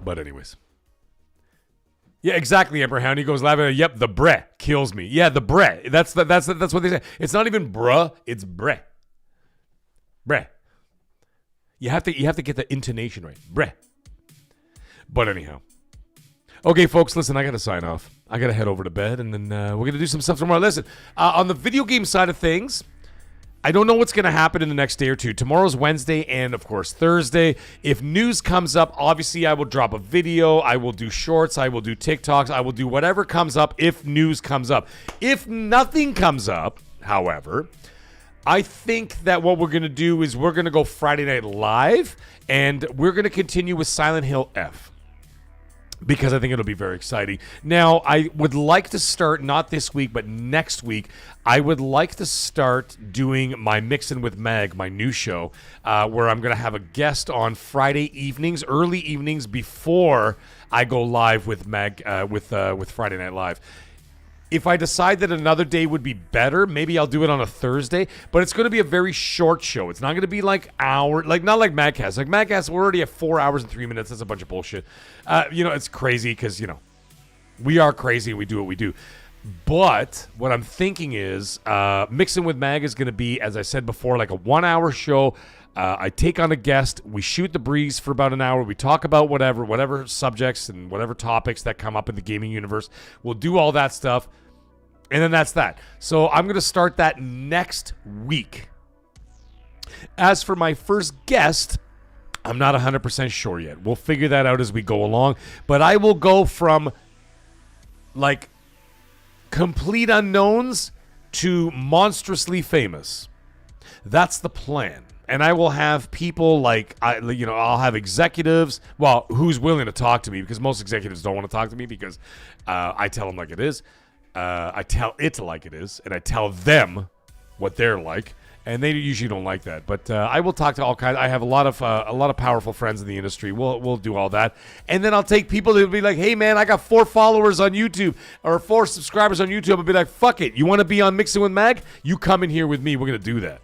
But anyways. Yeah, exactly, Emperor Hound. He goes laughing. Yep, the breh kills me. Yeah, the breh. That's what they say. It's not even bruh, it's breh. Breh. You have to get the intonation right. Breh. But anyhow. Okay, folks, listen, I got to sign off. I got to head over to bed, and then we're going to do some stuff tomorrow. Listen, on the video game side of things, I don't know what's going to happen in the next day or two. Tomorrow's Wednesday and, of course, Thursday. If news comes up, obviously I will drop a video. I will do shorts. I will do TikToks. I will do whatever comes up if news comes up. If nothing comes up, however, I think that what we're going to do is we're going to go Friday Night Live, and we're going to continue with Silent Hill F. because I think it'll be very exciting. Now, I would like to start, not this week, but next week, I would like to start doing my Mixin' with Mag, my new show, where I'm going to have a guest on Friday evenings, early evenings, before I go live with with Friday Night Live. If I decide that another day would be better, maybe I'll do it on a Thursday, but it's going to be a very short show. It's not going to be like not like MAGGCAST. Like MAGGCAST, we're already at 4 hours and 3 minutes. That's a bunch of bullshit. It's crazy because, we are crazy and we do what we do. But what I'm thinking is Mixin' with Mag is going to be, as I said before, like a 1 hour show. I take on a guest. We shoot the breeze for about an hour. We talk about whatever subjects and whatever topics that come up in the gaming universe. We'll do all that stuff. And then that's that. So I'm going to start that next week. As for my first guest, I'm not 100% sure yet. We'll figure that out as we go along. But I will go from like complete unknowns to monstrously famous. That's the plan. And I will have people like, I'll have executives, well, who's willing to talk to me, because most executives don't want to talk to me because I tell them like it is. I tell it like it is, and I tell them what they're like, and they usually don't like that. But I will talk to all kinds. I have a lot of powerful friends in the industry. We'll do all that, and then I'll take people that will be like, "Hey man, I got 4 followers on YouTube or 4 subscribers on YouTube." I'll be like, "Fuck it, you want to be on Mixin' with Mag? You come in here with me. We're gonna do that."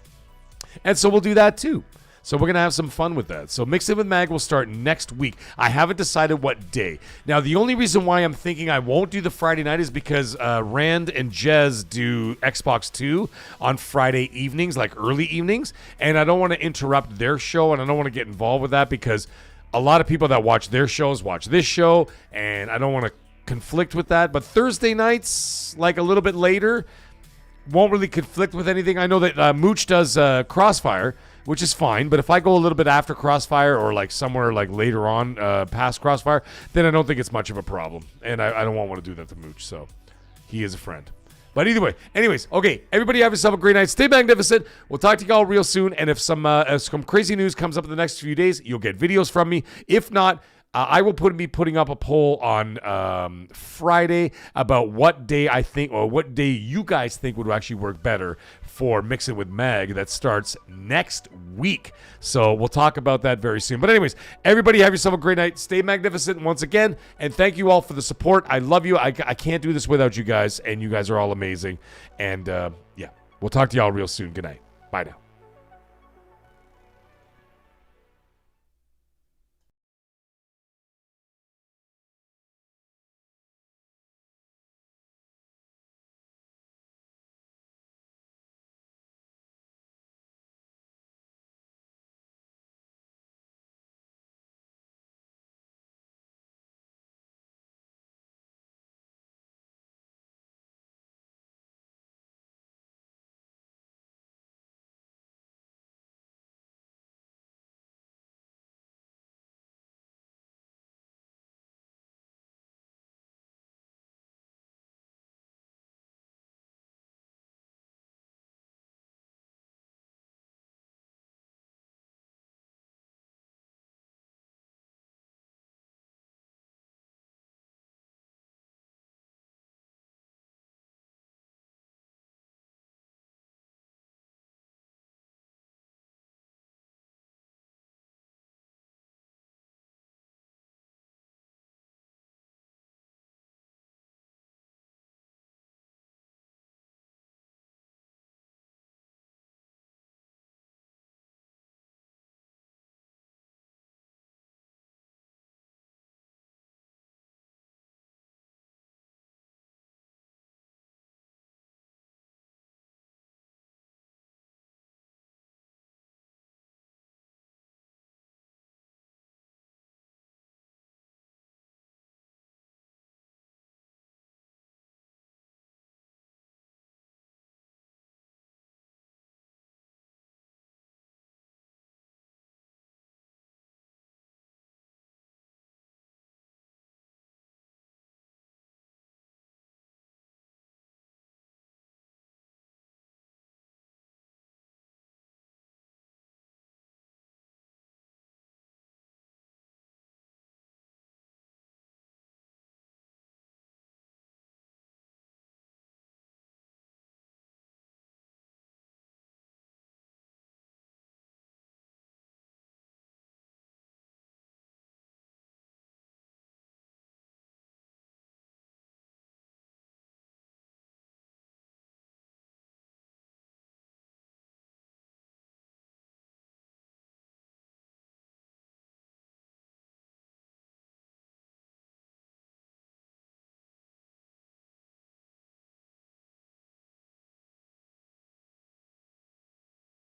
And so we'll do that too. So we're going to have some fun with that. So Mixin' with Mag will start next week. I haven't decided what day. Now, the only reason why I'm thinking I won't do the Friday night is because Rand and Jez do Xbox 2 on Friday evenings, like early evenings. And I don't want to interrupt their show, and I don't want to get involved with that because a lot of people that watch their shows watch this show, and I don't want to conflict with that. But Thursday nights, like a little bit later, won't really conflict with anything. I know that Mooch does Crossfire, which is fine, but if I go a little bit after Crossfire or like somewhere like later on past Crossfire, then I don't think it's much of a problem. And I don't want to do that to Mooch, so he is a friend. But either way, anyways, okay, everybody have yourself a great night. Stay magnificent. We'll talk to y'all real soon, and if some crazy news comes up in the next few days, you'll get videos from me. If not, I will be putting up a poll on Friday about what day I think, or what day you guys think would actually work better for Mixin' with Mag that starts next week. So we'll talk about that very soon. But anyways, everybody have yourself a great night. Stay magnificent once again, and thank you all for the support. I love you. I can't do this without you guys, and you guys are all amazing. And yeah, we'll talk to y'all real soon. Good night. Bye now.